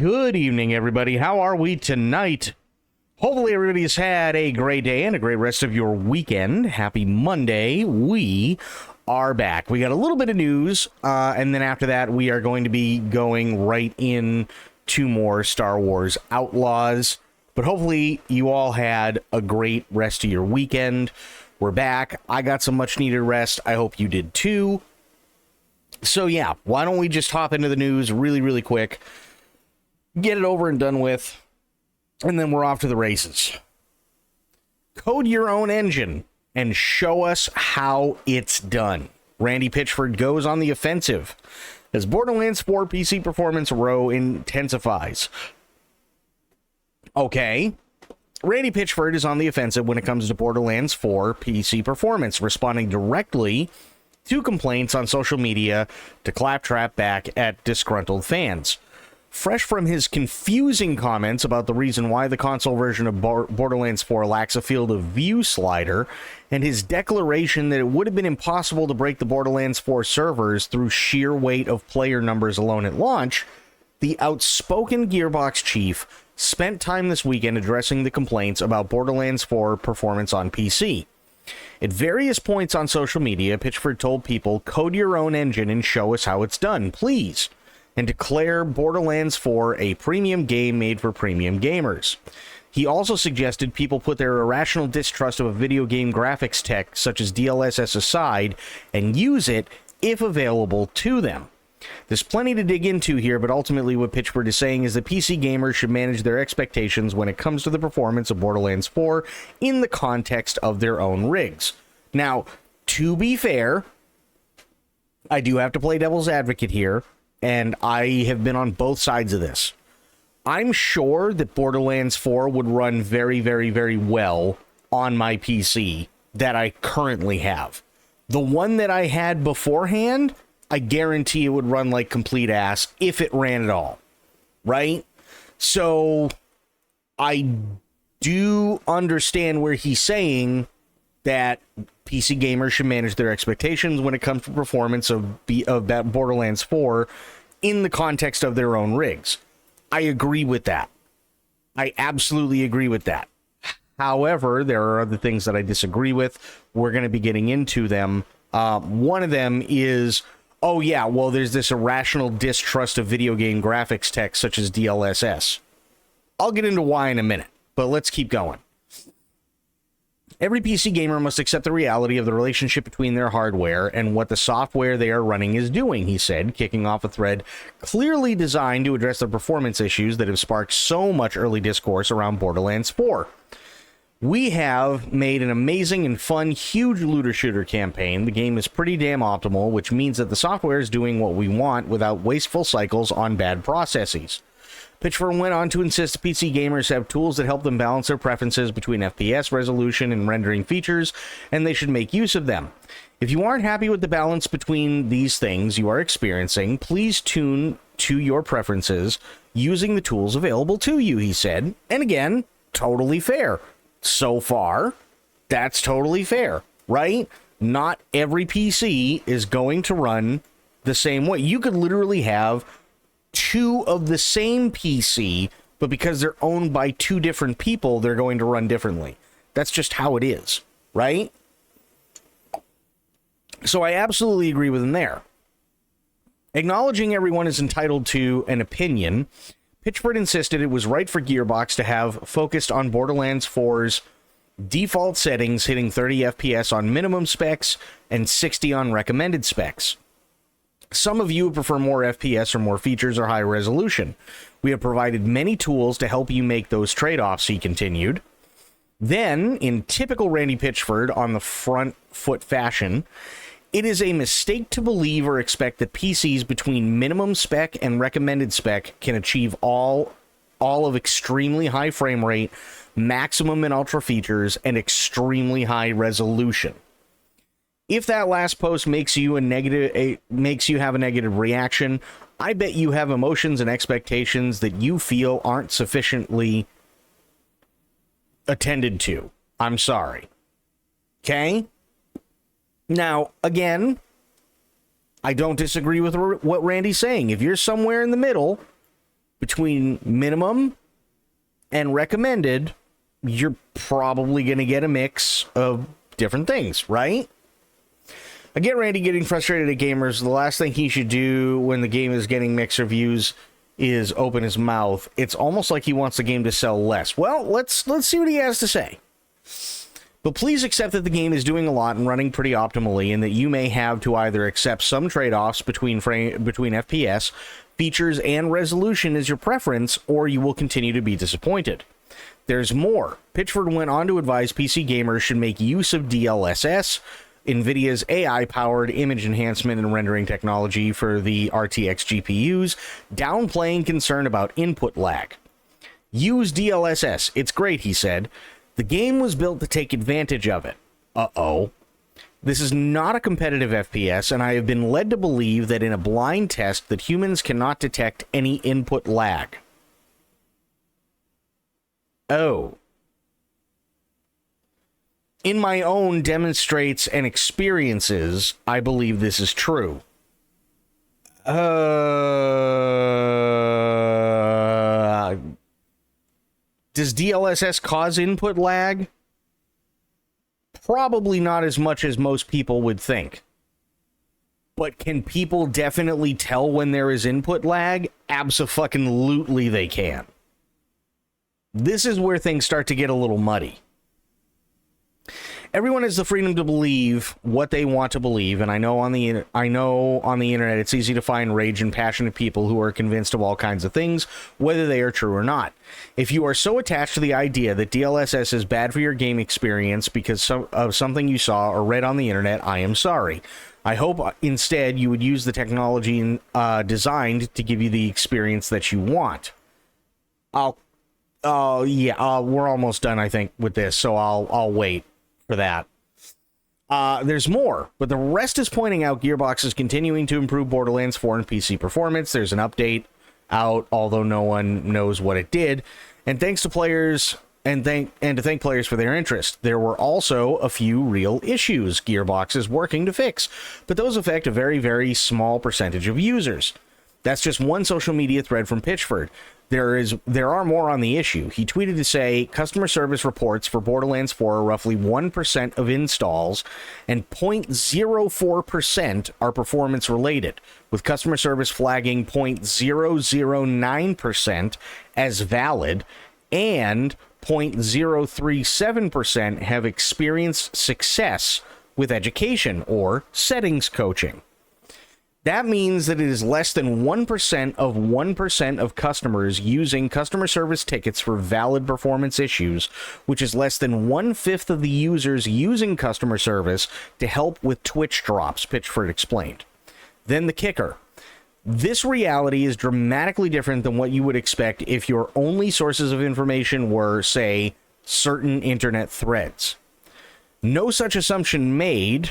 Good evening, everybody. How are we tonight? Hopefully everybody's had a great day and a great rest of your weekend. Happy Monday. We are back. We got a little bit of news, and then after that, we are going to be going right in to more Star Wars Outlaws. But hopefully you all had a great rest of your weekend. We're back. I got some much-needed rest. I hope you did too. So yeah, why don't we just hop into the news really quick, get it over and done with, and then we're off to the races. Code your own engine and show us how it's done. Randy Pitchford goes on the offensive as Borderlands 4 PC performance row intensifies. Okay. Randy Pitchford is on the offensive when it comes to Borderlands 4 PC performance, responding directly to complaints on social media to claptrap back at disgruntled fans. Fresh from his confusing comments about the reason why the console version of Borderlands 4 lacks a field of view slider, and his declaration that it would have been impossible to break the Borderlands 4 servers through sheer weight of player numbers alone at launch, the outspoken Gearbox chief spent time this weekend addressing the complaints about Borderlands 4 performance on PC. At various points on social media, Pitchford told people, code your own engine and show us how it's done, please, and declare Borderlands 4 a premium game made for premium gamers. He also suggested people put their irrational distrust of a video game graphics tech such as DLSS aside and use it if available to them. There's plenty to dig into here, but ultimately what Pitchford is saying is that PC gamers should manage their expectations when it comes to the performance of Borderlands 4 in the context of their own rigs. Now, to be fair, I do have to play devil's advocate here, and I have been on both sides of this. I'm sure that Borderlands 4 would run very well on my PC that I currently have. The one that I had beforehand, I guarantee it would run like complete ass if it ran at all, right? So I do understand where he's saying that PC gamers should manage their expectations when it comes to performance of that Borderlands 4 in the context of their own rigs. I agree with that. I absolutely agree with that. However, there are other things that I disagree with. We're going to be getting into them. One of them is, oh yeah, well, there's this irrational distrust of video game graphics tech such as DLSS. I'll get into why in a minute, but let's keep going. Every PC gamer must accept the reality of the relationship between their hardware and what the software they are running is doing, he said, kicking off a thread clearly designed to address the performance issues that have sparked so much early discourse around Borderlands 4. We have made an amazing and fun, huge looter shooter campaign. The game is pretty damn optimal, which means that the software is doing what we want without wasteful cycles on bad processes. Pitchford went on to insist PC gamers have tools that help them balance their preferences between FPS resolution and rendering features, and they should make use of them. If you aren't happy with the balance between these things you are experiencing, please tune to your preferences using the tools available to you, he said. And again, totally fair. So far, that's totally fair, right? Not every PC is going to run the same way. You could literally have two of the same PC, but because they're owned by two different people, they're going to run differently. That's just how it is, right? So I absolutely agree with him there. Acknowledging everyone is entitled to an opinion, Pitchford insisted it was right for Gearbox to have focused on Borderlands 4's default settings hitting 30 FPS on minimum specs and 60 on recommended specs. Some of you prefer more FPS or more features or high resolution. We have provided many tools to help you make those trade-offs, he continued. Then, in typical Randy Pitchford on the front foot fashion, it is a mistake to believe or expect that PCs between minimum spec and recommended spec can achieve all of extremely high frame rate, maximum and ultra features, and extremely high resolution. If that last post makes you have a negative reaction, I bet you have emotions and expectations that you feel aren't sufficiently attended to. I'm sorry. Okay? Now, again, I don't disagree with what Randy's saying. If you're somewhere in the middle, between minimum and recommended, you're probably going to get a mix of different things, right? I get Randy getting frustrated at gamers. The last thing he should do when the game is getting mixed reviews is open his mouth. It's almost like he wants the game to sell less. Well, let's see what he has to say. But please accept that the game is doing a lot and running pretty optimally, and that you may have to either accept some trade-offs between FPS, features, and resolution as your preference, or you will continue to be disappointed. There's more. Pitchford went on to advise PC gamers should make use of DLSS, NVIDIA's AI-powered image enhancement and rendering technology for the RTX GPUs, downplaying concern about input lag. Use DLSS. It's great, he said. The game was built to take advantage of it. Uh-oh. This is not a competitive FPS, and I have been led to believe that in a blind test that humans cannot detect any input lag. Oh. In my own demonstrates and experiences, I believe this is true. Does DLSS cause input lag? Probably not as much as most people would think. But can people definitely tell when there is input lag? Abso-fucking-lutely they can. This is where things start to get a little muddy. Everyone has the freedom to believe what they want to believe, and I know on the internet it's easy to find rage and passionate people who are convinced of all kinds of things, whether they are true or not. If you are so attached to the idea that DLSS is bad for your game experience because of something you saw or read on the internet, I am sorry. I hope instead you would use the technology designed to give you the experience that you want. We're almost done, I think, with this, so I'll wait for that. There's more, but the rest is pointing out Gearbox is continuing to improve Borderlands 4 and PC performance. There's an update out, although no one knows what it did. And thanks to players, and to thank players for their interest. There were also a few real issues Gearbox is working to fix, but those affect a very, very small percentage of users. That's just one social media thread from Pitchford. There are more on the issue. He tweeted to say, customer service reports for Borderlands 4 are roughly 1% of installs, and 0.04% are performance related, with customer service flagging 0.009% as valid, and 0.037% have experienced success with education or settings coaching. That means that it is less than 1% of 1% of customers using customer service tickets for valid performance issues, which is less than 1/5 of the users using customer service to help with Twitch drops, Pitchford explained. Then the kicker. This reality is dramatically different than what you would expect if your only sources of information were, say, certain internet threads. No such assumption made,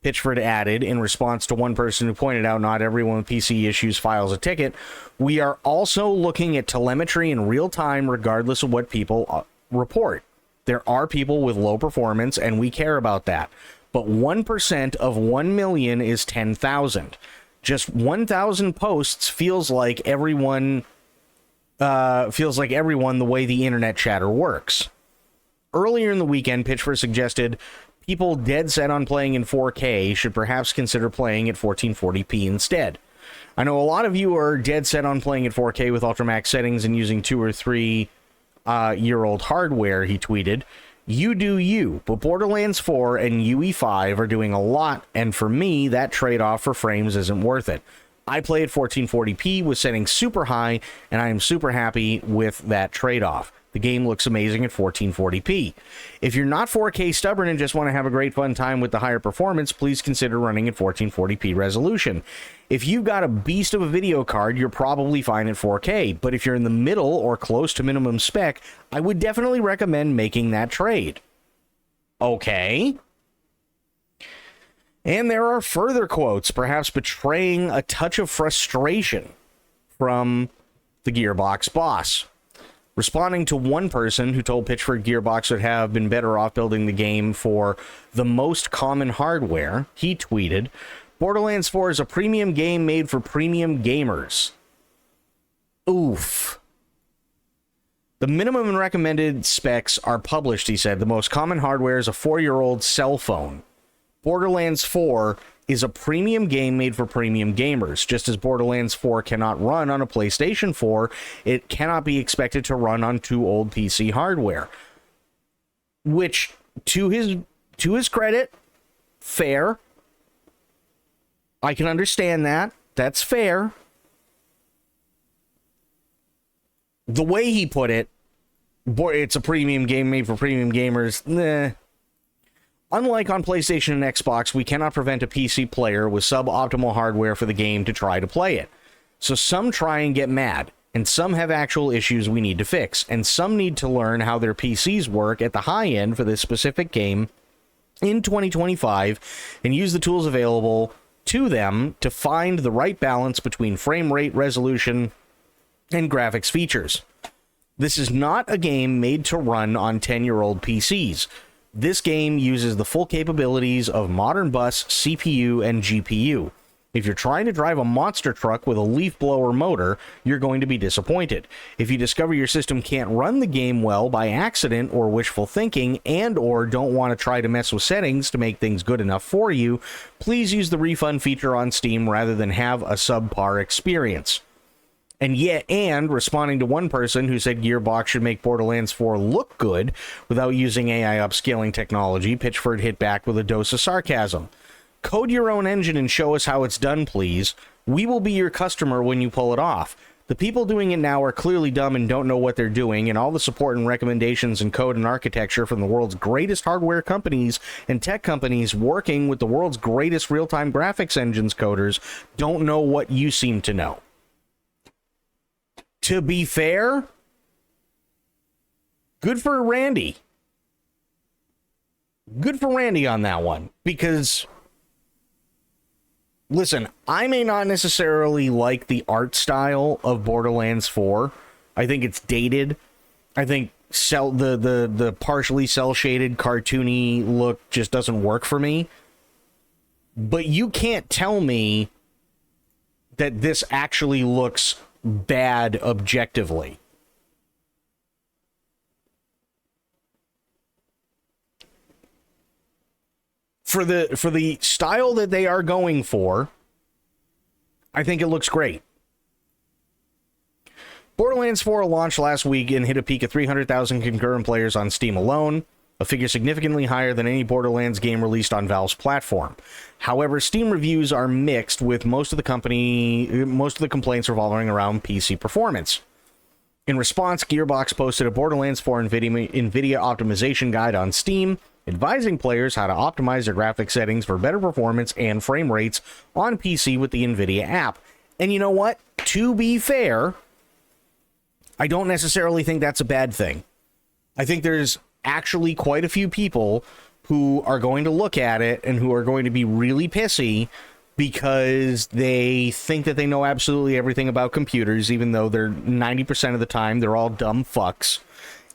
Pitchford added in response to one person who pointed out not everyone with PC issues files a ticket. We are also looking at telemetry in real time regardless of what people report. There are people with low performance and we care about that. But 1% of 1 million is 10,000. Just 1,000 posts feels like everyone the way the internet chatter works. Earlier in the weekend, Pitchford suggested people dead set on playing in 4K should perhaps consider playing at 1440p instead. I know a lot of you are dead set on playing at 4K with Ultramax settings and using 2 or 3 year old hardware, he tweeted. You do you, but Borderlands 4 and UE5 are doing a lot, and for me, that trade-off for frames isn't worth it. I play at 1440p with settings super high, and I am super happy with that trade-off. The game looks amazing at 1440p. If you're not 4K stubborn and just want to have a great fun time with the higher performance, please consider running at 1440p resolution. If you've got a beast of a video card, you're probably fine at 4K, but if you're in the middle or close to minimum spec, I would definitely recommend making that trade. Okay. And there are further quotes, perhaps betraying a touch of frustration from the Gearbox boss. Responding to one person who told Pitchford Gearbox would have been better off building the game for the most common hardware, he tweeted, Borderlands 4 is a premium game made for premium gamers. Oof. The minimum and recommended specs are published, he said. The most common hardware is a 4-year-old cell phone. Borderlands 4 is a premium game made for premium gamers. Just as Borderlands 4 cannot run on a PlayStation 4, it cannot be expected to run on too old PC hardware. Which, to his credit, fair. I can understand that. That's fair. The way he put it, it's a premium game made for premium gamers. Nah. Unlike on PlayStation and Xbox, we cannot prevent a PC player with suboptimal hardware for the game to try to play it. So some try and get mad, and some have actual issues we need to fix, and some need to learn how their PCs work at the high end for this specific game in 2025 and use the tools available to them to find the right balance between frame rate, resolution, and graphics features. This is not a game made to run on 10-year-old PCs. This game uses the full capabilities of modern bus, CPU, and GPU. If you're trying to drive a monster truck with a leaf blower motor, you're going to be disappointed. If you discover your system can't run the game well by accident or wishful thinking and or don't want to try to mess with settings to make things good enough for you, please use the refund feature on Steam rather than have a subpar experience. And responding to one person who said Gearbox should make Borderlands 4 look good without using AI upscaling technology, Pitchford hit back with a dose of sarcasm. Code your own engine and show us how it's done, please. We will be your customer when you pull it off. The people doing it now are clearly dumb and don't know what they're doing, and all the support and recommendations and code and architecture from the world's greatest hardware companies and tech companies working with the world's greatest real-time graphics engines coders don't know what you seem to know. To be fair, good for Randy. Good for Randy on that one. Because, listen, I may not necessarily like the art style of Borderlands 4. I think it's dated. I think the partially cel-shaded, cartoony look just doesn't work for me. But you can't tell me that this actually looks bad objectively. For the style that they are going for, I think it looks great. Borderlands 4 launched last week and hit a peak of 300,000 concurrent players on Steam alone, a figure significantly higher than any Borderlands game released on Valve's platform. However, Steam reviews are mixed, with most of the complaints revolving around PC performance. In response, Gearbox posted a Borderlands 4 NVIDIA optimization guide on Steam, advising players how to optimize their graphics settings for better performance and frame rates on PC with the NVIDIA app. And you know what? To be fair, I don't necessarily think that's a bad thing. I think there's actually quite a few people who are going to look at it and who are going to be really pissy because they think that they know absolutely everything about computers, even though they're 90% of the time they're all dumb fucks.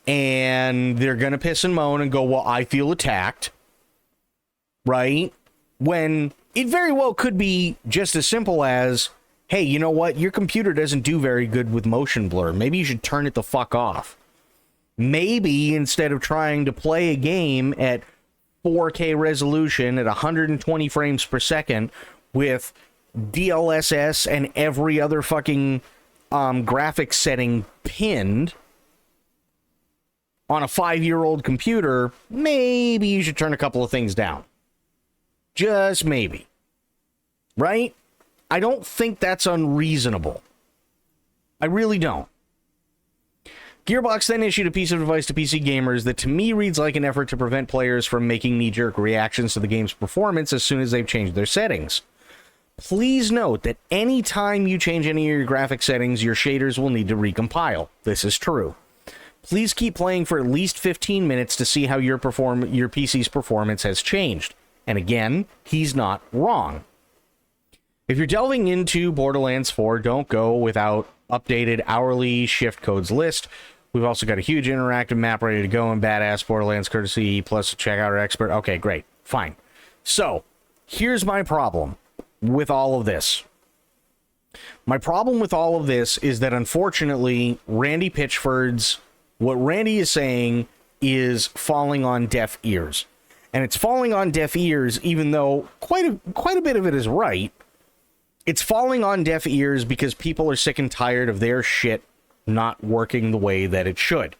And they're going to piss and moan and go, well, I feel attacked. Right? When it very well could be just as simple as, hey, you know what? Your computer doesn't do very good with motion blur. Maybe you should turn it the fuck off. Maybe instead of trying to play a game at 4K resolution at 120 frames per second with DLSS and every other fucking graphics setting pinned on a 5-year-old computer, maybe you should turn a couple of things down. Just maybe. Right? I don't think that's unreasonable. I really don't. Gearbox then issued a piece of advice to PC gamers that to me reads like an effort to prevent players from making knee-jerk reactions to the game's performance as soon as they've changed their settings. Please note that any time you change any of your graphic settings, your shaders will need to recompile. This is true. Please keep playing for at least 15 minutes to see how your PC's performance has changed. And again, he's not wrong. If you're delving into Borderlands 4, don't go without updated hourly shift codes list. We've also got a huge interactive map ready to go and badass Borderlands courtesy, plus check out our expert. Okay, great. Fine. So, here's my problem with all of this. My problem with all of this is that, unfortunately, Randy Pitchford's, what Randy is saying is falling on deaf ears. And it's falling on deaf ears, even though quite a bit of it is right. It's falling on deaf ears because people are sick and tired of their shit not working the way that it should.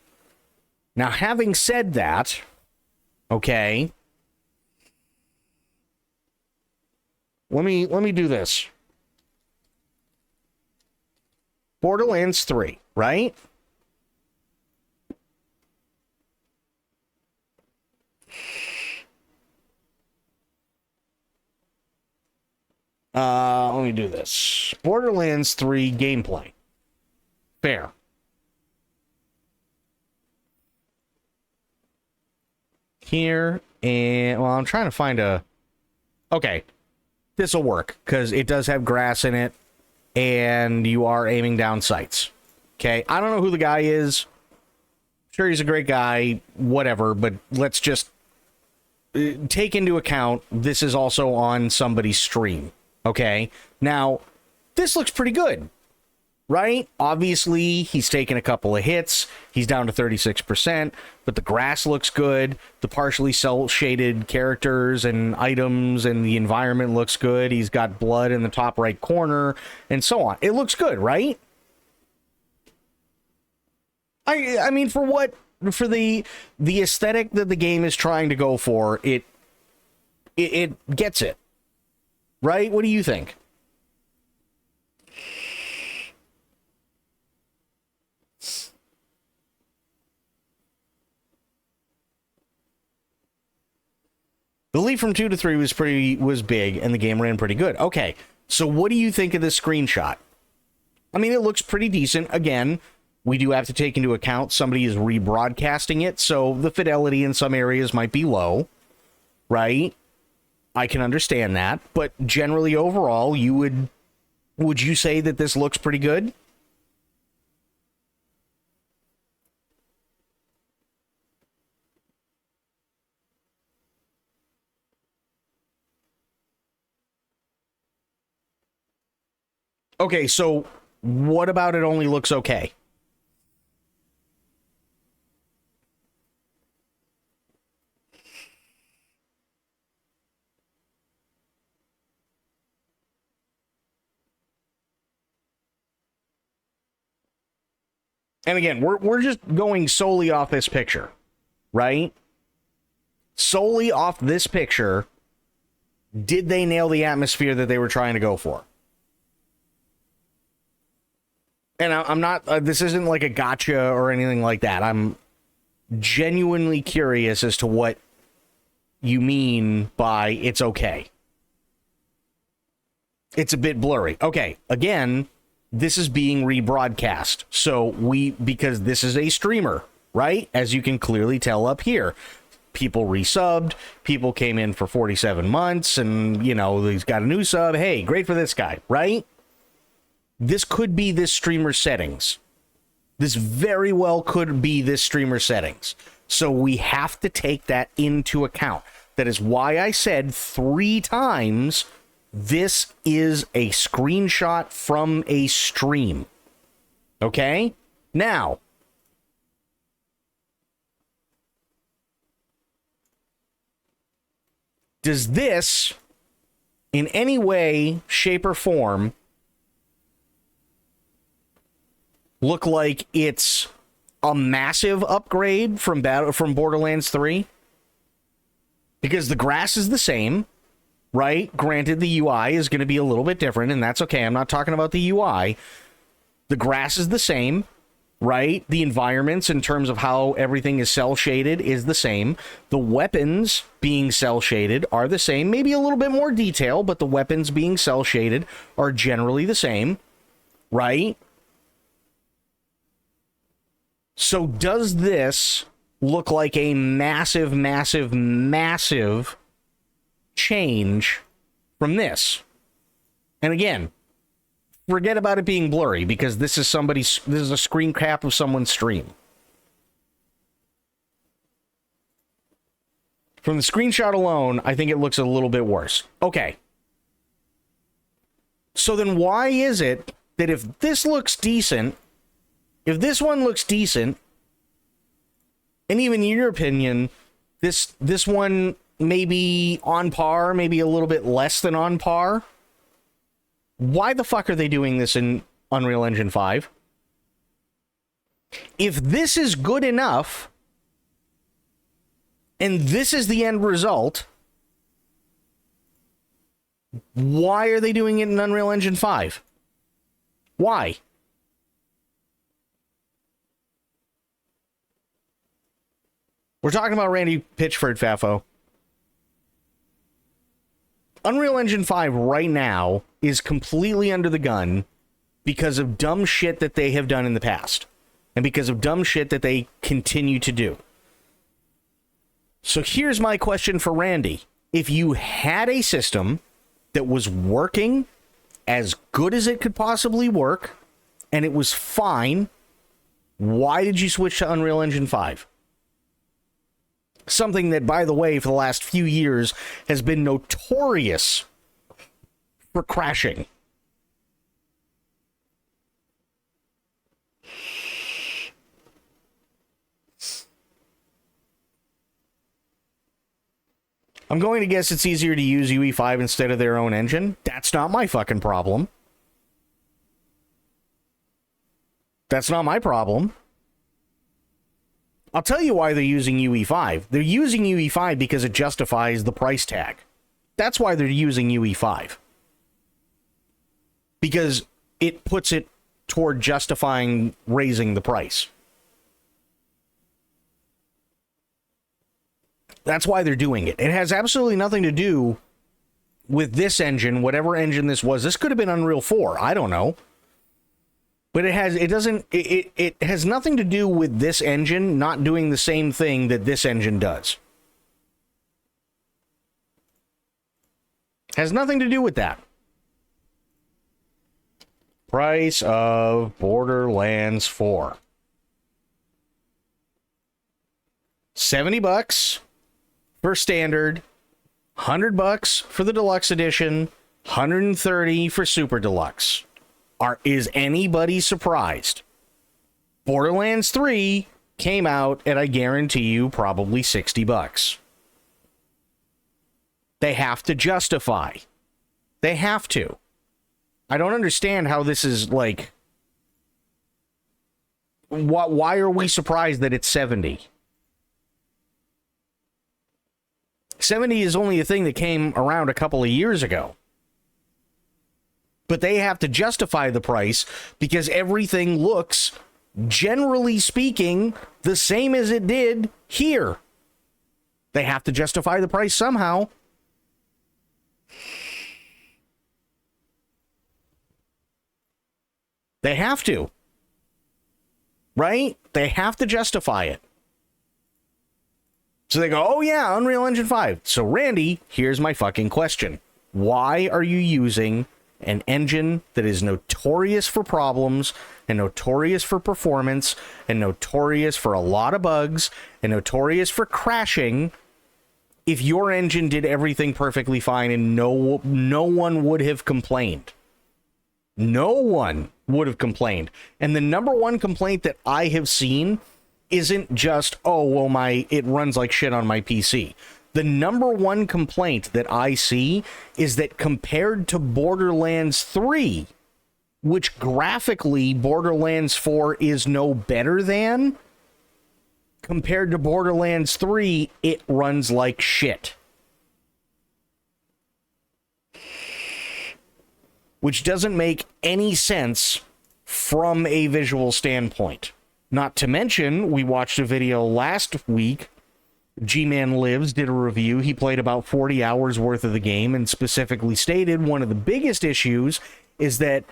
Now, having said that, okay, let me do this. Borderlands 3, right? Let me do this. Borderlands 3 gameplay. Fair. Here, and, well, I'm trying to find a... Okay. This'll work, because it does have grass in it, and you are aiming down sights. Okay? I don't know who the guy is. Sure, he's a great guy, whatever, but let's just take into account this is also on somebody's stream. Okay? Now, this looks pretty good, right? Obviously, he's taken a couple of hits. He's down to 36%, but the grass looks good. The partially cel-shaded characters and items and the environment looks good. He's got blood in the top right corner and so on. It looks good, right? I mean, for the aesthetic that the game is trying to go for, it gets it. Right? What do you think? The leap from 2 to 3 was big, and the game ran pretty good. Okay, so what do you think of this screenshot? I mean, it looks pretty decent. Again, we do have to take into account somebody is rebroadcasting it, so the fidelity in some areas might be low, right? I can understand that, but generally overall, would you say that this looks pretty good? Okay, so what about it only looks okay? And again, we're just going solely off this picture, right? Solely off this picture, did they nail the atmosphere that they were trying to go for? And I'm not, this isn't like a gotcha or anything like that. I'm genuinely curious as to what you mean by it's okay. It's a bit blurry. Okay, again, this is being rebroadcast. So because this is a streamer, right? As you can clearly tell up here. People resubbed, people came in for 47 months, and, you know, he's got a new sub. Hey, great for this guy, right? This could be this streamer's settings. This very well could be this streamer's settings. So we have to take that into account. That is why I said 3 times, this is a screenshot from a stream. Okay? Now, does this, in any way, shape, or form, look like it's a massive upgrade from Borderlands 3? Because the grass is the same, right? Granted, the UI is going to be a little bit different, and that's okay. I'm not talking about the UI. The grass is the same, right? The environments, in terms of how everything is cel-shaded, is the same. The weapons being cel-shaded are the same. Maybe a little bit more detail, but the weapons being cel-shaded are generally the same, right? So does this look like a massive, massive, massive change from this? And again, forget about it being blurry, because this is a screen cap of someone's stream. From the screenshot alone, I think it looks a little bit worse. Okay. So then why is it that if this looks decent, if this one looks decent, and even in your opinion, this one may be on par, maybe a little bit less than on par, why the fuck are they doing this in Unreal Engine 5? If this is good enough, and this is the end result, why are they doing it in Unreal Engine 5? Why? We're talking about Randy Pitchford, Fafo. Unreal Engine 5 right now is completely under the gun because of dumb shit that they have done in the past. And because of dumb shit that they continue to do. So here's my question for Randy. If you had a system that was working as good as it could possibly work, and it was fine, why did you switch to Unreal Engine 5? Something that, by the way, for the last few years has been notorious for crashing. I'm going to guess it's easier to use UE5 instead of their own engine. That's not my fucking problem. That's not my problem. I'll tell you why they're using UE5. They're using UE5 because it justifies the price tag. That's why they're using UE5. Because it puts it toward justifying raising the price. That's why they're doing it. It has absolutely nothing to do with this engine, whatever engine this was. This could have been Unreal 4. I don't know. But it has nothing to do with this engine not doing the same thing that this engine does. Has nothing to do with that. Price of Borderlands 4. $70 for standard, $100 for the deluxe edition, $130 for super deluxe. Is anybody surprised? Borderlands 3 came out at, I guarantee you, probably $60. They have to justify. They have to. I don't understand how this is like... Why are we surprised that it's 70? 70 is only a thing that came around a couple of years ago. But they have to justify the price because everything looks, generally speaking, the same as it did here. They have to justify the price somehow. They have to. Right? They have to justify it. So they go, oh yeah, Unreal Engine 5. So Randy, here's my fucking question. Why are you using an engine that is notorious for problems and notorious for performance and notorious for a lot of bugs and notorious for crashing if your engine did everything perfectly fine and no one would have complained? No one would have complained. And the number one complaint that I have seen isn't just, oh, well, it runs like shit on my PC. The number one complaint that I see is that compared to Borderlands 3, which graphically Borderlands 4 is no better than, compared to Borderlands 3, it runs like shit. Which doesn't make any sense from a visual standpoint. Not to mention, we watched a video last week. G-Man Lives did a review. He played about 40 hours worth of the game and specifically stated one of the biggest issues is that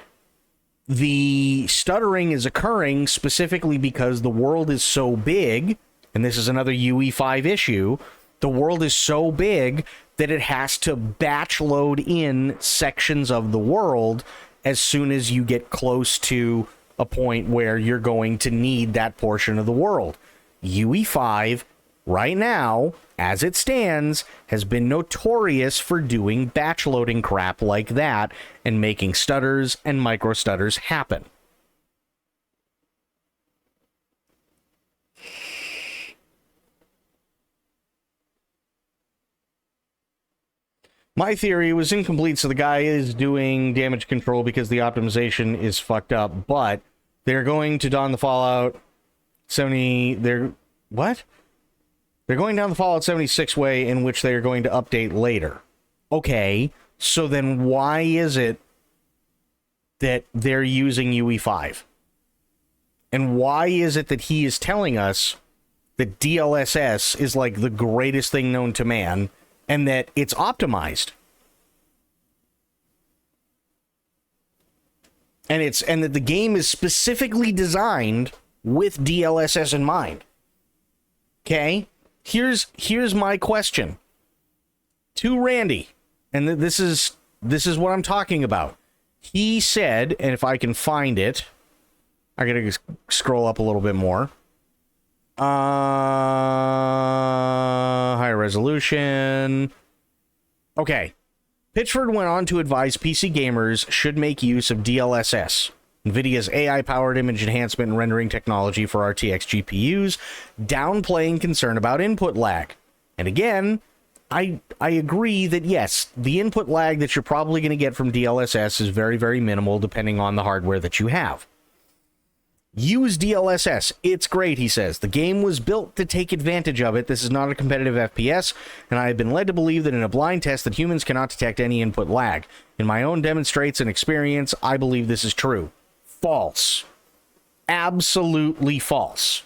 the stuttering is occurring specifically because the world is so big, and this is another UE5 issue, the world is so big that it has to batch load in sections of the world as soon as you get close to a point where you're going to need that portion of the world. UE5 right now, as it stands, has been notorious for doing batch loading crap like that and making stutters and micro stutters happen. My theory was incomplete, so the guy is doing damage control because the optimization is fucked up, but they're going to don the Fallout 70... What? They're going down the Fallout 76 way in which they are going to update later. Okay, so then why is it that they're using UE5? And why is it that he is telling us that DLSS is like the greatest thing known to man and that it's optimized? And that the game is specifically designed with DLSS in mind. Okay? Here's my question to Randy, and this is what I'm talking about. He said, and if I can find it, I gotta scroll up a little bit more. Higher resolution. Okay. Pitchford went on to advise PC gamers should make use of DLSS, NVIDIA's AI-powered image enhancement and rendering technology for RTX GPUs, downplaying concern about input lag. And again, I agree that yes, the input lag that you're probably going to get from DLSS is very, very minimal depending on the hardware that you have. Use DLSS. It's great, he says. The game was built to take advantage of it. This is not a competitive FPS, and I have been led to believe that in a blind test that humans cannot detect any input lag. In my own demonstrates and experience, I believe this is true. False. Absolutely false.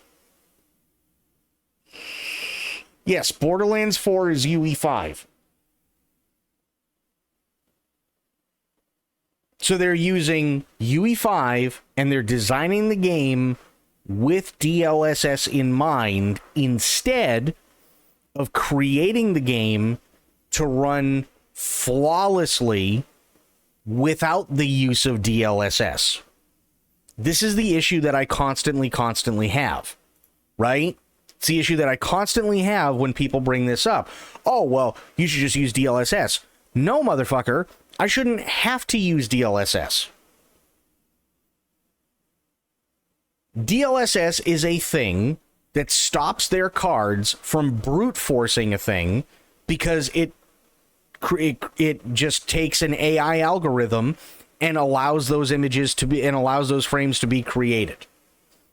Yes, Borderlands 4 is UE5. So they're using UE5 and they're designing the game with DLSS in mind instead of creating the game to run flawlessly without the use of DLSS. This is the issue that I constantly have, right? It's the issue that I constantly have when people bring this up. Oh, well, you should just use DLSS. No, motherfucker. I shouldn't have to use DLSS. DLSS is a thing that stops their cards from brute forcing a thing because it just takes an AI algorithm and allows those images to be, and allows those frames to be created,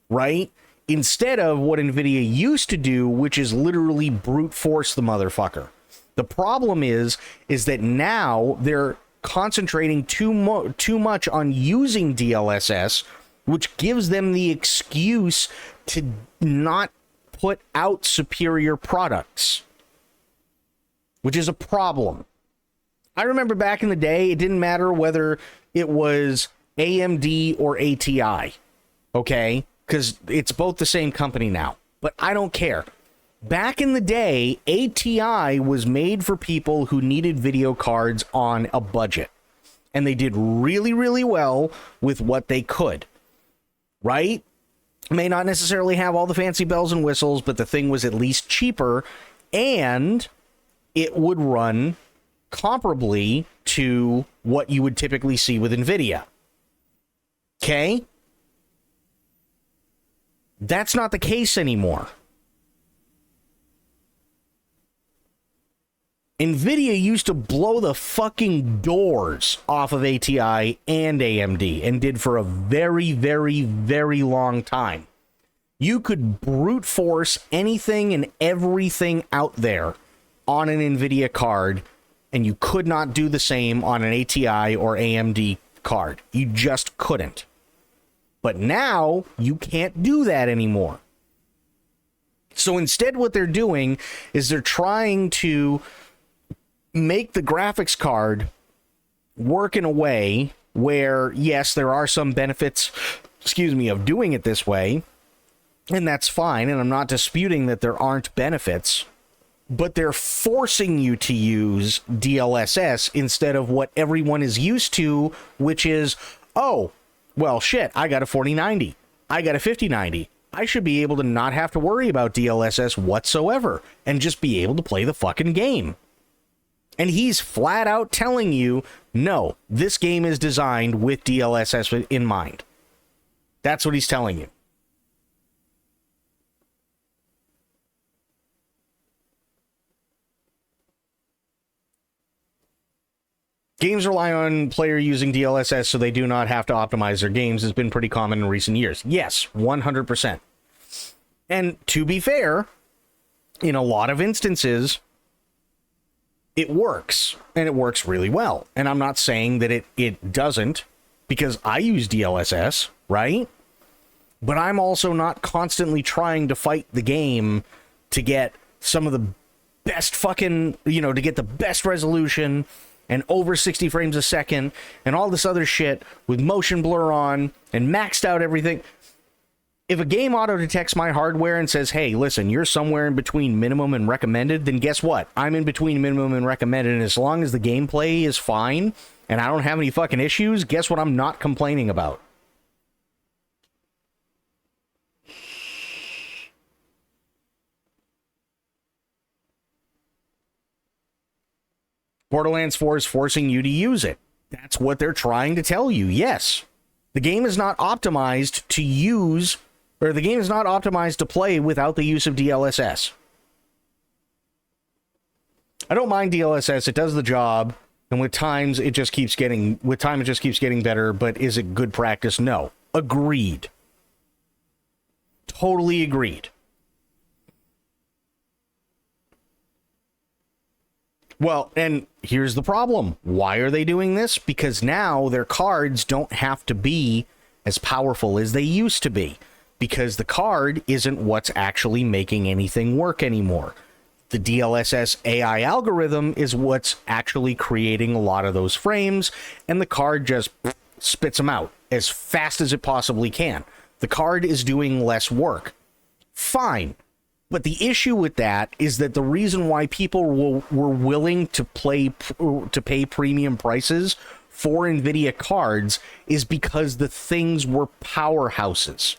right? Instead of what NVIDIA used to do, which is literally brute force the motherfucker. The problem is that now they're concentrating too much on using DLSS, which gives them the excuse to not put out superior products, which is a problem. I remember back in the day, it didn't matter whether it was AMD or ATI, okay? Because it's both the same company now, but I don't care. Back in the day, ATI was made for people who needed video cards on a budget. And they did really, really well with what they could. Right? May not necessarily have all the fancy bells and whistles, but the thing was at least cheaper. And it would run comparably to what you would typically see with NVIDIA. Okay? That's not the case anymore. NVIDIA used to blow the fucking doors off of ATI and AMD, and did for a very, very, very long time. You could brute force anything and everything out there on an NVIDIA card, and you could not do the same on an ATI or AMD card. You just couldn't. But now, you can't do that anymore. So instead what they're doing is they're trying to make the graphics card work in a way where, yes, there are some benefits, of doing it this way, and that's fine, and I'm not disputing that there aren't benefits, but they're forcing you to use DLSS instead of what everyone is used to, which is, oh, well, shit, I got a 4090, I got a 5090, I should be able to not have to worry about DLSS whatsoever and just be able to play the fucking game. And he's flat out telling you, no, this game is designed with DLSS in mind. That's what he's telling you. Games rely on player using DLSS so they do not have to optimize their games has been pretty common in recent years. Yes, 100%. And to be fair, in a lot of instances, it works, and it works really well. And I'm not saying that it doesn't, because I use DLSS, right? But I'm also not constantly trying to fight the game to get some of the best fucking, to get the best resolution and over 60 frames a second and all this other shit with motion blur on and maxed out everything. If a game auto detects my hardware and says, hey, listen, you're somewhere in between minimum and recommended, then guess what? I'm in between minimum and recommended, and as long as the gameplay is fine and I don't have any fucking issues, guess what I'm not complaining about? Borderlands 4 is forcing you to use it. That's what they're trying to tell you. Yes. The game is not optimized to use, or the game is not optimized to play without the use of DLSS. I don't mind DLSS. It does the job, and with time it just keeps getting better, but is it good practice? No. Agreed. Totally agreed. Well, and here's the problem. Why are they doing this? Because now their cards don't have to be as powerful as they used to be. Because the card isn't what's actually making anything work anymore. The DLSS AI algorithm is what's actually creating a lot of those frames, and the card just spits them out as fast as it possibly can. The card is doing less work. Fine. But the issue with that is that the reason why people were willing to pay premium prices for NVIDIA cards is because the things were powerhouses.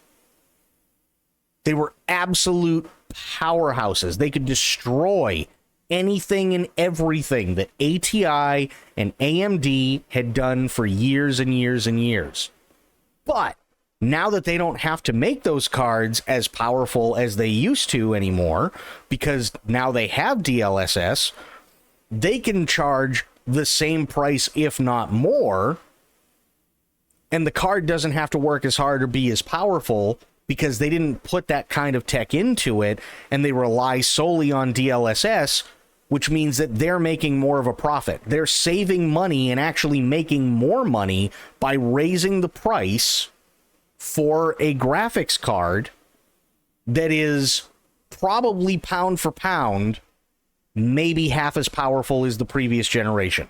They were absolute powerhouses. They could destroy anything and everything that ATI and AMD had done for years and years and years. But now that they don't have to make those cards as powerful as they used to anymore, because now they have DLSS, they can charge the same price, if not more, and the card doesn't have to work as hard or be as powerful because they didn't put that kind of tech into it, and they rely solely on DLSS, which means that they're making more of a profit. They're saving money and actually making more money by raising the price for a graphics card that is probably pound for pound maybe half as powerful as the previous generation.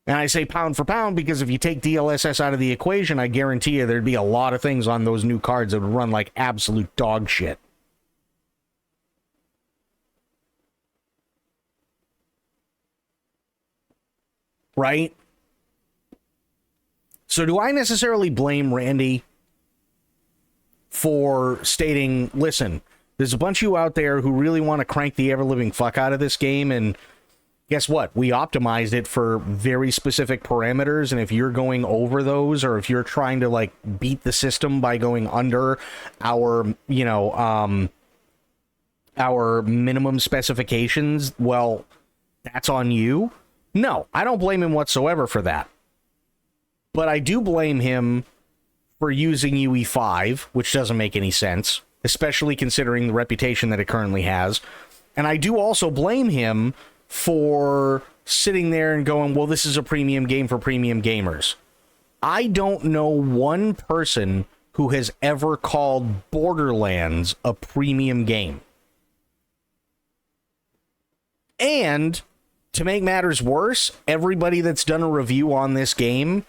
And I say pound for pound because if you take DLSS out of the equation, I guarantee you there'd be a lot of things on those new cards that would run like absolute dog shit. Right? So do I necessarily blame Randy for stating, listen, there's a bunch of you out there who really want to crank the ever-living fuck out of this game, and guess what? We optimized it for very specific parameters, and if you're going over those, or if you're trying to, like, beat the system by going under our, our minimum specifications, well, that's on you. No, I don't blame him whatsoever for that. But I do blame him for using UE5, which doesn't make any sense, especially considering the reputation that it currently has. And I do also blame him for sitting there and going, well, this is a premium game for premium gamers. I don't know one person who has ever called Borderlands a premium game. And to make matters worse, everybody that's done a review on this game,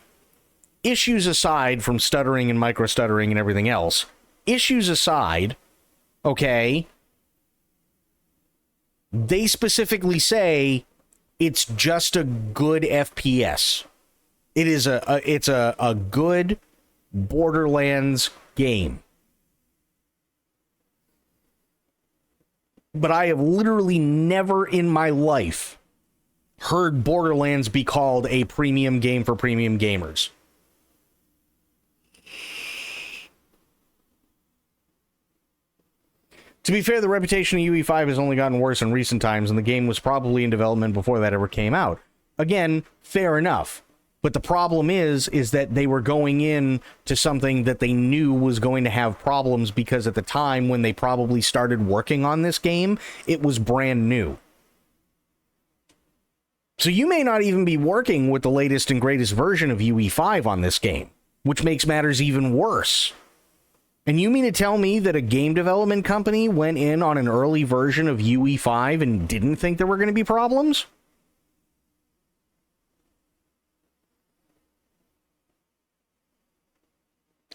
issues aside from stuttering and micro-stuttering and everything else, issues aside, okay, they specifically say it's just a good FPS. It's a good Borderlands game. But I have literally never in my life heard Borderlands be called a premium game for premium gamers. To be fair, the reputation of UE5 has only gotten worse in recent times, and the game was probably in development before that ever came out. Again, fair enough. But the problem is that they were going in to something that they knew was going to have problems, because at the time when they probably started working on this game, it was brand new. So you may not even be working with the latest and greatest version of UE5 on this game, which makes matters even worse. And you mean to tell me that a game development company went in on an early version of UE5 and didn't think there were going to be problems?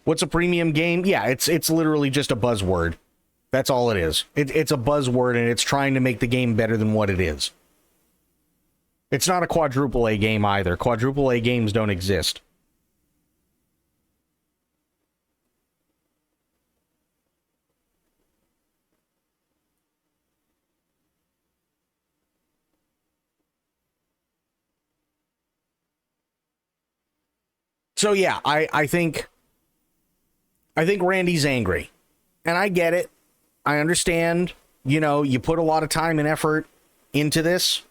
What's a premium game? Yeah, it's literally just a buzzword. That's all it is. It's a buzzword, and it's trying to make the game better than what it is. It's not a quadruple A game either. Quadruple A games don't exist. So yeah, I think Randy's angry. And I get it. I understand. You know, you put a lot of time and effort into this,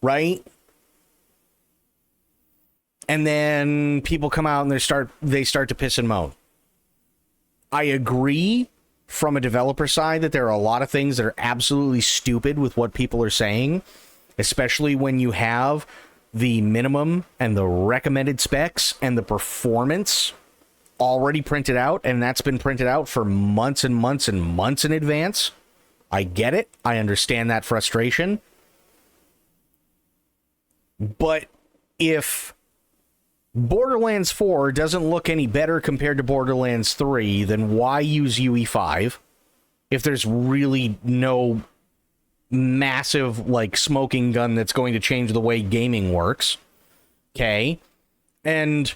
right? And then people come out and they start to piss and moan. I agree from a developer side that there are a lot of things that are absolutely stupid with what people are saying, especially when you have the minimum and the recommended specs and the performance already printed out, and that's been printed out for months and months and months in advance. I get it. I understand that frustration. But if Borderlands 4 doesn't look any better compared to Borderlands 3, then why use UE5 if there's really no massive, like, smoking gun that's going to change the way gaming works? Okay. And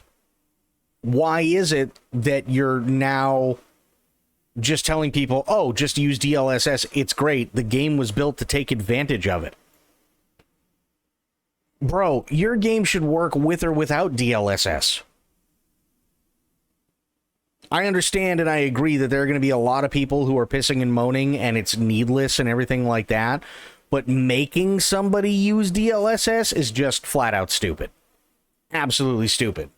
why is it that you're now just telling people, oh, just use DLSS, it's great, the game was built to take advantage of it? Bro, your game should work with or without DLSS. I understand and I agree that there are going to be a lot of people who are pissing and moaning and it's needless and everything like that, but making somebody use DLSS is just flat out stupid. Absolutely stupid.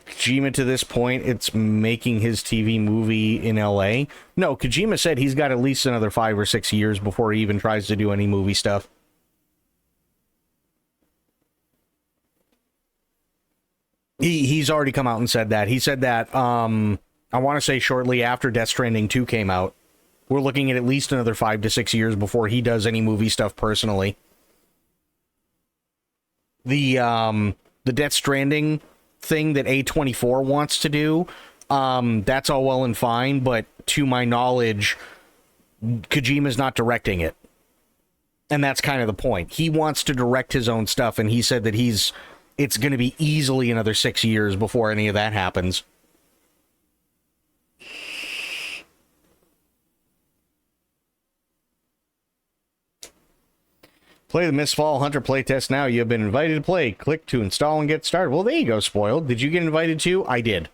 Kojima, to this point, it's making his TV movie in LA. No, Kojima said he's got at least another 5 or 6 years before he even tries to do any movie stuff. He's already come out and said that. He said that, I want to say shortly after Death Stranding 2 came out. We're looking at least another 5 to 6 years before he does any movie stuff personally. The Death Stranding thing that A24 wants to do, that's all well and fine, but to my knowledge, Kojima's not directing it. And that's kind of the point. He wants to direct his own stuff, and he said that it's going to be easily another 6 years before any of that happens. Play the Mistfall Hunter playtest now. You have been invited to play. Click to install and get started. Well, there you go, Spoiled. Did you get invited to? I did.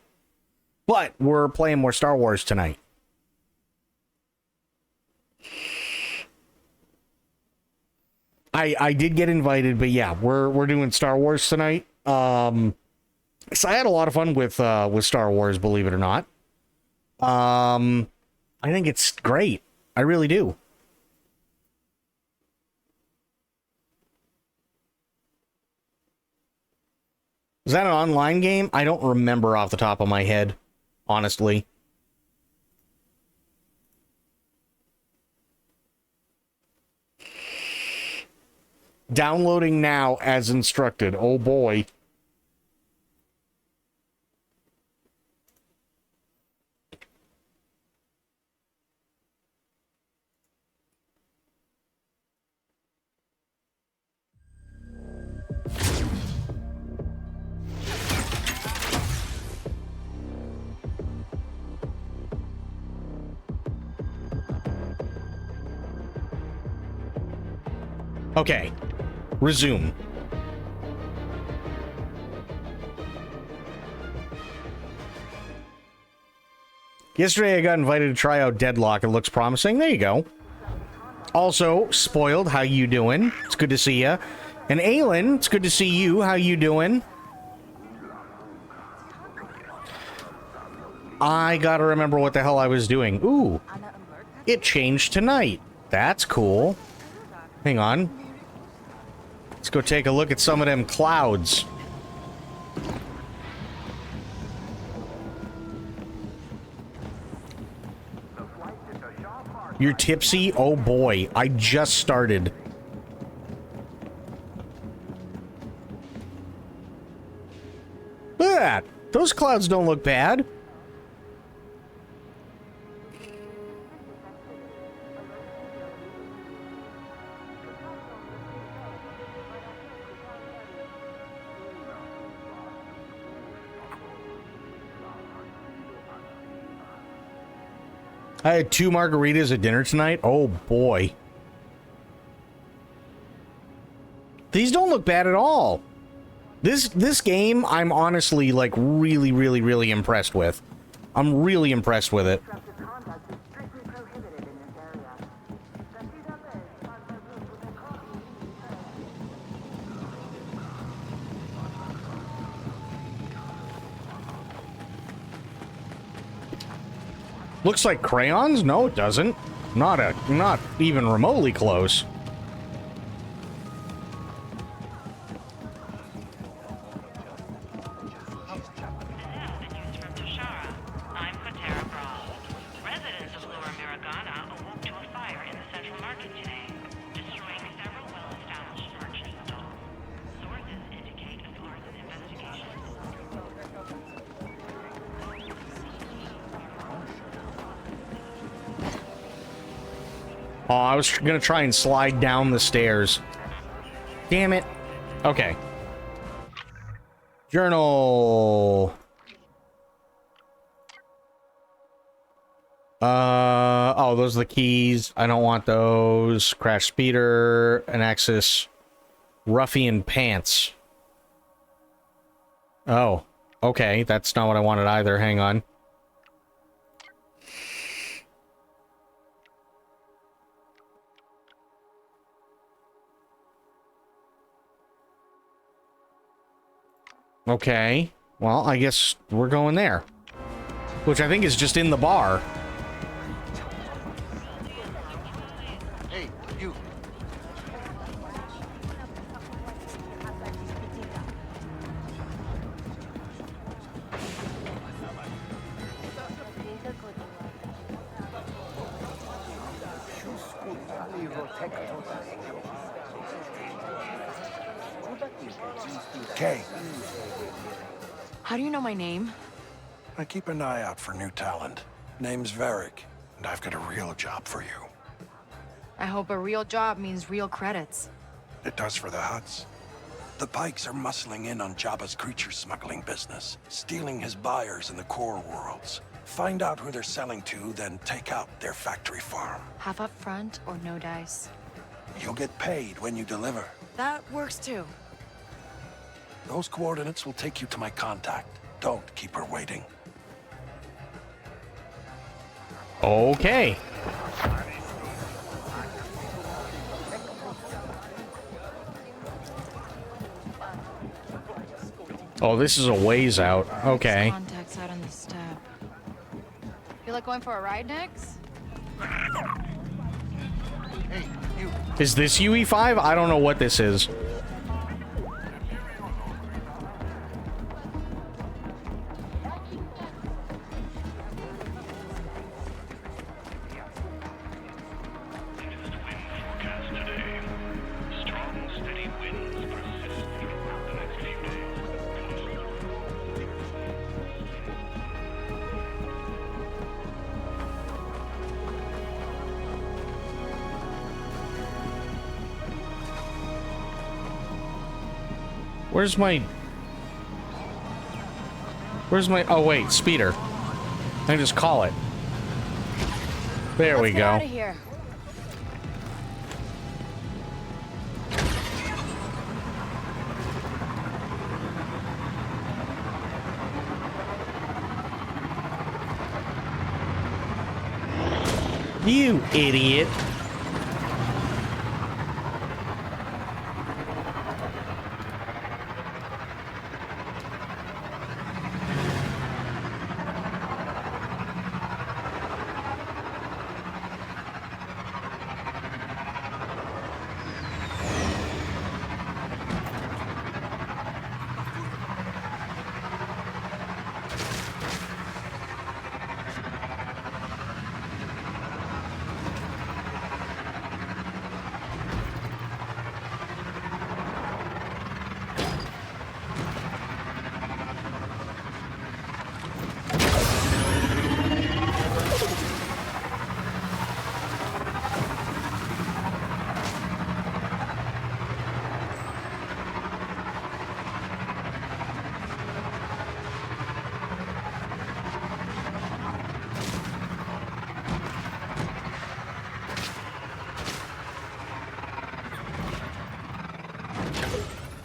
But we're playing more Star Wars tonight. I did get invited, but yeah, we're doing Star Wars tonight. So I had a lot of fun with Star Wars, believe it or not. I think it's great. I really do. Is that an online game? I don't remember off the top of my head, honestly. Downloading now as instructed. Oh boy. Okay. Resume. Yesterday I got invited to try out Deadlock. It looks promising. There you go. Also, Spoiled, how you doing? It's good to see ya. And Aelin, it's good to see you. How you doing? I gotta remember what the hell I was doing. Ooh. It changed tonight. That's cool. Hang on. Let's go take a look at some of them clouds. You're tipsy? Oh boy, I just started. Look at that. Those clouds don't look bad. I had 2 margaritas at dinner tonight. Oh boy. These don't look bad at all. This game, I'm honestly, like, really impressed with. I'm really impressed with it. Looks like crayons? No, it doesn't. Not even remotely close. Oh, I was gonna try and slide down the stairs. Damn it. Okay. Journal. Oh, those are the keys. I don't want those. Crash speeder, an Axis, ruffian pants. Oh, okay. That's not what I wanted either. Hang on. Okay, well, I guess we're going there. Which I think is just in the bar. Hey, you. Okay. How do you know my name? I keep an eye out for new talent. Name's Varric, and I've got a real job for you. I hope a real job means real credits. It does for the Huts. The Pikes are muscling in on Jabba's creature smuggling business, stealing his buyers in the core worlds. Find out who they're selling to, then take out their factory farm. Half up front or no dice? You'll get paid when you deliver. That works too. Those coordinates will take you to my contact. Don't keep her waiting. Okay. Oh, this is a ways out. Okay. Contacts out on the step. Feel like going for a ride next? Hey, you. Is this UE5? I don't know what this is. Where's my... Oh, wait. Speeder. I can just call it. There we Let's get go. out of here. You idiot.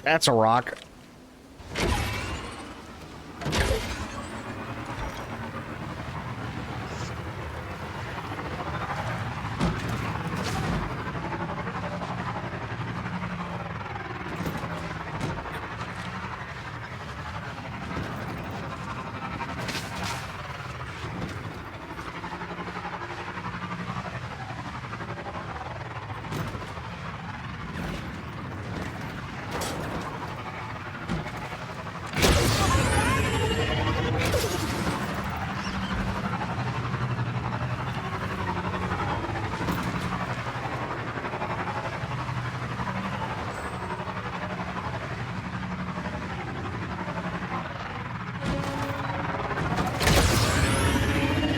That's a rock.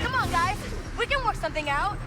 Come on, guys. We can work something out.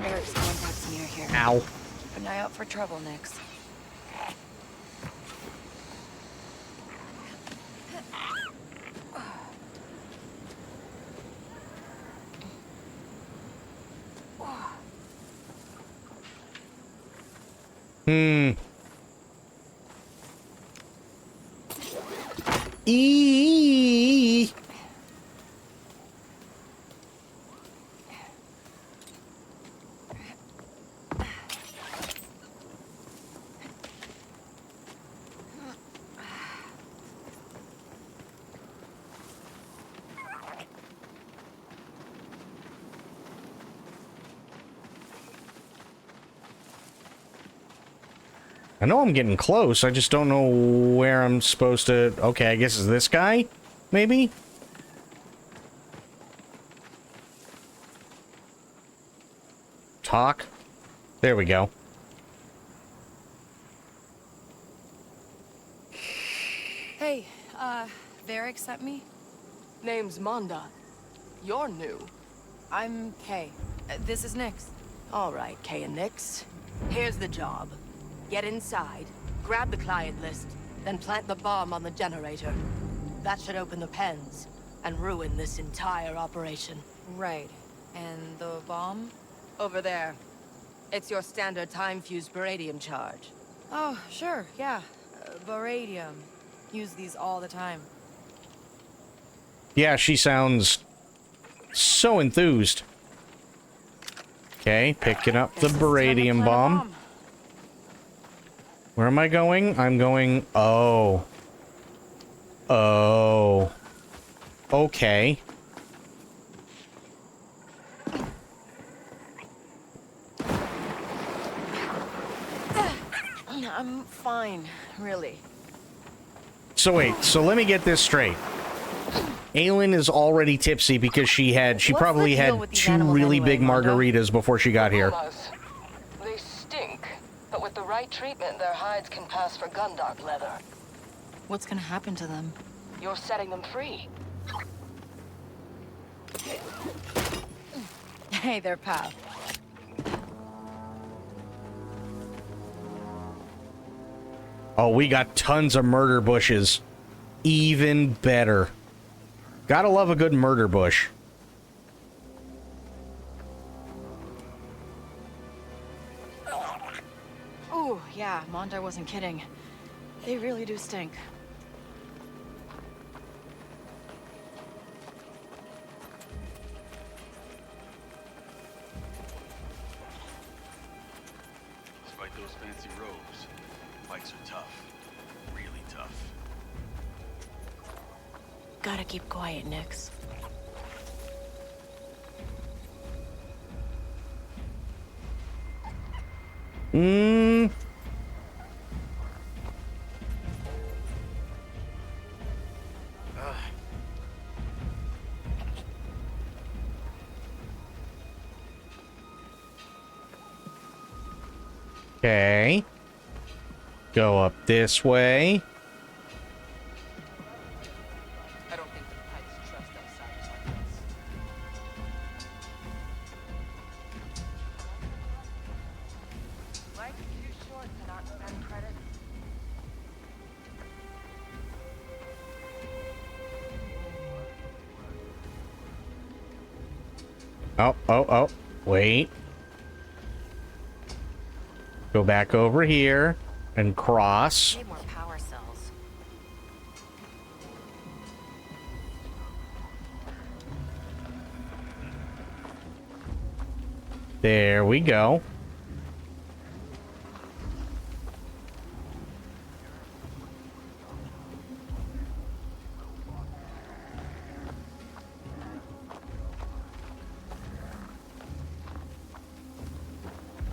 Eric's contacts near here. Ow. Keep an eye out for trouble, Nix. Hmm. Eee. I know I'm getting close. I just don't know where I'm supposed to... Okay, I guess it's this guy? Maybe? Talk? There we go. Hey, Varric sent me? Name's Monda. You're new. I'm Kay. This is Nix. All right, Kay and Nix. Here's the job. Get inside, grab the client list, then plant the bomb on the generator. That should open the pens and ruin this entire operation. Right. And the bomb? Over there. It's your standard time-fused beradium charge. Oh, sure, yeah. Baradium. Use these all the time. Yeah, she sounds so enthused. Okay, picking up the Guess it's time to beradium plant a bomb. Where am I going? I'm going... Oh. Oh. Okay. I'm fine, really. So wait, so let me get this straight. Aylin is already tipsy because she What's probably the deal had with these 2 animals really anyway, big Mondo? margaritas before she got here. Pumas. They stink, but with the right treatment, their hides can pass for gundark leather. What's gonna happen to them? You're setting them free. Hey there, pal. Oh, we got tons of murder bushes. Even better. Gotta love a good murder bush. Ooh, yeah, Mondo wasn't kidding. They really do stink. Despite those fancy robes, bikes are tough. Really tough. Gotta keep quiet, Nix. Mmm. Okay. Go up this way. I don't think the Pikes trust outsiders like this. Life's too short to not spend credit. Oh. Wait. Go back over here and cross. Need more power cells. There we go.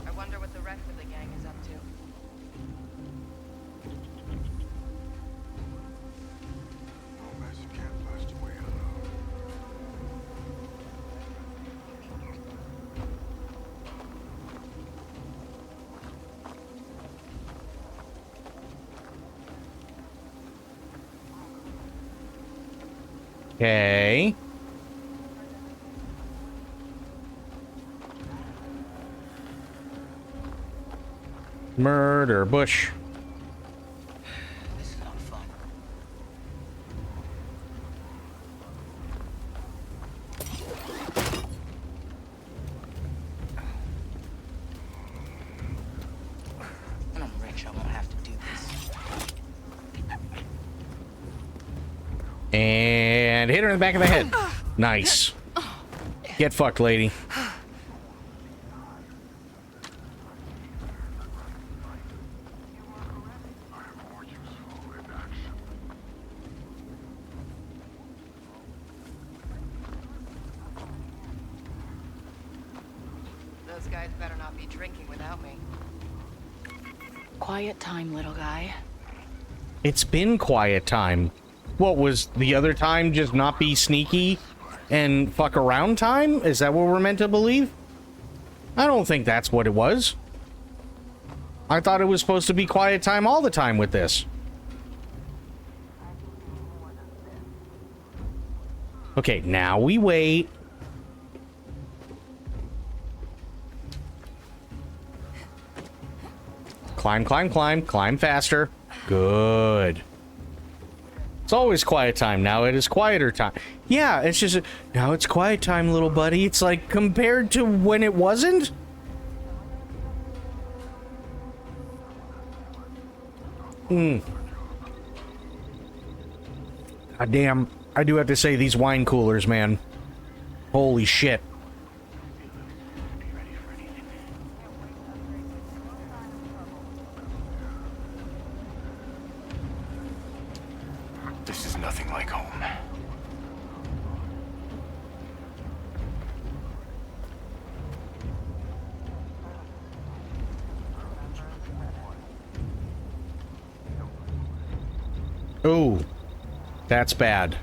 I wonder what the rest of the gang is up to. Okay. Murder bush. This is not fun. When I'm rich, I won't have to do this. And hit her in the back of the head. Nice. Get fucked, lady. Those guys better not be drinking without me. Quiet time, little guy. It's been quiet time. What was the other time? Just not be sneaky and fuck around time? Is that what we're meant to believe? I don't think that's what it was. I thought it was supposed to be quiet time all the time with this. Okay, now we wait. Climb, climb, climb. Climb faster. Good. It's always quiet time. Now it is quieter time. Yeah, it's just... Now it's quiet time, little buddy. It's like compared to when it wasn't? God damn. I do have to say, these wine coolers, man. Holy shit. This is nothing like home. Ooh. That's bad.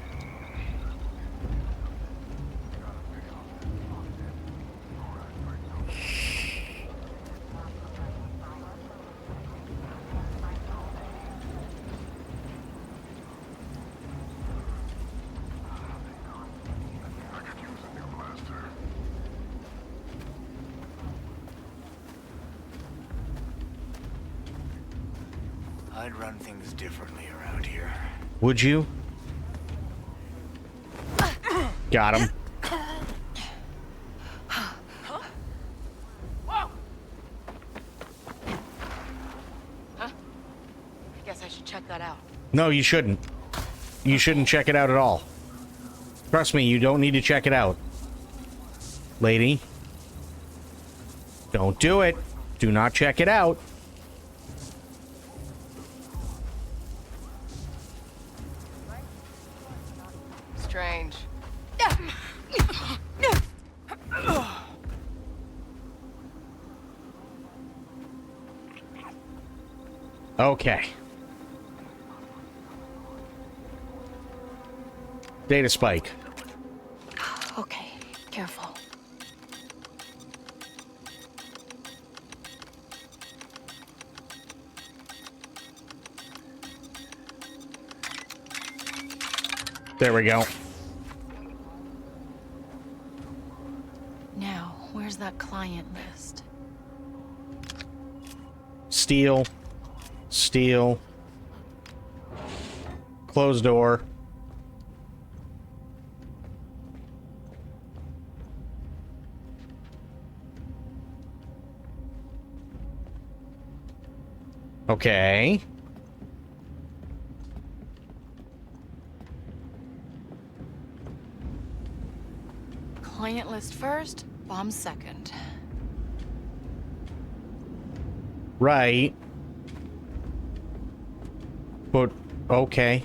I'd run things differently around here. Would you? Got him. I guess I should check that out. No, you shouldn't. You shouldn't check it out at all. Trust me, you don't need to check it out. Lady. Don't do it. Do not check it out. Strange. Okay. Data spike. Okay, careful. There we go. Now, where's that client list? Steal. Steal. Close door. Okay. Client list first, bomb second. Right. But, okay.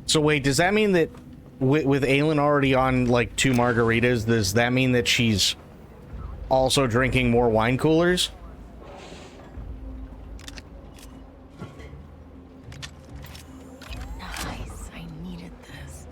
So wait, does that mean that with Aelin already on, like, 2 margaritas, does that mean that she's also drinking more wine coolers? Nice, I needed this.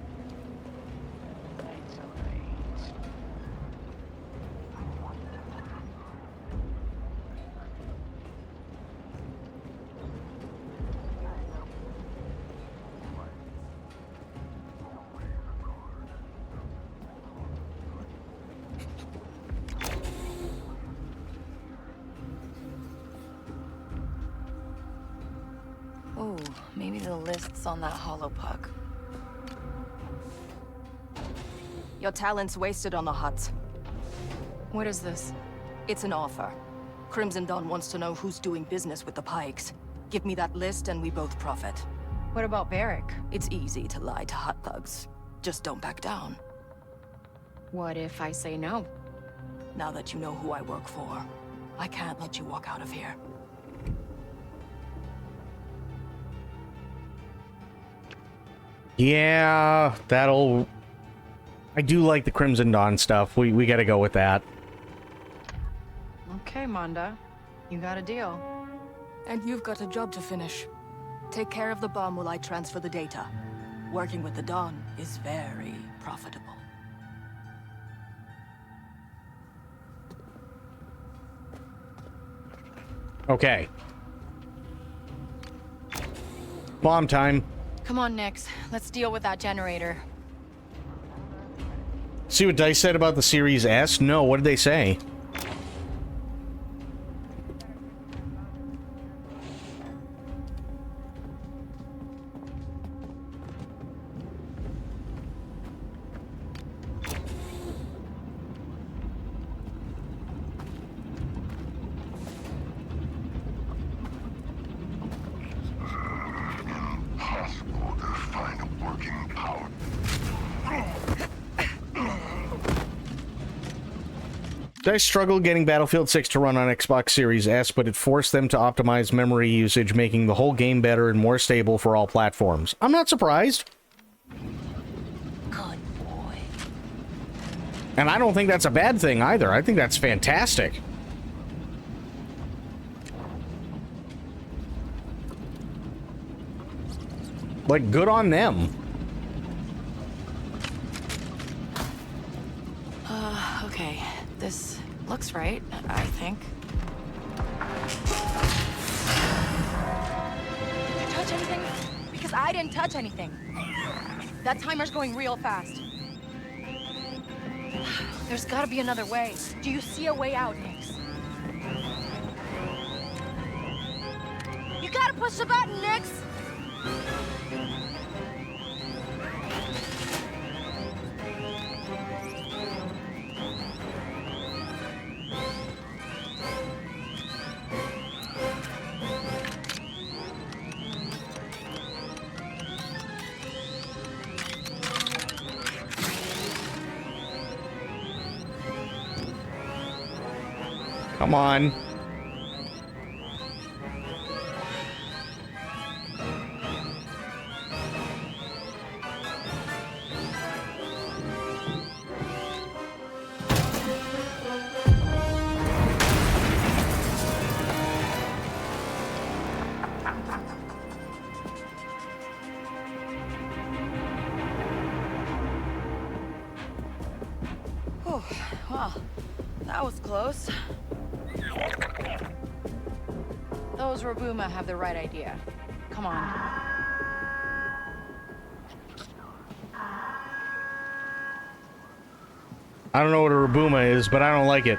Ooh, maybe the list's on that hollow puck. Your talent's wasted on the Huts. What is this? It's an offer. Crimson Dawn wants to know who's doing business with the Pikes. Give me that list and we both profit. What about Barrick? It's easy to lie to Hut thugs. Just don't back down. What if I say no? Now that you know who I work for, I can't let you walk out of here. Yeah, that'll... I do like the Crimson Dawn stuff. We gotta go with that. Okay, Manda. You got a deal. And you've got a job to finish. Take care of the bomb while I transfer the data. Working with the Dawn is very profitable. Okay. Bomb time. Come on, Nix. Let's deal with that generator. See what Dice said about the Series S? No, what did they say? Impossible to find a working power. Dice struggled getting Battlefield 6 to run on Xbox Series S, but it forced them to optimize memory usage, making the whole game better and more stable for all platforms. I'm not surprised. Good boy. And I don't think that's a bad thing either. I think that's fantastic. Like, good on them. Okay. This looks right, I think. Did you touch anything? Because I didn't touch anything. That timer's going real fast. There's gotta be another way. Do you see a way out, Nix? You gotta push the button, Nix! Come on. Oh, well, that was close. Those Robuma have the right idea. Come on. I don't know what a Rabuma is, but I don't like it.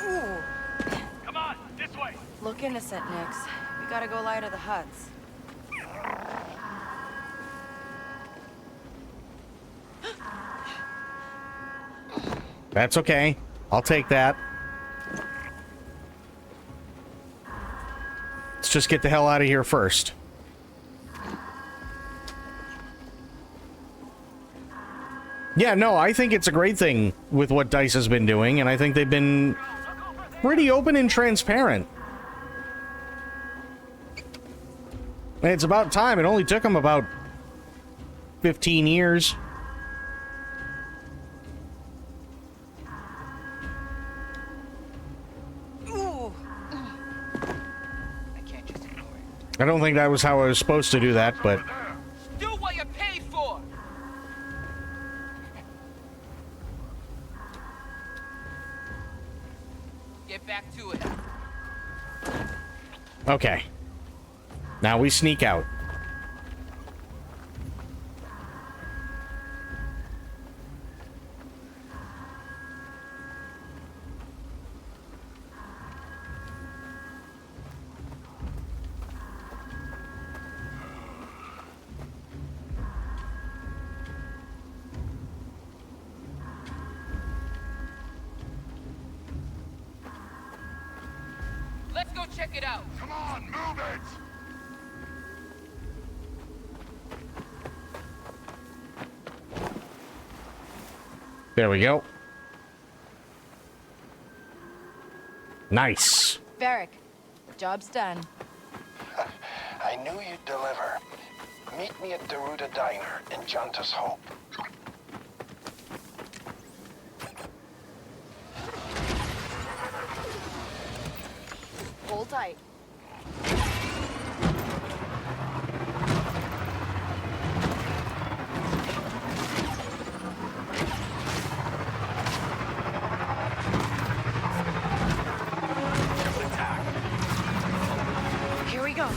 Ooh. Come on, this way. Look innocent, Nix. We gotta go lie to the huts. That's okay. I'll take that. Let's just get the hell out of here first. Yeah, no, I think it's a great thing with what DICE has been doing, and I think they've been pretty open and transparent. And it's about time. It only took them about 15 years. Ooh. I can't just ignore it. I don't think that was how I was supposed to do that, but... Do what you paid for. Get back to it. Okay. Now we sneak out. Let's go check it out. Come on, move it! There we go. Nice. Varric, job's done. I knew you'd deliver. Meet me at Daruda Diner in Janta's Hope. Hold tight. Here we go.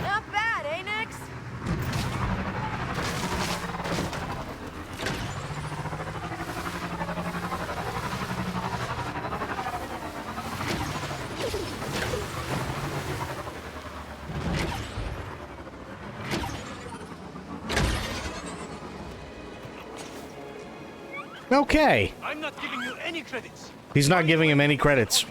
Not bad, eh, Nix? Okay. I'm not giving you any credits. He's not giving him any credits.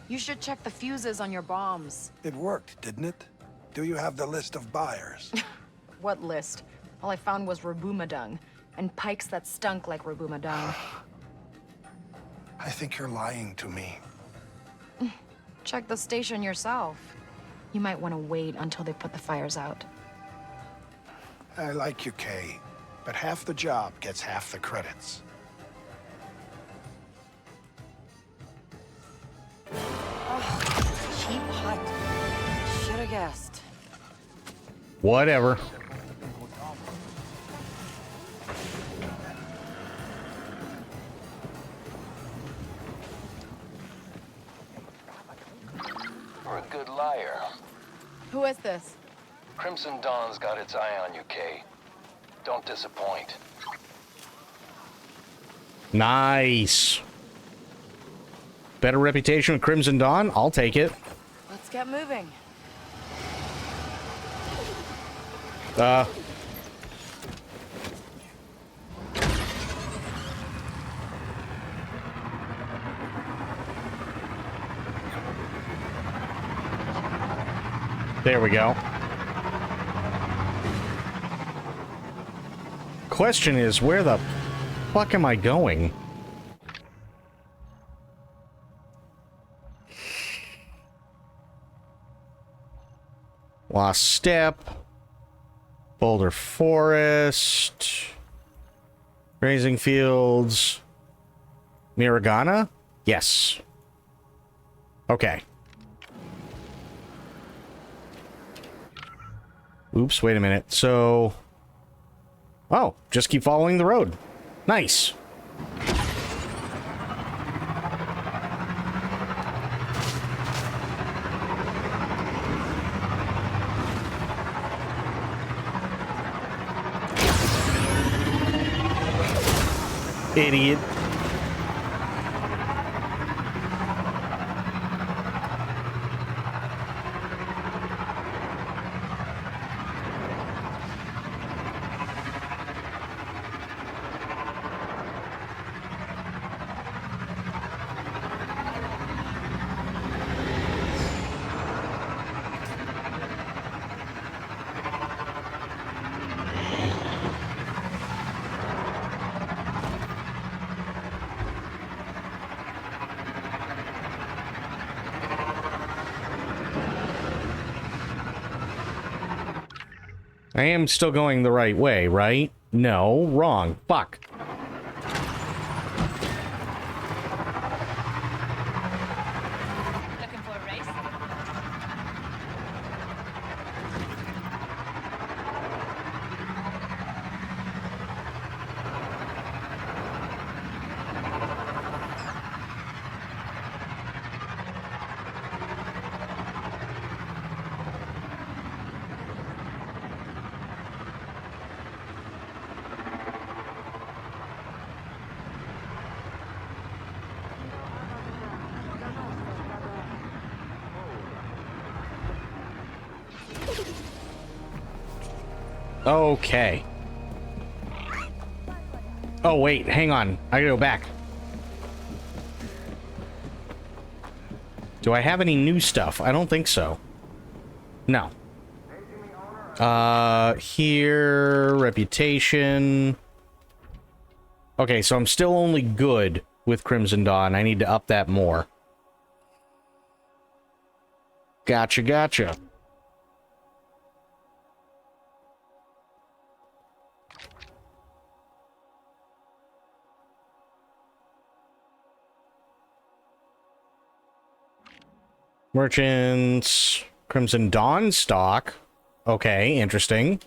You should check the fuses on your bombs. It worked, didn't it? Do you have the list of buyers? What list? All I found was Robuma dung. and pikes that stunk like Rabumadon. I think you're lying to me. Check the station yourself. You might want to wait until they put the fires out. I like you, Kay, but half the job gets half the credits. Cheap hut. Should have guessed. Whatever. You're a good liar. Who is this? Crimson Dawn's got its eye on you, Kay. Don't disappoint. Nice. Better reputation with Crimson Dawn? I'll take it. Let's get moving. There we go. Question is, where the fuck am I going? Lost Step, Boulder Forest, Grazing Fields, Miragana? Yes. Okay. Oops, wait a minute. So... Oh, just keep following the road. Nice. Idiot. I am still going the right way, right? No, wrong. Fuck. Looking for a race? Okay. Oh, wait, hang on. I gotta go back. Do I have any new stuff? I don't think so. No. Here, reputation. Okay, so I'm still only good with Crimson Dawn. I need to up that more. Gotcha, gotcha. Merchants, Crimson Dawn stock. Okay, interesting.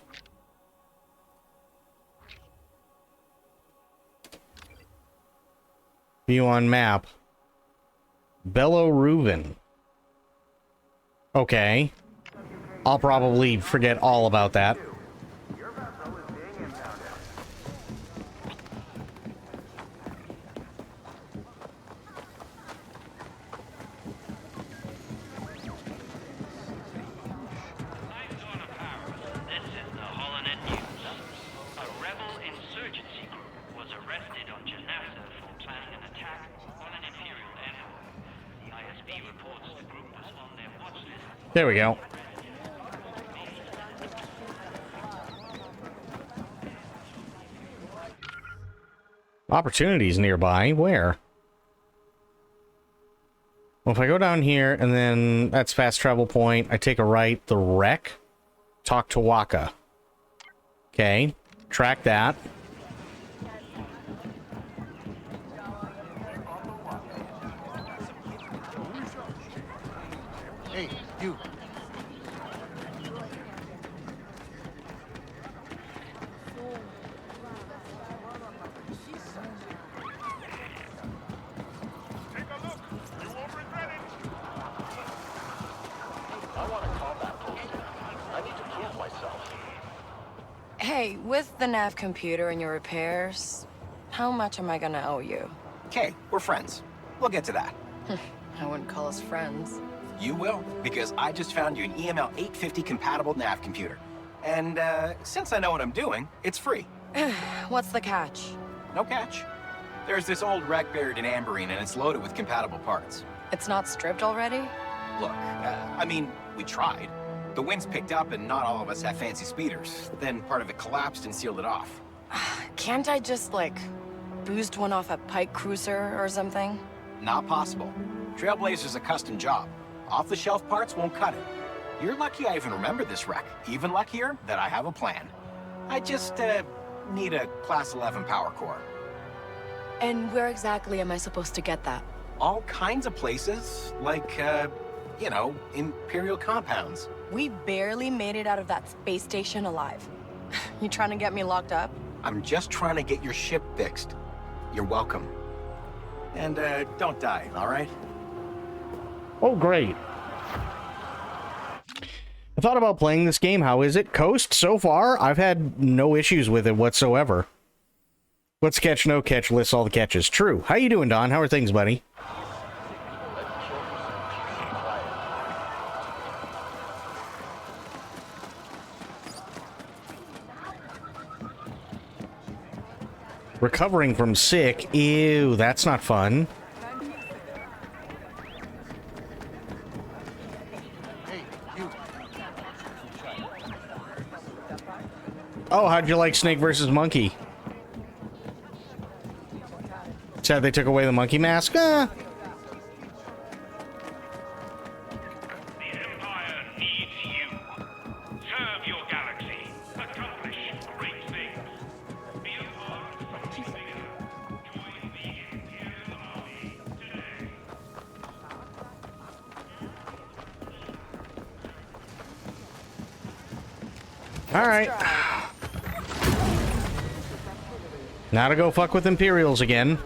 View on map. Bello Reuben. Okay. I'll probably forget all about that. There we go. Opportunities nearby. Where? Well, if I go down here, and then that's fast travel point, I take a right, the wreck, talk to Waka. Okay, track that. Hey, you. Hey, with the nav computer and your repairs, how much am I gonna owe you? Okay, we're friends. We'll get to that. I wouldn't call us friends. You will, because I just found you an EML 850 compatible nav computer. And since I know what I'm doing, it's free. What's the catch? No catch. There's this old wreck buried in Amberine, and it's loaded with compatible parts. It's not stripped already? Look, I mean, we tried. The winds picked up, and not all of us have fancy speeders. Then part of it collapsed and sealed it off. Can't I just, like, boost one off a Pike cruiser or something? Not possible. Trailblazer's a custom job. Off-the-shelf parts won't cut it. You're lucky I even remember this wreck. Even luckier that I have a plan. I just, need a Class 11 power core. And where exactly am I supposed to get that? All kinds of places, like, you know, Imperial compounds. We barely made it out of that space station alive. You trying to get me locked up? I'm just trying to get your ship fixed. You're welcome. And, don't die, all right? Oh, great. I thought about playing this game. How is it? Coast, so far, I've had no issues with it whatsoever. What's catch, no catch, lists all the catches. True. How you doing, Don? How are things, buddy? Recovering from sick. Ew, that's not fun. Hey, you. Oh, how'd you like Snake versus Monkey? Sad they took away the monkey mask? The Empire needs you. Serve your galaxy. Accomplish great things. Be a part of something bigger. Join the Imperial Army today. All right. Now to go fuck with Imperials again.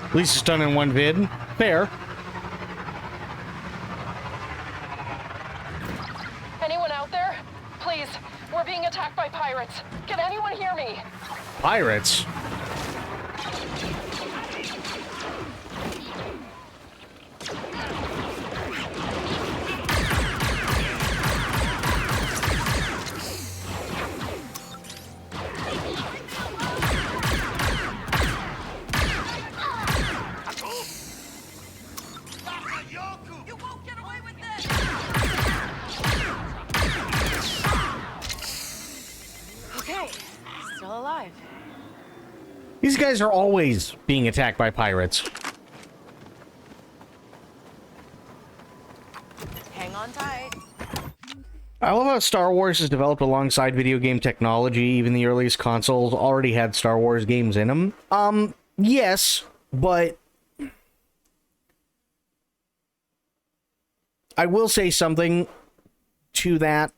At least it's done in one vid. Fair. Anyone out there? Please, we're being attacked by pirates. Can anyone hear me? Pirates? You won't get away with this! Okay, still alive. These guys are always being attacked by pirates. Hang on tight. I love how Star Wars is developed alongside video game technology. Even the earliest consoles already had Star Wars games in them. Yes, but I will say something to that.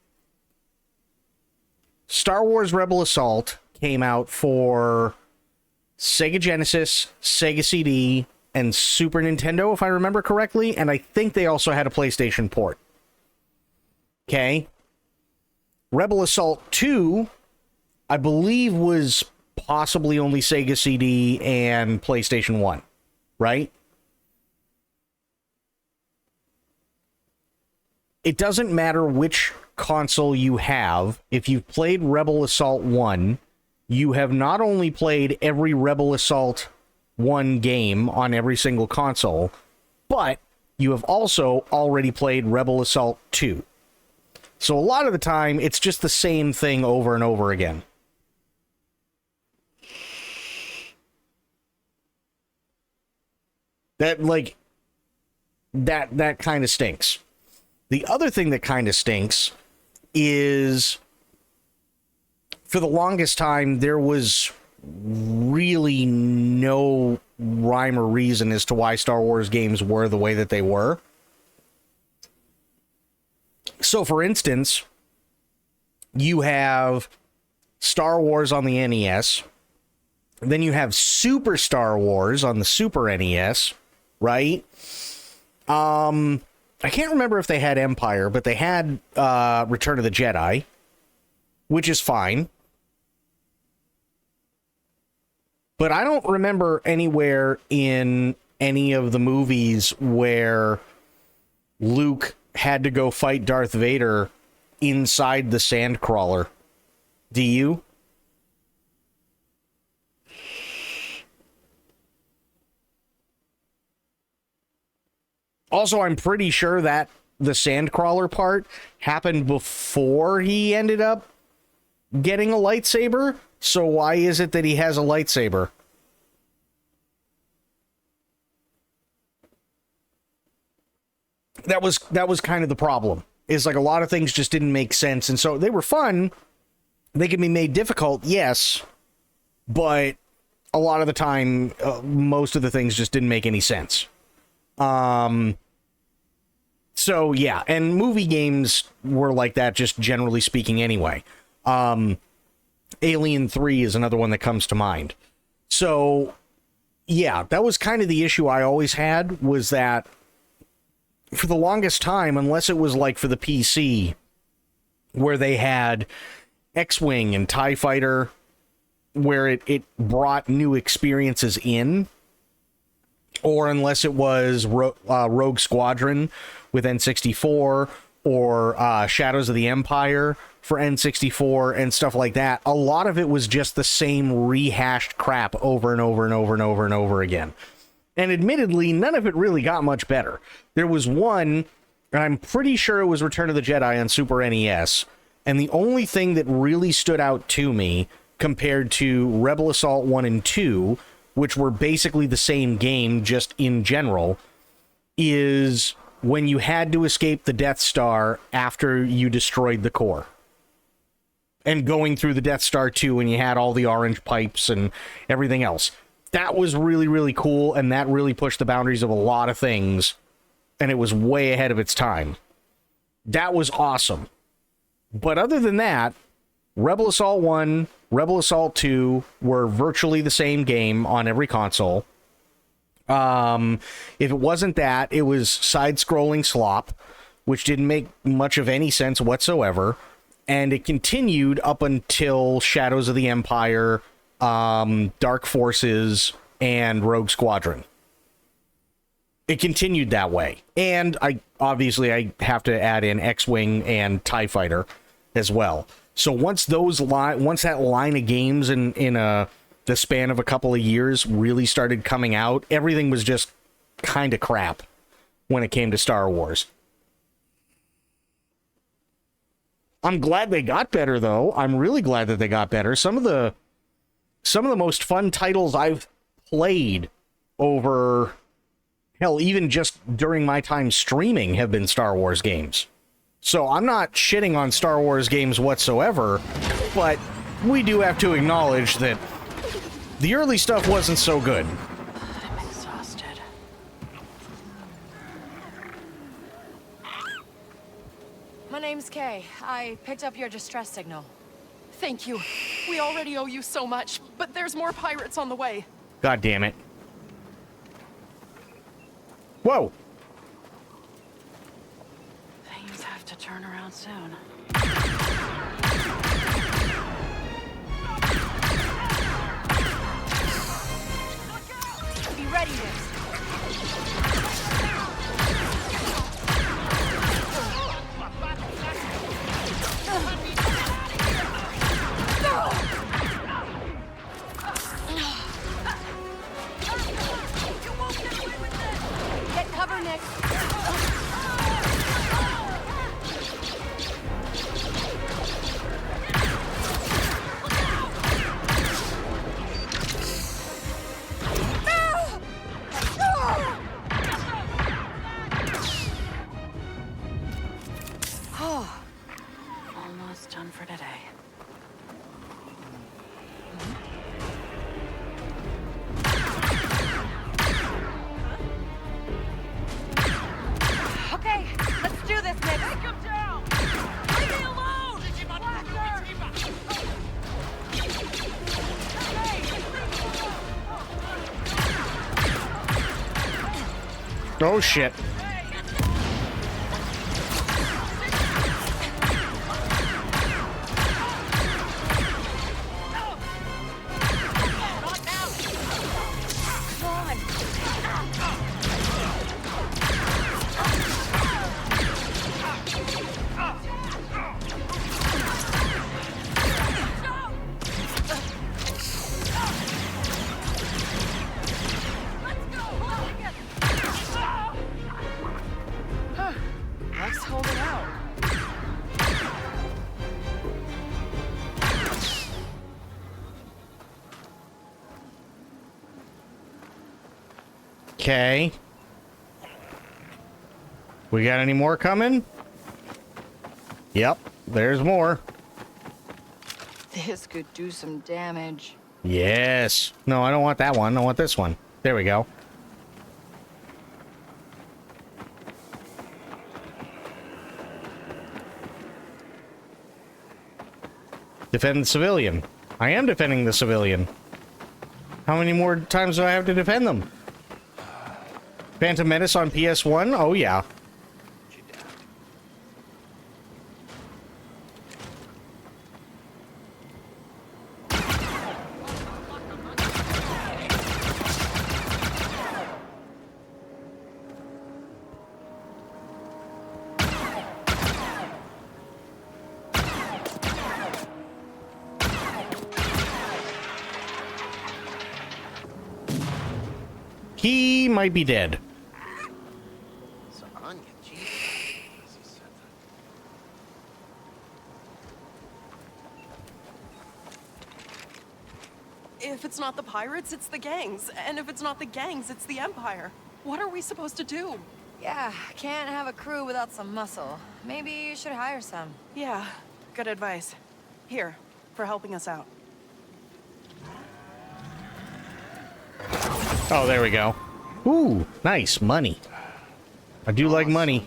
Star Wars Rebel Assault came out for Sega Genesis, Sega CD, and Super Nintendo, if I remember correctly, and I think they also had a PlayStation port. Okay? Rebel Assault 2, I believe, was possibly only Sega CD and PlayStation 1, right? It doesn't matter which console you have. If you've played Rebel Assault 1, you have not only played every Rebel Assault 1 game on every single console, but you have also already played Rebel Assault 2. So a lot of the time, it's just the same thing over and over again. That kind of stinks. The other thing that kind of stinks is, for the longest time, there was really no rhyme or reason as to why Star Wars games were the way that they were. So, for instance, you have Star Wars on the NES, then you have Super Star Wars on the Super NES, right? I can't remember if they had Empire, but they had Return of the Jedi, which is fine. But I don't remember anywhere in any of the movies where Luke had to go fight Darth Vader inside the Sandcrawler. Do you? Also, I'm pretty sure that the Sandcrawler part happened before he ended up getting a lightsaber. So why is it that he has a lightsaber? That was kind of the problem. Is like a lot of things just didn't make sense, and so they were fun. They can be made difficult, yes, but a lot of the time, most of the things just didn't make any sense. So yeah, and movie games were like that, just generally speaking anyway. Alien 3 is another one that comes to mind. So yeah, that was kind of the issue I always had, was that for the longest time, unless it was like for the PC, where they had X-Wing and TIE Fighter, where it brought new experiences in, or unless it was Rogue Squadron with N64, or Shadows of the Empire for N64 and stuff like that, a lot of it was just the same rehashed crap over and over and over and over and over again. And admittedly, none of it really got much better. There was one, and I'm pretty sure it was Return of the Jedi on Super NES, and the only thing that really stood out to me compared to Rebel Assault 1 and 2, which were basically the same game just in general, is when you had to escape the Death Star after you destroyed the core. And going through the Death Star 2 when you had all the orange pipes and everything else. That was really, really cool, and that really pushed the boundaries of a lot of things, and it was way ahead of its time. That was awesome. But other than that, Rebel Assault 1, Rebel Assault 2 were virtually the same game on every console. If it wasn't that, it was side-scrolling slop, which didn't make much of any sense whatsoever, and it continued up until Shadows of the Empire, Dark Forces, and Rogue Squadron. It continued that way. And I have to add in X-Wing and TIE Fighter as well. So once that line of games in the span of a couple of years really started coming out, everything was just kind of crap when it came to Star Wars. I'm glad they got better, though. I'm really glad that they got better. Some of the most fun titles I've played over, hell, even just during my time streaming, have been Star Wars games. So I'm not shitting on Star Wars games whatsoever, but we do have to acknowledge that the early stuff wasn't so good. I'm exhausted. My name's Kay. I picked up your distress signal. Thank you. We already owe you so much, but there's more pirates on the way. God damn it. Whoa. Things have to turn around soon. It's done for today. Okay, let's do this, Nick. Take him down! Leave me alone! Oh shit. Let's hold it out. Okay. We got any more coming? Yep, there's more. This could do some damage. Yes. No, I don't want that one. I want this one. There we go. Defend the civilian. I am defending the civilian. How many more times do I have to defend them? Phantom Menace on PS1? Oh, yeah. He might be dead. If it's not the pirates, it's the gangs. And if it's not the gangs, it's the Empire. What are we supposed to do? Yeah, can't have a crew without some muscle. Maybe you should hire some. Yeah, good advice. Here, for helping us out. Oh, there we go. Ooh, nice. Money. I do like money.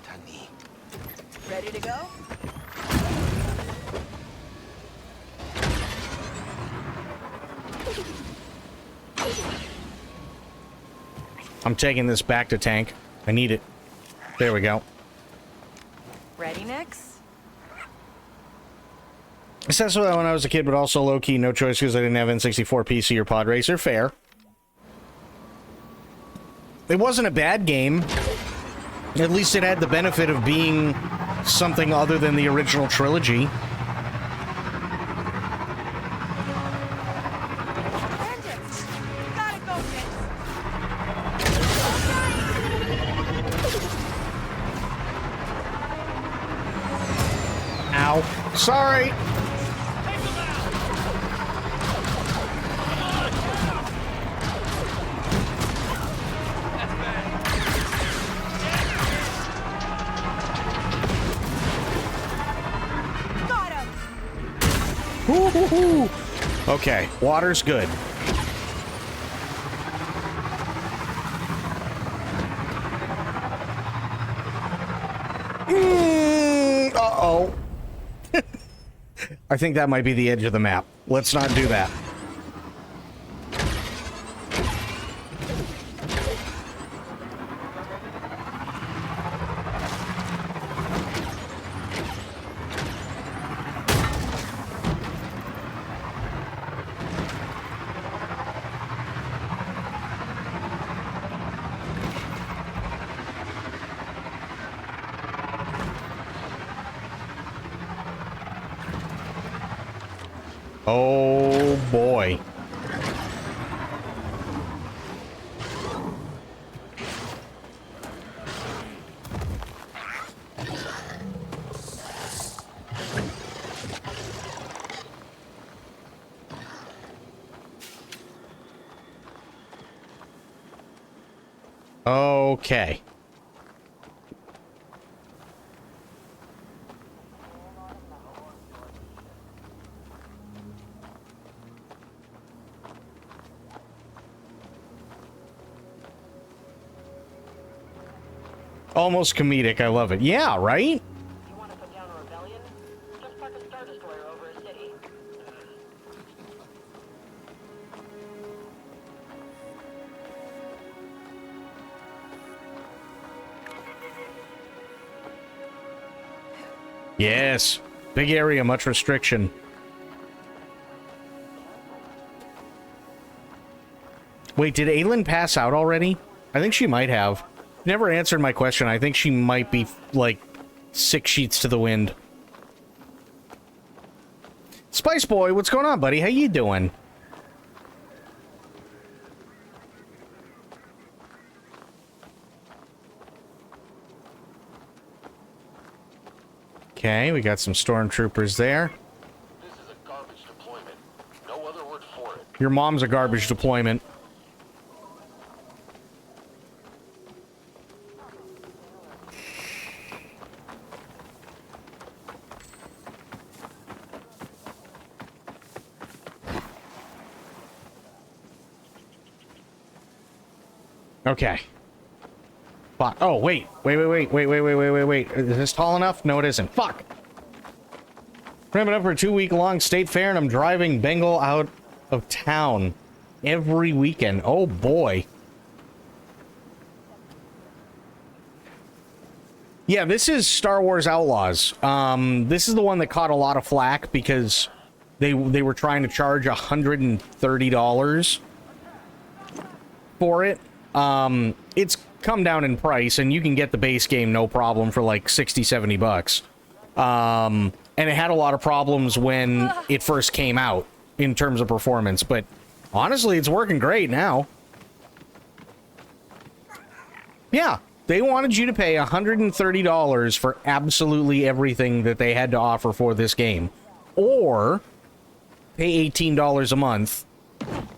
Ready to go? I'm taking this back to tank. I need it. There we go. Ready, Nix? That's when I was a kid, but also low-key, no choice because I didn't have N64 PC or Pod Racer. Fair. It wasn't a bad game. At least it had the benefit of being something other than the original trilogy. Bandits! Gotta go, Nix! Ow. Sorry. Got him! Woo-hoo-hoo. Okay, water's good. Uh-oh. I think that might be the edge of the map. Let's not do that. Oh boy. Okay. Almost comedic. I love it. Yeah, right? You want to put down a rebellion? Just park a Star Destroyer over a city. Yes. Big area, much restriction. Wait, did Aylin pass out already? I think she might have. Never answered my question. I think she might be, like, 6 sheets to the wind. Spice Boy, what's going on, buddy? How you doing? Okay, we got some stormtroopers there. This is a garbage deployment. No other word for it. Your mom's a garbage deployment. Okay. Fuck. Oh, wait. Wait. Is this tall enough? No, it isn't. Fuck. Ramping up for a 2-week-long state fair, and I'm driving Bengal out of town every weekend. Oh, boy. Yeah, this is Star Wars Outlaws. This is the one that caught a lot of flack because they were trying to charge $130 for it. It's come down in price, and you can get the base game no problem for like 60-70 bucks. And it had a lot of problems when it first came out in terms of performance, but honestly, it's working great now. Yeah, they wanted you to pay $130 for absolutely everything that they had to offer for this game, or pay $18 a month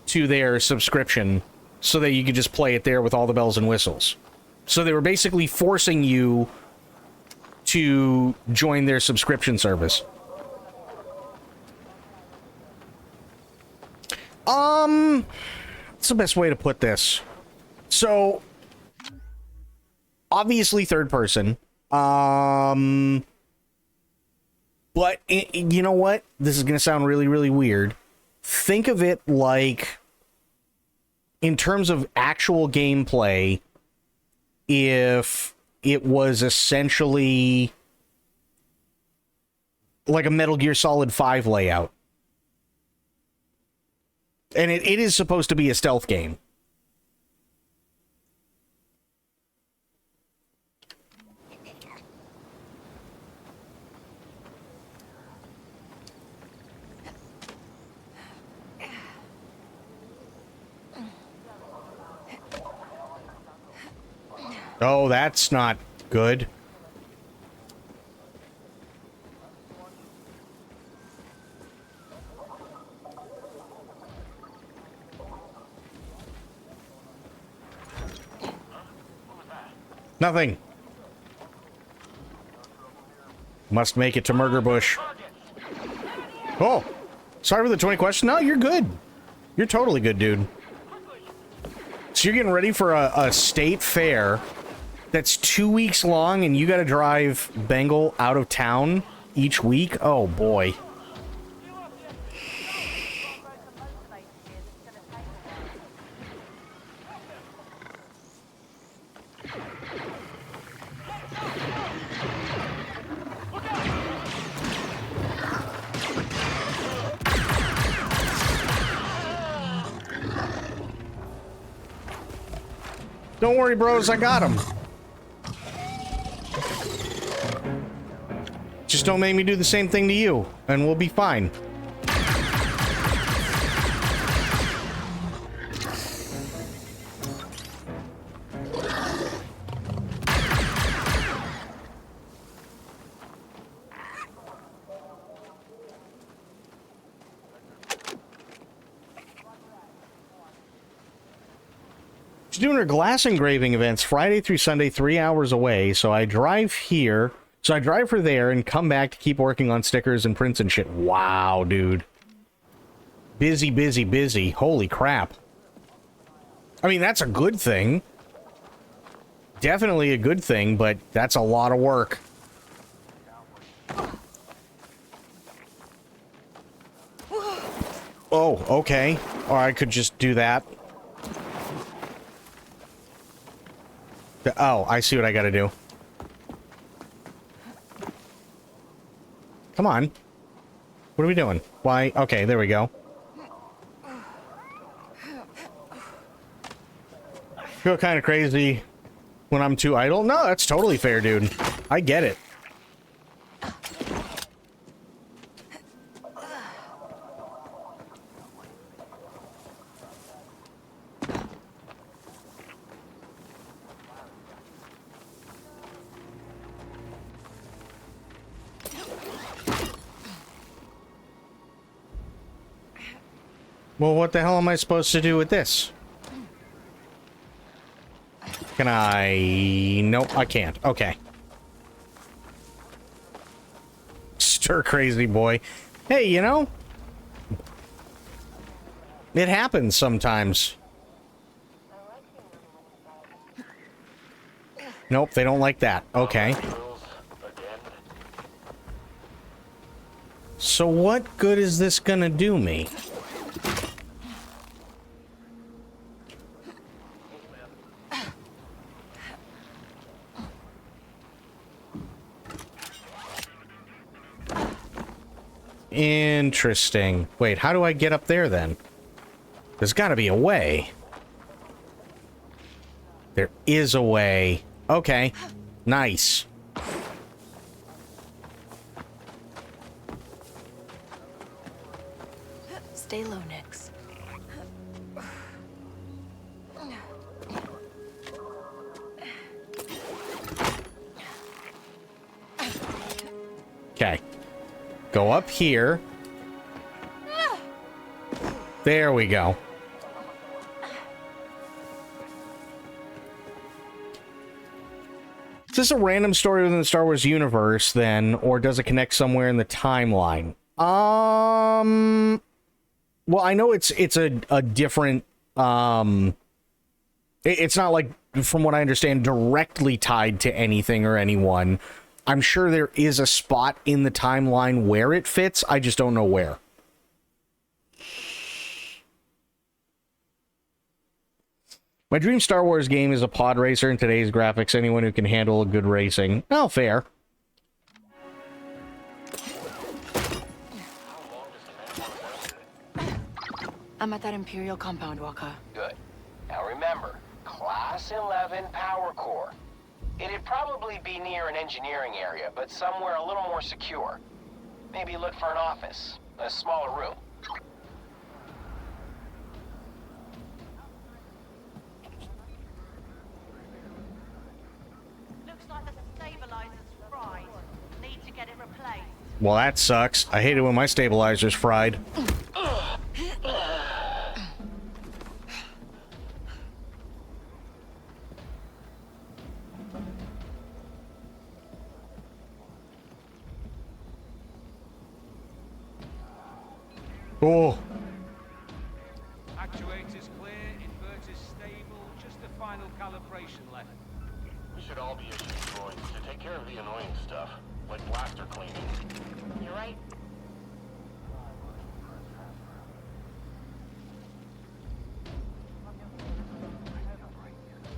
to their subscription so that you could just play it there with all the bells and whistles. So they were basically forcing you to join their subscription service. What's the best way to put this? So, obviously third person. But you know what? This is going to sound really, really weird. Think of it like, in terms of actual gameplay, if it was essentially like a Metal Gear Solid 5 layout. And it is supposed to be a stealth game. Oh, that's not good. Nothing. Must make it to Murder Bush. Oh, sorry for the 20 question. No, you're good. You're totally good, dude. So you're getting ready for a state fair that's 2 weeks long, and you got to drive Bengal out of town each week? Oh, boy. Don't worry, bros, I got him. Just don't make me do the same thing to you, and we'll be fine. She's doing her glass engraving events Friday through Sunday, 3 hours away, so I drive here. So I drive her there and come back to keep working on stickers and prints and shit. Wow, dude. Busy, busy, busy. Holy crap. I mean, that's a good thing. definitely a good thing, but that's a lot of work. Oh, okay. Or I could just do that. Oh, I see what I gotta do. Come on. What are we doing? Why? Okay, there we go. Feel kind of crazy when I'm too idle. No, that's totally fair, dude. I get it. Well, what the hell am I supposed to do with this? Can I... Nope, I can't. Okay. Stir crazy boy. Hey, you know? It happens sometimes. Nope, they don't like that. Okay. So what good is this gonna do me? Interesting. Wait, how do I get up there then? There's gotta be a way. There is a way. Okay. Nice. Stay low, Nix. Okay. Go up here. There we go. Is this a random story within the Star Wars universe, then, or does it connect somewhere in the timeline? Well, I know it's a different, it's not like, from what I understand, directly tied to anything or anyone. I'm sure there is a spot in the timeline where it fits. I just don't know where. My dream Star Wars game is a pod racer in today's graphics. Anyone who can handle a good racing. Oh, fair. I'm at that Imperial compound, Walker. Good. Now remember, Class 11 Power Core. It'd probably be near an engineering area, but somewhere a little more secure. Maybe look for an office, a smaller room. Looks like the stabilizer's fried. Need to get it replaced. Well, that sucks. I hate it when my stabilizer's fried. Oh. Actuators clear, inverters stable, just the final calibration left. We should all be issued droids to take care of the annoying stuff, like blaster cleaning. You're right.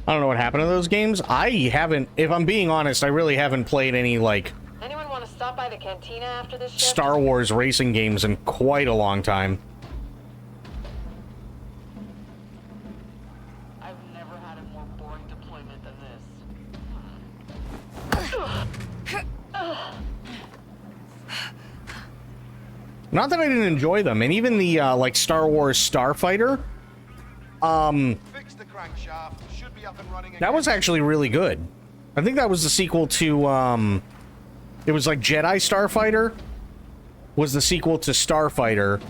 I don't know what happened to those games. I haven't, if I'm being honest, I really haven't played any, like, Anyone want to stop by the cantina after this shift? Star Wars racing games in quite a long time. I've never had a more boring deployment than this. Not that I didn't enjoy them, and even the, like, Star Wars Starfighter, Fix the crankshaft. Should be up and running again. that was actually really good. I think that was the sequel to, it was like Jedi Starfighter was the sequel to Starfighter,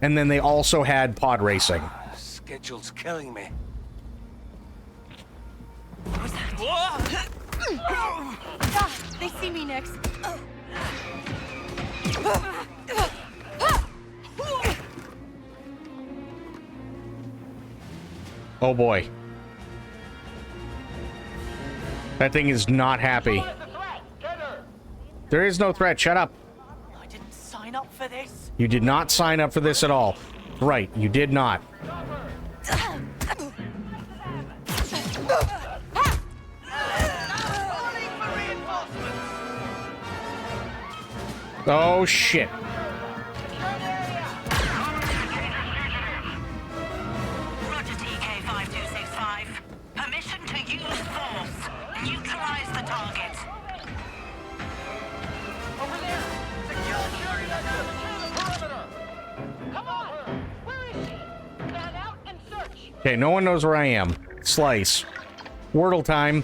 and then they also had pod racing. Schedule's killing me. They see me next. Oh boy. That thing is not happy. There is no threat. Shut up. I didn't sign up for this. You did not sign up for this at all. Right, you did not. Oh, shit. Roger TK-5265. Permission to use force. Neutralize the target. Over there! Secure the perimeter! Come on! Where is she? Fan out and search! Okay, no one knows where I am. Slice. Wordle time.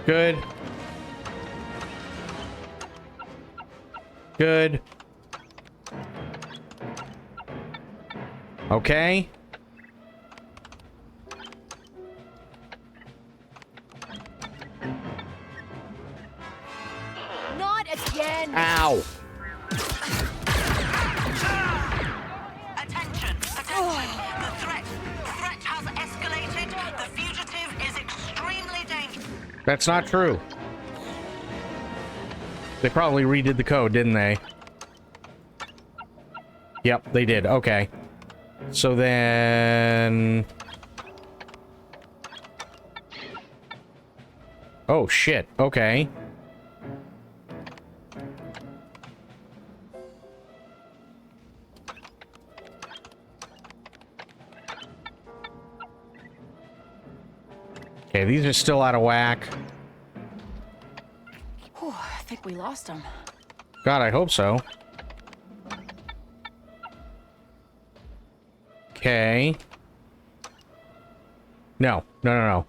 Good. Good. Okay. Not again! Ow. Attention! The threat has escalated. The fugitive is extremely dangerous. That's not true. They probably redid the code, didn't they? Yep, they did. Okay. So then... Oh, shit. Okay. Okay, these are still out of whack. Whew, I think we lost him. God, I hope so. Okay. No. No, no, no.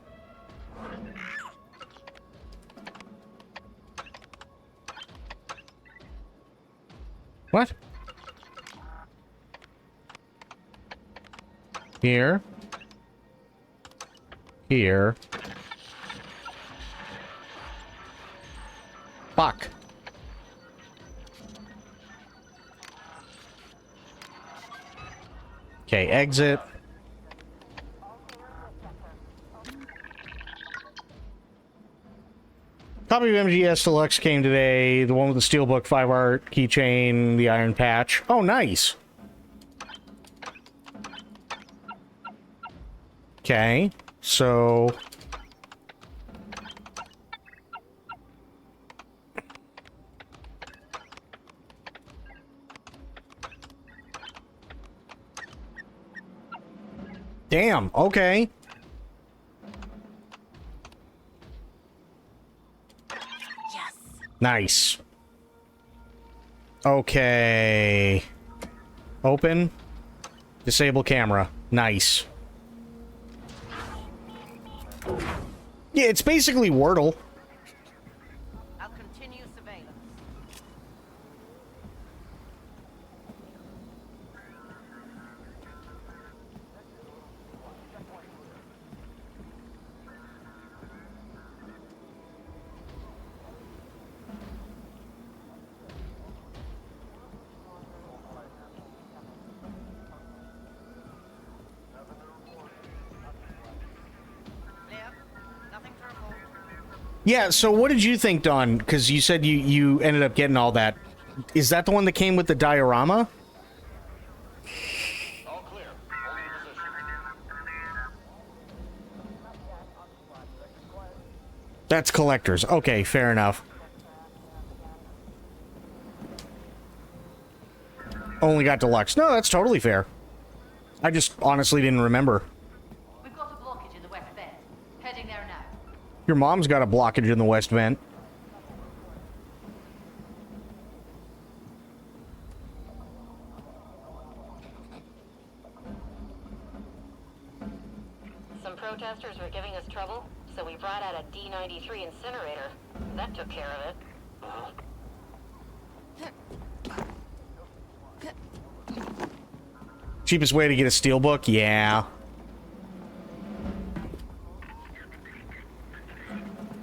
What? Here. Here. Fuck. Okay, exit. Copy of MGS Deluxe came today. The one with the Steelbook 5 art keychain, the iron patch. Oh, nice. Okay, so... Damn, okay. Yes. Nice. Okay. Open. Disable camera. Nice. Yeah, it's basically Wordle. I'll continue surveillance. Yeah, so what did you think, Don? Because you said you ended up getting all that. Is that the one that came with the diorama? All clear. Hold your position. That's collectors. Okay, fair enough. Only got deluxe. No, that's totally fair. I just honestly didn't remember. We've got a blockage in the west vent. Heading there now. Your mom's got a blockage in the west vent. Some protesters were giving us trouble, so we brought out a D-93 incinerator. That took care of it. Cheapest way to get a steelbook? Yeah.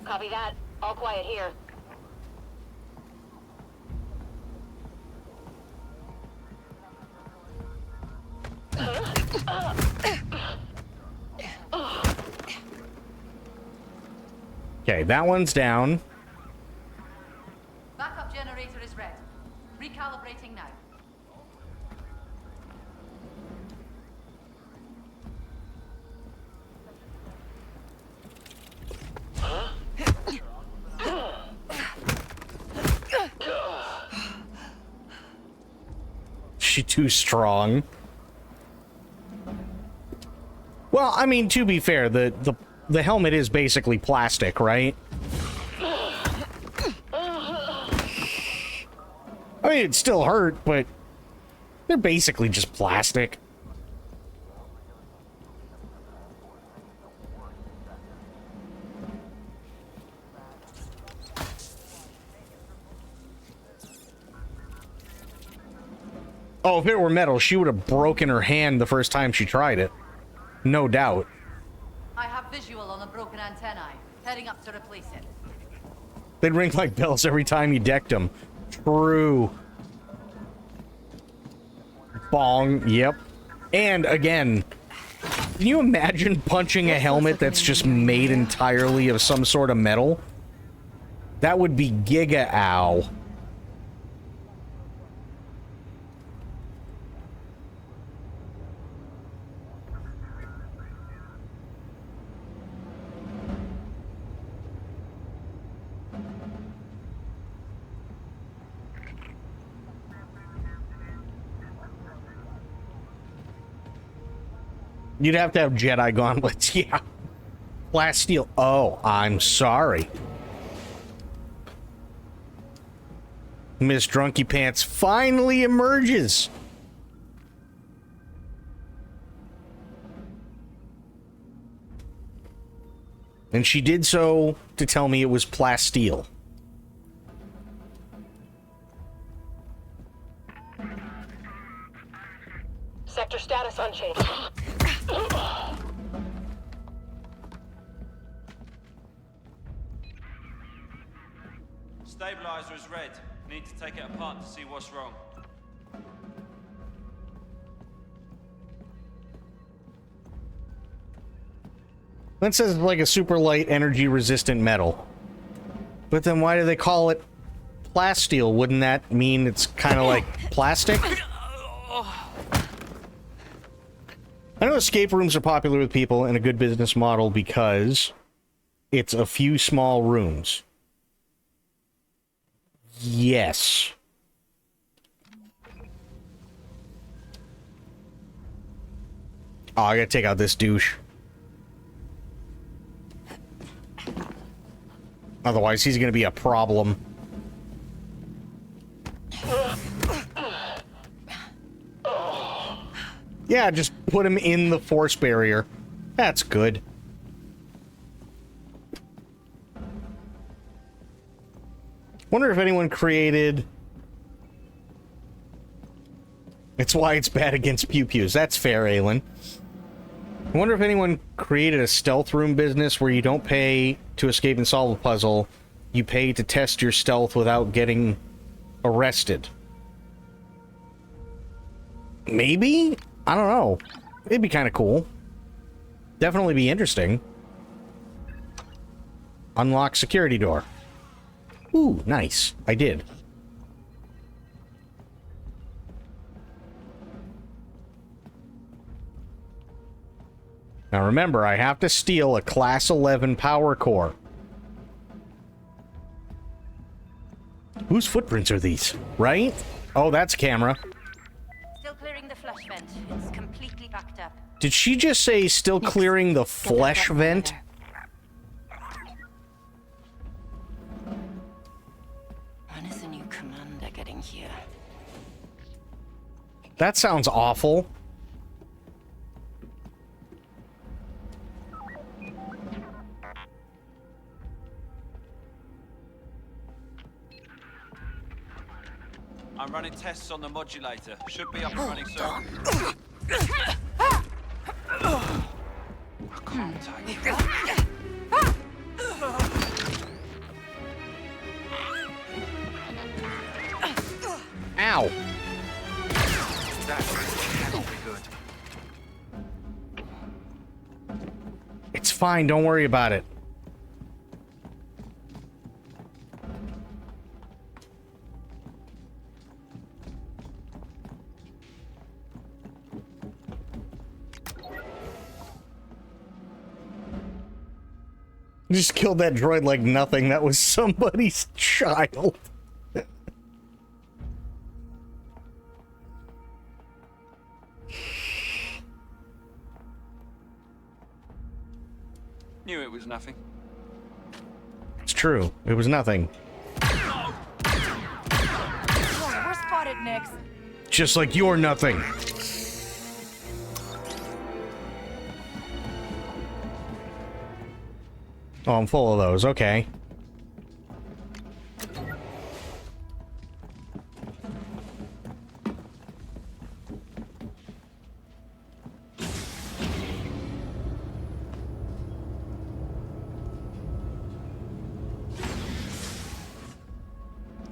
Copy that. All quiet here. Okay, that one's down. Backup generator is red. Recalibrating now. She too strong. Well, I mean, to be fair, the helmet is basically plastic, right? I mean, it still hurt, but they're basically just plastic. Oh, if it were metal, she would have broken her hand the first time she tried it. No doubt. I have visual on a broken antennae. Heading up to replace it. They'd ring like bells every time you decked them. True. Bong, yep. And again, can you imagine punching a helmet that's just made entirely of some sort of metal? That would be giga ow. You'd have to have Jedi gauntlets, yeah. Blast steel. Oh, I'm sorry. Miss Drunky Pants finally emerges. And she did so to tell me it was plasteel. Sector status unchanged. Stabilizer is red. Need to take it apart to see what's wrong. That says it's like a super light energy resistant metal. But then why do they call it plasteel? Wouldn't that mean it's kind of like plastic? I know escape rooms are popular with people and a good business model because it's a few small rooms. Yes. Oh, I gotta take out this douche. Otherwise, he's gonna be a problem. Yeah, just put him in the force barrier. That's good. Wonder if anyone created... It's why it's bad against pew-pews. That's fair, Aelin. I wonder if anyone created a stealth room business where you don't pay to escape and solve a puzzle. You pay to test your stealth without getting arrested. Maybe? I don't know. It'd be kind of cool. Definitely be interesting. Unlock security door. Ooh, nice. I did. Now remember, I have to steal a Class 11 power core. Whose footprints are these? Right? Oh, that's camera. Still clearing the flush vent. It's completely backed up. Did she just say still clearing the flesh vent? When is the new commander getting here? That sounds awful. I'm running tests on the modulator. Should be up and running soon. I can't take it. Ow. That cannot be good. It's fine, don't worry about it. Just killed that droid like nothing. That was somebody's child. Knew it was nothing. It's true. It was nothing. Oh, we're spotted, Nix. Just like you're nothing. Oh, I'm full of those. Okay.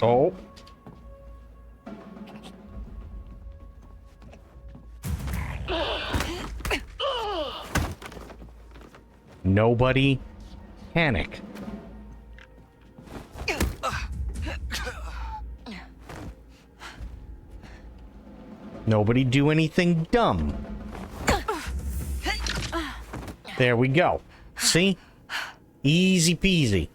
Oh. Nobody panic. Nobody do anything dumb. There we go. See? Easy peasy.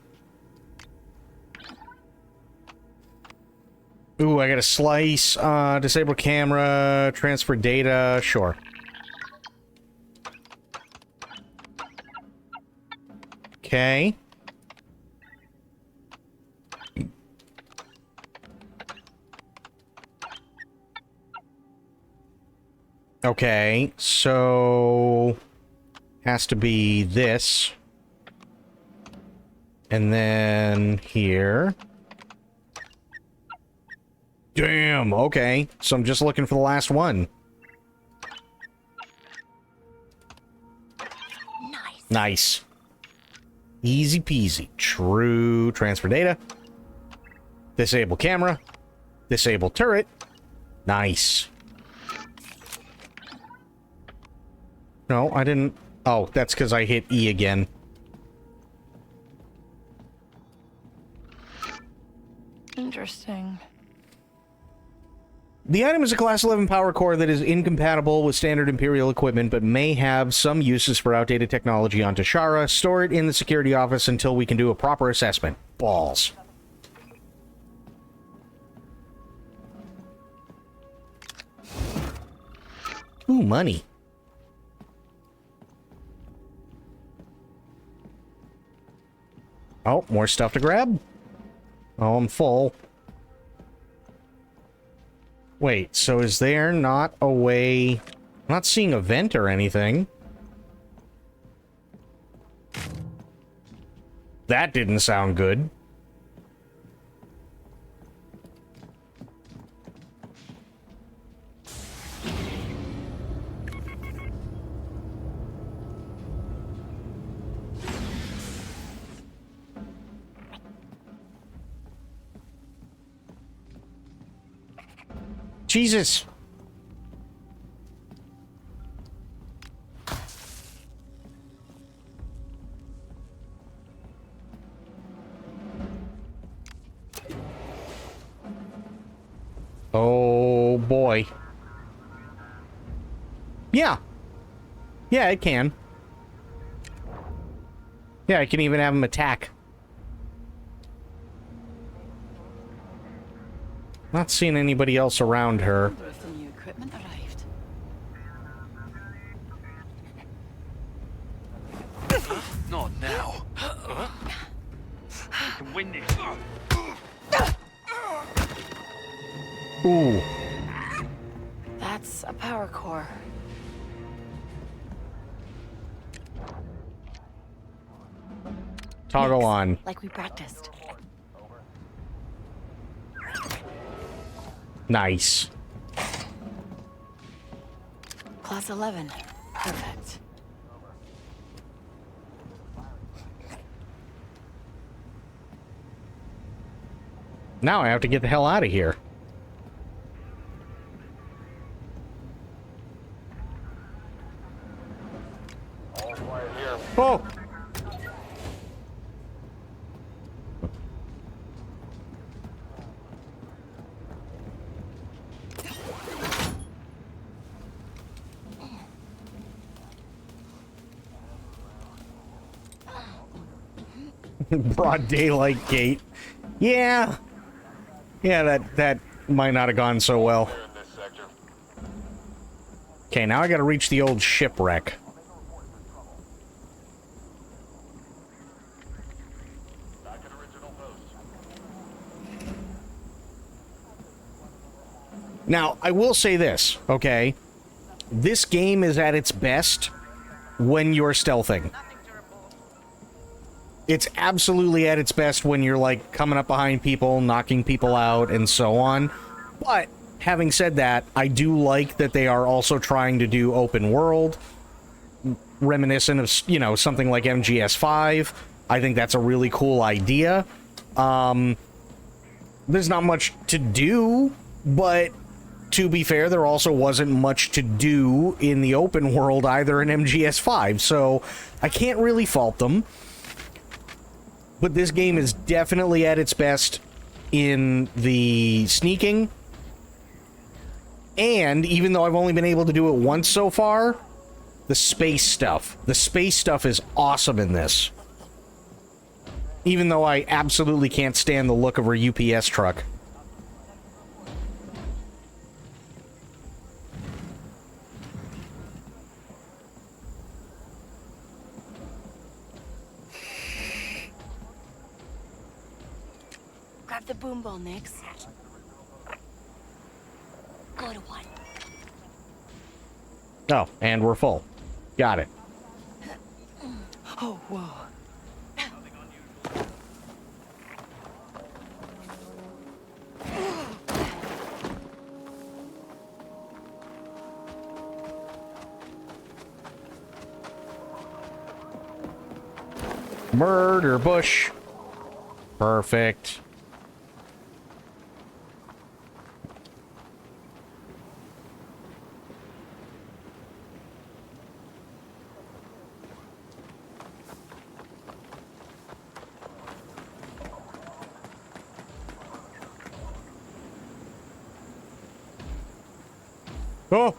Ooh, I got a slice, disable camera, transfer data, sure. Okay. Okay, so has to be this. And then here. Damn, okay. So I'm just looking for the last one. Nice. Easy peasy. True. Transfer data. Disable camera. Disable turret. Nice. No, I didn't. Oh, that's because I hit E again. Interesting. The item is a Class 11 power core that is incompatible with standard Imperial equipment, but may have some uses for outdated technology on Tashara. Store it in the security office until we can do a proper assessment. Balls. Ooh, money. Oh, more stuff to grab? Oh, I'm full. Wait, so is there not a way... I'm not seeing a vent or anything. That didn't sound good. Jesus. Oh, boy. Yeah. Yeah, it can. Yeah, I can even have him attack. Not seeing anybody else around her. The new equipment arrived. Not now. We can win this. Ooh. That's a power core. Toggle on. Like we practiced. Nice. Class 11. Perfect. Now I have to get the hell out of here. Oh! Broad daylight gate. Yeah. Yeah, that might not have gone so well. Okay, now I gotta reach the old shipwreck. Now, I will say this, okay? This game is at its best when you're stealthing. It's absolutely at its best when you're, like, coming up behind people, knocking people out, and so on. But, having said that, I do like that they are also trying to do open world, reminiscent of, you know, something like MGS5. I think that's a really cool idea. There's not much to do, but to be fair, there also wasn't much to do in the open world either in MGS5, so I can't really fault them. But this game is definitely at its best in the sneaking. And even though I've only been able to do it once so far, the space stuff. The space stuff is awesome in this. Even though I absolutely can't stand the look of her UPS truck. Grab the boom ball, Nix. Good one. Oh, and we're full. Got it. Oh, whoa. Murder bush. Perfect. Oh!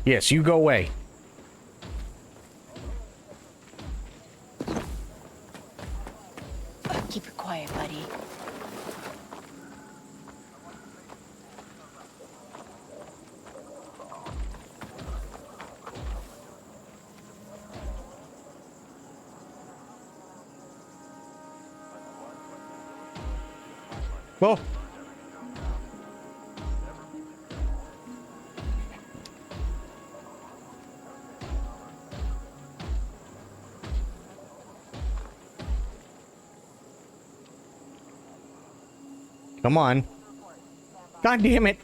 Yes, you go away. Keep it quiet, buddy. Well. Come on. God damn it.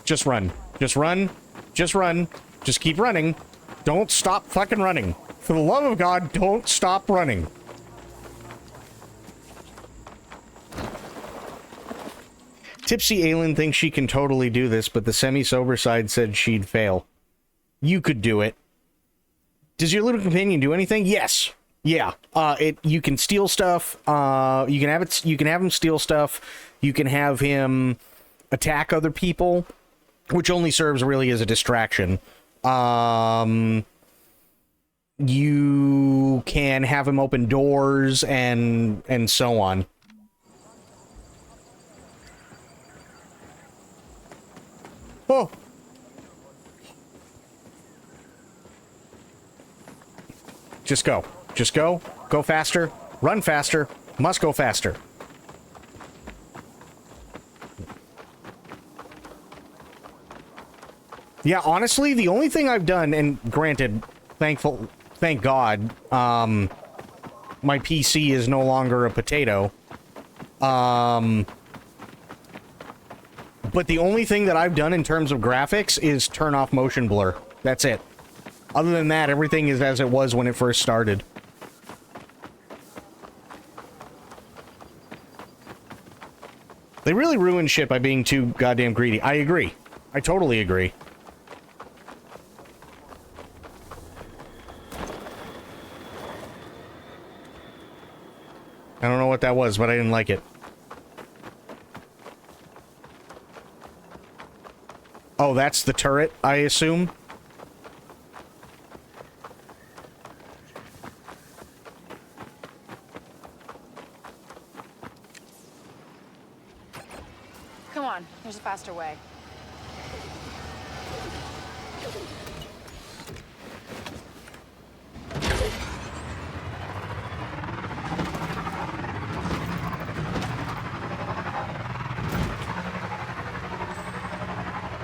Just run. Just run. Just run. Just keep running. Don't stop fucking running. For the love of God, don't stop running. Tipsy Aylin thinks she can totally do this, but the semi-sober side said she'd fail. You could do it. Does your little companion do anything? Yes. Yeah. You can steal stuff. You can have him steal stuff. You can have him attack other people, which only serves really as a distraction. You can have him open doors and so on. Oh. Just go. Just go. Go faster. Run faster. Must go faster. Yeah, honestly, the only thing I've done, and granted, thank God, my PC is no longer a potato. But the only thing that I've done in terms of graphics is turn off motion blur. That's it. Other than that, everything is as it was when it first started. They really ruin shit by being too goddamn greedy. I agree. I totally agree. I don't know what that was, but I didn't like it. Oh, that's the turret, I assume? Come on, there's a faster way.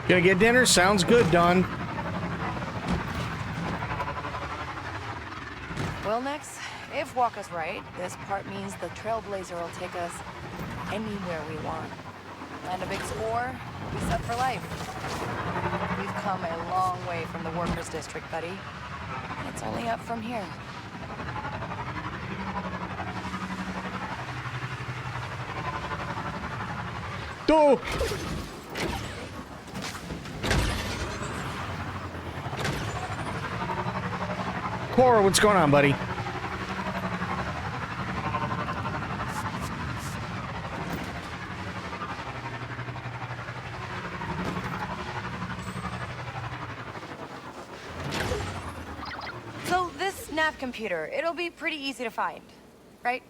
Gonna get dinner? Sounds good, Don. Well, Nix, if Walker's right, this part means the Trailblazer will take us anywhere we want. And a big score, we'll be set for life. We've come a long way from the Workers' District, buddy. And it's only up from here. Go! Cora, what's going on, buddy? So this nav computer, it'll be pretty easy to find, right?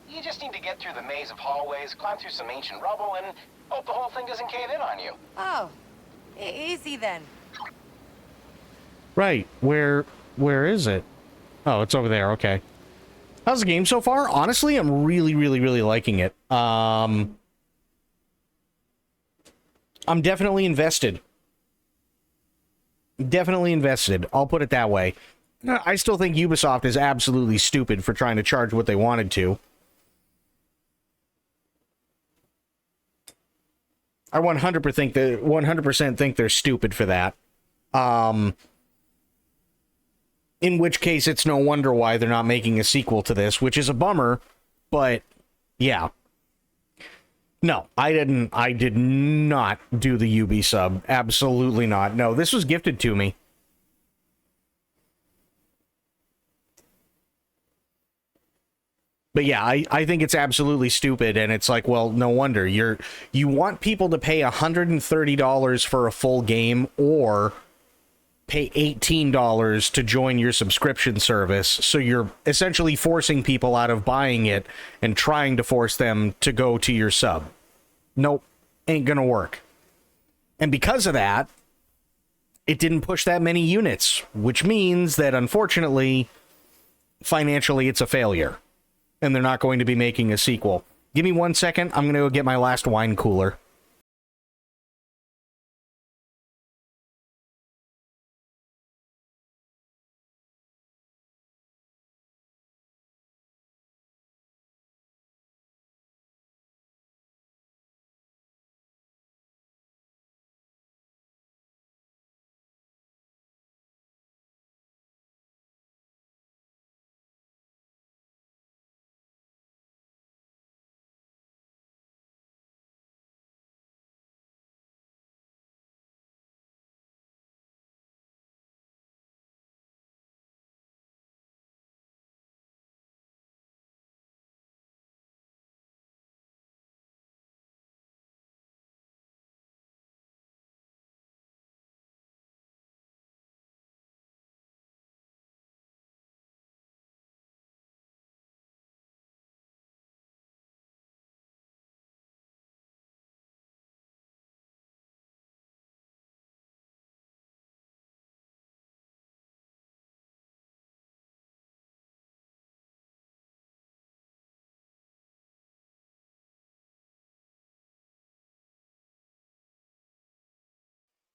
You just need to get through the maze of hallways, climb through some ancient rubble, and hope the whole thing doesn't cave in on you. Oh, easy then. Right. Where is it? Oh, it's over there. Okay. How's the game so far? Honestly, I'm really, really, really liking it. I'm definitely invested. Definitely invested. I'll put it that way. I still think Ubisoft is absolutely stupid for trying to charge what they wanted to. I 100% think they're stupid for that. In which case, it's no wonder why they're not making a sequel to this, which is a bummer, but yeah. No, I did not do the Ubi sub. Absolutely not. No, this was gifted to me. But yeah, I think it's absolutely stupid, and it's like, well, no wonder. You want people to pay $130 for a full game, or pay $18 to join your subscription service, so you're essentially forcing people out of buying it and trying to force them to go to your sub. Nope, ain't gonna work. And because of that, it didn't push that many units, which means that, unfortunately, financially it's a failure, and they're not going to be making a sequel. Give me 1 second, I'm gonna go get my last wine cooler.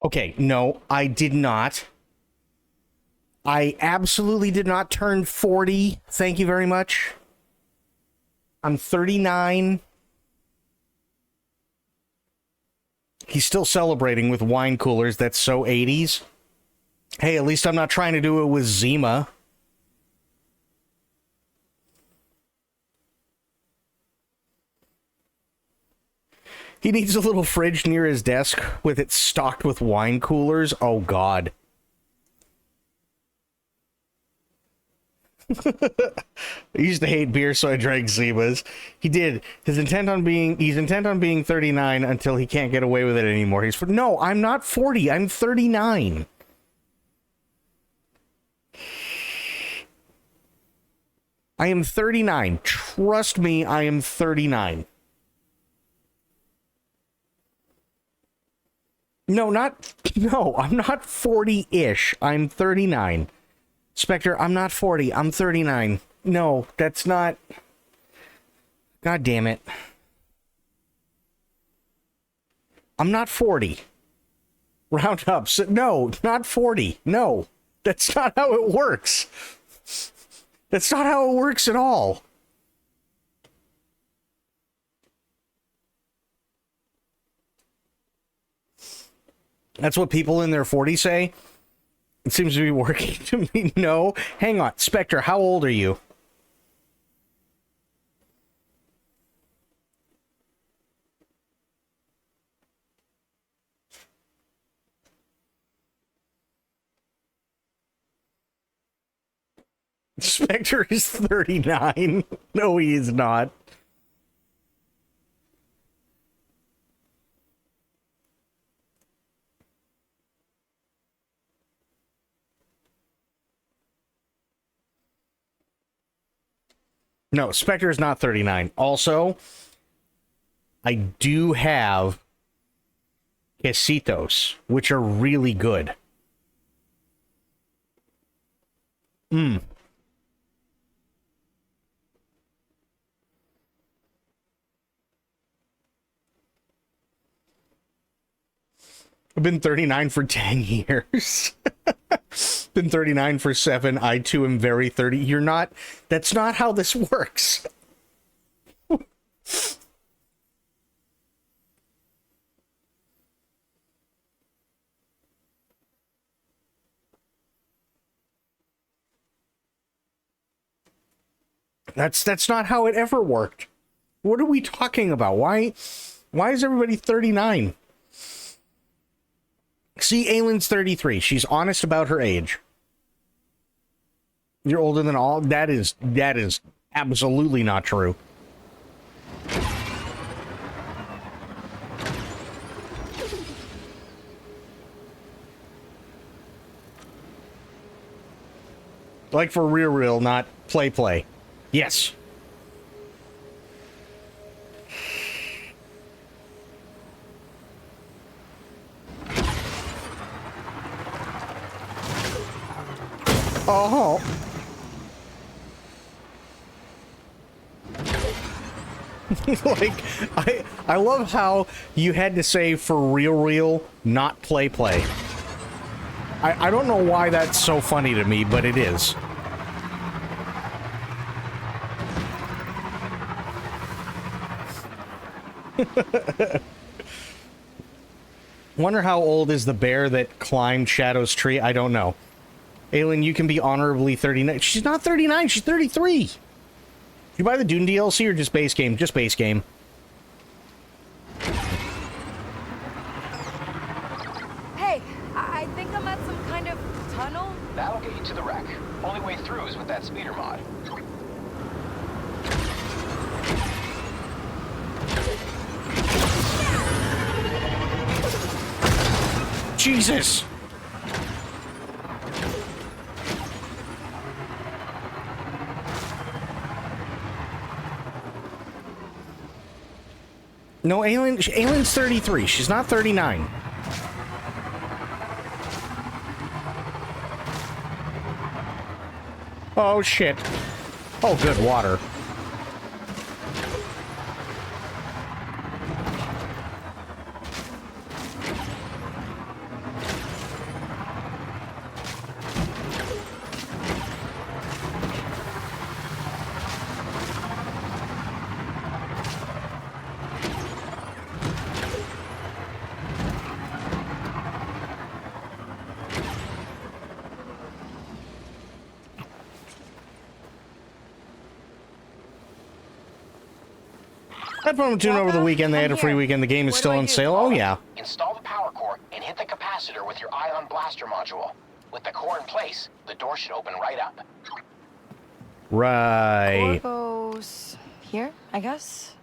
Okay, no, I did not. I absolutely did not turn 40. Thank you very much. I'm 39. He's still celebrating with wine coolers. That's so 80s. Hey, at least I'm not trying to do it with Zima. He needs a little fridge near his desk with it stocked with wine coolers. Oh, God. I used to hate beer, so I drank Zimas. He did. He's intent on being 39 until he can't get away with it anymore. No, I'm not 40. I'm 39. I am 39. Trust me, I am 39. No, I'm not 40-ish. I'm 39. Spectre, I'm not 40. I'm 39. No, that's not... God damn it. I'm not 40. Round up. So, no, not 40. No, that's not how it works. That's not how it works at all. That's what people in their 40s say. It seems to be working to me. No. Hang on. Spectre, how old are you? Spectre is 39. No, he is not. No, Spectre is not 39. Also, I do have quesitos, which are really good. I've been 39 for 10 years. Been 39 for 7. I too am very 30. You're not. That's not how this works. That's not how it ever worked. What are we talking about? Why is everybody 39? See, Aylin's 33. She's honest about her age. You're older than all. That is absolutely not true. Like for real, not play. Yes. Oh. Like, I love how you had to say for real, not play. I don't know why that's so funny to me, but it is. Wonder how old is the bear that climbed Shadow's tree? I don't know. Aylin, you can be honorably 39. She's not 39, she's 33. Did you buy the Dune DLC or just base game? Just base game. Hey, I think I'm at some kind of tunnel. That'll get you to the wreck. Only way through is with that speeder mod. Jesus! No, Aylin's 33. She's not 39. Oh, shit. Oh, good water. Had fun with June over the weekend. They had a free weekend. The game is still on sale. Oh, yeah. Install the power core and hit the capacitor with your ion blaster module. With the core in place, the door should open right up. Right. Goes here, I guess.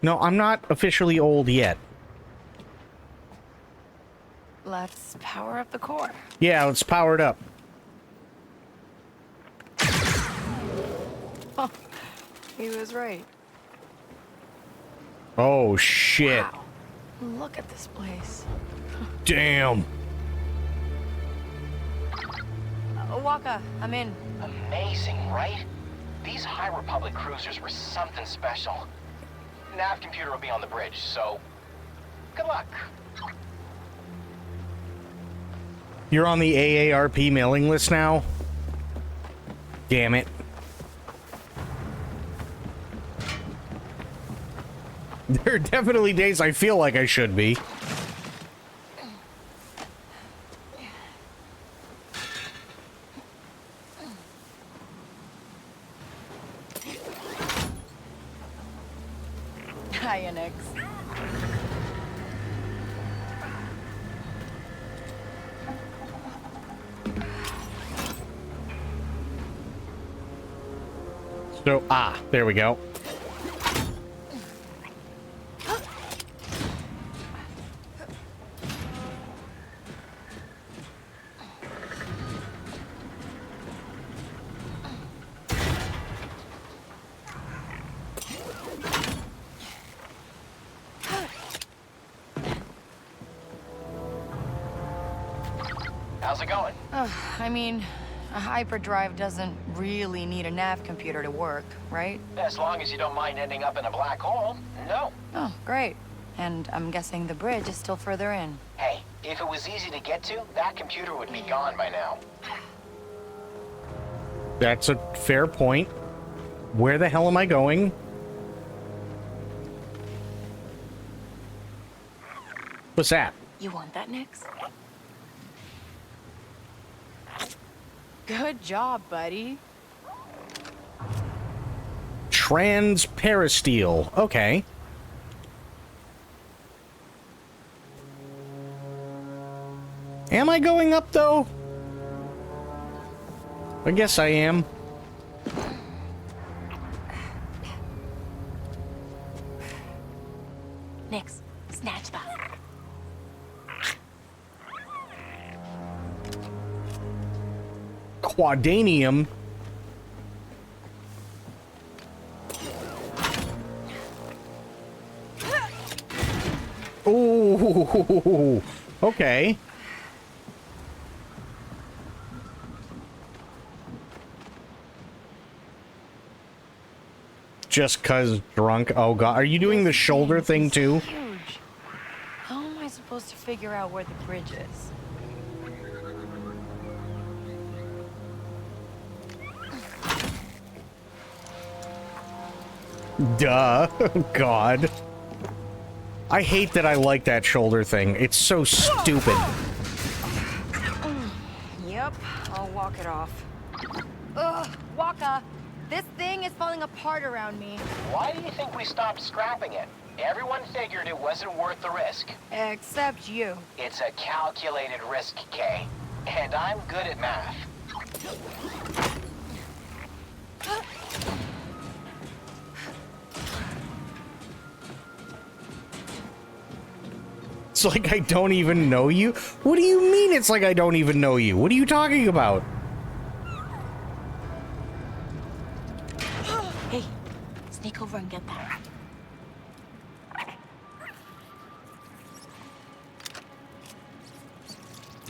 No, I'm not officially old yet. Let's power up the core. Yeah, let's power it up. Oh, he was right. Oh, shit. Wow. Look at this place. Damn. Waka, I'm in. Amazing, right? These High Republic cruisers were something special. Nav computer will be on the bridge, so good luck. You're on the AARP mailing list now? Damn it. There are definitely days I feel like I should be. Hiya, Nix. So, there we go. How's it going? I mean, a hyperdrive doesn't really need a nav computer to work, right? As long as you don't mind ending up in a black hole, no. Oh, great. And I'm guessing the bridge is still further in. Hey, if it was easy to get to, that computer would be gone by now. That's a fair point. Where the hell am I going? What's that? You want that, Nix? Good job, buddy. Transperisteel. Okay. Am I going up, though? I guess I am. Nix, snatch that. Quadanium. Ooh, okay. Just 'cause drunk. Oh god, are you doing the shoulder thing too? Huge. How am I supposed to figure out where the bridge is? Duh. God. I hate that I like that shoulder thing. It's so stupid. Yep, I'll walk it off. Ugh, Waka, this thing is falling apart around me. Why do you think we stopped scrapping it? Everyone figured it wasn't worth the risk. Except you. It's a calculated risk, Kay. And I'm good at math. It's like I don't even know you? What do you mean it's like I don't even know you? What are you talking about? Hey, sneak over and get that.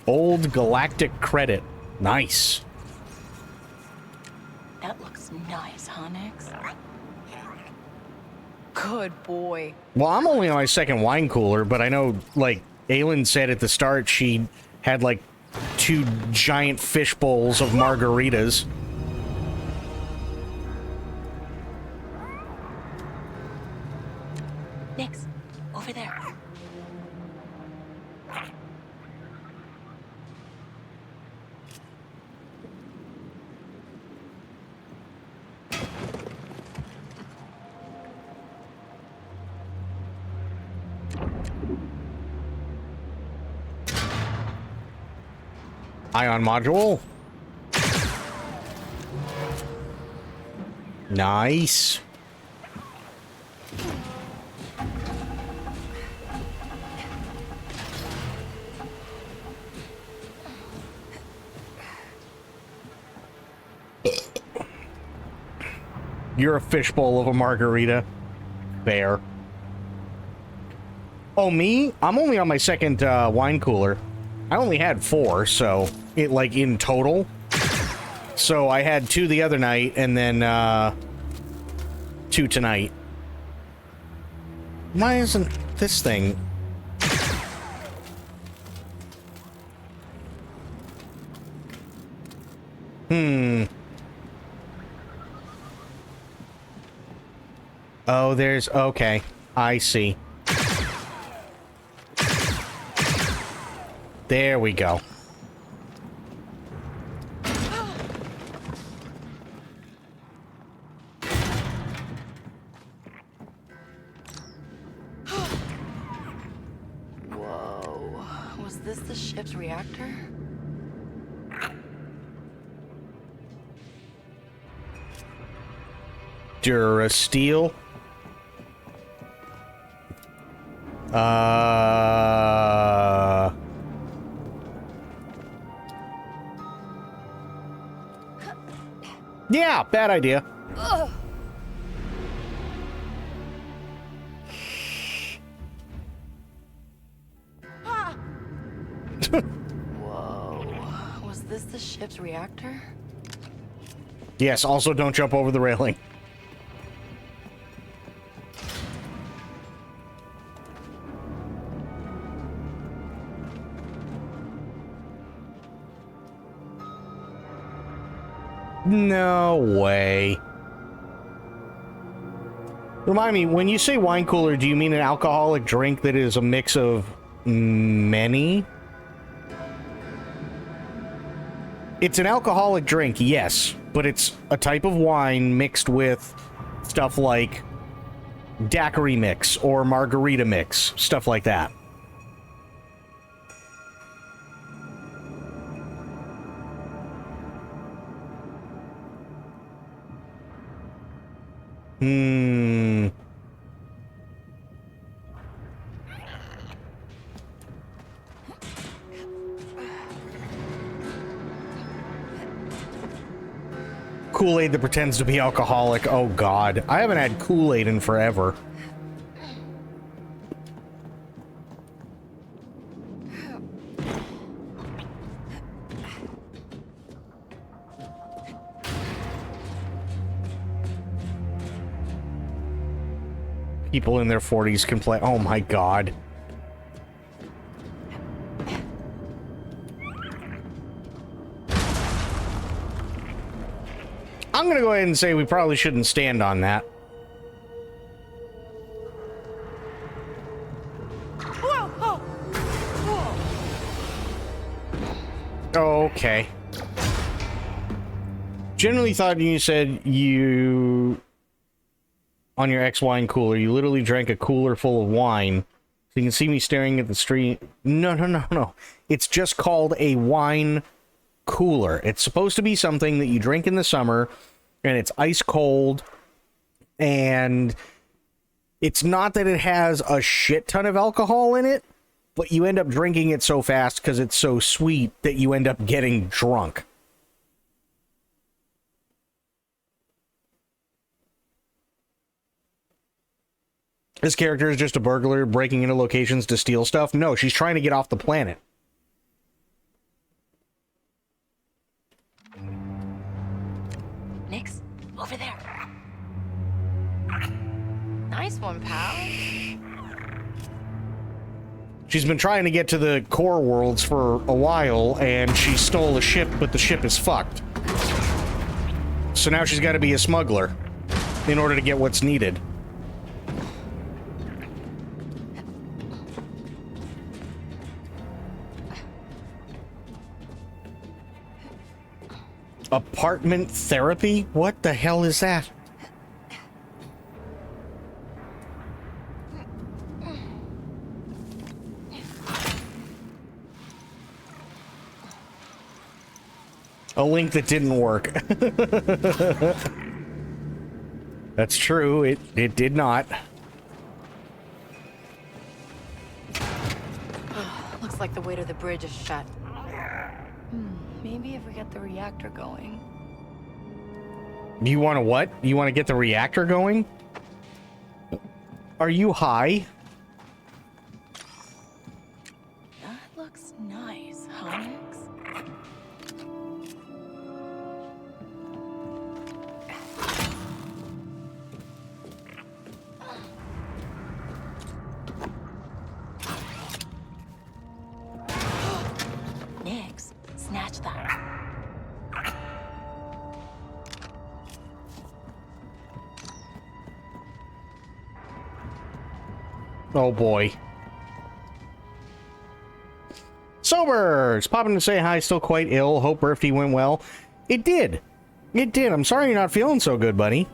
Old galactic credit. Nice. That looks nice, huh, Nix? Good boy. Well, I'm only on my second wine cooler, but I know, like, Aylin said at the start she had, like, 2 giant fish bowls of margaritas. Nix, over there. Ion module. Nice. You're a fishbowl of a margarita. Fair. Oh, me? I'm only on my second wine cooler. I only had 4, so it like in total. So I had 2 the other night, and then 2 tonight. Why isn't this thing? Oh, there's... Okay. I see. There we go. Whoa. Was this the ship's reactor? Durasteel. Yeah, bad idea. Ugh. Whoa. Was this the ship's reactor? Yes, also don't jump over the railing. No way. Remind me, when you say wine cooler, do you mean an alcoholic drink that is a mix of many? It's an alcoholic drink, yes, but it's a type of wine mixed with stuff like daiquiri mix or margarita mix, stuff like that. Kool-Aid that pretends to be alcoholic. Oh, God. I haven't had Kool-Aid in forever. People in their 40s can play. Oh, my God. I'm gonna go ahead and say we probably shouldn't stand on that. Okay. Generally thought you said you... On your X-Wine cooler, you literally drank a cooler full of wine. So you can see me staring at the stream. No. It's just called a wine cooler. It's supposed to be something that you drink in the summer, and it's ice cold, and it's not that it has a shit ton of alcohol in it, but you end up drinking it so fast because it's so sweet that you end up getting drunk. This character is just a burglar breaking into locations to steal stuff. No, she's trying to get off the planet. Nix, over there. Nice one, pal. She's been trying to get to the core worlds for a while, and she stole a ship, but the ship is fucked. So now she's got to be a smuggler in order to get what's needed. Apartment therapy? What the hell is that? A link that didn't work. That's true. It did not. Looks like the way to the bridge is shut. Maybe if we get the reactor going. You want to what? You want to get the reactor going? Are you high? That looks nice, huh, Nix? Nix, snatch that. Oh boy. Sobers! Popping to say hi, still quite ill. Hope birthday went well. It did. It did. I'm sorry you're not feeling so good, buddy.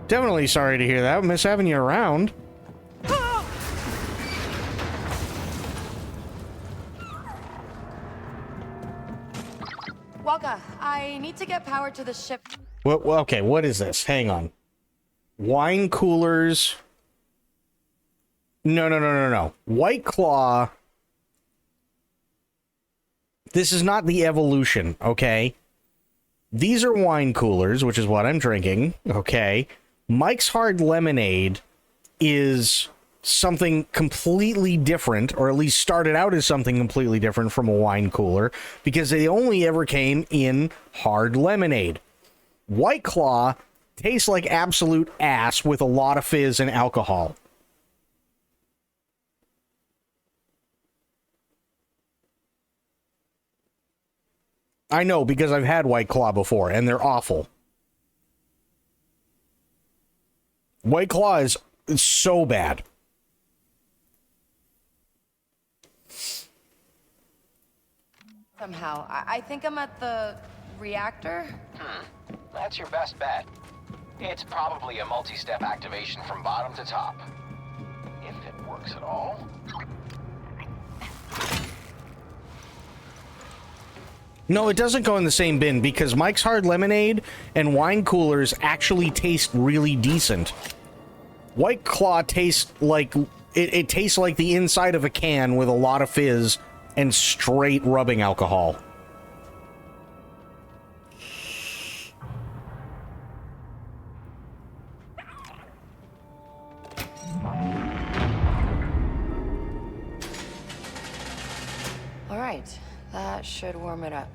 Definitely sorry to hear that. Miss having you around. Waka, I need to get power to the ship. What? Okay, what is this? Hang on. Wine coolers. No. White Claw. This is not the evolution, okay? These are wine coolers, which is what I'm drinking, okay? Mike's Hard Lemonade is something completely different, or at least started out as something completely different from a wine cooler, because they only ever came in hard lemonade. White Claw tastes like absolute ass with a lot of fizz and alcohol. I know, because I've had White Claw before, and they're awful. White Claw is so bad. Somehow. I think I'm at the reactor. That's your best bet. It's probably a multi-step activation from bottom to top. If it works at all. No, it doesn't go in the same bin, because Mike's Hard Lemonade and wine coolers actually taste really decent. White Claw tastes like... It tastes like the inside of a can with a lot of fizz and straight rubbing alcohol. All right, that should warm it up.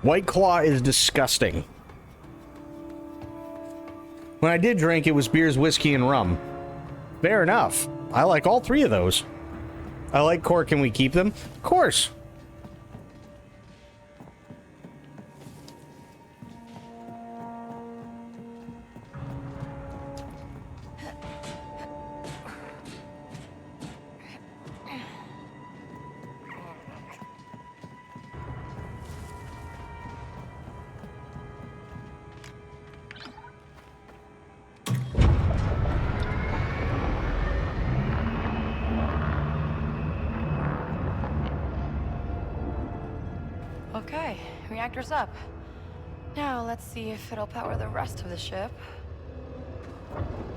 White Claw is disgusting. When I did drink, it was beers, whiskey, and rum. Fair enough. I like all three of those. I like core. Can we keep them? Of course. Okay, reactor's up. Now let's see if it'll power the rest of the ship.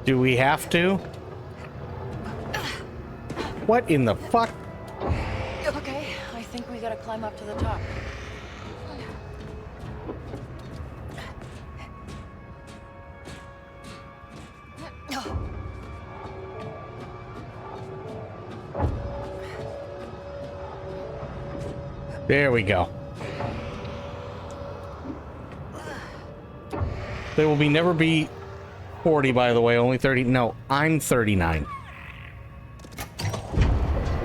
Do we have to? What in the fuck? Okay, I think we gotta climb up to the top. There we go. They will never be 40, by the way, only 30. No, I'm 39.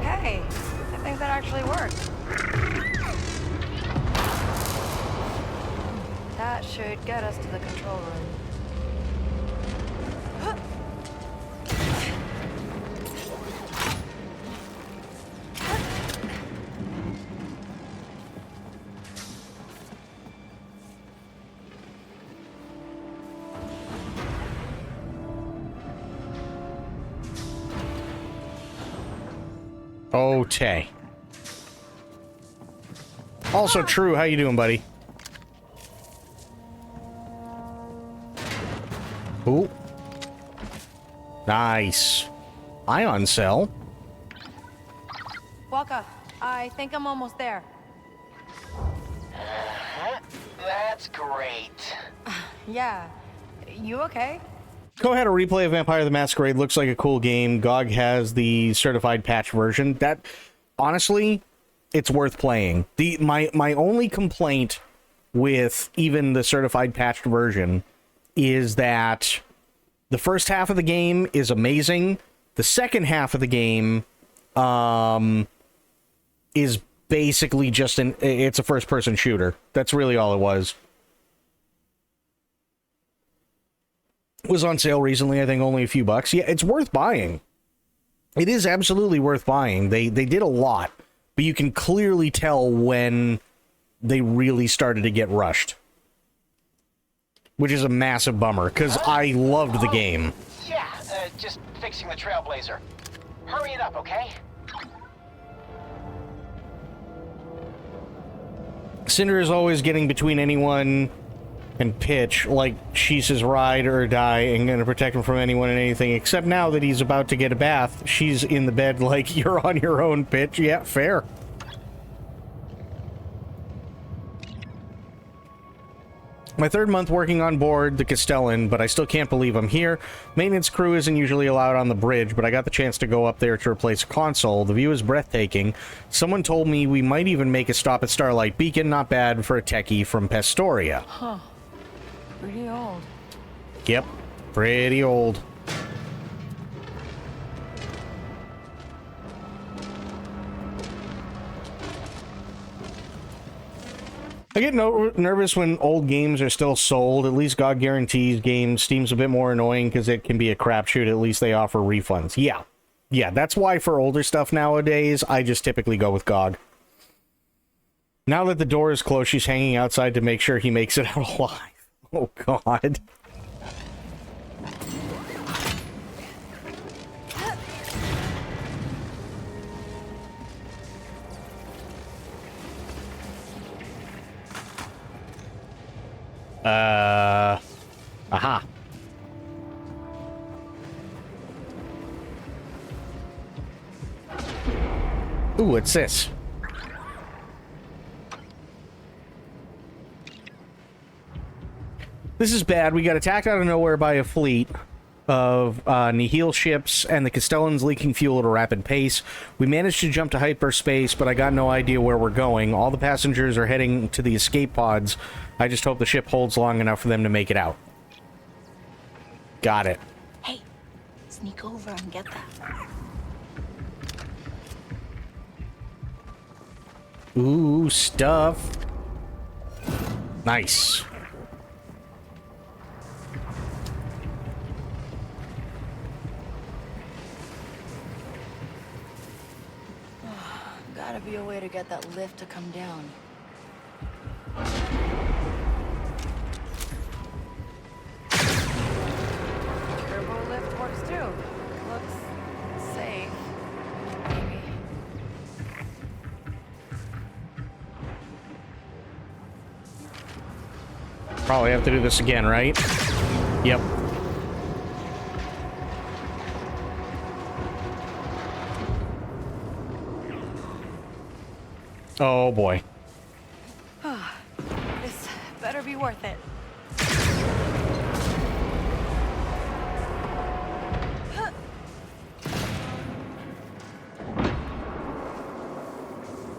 Hey, I think that actually worked. That should get us to the control room. Okay. Also true. How you doing, buddy? Ooh. Nice. Ion cell. Walker, I think I'm almost there. That's great. Yeah. You okay? Go ahead, a replay of Vampire the Masquerade looks like a cool game. GOG has the certified patch version. That, honestly, it's worth playing. My only complaint with even the certified patched version is that the first half of the game is amazing. The second half of the game is basically just it's a first-person shooter. That's really all it was. It was on sale recently, I think only a few bucks. Yeah, it's worth buying. It is absolutely worth buying. They did a lot, but you can clearly tell when they really started to get rushed. Which is a massive bummer, because I loved the game. Yeah, just fixing the Trailblazer. Hurry it up, okay? Cinder is always getting between anyone and Pitch, like she's his ride or die and gonna protect him from anyone and anything, except now that he's about to get a bath, she's in the bed like, you're on your own, Pitch. Yeah, fair. My third month working on board the Castellan, but I still can't believe I'm here. Maintenance crew isn't usually allowed on the bridge, but I got the chance to go up there to replace a console. The view is breathtaking. Someone told me we might even make a stop at Starlight Beacon. Not bad for a techie from Pastoria. Huh. Pretty old. Yep, pretty old. I get nervous when old games are still sold. At least GOG guarantees games. Steam's a bit more annoying because it can be a crapshoot. At least they offer refunds. Yeah, that's why for older stuff nowadays, I just typically go with GOG. Now that the door is closed, she's hanging outside to make sure he makes it out alive. Oh, God. Aha. Ooh, what's this? This is bad. We got attacked out of nowhere by a fleet of Nihil ships, and the Castellan's leaking fuel at a rapid pace. We managed to jump to hyperspace, but I got no idea where we're going. All the passengers are heading to the escape pods. I just hope the ship holds long enough for them to make it out. Got it. Hey, sneak over and get that. Ooh, stuff. Nice. Gotta be a way to get that lift to come down. Turbo lift works too. Looks safe. Maybe. Probably have to do this again, right? Yep. Oh boy. This better be worth it.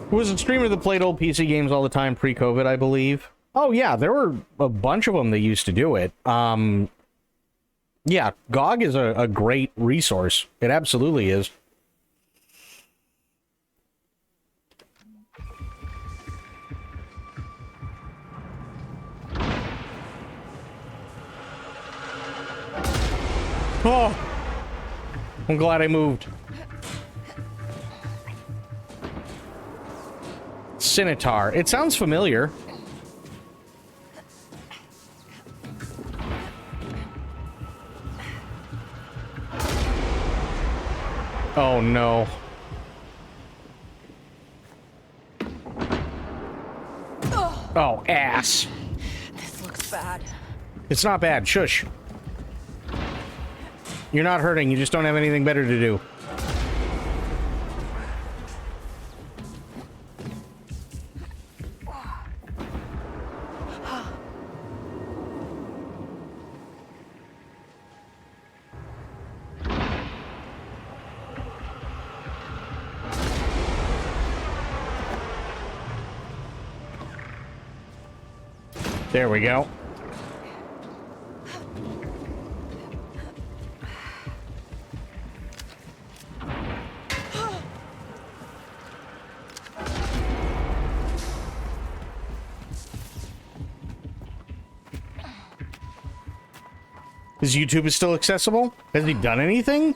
Who was a streamer that played old PC games all the time pre-COVID, I believe? Oh yeah, there were a bunch of them that used to do it. Yeah, GOG is a great resource. It absolutely is. Oh! I'm glad I moved. Scimitar. It sounds familiar. Oh no. Oh, ass. This looks bad. It's not bad. Shush. You're not hurting. You just don't have anything better to do. There we go. His YouTube is still accessible? Has he done anything?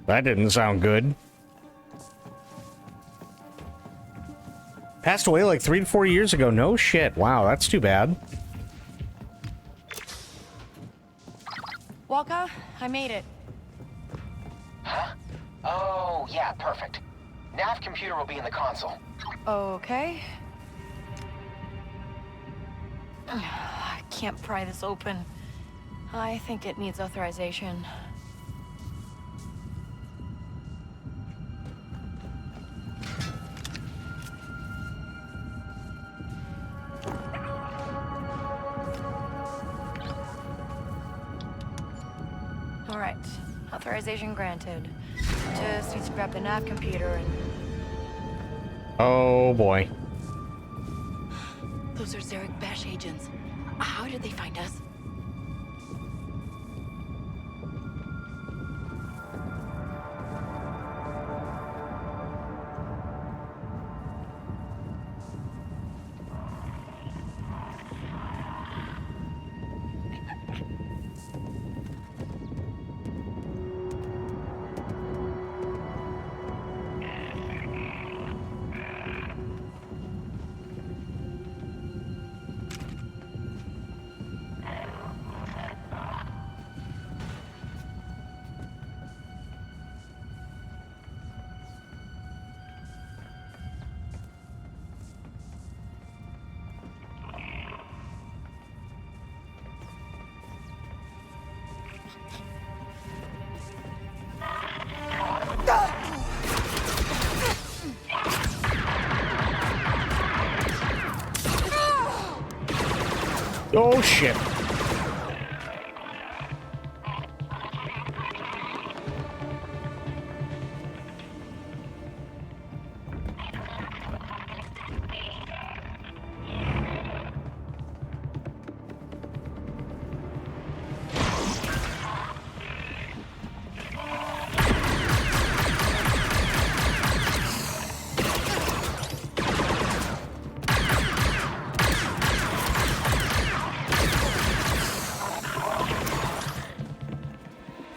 That didn't sound good. Passed away like 3 to 4 years ago. No shit. Wow, that's too bad. Walker, I made it. Huh? Oh, yeah, perfect. Nav computer will be in the console. Okay. I can't pry this open. I think it needs authorization. All right, authorization granted. Just need to grab the nav computer and... Oh boy. Those are Zarek Bash agents. How did they find us? Oh shit.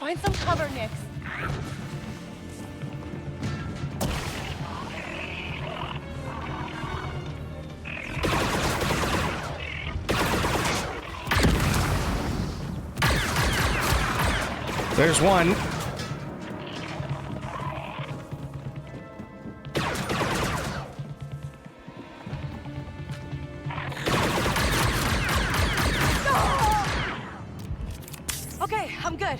Find some cover, Nix. There's one. Okay, I'm good.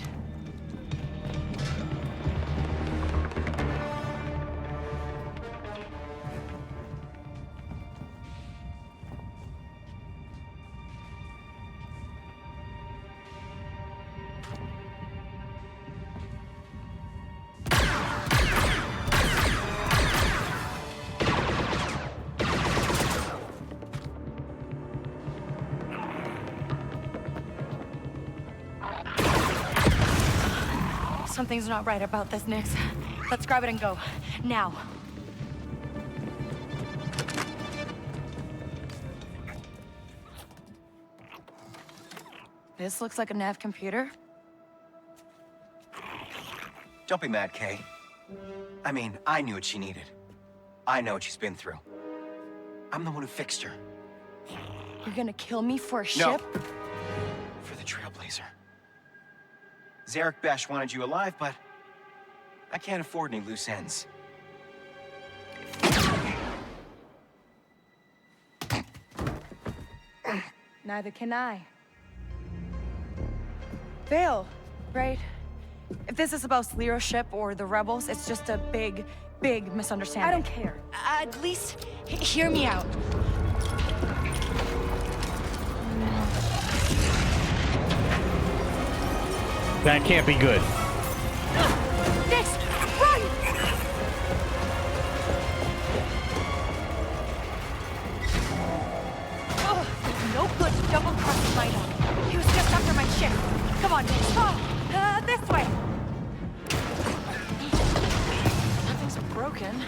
Something's not right about this, Nix. Let's grab it and go. Now. This looks like a nav computer. Don't be mad, Kay. I mean, I knew what she needed. I know what she's been through. I'm the one who fixed her. You're gonna kill me for a No. ship? For the Trailblazer. Zarek Besh wanted you alive, but I can't afford any loose ends. Neither can I. Vale, right? If this is about Lero's ship or the rebels, it's just a big, big misunderstanding. I don't care. At least hear me out. That can't be good. Next, run! Oh, no good double-crossing my own. He was just after my ship. Come on, Nix. Oh, this way. Nothing's broken.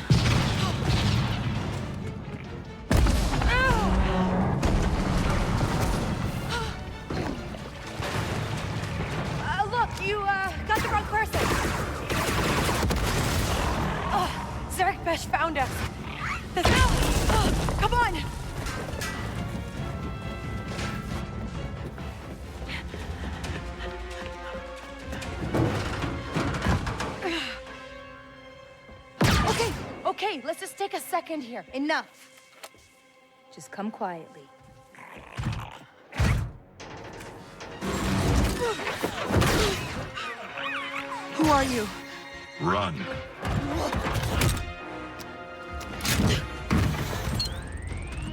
Look, you got the wrong person. Oh, Zarek Besh found us. This. Oh, come on. Okay, let's just take a second here. Enough. Just come quietly. Who are you? Run.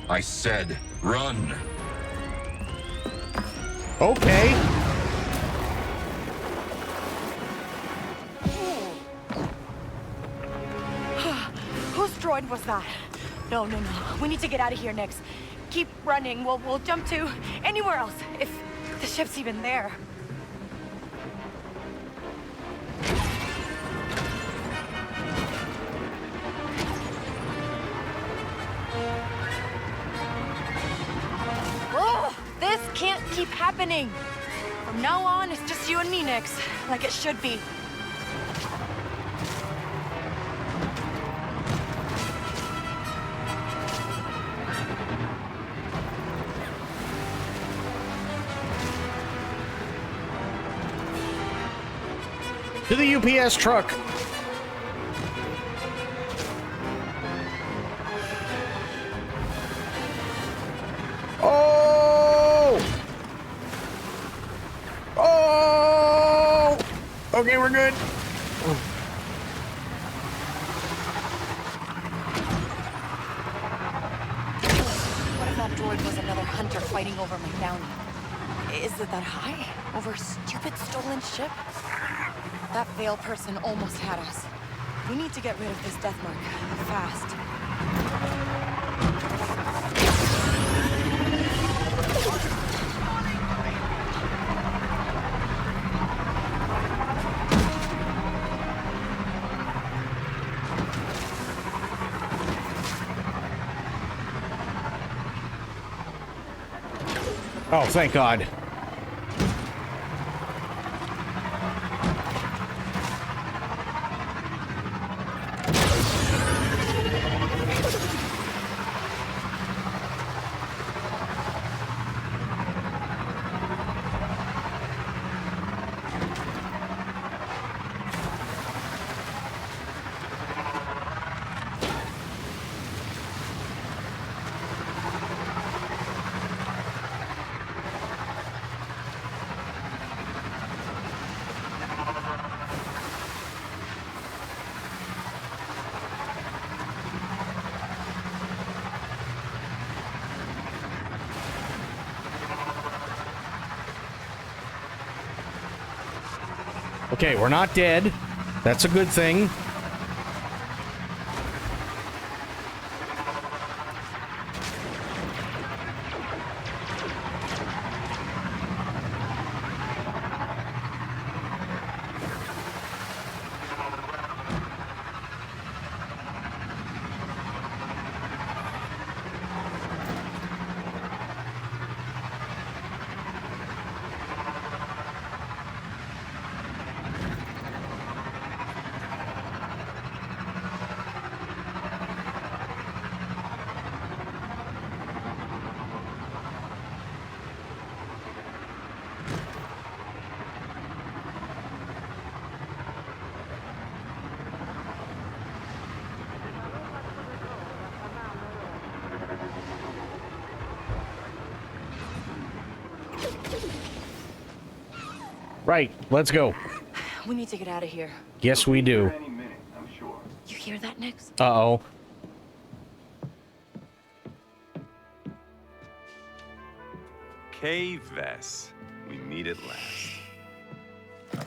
I said, run. Okay. Whose droid was that? No. We need to get out of here, Nix. Keep running. We'll jump to anywhere else, if the ship's even there. Oh, this can't keep happening. From now on, it's just you and me, Nix, like it should be. To the UPS truck. Oh! Oh! Okay, we're good. What if that droid was another hunter fighting over my bounty? Is it that high? Over a stupid stolen ship? That Vale person almost had us. We need to get rid of this death mark. Fast. Oh, thank God. Okay, we're not dead. That's a good thing. Right, let's go. We need to get out of here. Yes, we do. You hear that, Nix? Uh-oh. Kay Vess, we meet at last.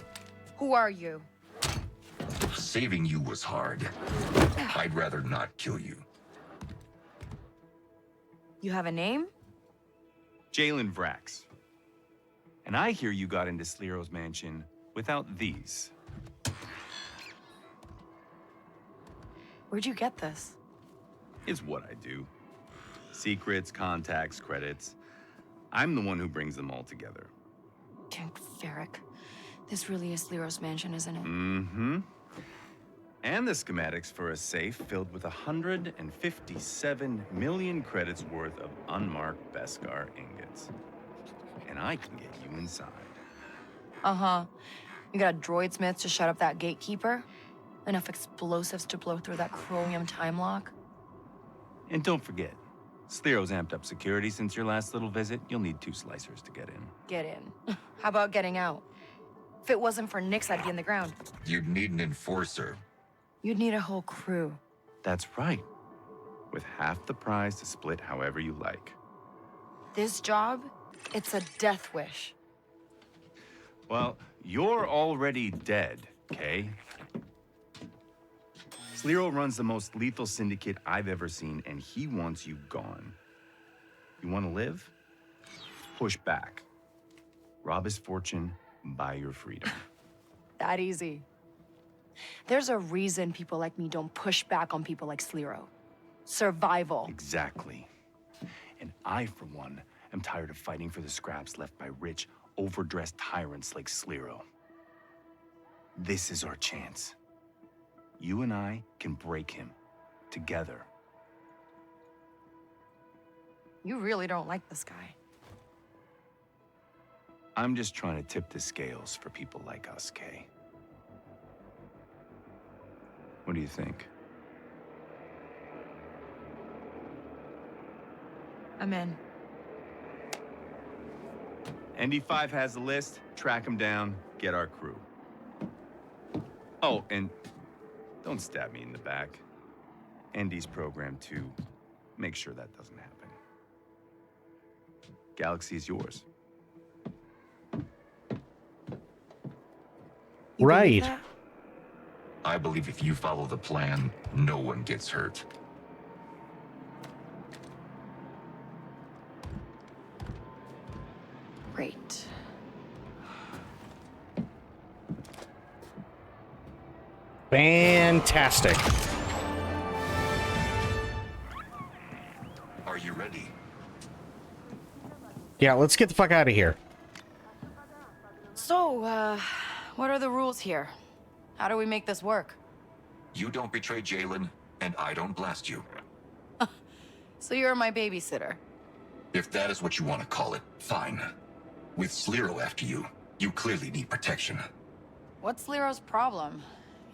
Who are you? Saving you was hard. I'd rather not kill you. You have a name? Jalen Vrax. And I hear you got into Sliro's mansion without these. Where'd you get this? It's what I do. Secrets, contacts, credits. I'm the one who brings them all together. Varric, this really is Sliro's mansion, isn't it? Mm-hmm. And the schematics for a safe filled with 157 million credits worth of unmarked Beskar ingots. And I can get you inside. Uh-huh. You got a droid smith to shut up that gatekeeper? Enough explosives to blow through that chromium time lock? And don't forget, Sliro's amped up security since your last little visit. You'll need 2 slicers to get in. Get in. How about getting out? If it wasn't for Nix, I'd be in the ground. You'd need an enforcer. You'd need a whole crew. That's right. With half the prize to split however you like. This job, it's a death wish. Well, you're already dead, Kay. Sliro runs the most lethal syndicate I've ever seen, and he wants you gone. You want to live? Push back. Rob his fortune, buy your freedom. That easy. There's a reason people like me don't push back on people like Sliro. Survival. Exactly. And I, for one, am tired of fighting for the scraps left by rich, overdressed tyrants like Sliro. This is our chance. You and I can break him. Together. You really don't like this guy. I'm just trying to tip the scales for people like us, Kay. What do you think? I'm in. ND5 has the list. Track him down. Get our crew. Oh, and don't stab me in the back. ND's programmed to make sure that doesn't happen. Galaxy is yours. Right. I believe if you follow the plan, no one gets hurt. Great. Fantastic. Are you ready? Yeah, let's get the fuck out of here. So, what are the rules here? How do we make this work? You don't betray Jalen, and I don't blast you. So you're my babysitter. If that is what you want to call it, fine. With Sliro after you, you clearly need protection. What's Sliro's problem?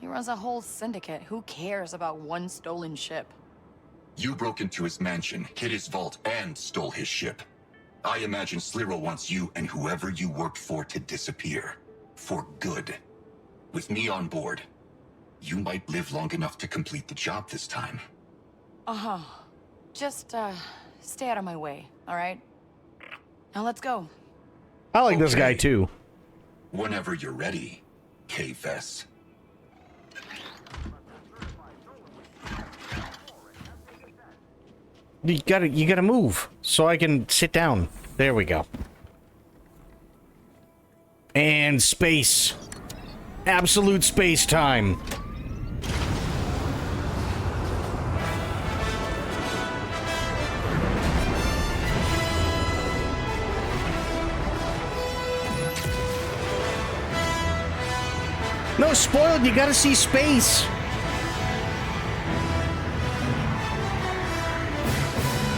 He runs a whole syndicate. Who cares about one stolen ship? You broke into his mansion, hid his vault, and stole his ship. I imagine Sliro wants you and whoever you worked for to disappear. For good. With me on board, you might live long enough to complete the job this time. Uh-huh. Just, stay out of my way, all right? Now let's go. I like this guy too. Whenever you're ready, K-Fess. You gotta move so I can sit down. There we go. And space. Absolute space time. No, spoiled, you gotta see space.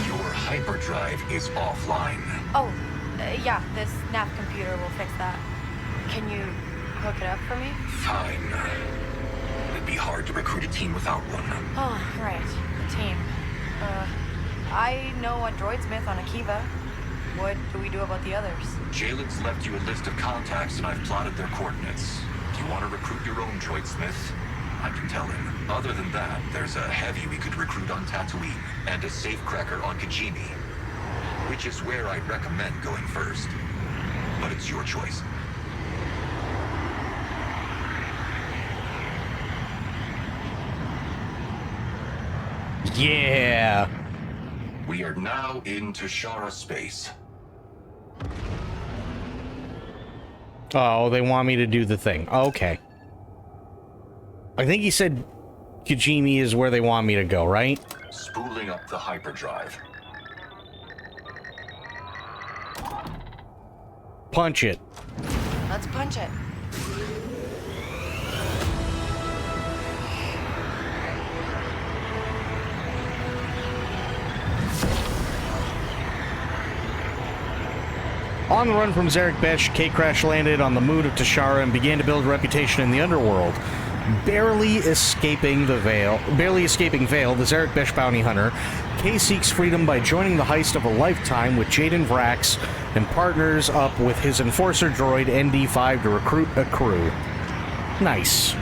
Your hyperdrive is offline. Oh, yeah, this nav computer will fix that. Can you hook it up for me? Fine. It'd be hard to recruit a team without one. Oh, right. The team. I know a droidsmith on Akiva. What do we do about the others? Jalen's left you a list of contacts and I've plotted their coordinates. Do you want to recruit your own droid smith? I can tell him. Other than that, there's a heavy we could recruit on Tatooine and a safecracker on Kijimi, which is where I'd recommend going first. But it's your choice. Yeah. We are now in Tashara space. Oh, they want me to do the thing. Okay. I think he said Kijimi is where they want me to go, right? Spooling up the hyperdrive. Punch it. Let's punch it. On the run from Zarek Besh, Kate crash landed on the moon of Tashara and began to build a reputation in the underworld. Barely escaping Vale, the Zarek Besh bounty hunter, Kay seeks freedom by joining the heist of a lifetime with Jaden Vrax and partners up with his enforcer droid ND5 to recruit a crew. Nice.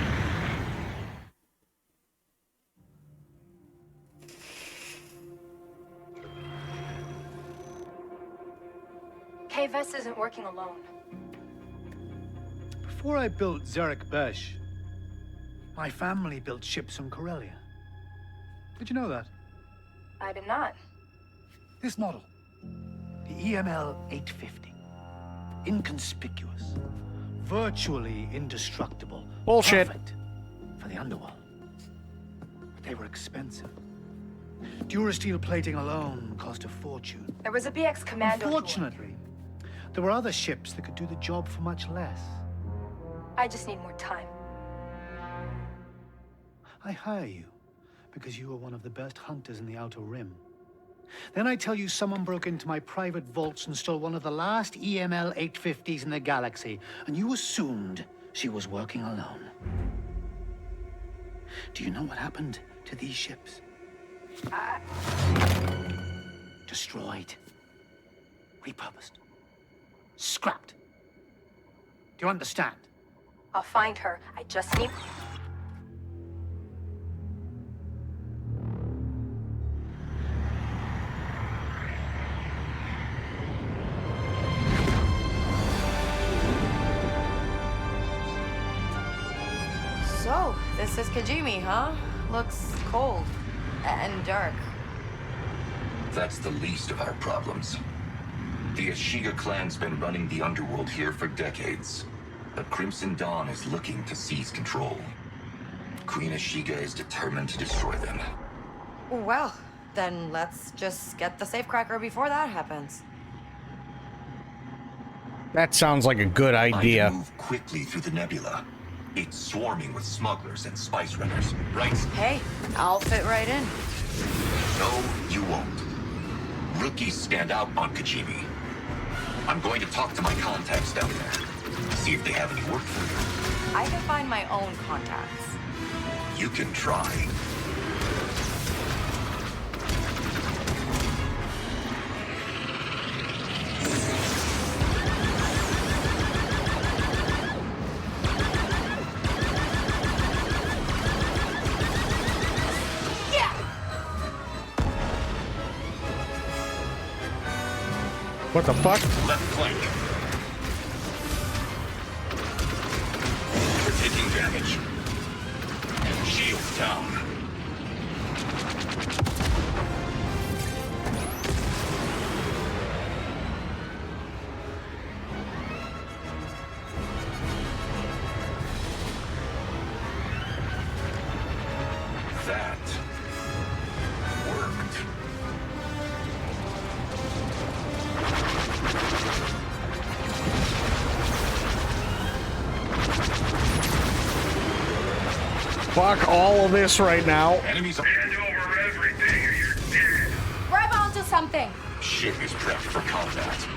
K-Vest isn't working alone. Before I built Zarek Besh, my family built ships on Corellia. Did you know that? I did not. This model, the EML 850, inconspicuous, virtually indestructible. Bullshit. Perfect for the underworld. But they were expensive. Durasteel plating alone cost a fortune. There was a BX Commando. Unfortunately, there were other ships that could do the job for much less. I just need more time. I hire you because you are one of the best hunters in the Outer Rim. Then I tell you someone broke into my private vaults and stole one of the last EML 850s in the galaxy, and you assumed she was working alone. Do you know what happened to these ships? Destroyed. Repurposed. Scrapped. Do you understand? I'll find her. I just need... So, this is Kijimi, huh? Looks cold. And dark. That's the least of our problems. The Ashiga clan's been running the underworld here for decades. But Crimson Dawn is looking to seize control. Queen Ashiga is determined to destroy them. Well, then let's just get the safecracker before that happens. That sounds like a good idea. I can move quickly through the nebula. It's swarming with smugglers and spice runners, right? Hey, I'll fit right in. No, you won't. Rookies stand out on Kijimi. I'm going to talk to my contacts down there. See if they have any work for you. I can find my own contacts. You can try. What the fuck? Left flank. We're taking damage. Shield down. That worked. Fuck all of this right now. Enemies. Hand over everything or you're dead. Grab onto something! Ship is prepped for combat.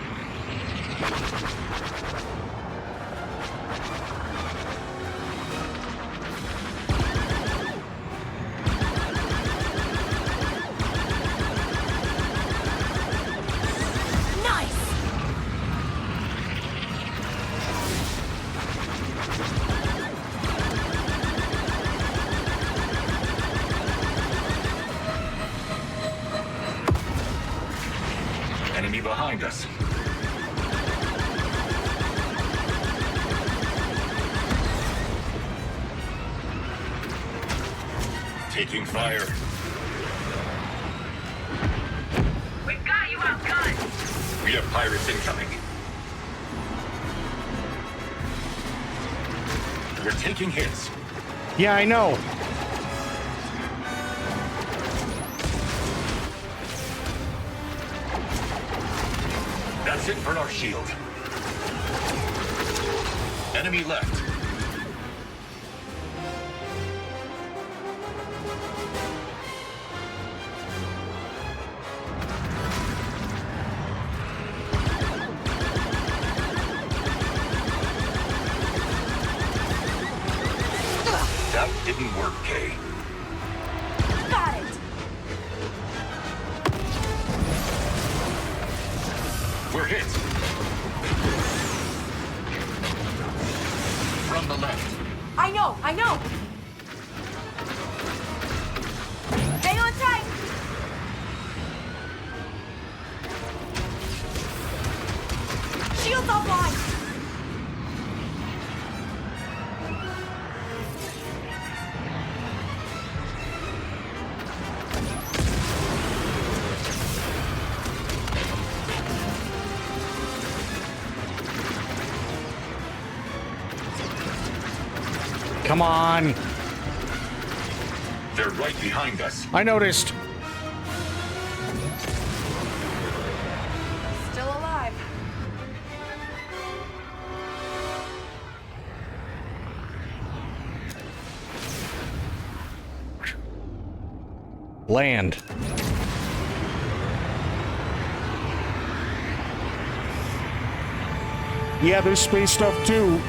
Nice! behind us. Taking fire. We've got you outgunned. We have pirates incoming. We're taking hits. Yeah, I know. That's it for our shield. Enemy left. That didn't work, Kay. Got it! We're hit. From the left. I know! Hang on tight! Shields offline! Come on. They're right behind us. I noticed. Still alive. Land. Yeah, there's space stuff too.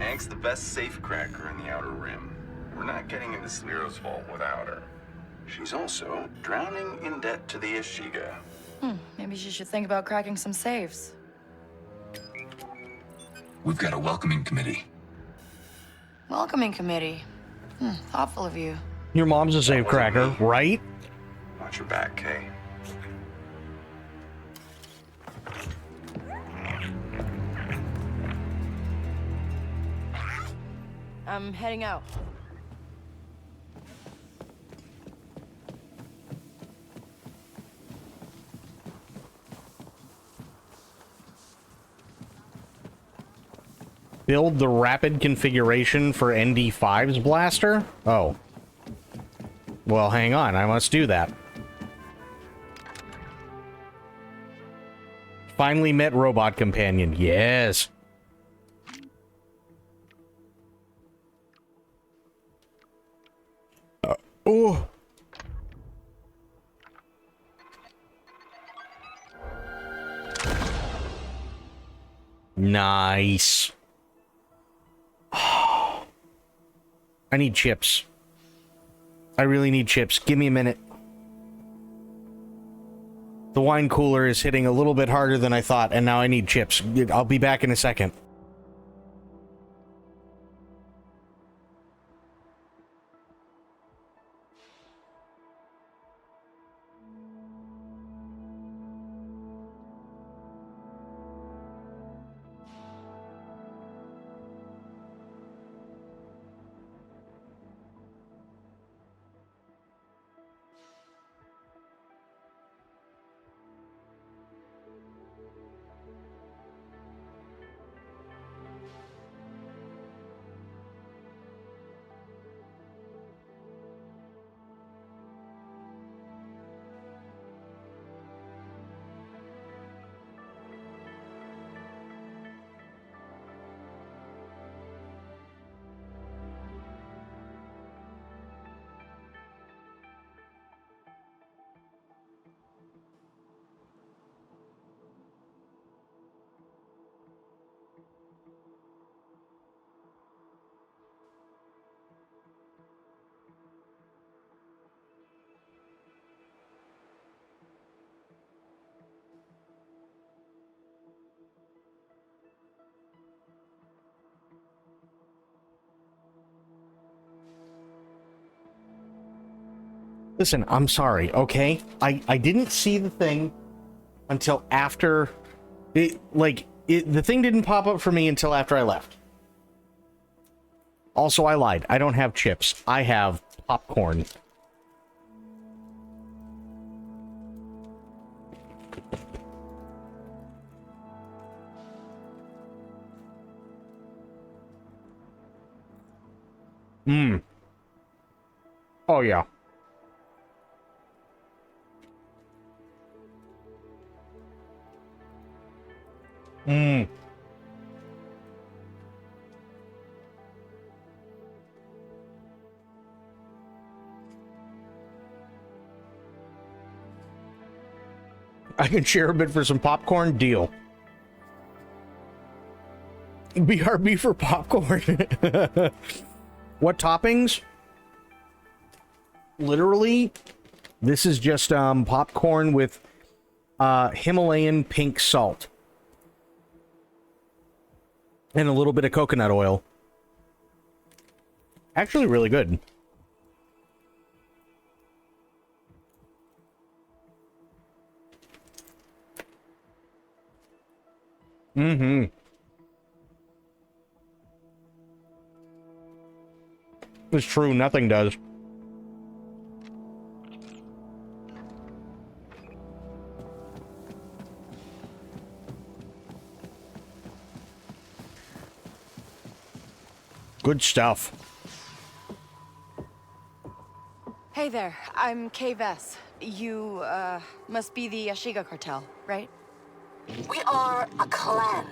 Hank's the best safecracker in the Outer Rim. We're not getting into Sliro's vault without her. She's also drowning in debt to the Ishiga. Maybe she should think about cracking some safes. We've got a welcoming committee. Welcoming committee. Thoughtful of you. Your mom's a safecracker, right? Watch your back, Kay. I'm heading out. Build the rapid configuration for ND5's blaster? Oh. Well, hang on. I must do that. Finally met robot companion. Yes. Oh. Nice. I need chips. I really need chips. Give me a minute. The wine cooler is hitting a little bit harder than I thought, and now I need chips. I'll be back in a second. Listen, I'm sorry, okay? I didn't see the thing until after... the thing didn't pop up for me until after I left. Also, I lied. I don't have chips. I have popcorn. Mmm. Oh, yeah. Mmm. I can share a bit for some popcorn. Deal. BRB for popcorn. What toppings? Literally, this is just popcorn with Himalayan pink salt and a little bit of coconut oil. Actually, really good. Mm-hmm. It's true, nothing does. Good stuff. Hey there, I'm Kay Vess. You, must be the Ashiga cartel, right? We are a clan.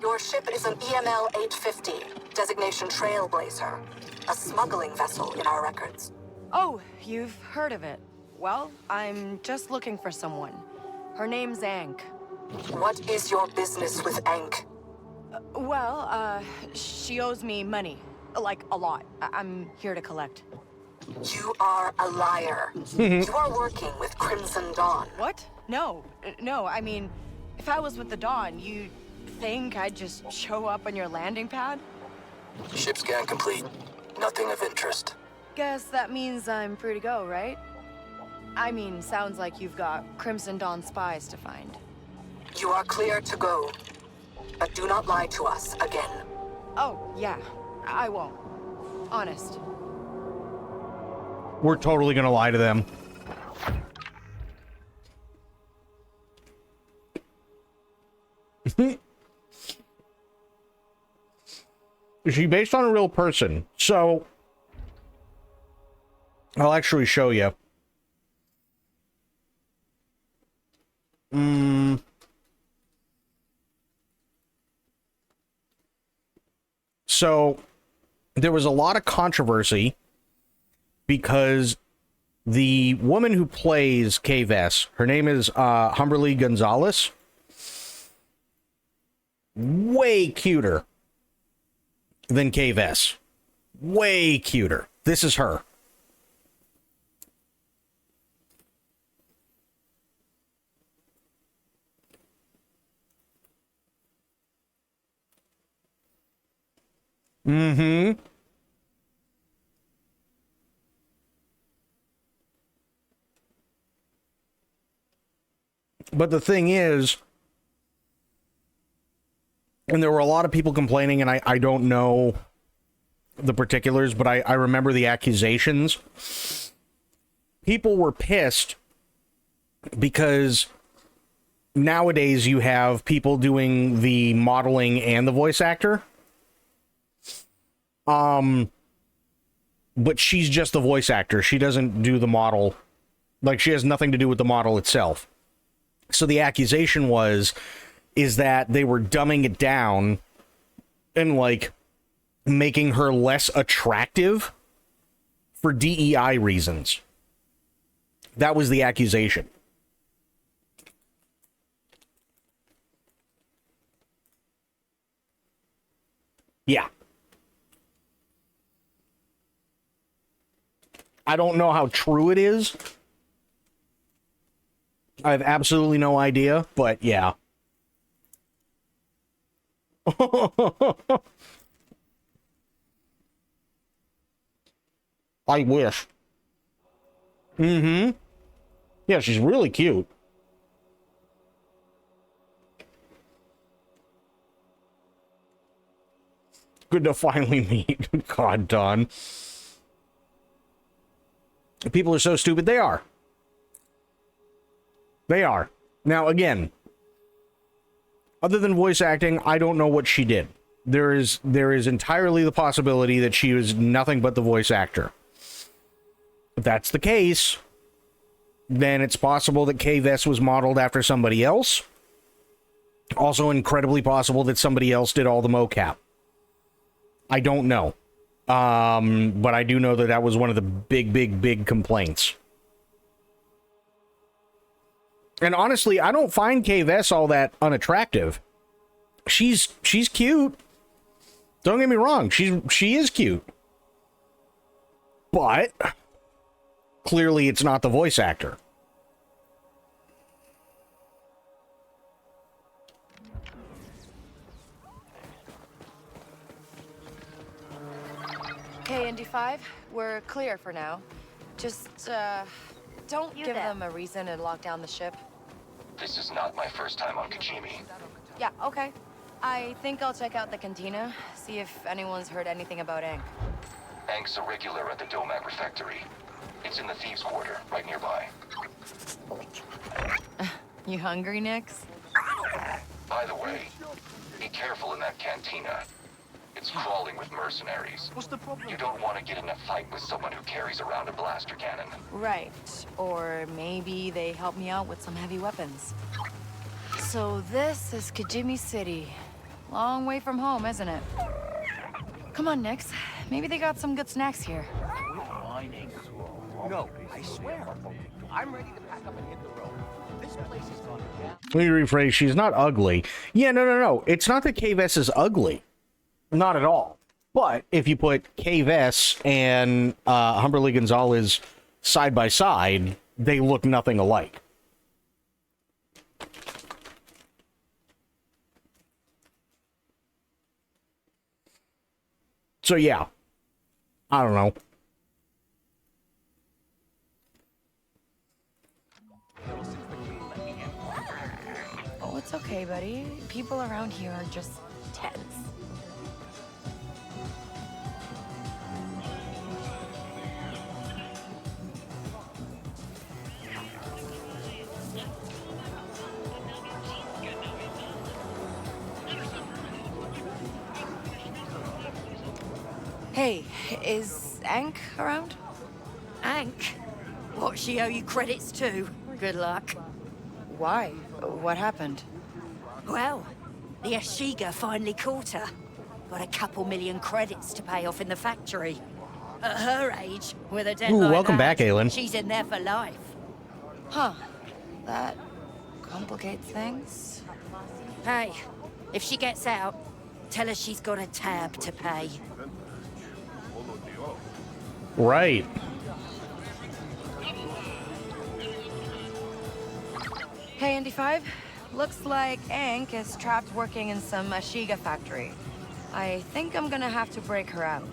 Your ship is an EML 850, designation Trailblazer, a smuggling vessel in our records. Oh, you've heard of it. Well, I'm just looking for someone. Her name's Ank. What is your business with Ank? She owes me money. Like, a lot. I'm here to collect. You are a liar. You are working with Crimson Dawn. What? No. No, I mean, if I was with the Dawn, you'd think I'd just show up on your landing pad? Ship scan complete. Nothing of interest. Guess that means I'm free to go, right? I mean, sounds like you've got Crimson Dawn spies to find. You are clear to go. But do not lie to us again. Oh, yeah. I won't. Honest. We're totally gonna lie to them. Is she based on a real person? So, I'll actually show you. So, there was a lot of controversy because the woman who plays Kay Vess, her name is Humberly Gonzalez. Way cuter than Kay Vess. Way cuter. This is her. Mm-hmm. But the thing is, and there were a lot of people complaining, and I don't know the particulars, but I remember the accusations. People were pissed because nowadays you have people doing the modeling and the voice actor. But she's just the voice actor. She doesn't do the model. Like, she has nothing to do with the model itself. So the accusation is that they were dumbing it down and, like, making her less attractive for DEI reasons. That was the accusation. Yeah. I don't know how true it is. I have absolutely no idea, but yeah. I wish. Mm-hmm. Yeah, she's really cute. Good to finally meet. God, Don. People are so stupid. They are. They are. Now, again, other than voice acting, I don't know what she did. There is entirely the possibility that she was nothing but the voice actor. If that's the case, then it's possible that Kay Vess was modeled after somebody else. Also incredibly possible that somebody else did all the mocap. I don't know. But I do know that that was one of the big complaints. And honestly, I don't find Kay Vess all that unattractive. She's cute. Don't get me wrong, she is cute. But clearly it's not the voice actor. Okay, Indy 5, we're clear for now. Just, don't give them a reason to lock down the ship. This is not my first time on Kijimi. Yeah, okay. I think I'll check out the cantina, see if anyone's heard anything about Ankh. Ankh's a regular at the Domac refectory. It's in the thieves' quarter, right nearby. You hungry, Nix? By the way, be careful in that cantina. It's crawling with mercenaries. What's the problem? You don't want to get in a fight with someone who carries around a blaster cannon. Right. Or maybe they help me out with some heavy weapons. So this is Kijimi City. Long way from home, isn't it? Come on, Nix. Maybe they got some good snacks here. No, I swear. I'm ready to pack up and hit the road. This place is gone down. Let me rephrase. She's not ugly. Yeah, no. It's not that Kay Vess is ugly. Not at all. But if you put Kay Vess and Humberly Gonzalez side by side, they look nothing alike. So yeah, I don't know. Oh, it's okay, buddy. People around here are just tense. Hey, is Ankh around? Ankh? What she owe you credits to? Good luck. Why? What happened? Well, the Ashiga finally caught her. Got a couple million credits to pay off in the factory. At her age, with a debt Ooh, like welcome that, back, Aelin. she's in there for life. Huh. That complicates things. Hey, if she gets out, tell her she's got a tab to pay. Right. Hey, Indy 5. Looks like Ankh is trapped working in some Ashiga factory. I think I'm gonna have to break her out.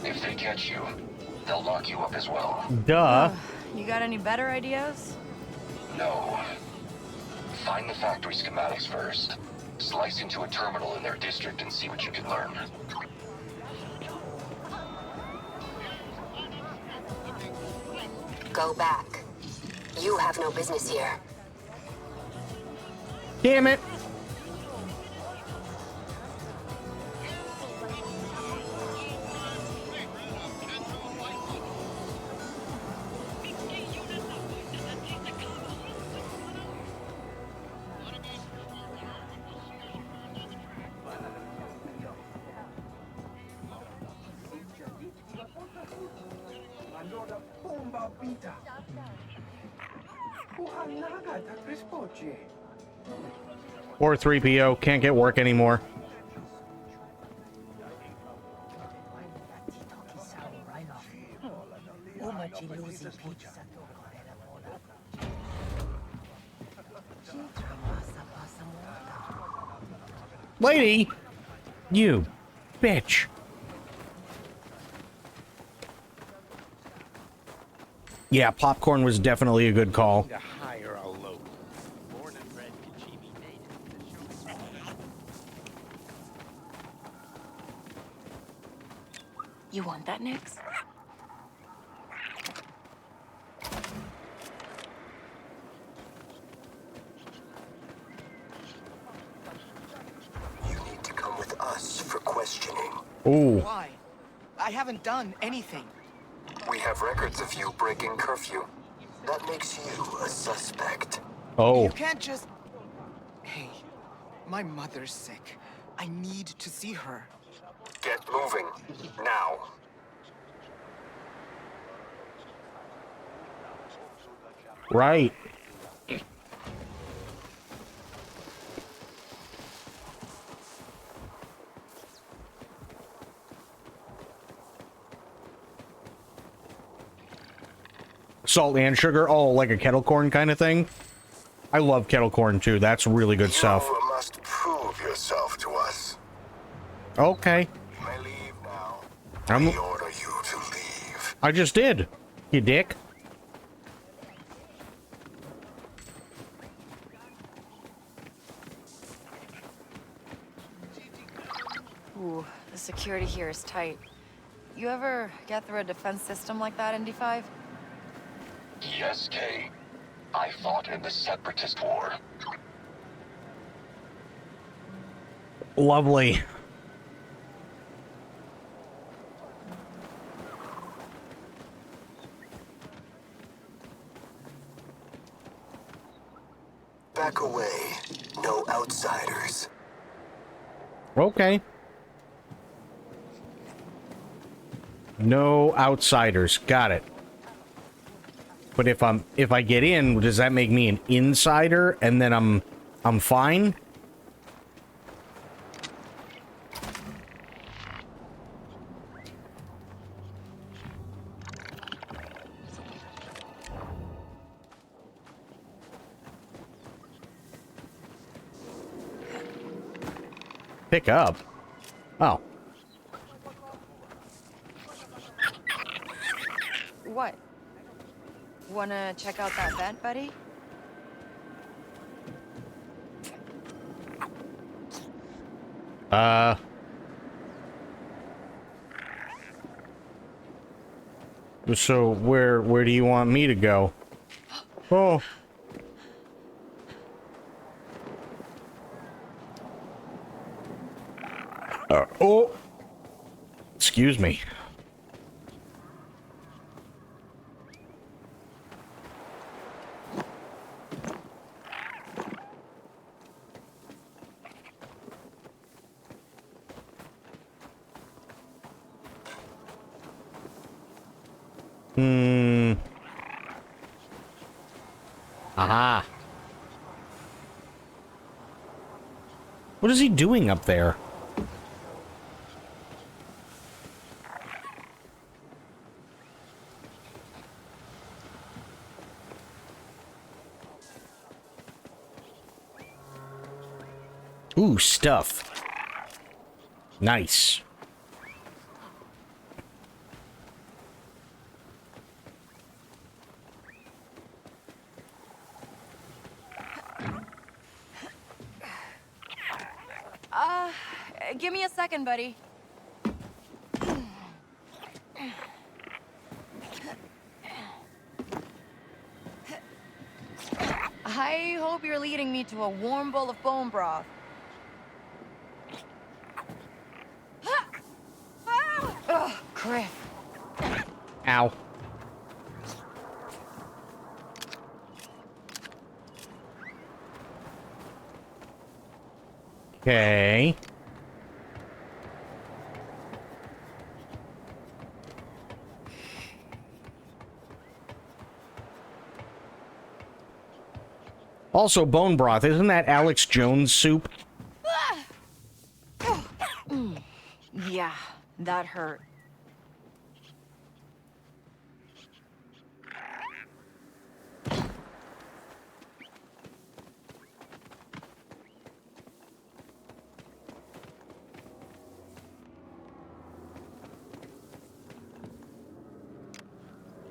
If they catch you, they'll lock you up as well. Duh. You got any better ideas? No. Find the factory schematics first. Slice into a terminal in their district and see what you can learn. Go back. You have no business here. Damn it. Or 3PO can't get work anymore. Lady, you bitch. Yeah, popcorn was definitely a good call. To hire a local. Born and bred Kichibi native. You want that, Nix? You need to come with us for questioning. Ooh. Why? I haven't done anything. We have records of you breaking curfew. That makes you a suspect. Oh. You can't just... Hey, my mother's sick. I need to see her. Get moving. Now. Right. Salt and sugar. Oh, like a kettle corn kind of thing. I love kettle corn too. That's really good stuff. You must prove yourself to us. Okay. You may leave now. I'm... We order you to leave. I just did. You dick. Ooh, the security here is tight. You ever get through a defense system like that in D5? Yes, Kay. I fought in the Separatist War. Lovely. Back away. No outsiders. Okay. No outsiders. Got it. But if I get in, does that make me an insider and then I'm fine? Pick up. Oh. What? Wanna check out that vent, buddy? So where do you want me to go? Oh. Oh. Excuse me. Aha. What is he doing up there? Ooh, stuff. Nice. Give me a second, buddy. I hope you're leading me to a warm bowl of bone broth. Ugh, crap. Ow. Okay. Also, bone broth. Isn't that Alex Jones soup? Yeah, that hurt.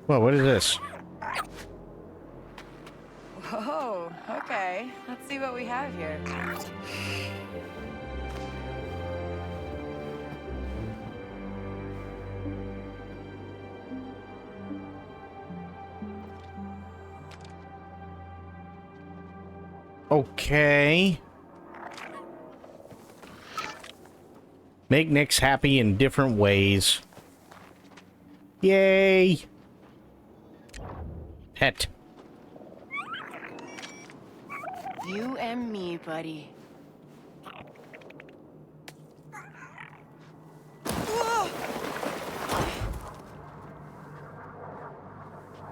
Well, what is this? Oh, okay. Let's see what we have here. Okay. Make Nyx happy in different ways. Yay! Pet. You and me, buddy.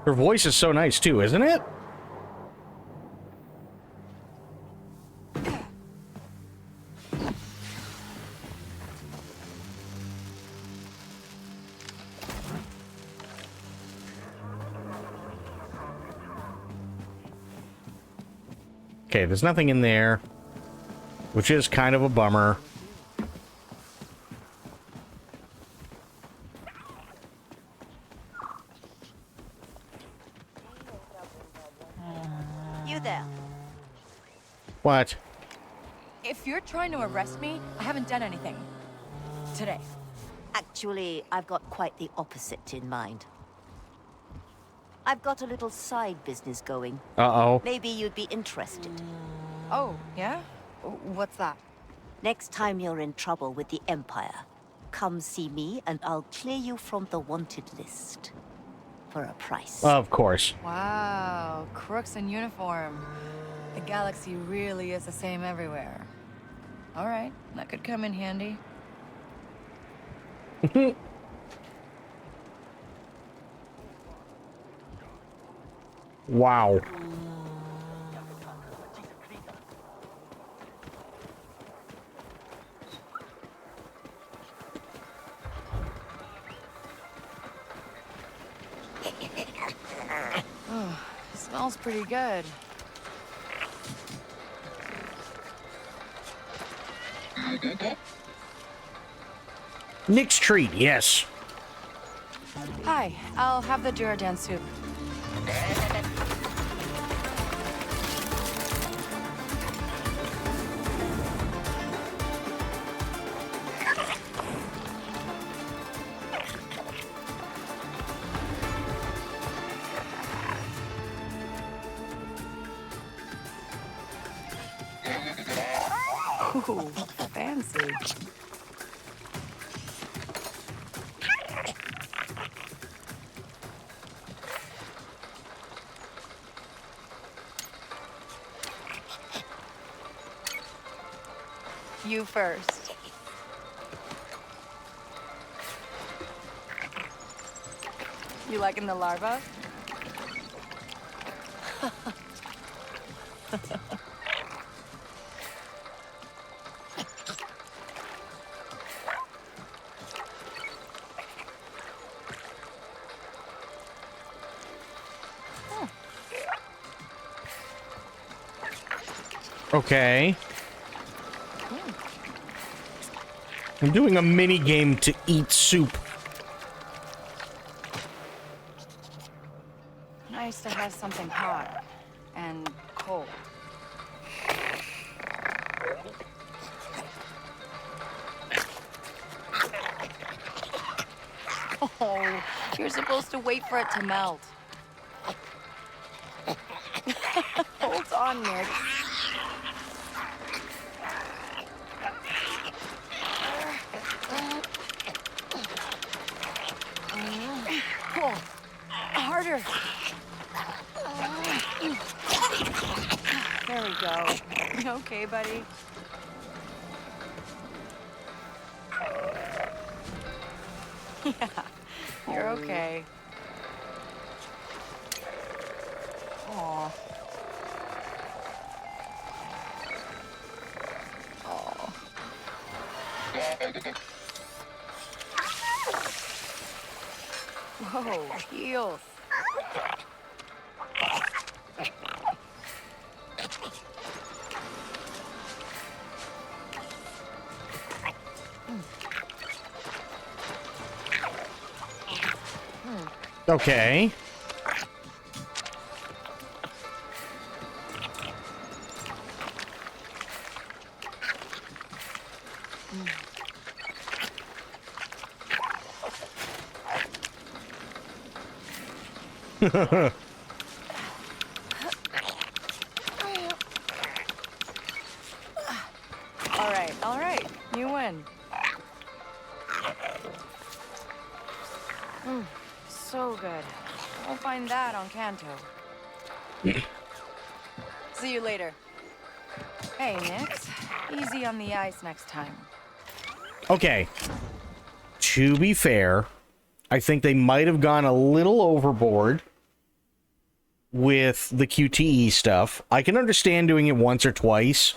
Her voice is so nice too, isn't it? Okay, there's nothing in there, which is kind of a bummer. You there. What? If you're trying to arrest me, I haven't done anything. Today. Actually, I've got quite the opposite in mind. I've got a little side business going. Uh-oh. Maybe you'd be interested. Oh, yeah? What's that? Next time you're in trouble with the Empire, come see me and I'll clear you from the wanted list. For a price. Of course. Wow, crooks in uniform. The galaxy really is the same everywhere. All right, that could come in handy. Wow. Oh, smells pretty good. Nyx treat, yes. Hi, I'll have the Duradan soup. Ooh, fancy. You first. You liking the larva? Okay. I'm doing a mini game to eat soup. Nice to have something hot and cold. Oh, you're supposed to wait for it to melt. Hold on, Nick. Pull. Harder. There we go. You okay, buddy? Yeah, you're okay. Aw. Aw. Whoa, heels. Okay. All right. You win. So good. I'll find that on Kanto. See you later. Hey, Nix. Easy on the ice next time. Okay. To be fair, I think they might have gone a little overboard with the QTE stuff. I can understand doing it once or twice.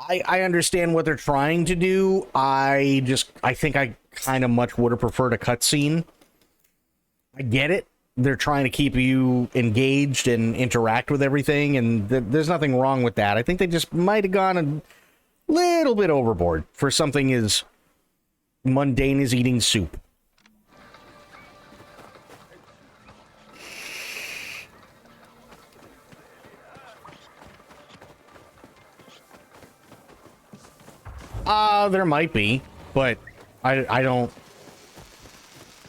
I understand what they're trying to do. I think I kind of much would have preferred a cutscene. I get it. They're trying to keep you engaged and interact with everything, and there's nothing wrong with that. I think they just might have gone a little bit overboard for something as mundane as eating soup. There might be, but I don't.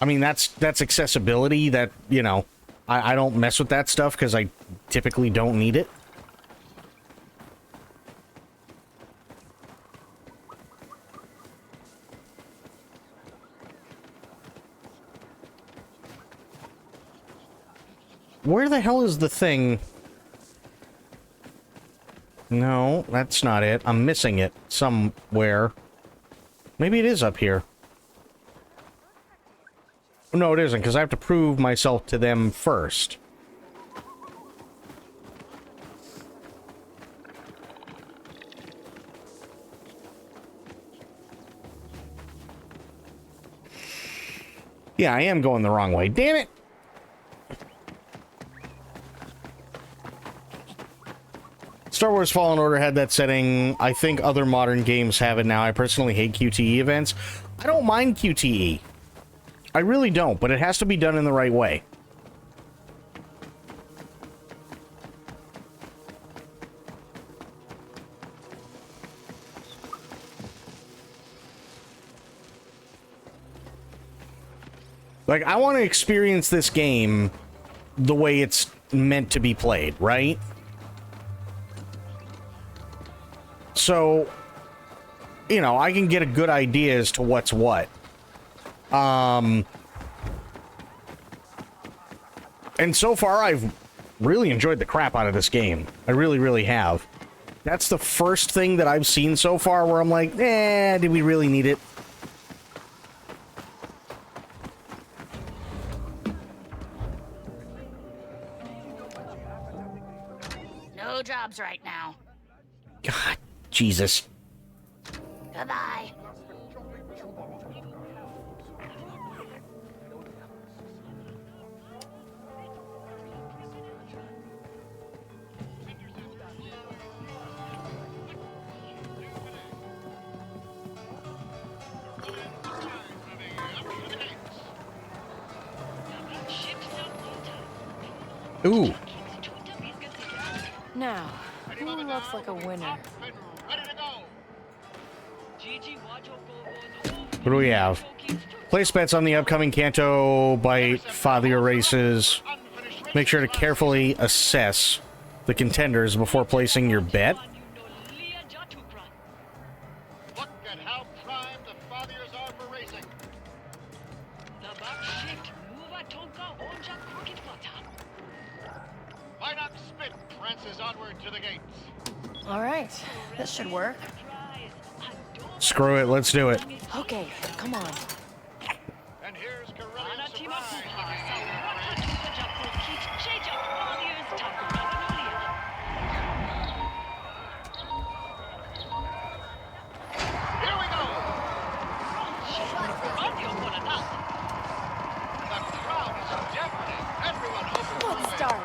I mean, that's accessibility. That, you know, I don't mess with that stuff because I typically don't need it. Where the hell is the thing? No, that's not it. I'm missing it somewhere. Maybe it is up here. No, it isn't, because I have to prove myself to them first. Yeah, I am going the wrong way. Damn it! Star Wars Fallen Order had that setting. I think other modern games have it now. I personally hate QTE events. I don't mind QTE. I really don't, but it has to be done in the right way. Like, I want to experience this game the way it's meant to be played, right? So, you know, I can get a good idea as to what's what. And so far, I've really enjoyed the crap out of this game. I really, really have. That's the first thing that I've seen so far where I'm like, did we really need it? No jobs right now. God, Jesus. Goodbye. Ooh. Now, who looks like a winner? What do we have? Place bets on the upcoming Kanto by Father races. Make sure to carefully assess the contenders before placing your bet. All right, this should work. Screw it, let's do it. Okay, come on. Good start.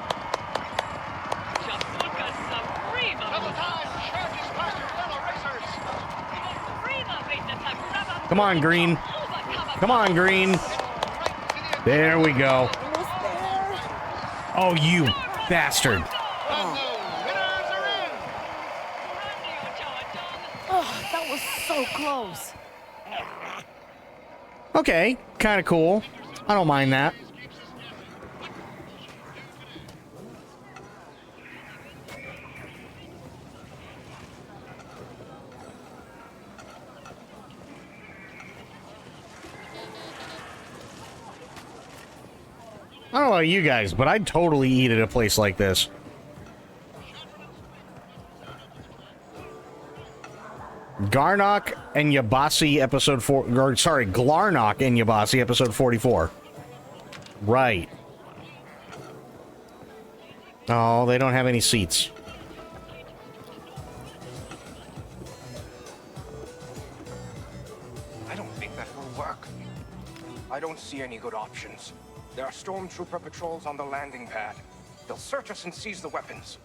Come on, Green. Come on, Green. There we go. Oh, you bastard. Oh, that was so close. Okay, kind of cool. I don't mind that. I don't know about you guys, but I'd totally eat at a place like this. Garnock and Yabasi episode 4, or sorry, Glarnock and Yabasi episode 44. Right. Oh, they don't have any seats. I don't think that will work. I don't see any good options. There are stormtrooper patrols on the landing pad. They'll search us and seize the weapons.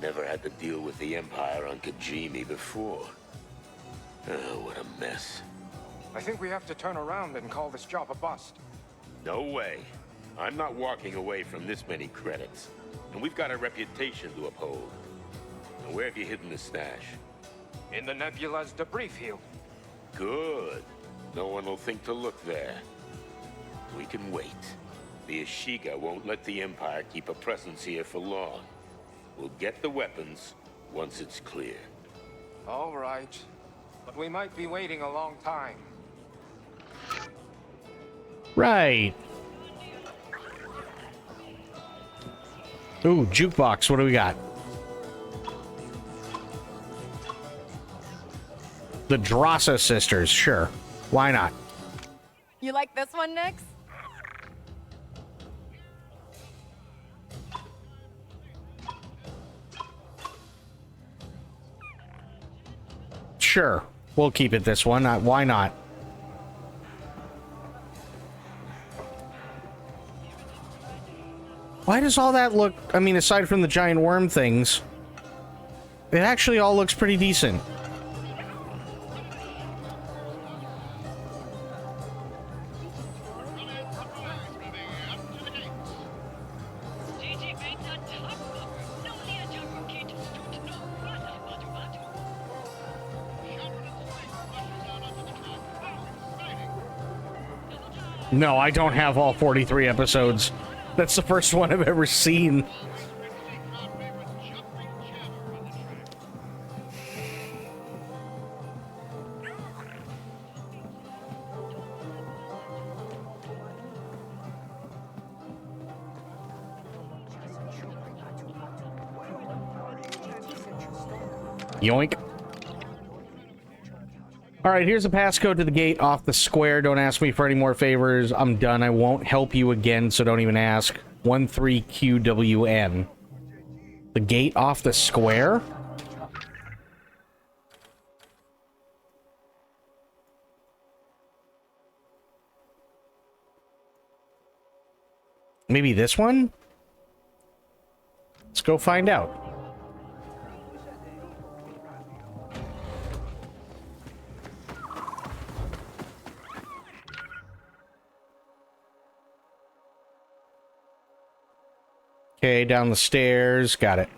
Never had to deal with the Empire on Kijimi before. Oh, what a mess. I think we have to turn around and call this job a bust. No way. I'm not walking away from this many credits. And we've got a reputation to uphold. Now, where have you hidden the stash? In the nebula's debris field. Good. No one will think to look there. We can wait. The Ashiga won't let the Empire keep a presence here for long. We'll get the weapons once it's clear. All right. But we might be waiting a long time. Right. Ooh, jukebox. What do we got? The Drassa sisters. Sure. Why not? You like this one, Nix? Sure. We'll keep it this one. Why not? Why does all that look... I mean, aside from the giant worm things, it actually all looks pretty decent. No, I don't have all 43 episodes. That's the first one I've ever seen. Yoink. Alright, here's a passcode to the gate off the square. Don't ask me for any more favors. I'm done. I won't help you again, so don't even ask. 13QWN. The gate off the square? Maybe this one? Let's go find out. Okay, down the stairs. Got it.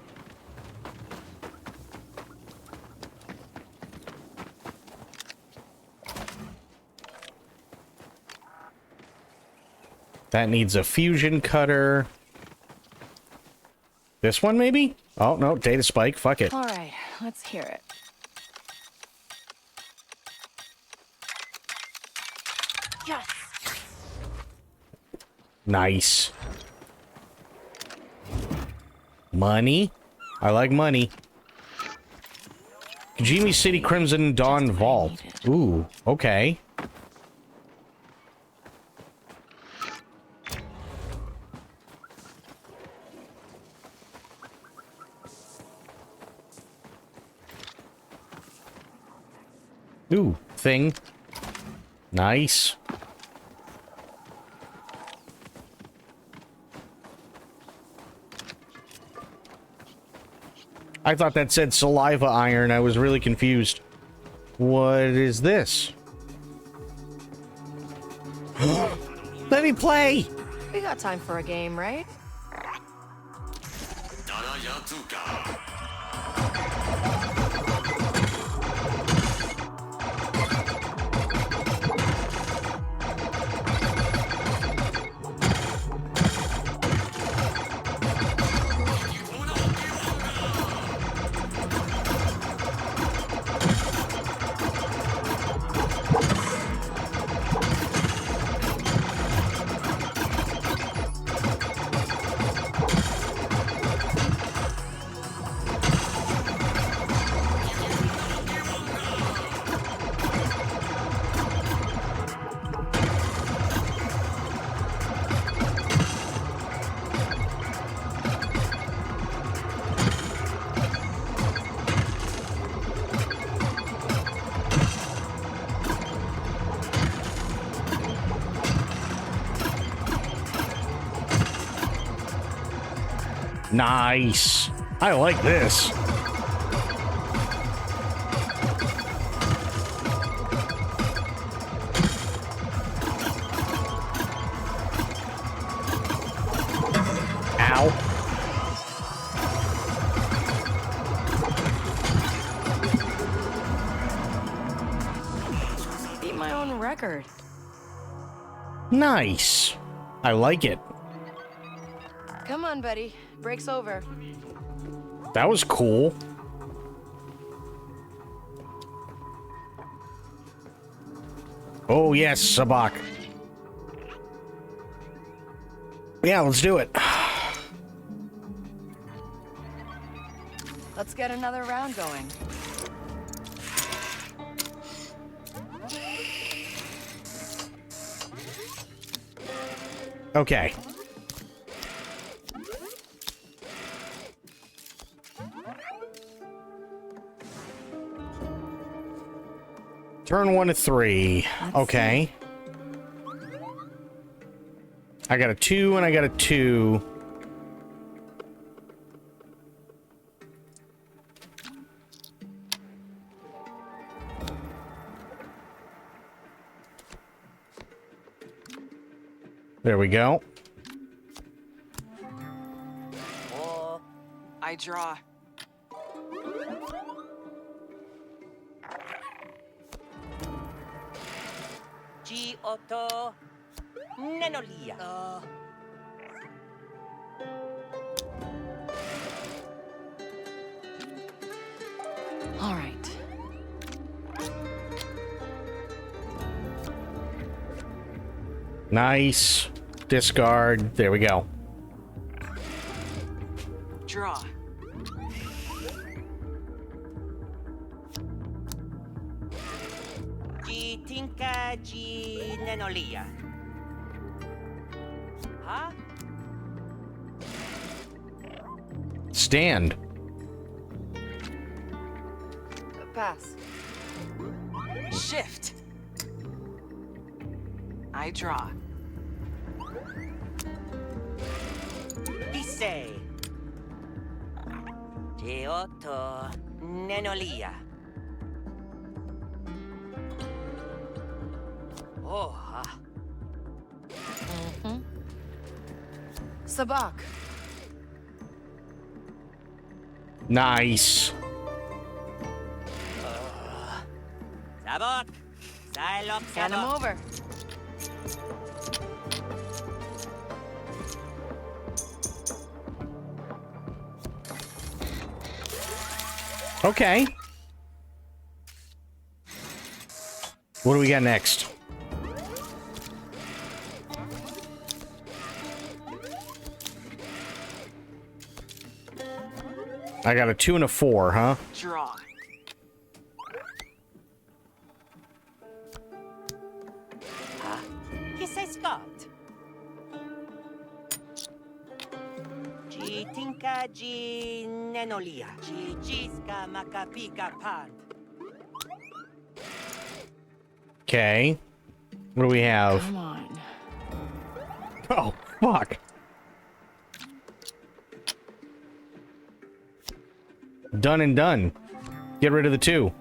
That needs a fusion cutter. This one, maybe? Oh, no, data spike. Fuck it. All right, let's hear it. Yes. Nice. Money. I like money. Kijimi City Crimson Dawn Vault. Ooh, okay. Ooh, thing. Nice. I thought that said saliva iron. I was really confused. What is this? Let me play! We got time for a game, right? Nice. I like this. Ow. Beat my own record. Nice. I like it. Come on, buddy. Break's over. That was cool. Oh, yes, Sabak. Yeah, let's do it. Let's get another round going. Okay. Turn 1 to 3. Okay. I got a 2 and I got a 2. There we go. I draw. G8 Nenolia. All right. Nice. Discard. There we go. Draw. G Tinka G Nenolia. Huh? Stand. Pass. Shift. I draw. Pise. G8 Nenolia. Oh, Sabak. Nice. Sabok. Silok Hand him Sabok. over. Okay. What do we got next? I got a 2 and a 4, huh? Draw. He says Scott. G Tinka G Nenolia. G Jiska Makapika Pand. Okay. What do we have? Come on. Oh, fuck. Done and done. Get rid of the 2.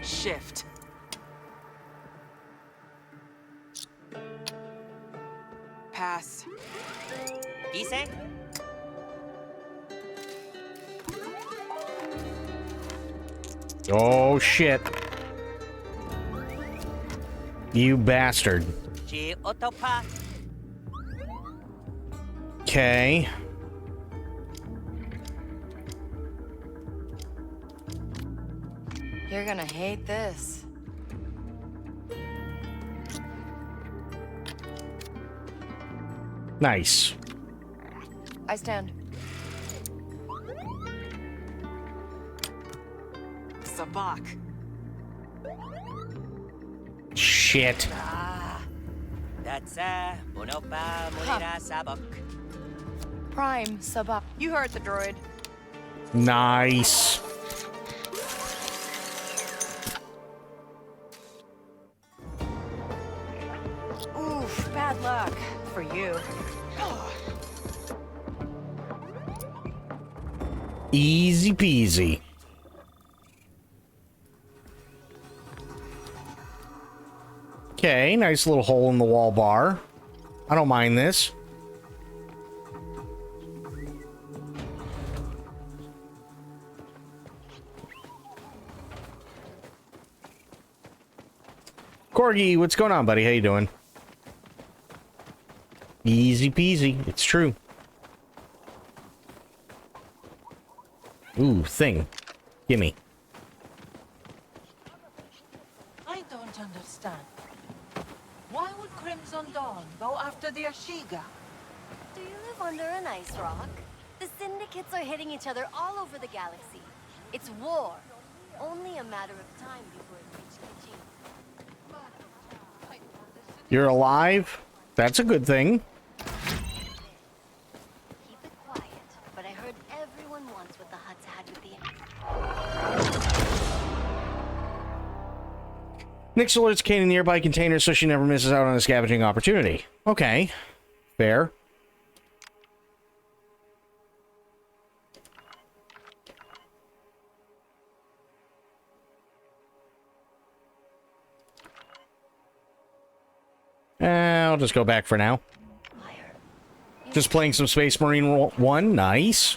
Shift. Pass. Dice? Oh, shit. You bastard. G Otopa. Okay. You're gonna hate this. Nice. I stand. Sabak. Shit. That's Bonopa Mulira Sabok. Prime, Sabak. You heard the droid. Nice. Oof, bad luck. For you. Easy peasy. Okay, nice little hole in the wall bar. I don't mind this. Corgi, what's going on, buddy? How you doing? Easy peasy. It's true. Ooh, thing. Gimme. I don't understand. Why would Crimson Dawn go after the Ashiga? Do you live under an ice rock? The syndicates are hitting each other all over the galaxy. It's war. Only a matter of time before it reaches Khajiit. You're alive? That's a good thing. Keep it quiet, but I heard everyone wants what the Hutts had with the... Nyx alerts Kane in nearby containers so she never misses out on a scavenging opportunity. Okay. Fair. I'll just go back for now. Just playing some Space Marine 1. Nice.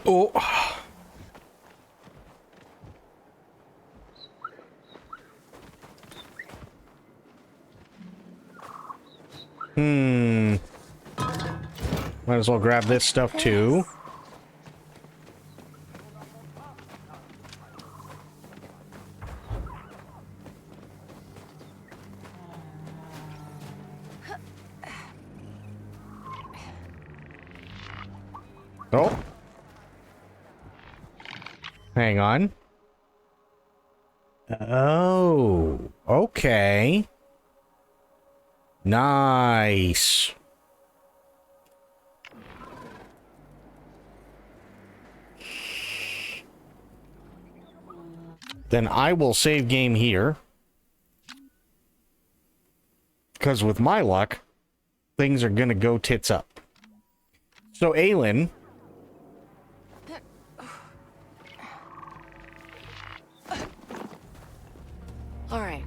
Oh. Might as well grab this stuff too. Oh. Hang on. Oh, okay. Nice. Then I will save game here. Because with my luck, things are gonna go tits up. So, Aelin. Alright.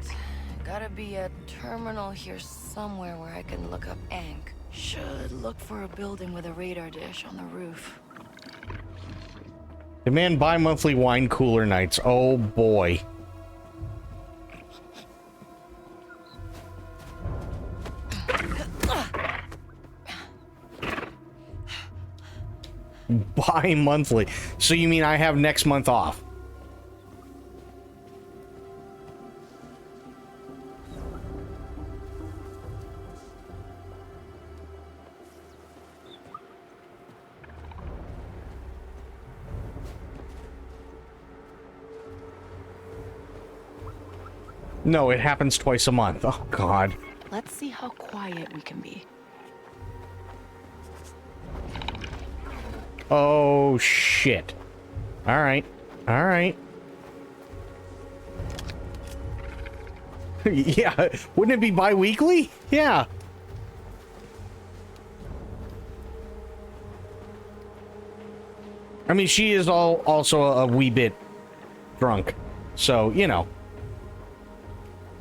Gotta be a terminal here somewhere where I can look up Ankh. Should look for a building with a radar dish on the roof. Demand bi-monthly wine cooler nights. Oh boy. Bi-monthly. So you mean I have next month off? No, it happens twice a month. Oh, God. Let's see how quiet we can be. Oh, shit. All right. All right. Yeah. Wouldn't it be bi-weekly? Yeah. I mean, she is also a wee bit drunk. So, you know.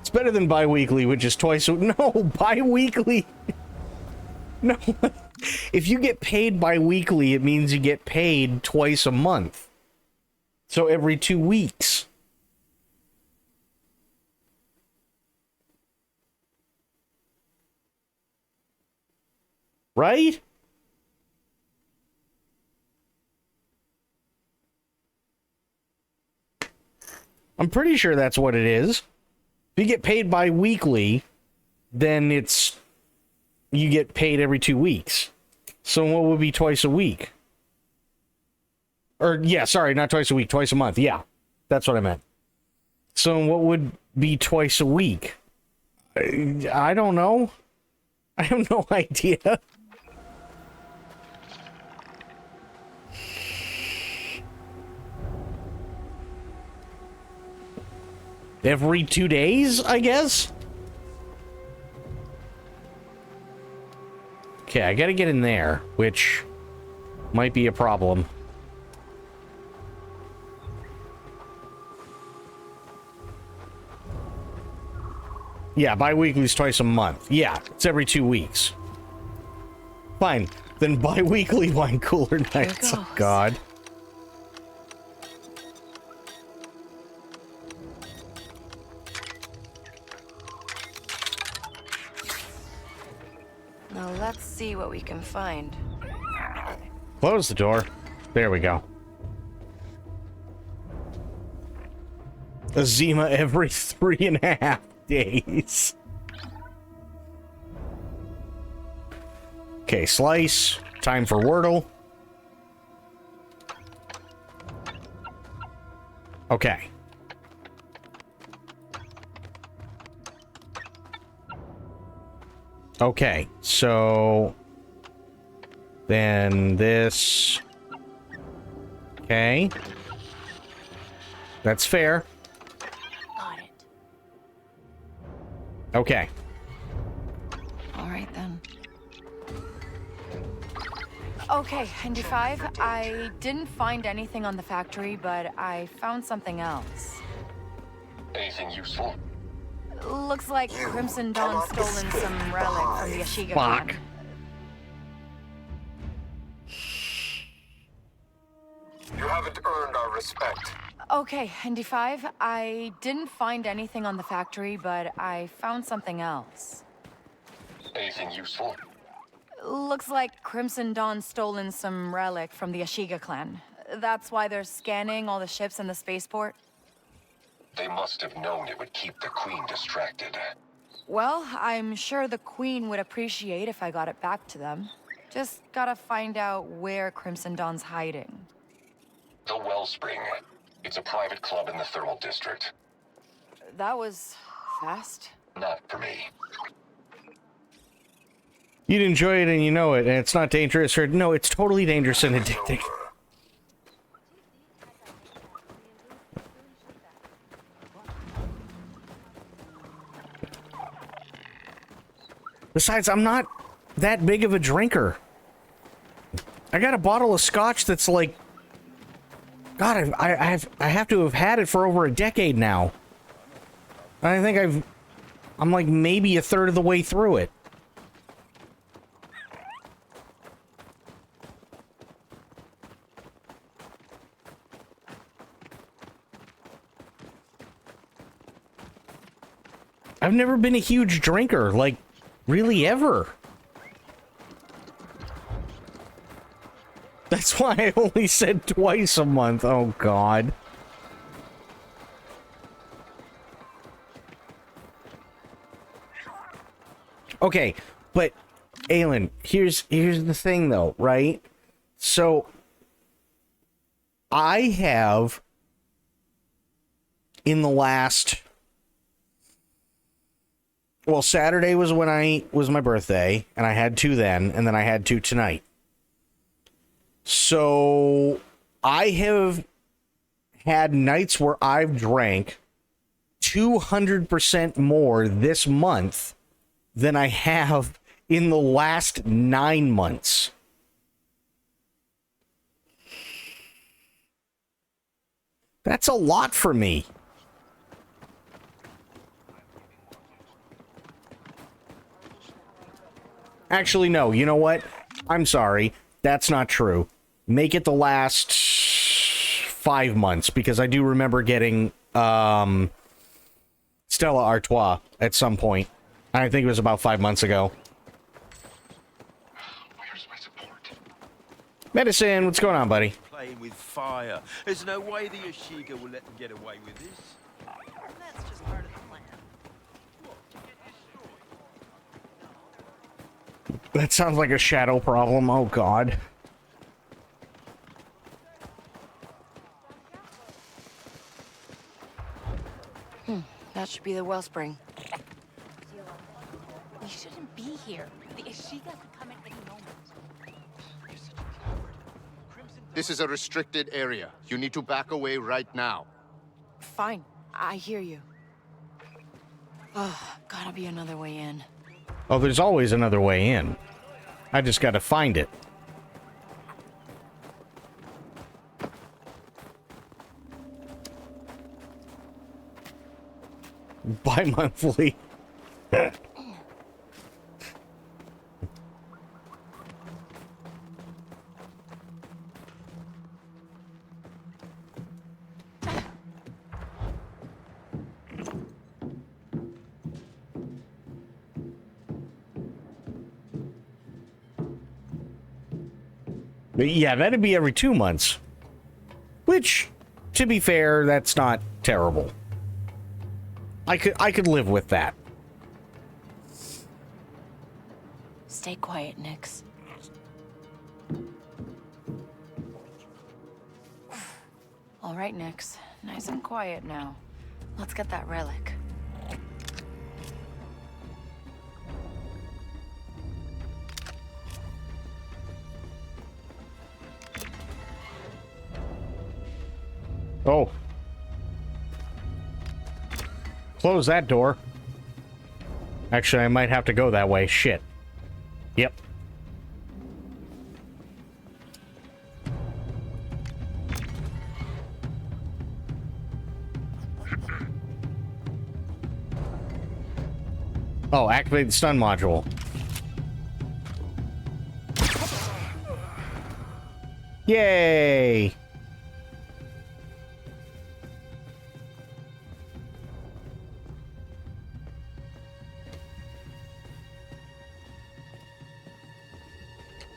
It's better than bi-weekly, which is twice a... No, bi-weekly. No. If you get paid bi-weekly, it means you get paid twice a month. So every 2 weeks. Right? I'm pretty sure that's what it is. If you get paid bi-weekly, then it's... you get paid every 2 weeks. So what would be twice a week? Or, yeah, sorry, not twice a week, twice a month. Yeah, that's what I meant. So what would be twice a week? I don't know. I have no idea. every 2 days, I guess? Okay, I gotta get in there, which might be a problem. Yeah, bi-weekly is twice a month. Yeah, it's every 2 weeks. Fine. Then bi-weekly wine cooler nights. Oh, God. Now let's see what we can find. Close the door. There we go. Azima every 3.5 days. Okay, slice. Time for Wordle. Okay. Okay, so then this. Okay. That's fair. Got it. Okay. All right then. Okay, Indy 5, I didn't find anything on the factory, but I found something else. Anything useful? Looks like Crimson Dawn stolen some relic from the Ashiga Fuck. clan. You haven't earned our respect. Okay, Indy 5, I didn't find anything on the factory, but I found something else. Anything useful? Looks like Crimson Dawn stolen some relic from the Ashiga clan. That's why they're scanning all the ships in the spaceport. They must have known it would keep the Queen distracted. Well, I'm sure the Queen would appreciate if I got it back to them. Just gotta find out where Crimson Dawn's hiding. The Wellspring. It's a private club in the Thermal District. That was fast. Not for me. You'd enjoy it and you know it, and it's not dangerous, or no, it's totally dangerous and addicting. Besides, I'm not that big of a drinker. I got a bottle of scotch that's like, God, I have to have had it for over a decade now. I think I'm like maybe a third of the way through it. I've never been a huge drinker, like, really ever. That's why I only said twice a month. Oh, God. Okay, but, Aelin, here's the thing, though, right? So, I have, in the last... Well, Saturday was was my birthday, and I had 2 then, and then I had 2 tonight. So, I have had nights where I've drank 200% more this month than I have in the last 9 months. That's a lot for me. Actually, no. You know what? I'm sorry. That's not true. Make it the last 5 months, because I do remember getting Stella Artois at some point. I think it was about 5 months ago. Where's my support? Medicine, what's going on, buddy? Playing with fire. There's no way the Ashiga will let them get away with this. That's just part of the plan. That sounds like a shadow problem. Oh, God. That should be the wellspring. We shouldn't be here. The Ashiga could come at any moment. This is a restricted area. You need to back away right now. Fine. I hear you. Oh, gotta be another way in. Oh, there's always another way in. I just gotta find it. Bi-monthly. Yeah, that'd be every 2 months. Which, to be fair, that's not terrible. I could live with that. Stay quiet, Nix. All right, Nix. Nice and quiet now. Let's get that relic. Oh. Close that door. Actually, I might have to go that way. Shit. Yep. Oh, activate the stun module. Yay!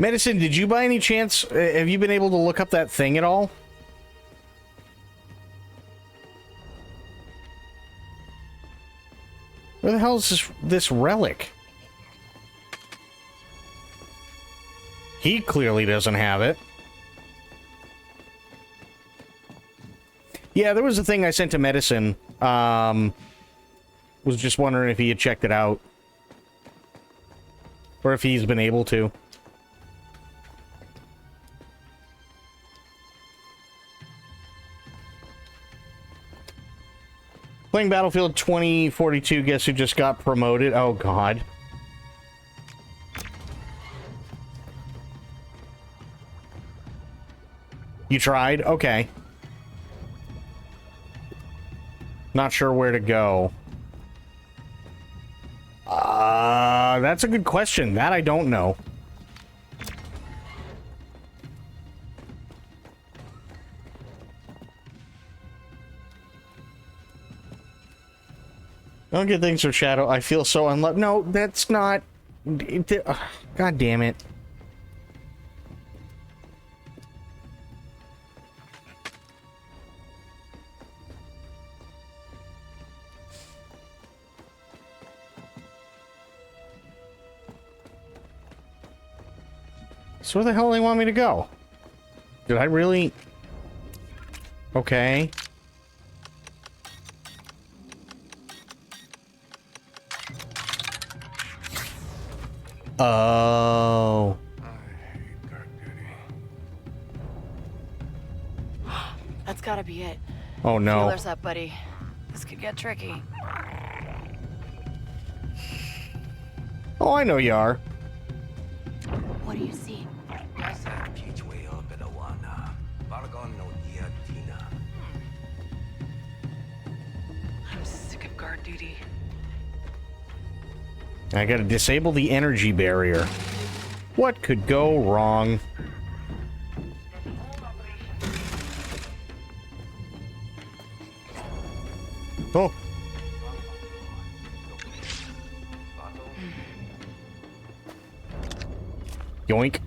Medicine, did you by any chance, have you been able to look up that thing at all? Where the hell is this relic? He clearly doesn't have it. Yeah, there was a thing I sent to Medicine. Was just wondering if he had checked it out. Or if he's been able to. Playing Battlefield 2042, guess who just got promoted? Oh, God. You tried? Okay. Not sure where to go. That's a good question. That I don't know. Don't get things for Shadow. I feel so unlucky. No, that's not... God damn it. So where the hell do they want me to go? Did I really... Okay. Oh. That's gotta be it. Oh, no. Feelers up, buddy. This could get tricky. Oh, I know you are. What do you see? I'm sick of guard duty. I gotta disable the energy barrier. What could go wrong? Oh. Yoink.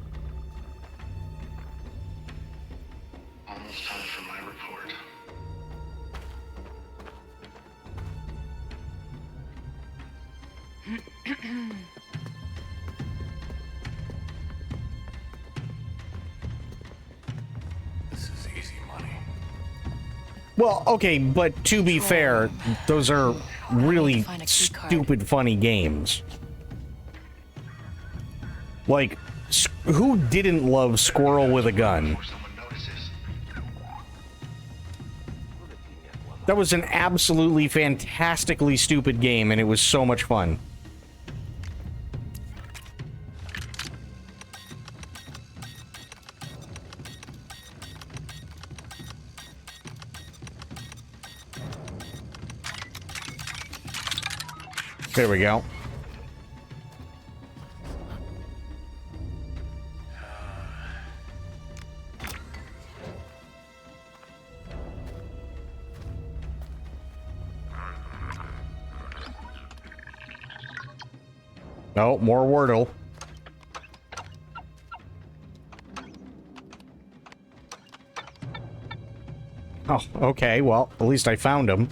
Almost time for my report. This is easy money. Well, okay, but to be fair, those are really stupid funny games. Like, who didn't love Squirrel with a Gun? That was an absolutely fantastically stupid game, and it was so much fun. There we go. Oh, more Wordle. Oh, okay. Well, at least I found him.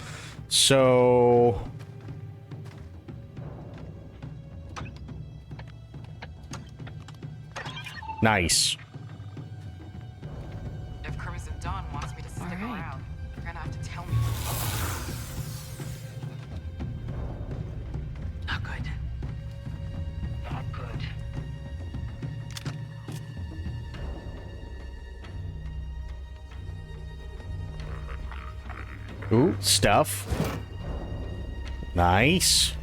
So... Nice. If Crimson Dawn wants me to stick around, you're gonna have to tell me. Not good. Not good. Ooh, stuff. Nice.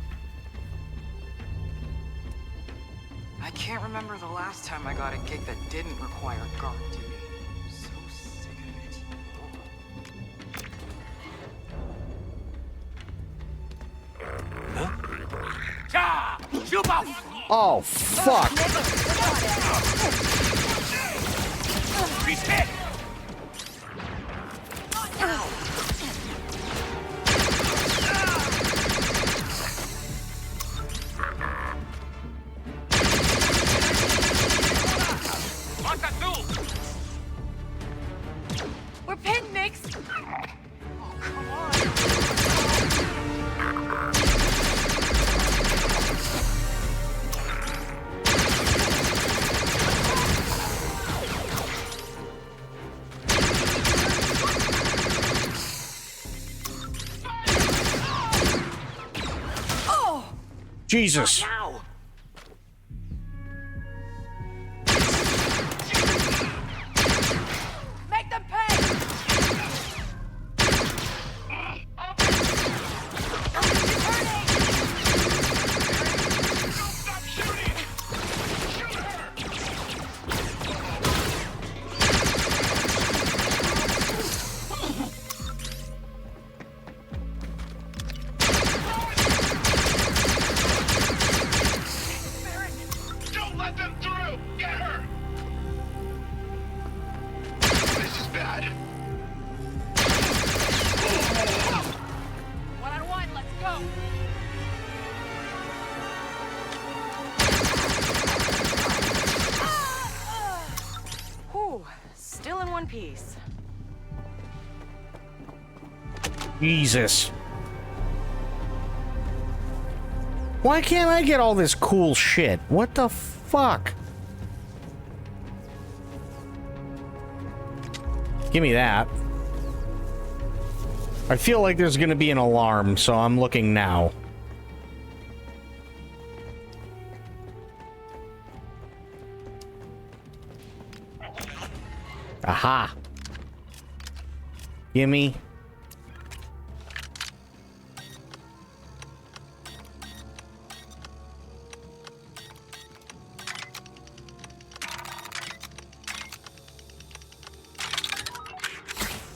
I can't remember the last time I got a gig that didn't require guard duty. So sick of it. Oh, fuck. He's hit! We're pinned, Nix! Oh, come on. Oh! Jesus. Make them pay! Don't let them through! Get her! This is bad. 1-on-1, let's go! Whew, still in one piece. Jesus. Why can't I get all this cool shit? What the fuck? Give me that. I feel like there's gonna be an alarm, so I'm looking now. Aha. Gimme.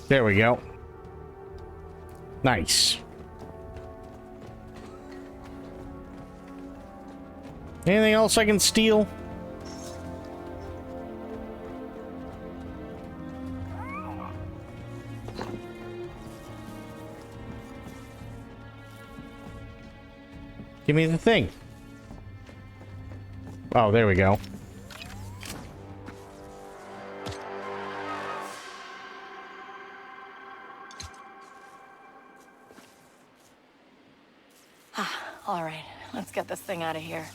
There we go. Nice. Anything else I can steal? Give me the thing. Oh, there we go. All right, let's get this thing out of here.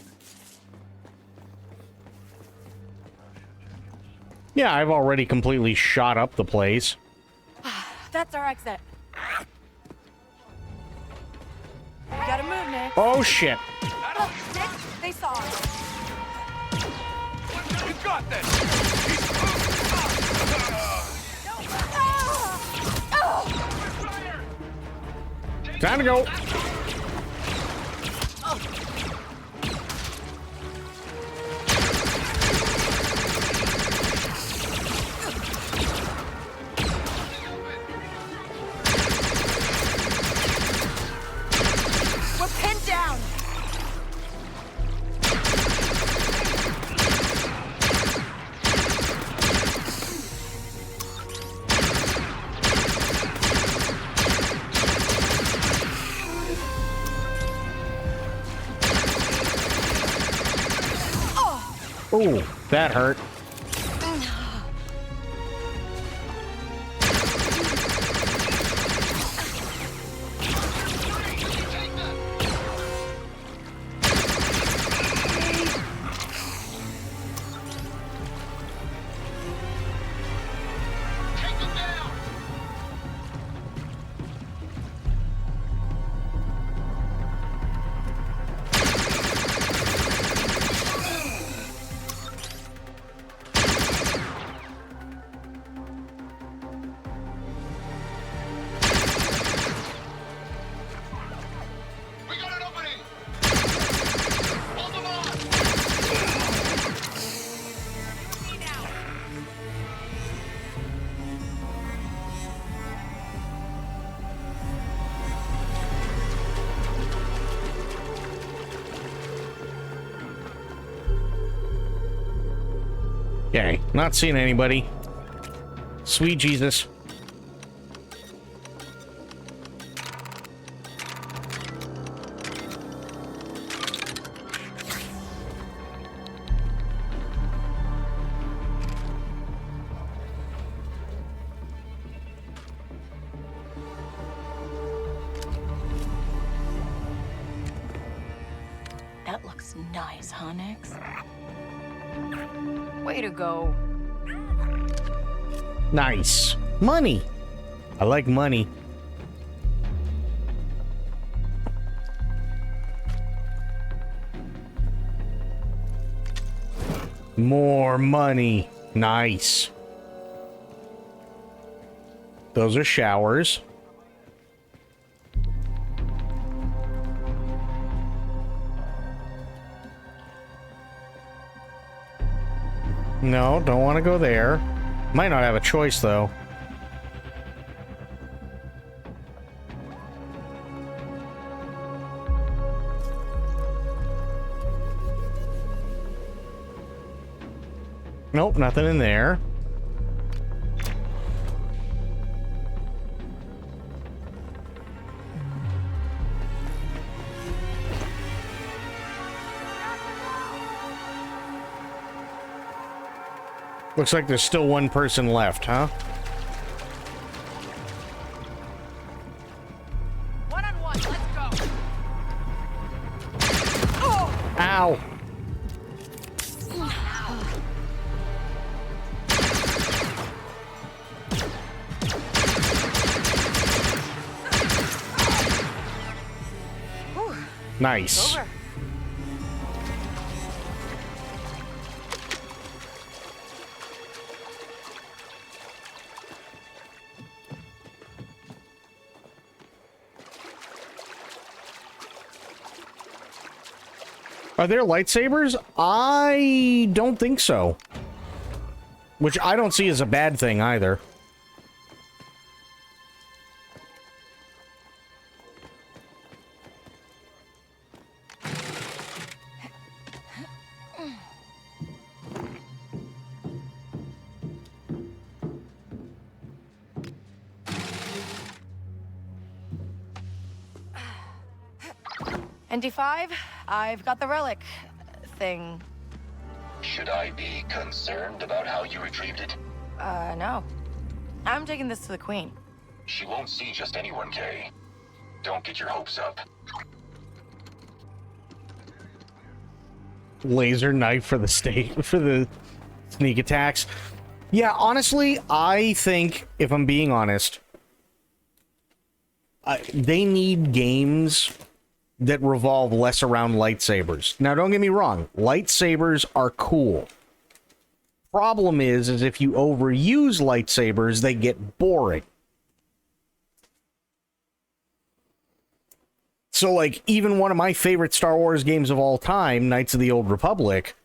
Yeah, I've already completely shot up the place. That's our exit. We gotta move, Nick. Oh, shit. Look, Nick, they saw us. You got this! Time to go. We're pinned down. Ooh, that hurt. Okay, not seeing anybody. Sweet Jesus. That looks nice, huh, Nix? Way to go. Nice. Money. I like money. More money. Nice. Those are showers. No, don't want to go there. Might not have a choice, though. Nope, nothing in there. Looks like there's still one person left, huh? One-on-one, let's go. Ow! Nice. Over. Are there lightsabers? I don't think so. Which I don't see as a bad thing either. ND5, I've got the relic thing. Should I be concerned about how you retrieved it? No. I'm taking this to the Queen. She won't see just anyone, Kay. Don't get your hopes up. Laser knife for the sneak attacks. Yeah, honestly, I think, if I'm being honest, they need games that revolve less around lightsabers. Now, don't get me wrong, lightsabers are cool. Problem is if you overuse lightsabers, they get boring. So, like, even one of my favorite Star Wars games of all time, Knights of the Old Republic,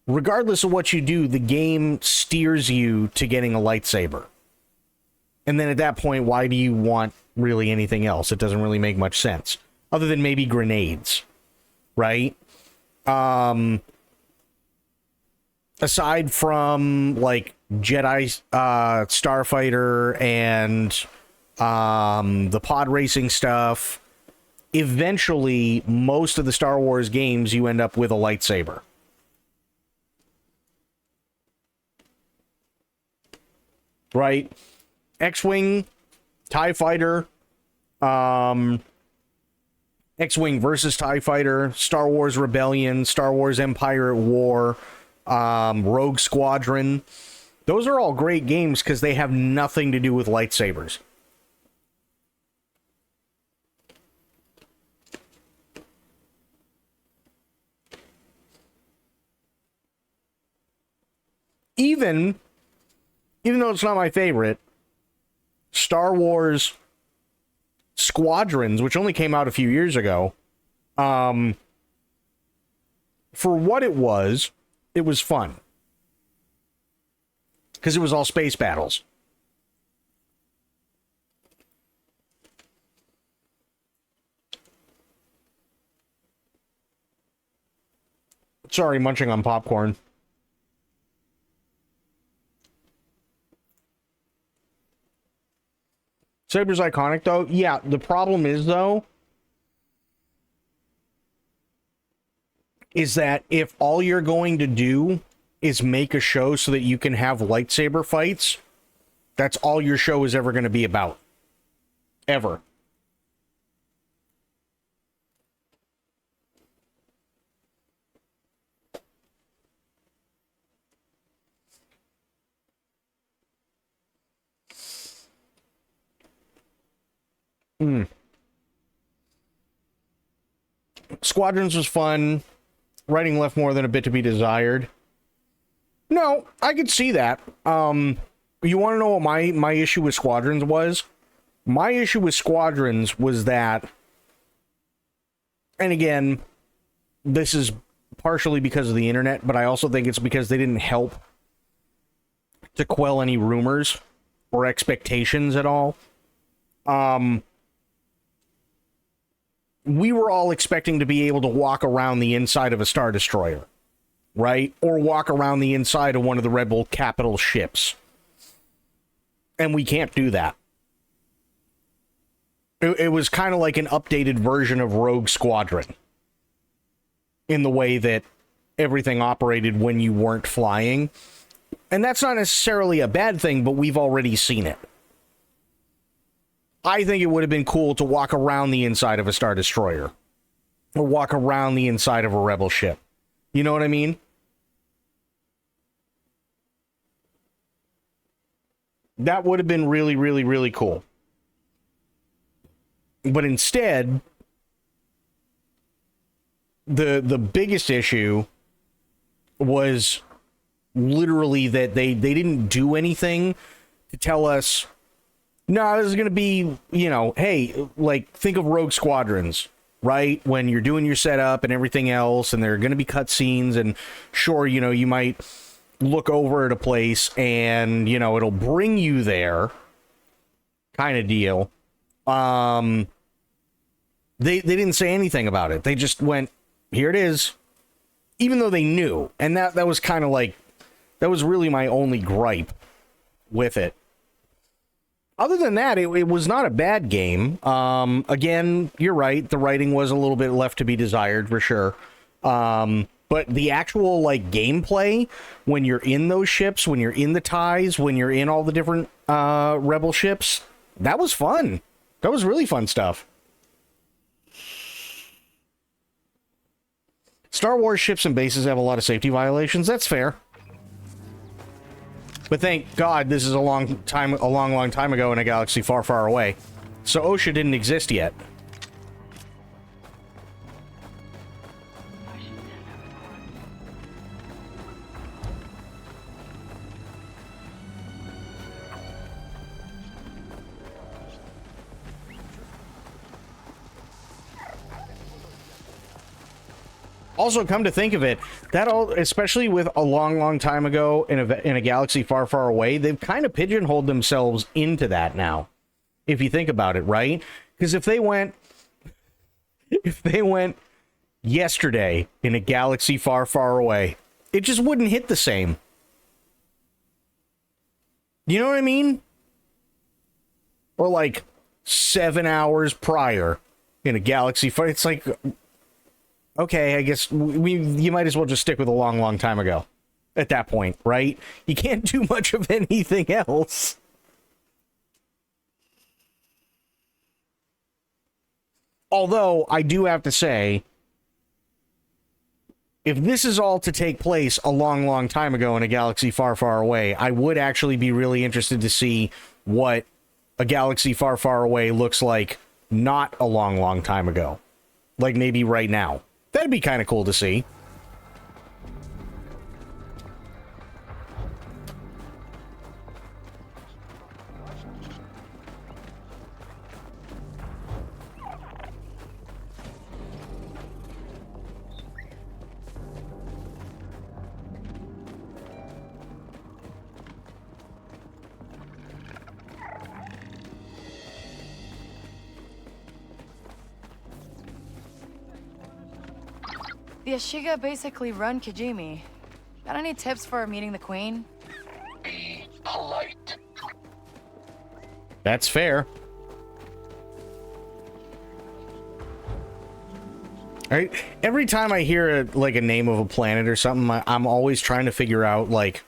regardless of what you do, the game steers you to getting a lightsaber. And then at that point, why do you want really anything else? It doesn't really make much sense. Other than maybe grenades, right? Aside from, like, Jedi Starfighter and the pod racing stuff, eventually, most of the Star Wars games, you end up with a lightsaber. Right? X-Wing, TIE Fighter, X-Wing versus TIE Fighter, Star Wars Rebellion, Star Wars Empire at War, Rogue Squadron. Those are all great games because they have nothing to do with lightsabers. Even though it's not my favorite, Star Wars Squadrons, which only came out a few years ago, for what it was fun. Because it was all space battles. Sorry, munching on popcorn. Saber's iconic, though. Yeah, the problem is, though, is that if all you're going to do is make a show so that you can have lightsaber fights, that's all your show is ever going to be about. Ever. Squadrons was fun. Writing left more than a bit to be desired. No, I could see that. You want to know what my issue with Squadrons was? My issue with Squadrons was that, and again, this is partially because of the internet, but I also think it's because they didn't help to quell any rumors or expectations at all. We were all expecting to be able to walk around the inside of a Star Destroyer, right? Or walk around the inside of one of the Rebel capital ships. And we can't do that. It was kind of like an updated version of Rogue Squadron in the way that everything operated when you weren't flying. And that's not necessarily a bad thing, but we've already seen it. I think it would have been cool to walk around the inside of a Star Destroyer. Or walk around the inside of a Rebel ship. You know what I mean? That would have been really, really, really cool. But instead, the biggest issue was literally that they didn't do anything to tell us, no, this is going to be, you know, hey, like, think of Rogue Squadrons, right? When you're doing your setup and everything else, and there are going to be cutscenes, and sure, you know, you might look over at a place and, you know, it'll bring you there, kind of deal. They didn't say anything about it. They just went, here it is, even though they knew. And that was kind of like, that was really my only gripe with it. Other than that, it was not a bad game. Again, you're right. The writing was a little bit left to be desired, for sure. But the actual, like, gameplay, when you're in those ships, when you're in the TIEs, when you're in all the different Rebel ships, that was fun. That was really fun stuff. Star Wars ships and bases have a lot of safety violations. That's fair. But thank God this is a long time ago in a galaxy far, far away. So OSHA didn't exist yet. Also, come to think of it, that all, especially with a long, long time ago in a galaxy far, far away, they've kind of pigeonholed themselves into that now. If you think about it, right? Because if they went yesterday in a galaxy far, far away, it just wouldn't hit the same. You know what I mean? Or like 7 hours prior in a galaxy far, it's like, okay, I guess you might as well just stick with a long, long time ago at that point, right? You can't do much of anything else. Although, I do have to say, if this is all to take place a long, long time ago in a galaxy far, far away, I would actually be really interested to see what a galaxy far, far away looks like not a long, long time ago. Like maybe right now. That'd be kind of cool to see. The Ashiga basically run Kijimi. Got any tips for meeting the queen? Be polite. That's fair. Right? Every time I hear a name of a planet or something, I'm always trying to figure out, like,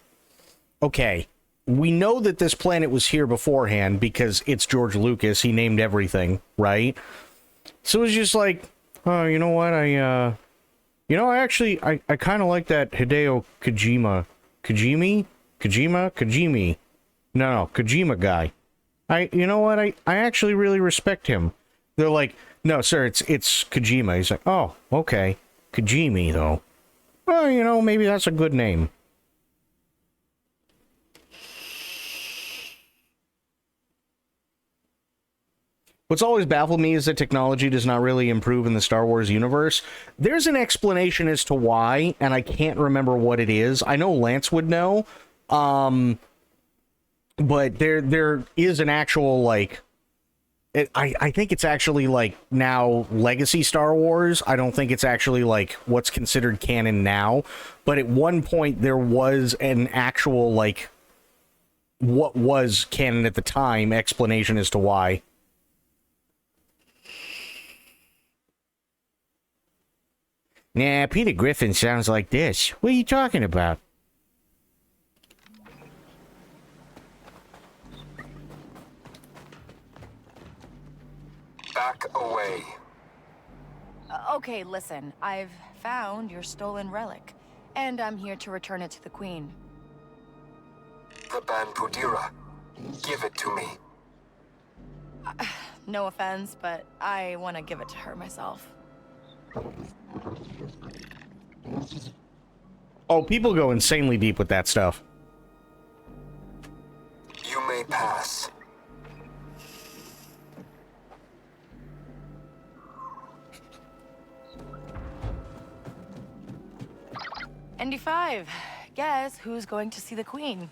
okay, we know that this planet was here beforehand because it's George Lucas. He named everything, right? So it's just like, oh, you know what? I kind of like that Hideo Kojima. Kojima? No, Kojima guy. You know what? I actually really respect him. They're like, no, sir, it's Kojima. He's like, oh, okay. Kojimi, though. Well, maybe that's a good name. What's always baffled me is that technology does not really improve in the Star Wars universe. There's an explanation as to why, and I can't remember what it is. I know Lance would know, but there is an actual, like, I think it's actually, like, now Legacy Star Wars. I don't think it's actually, like, what's considered canon now, but at one point there was an actual, like, what was canon at the time explanation as to why. Nah, Peter Griffin sounds like this. What are you talking about? Back away. Okay, listen. I've found your stolen relic, and I'm here to return it to the queen. The Banpudira. Give it to me. No offense, but I want to give it to her myself. Oh, people go insanely deep with that stuff. You may pass. ND5. Guess who's going to see the queen?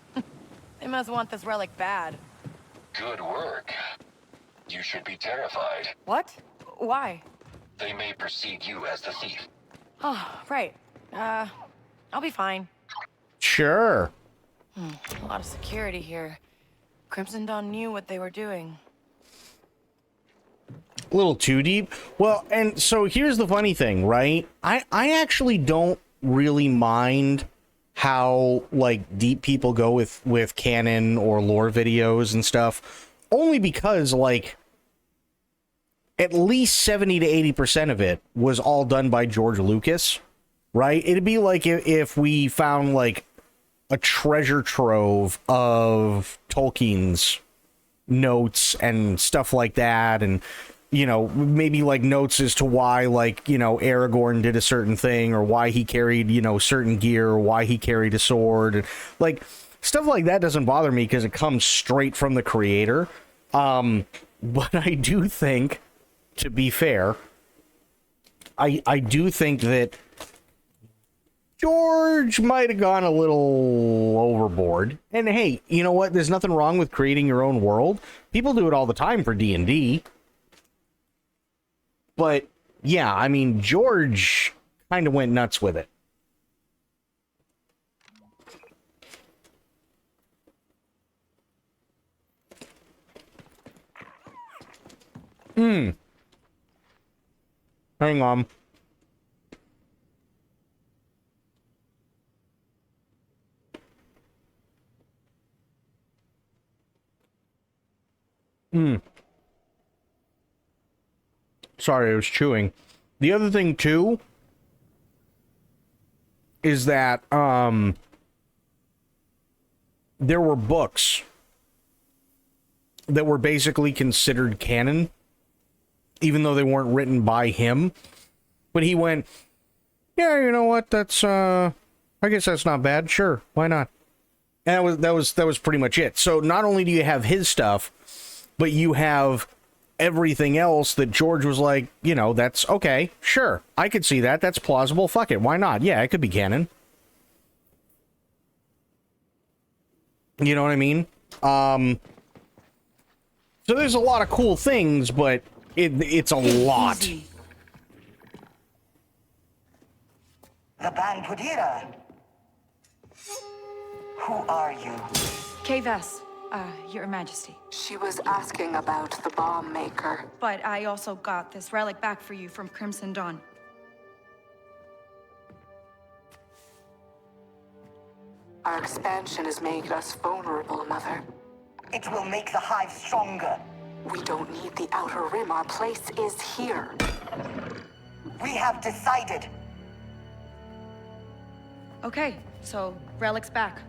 They must want this relic bad. Good work. You should be terrified. What? Why? They may perceive you as the thief. Oh, right. I'll be fine. Sure. A lot of security here. Crimson Dawn knew what they were doing. A little too deep. Well, and so here's the funny thing, right? I actually don't really mind how, like, deep people go with canon or lore videos and stuff, only because, like, at least 70 to 80% of it was all done by George Lucas, right? It'd be like if we found, like, a treasure trove of Tolkien's notes and stuff like that, and, maybe, like, notes as to why, like, Aragorn did a certain thing, or why he carried, certain gear, or why he carried a sword, and, like, stuff like that doesn't bother me because it comes straight from the creator. But I do think, to be fair, I do think that George might have gone a little overboard. And hey, you know what? There's nothing wrong with creating your own world. People do it all the time for D&D. But yeah, I mean, George kind of went nuts with it. Hang on. Sorry, I was chewing. The other thing, too, is that, there were books that were basically considered canon, even though they weren't written by him. But he went, yeah, you know what, that's, I guess that's not bad. Sure, why not? And that was pretty much it. So not only do you have his stuff, but you have everything else that George was like, you know, that's okay, sure, I could see that, that's plausible, fuck it, why not? Yeah, it could be canon. You know what I mean? So there's a lot of cool things, but it's a lot. The Banpudira. Who are you? Kves, Your Majesty. She was asking about the bomb maker. But I also got this relic back for you from Crimson Dawn. Our expansion has made us vulnerable, Mother. It will make the Hive stronger. We don't need the Outer Rim. Our place is here. We have decided. Okay, so relic's back.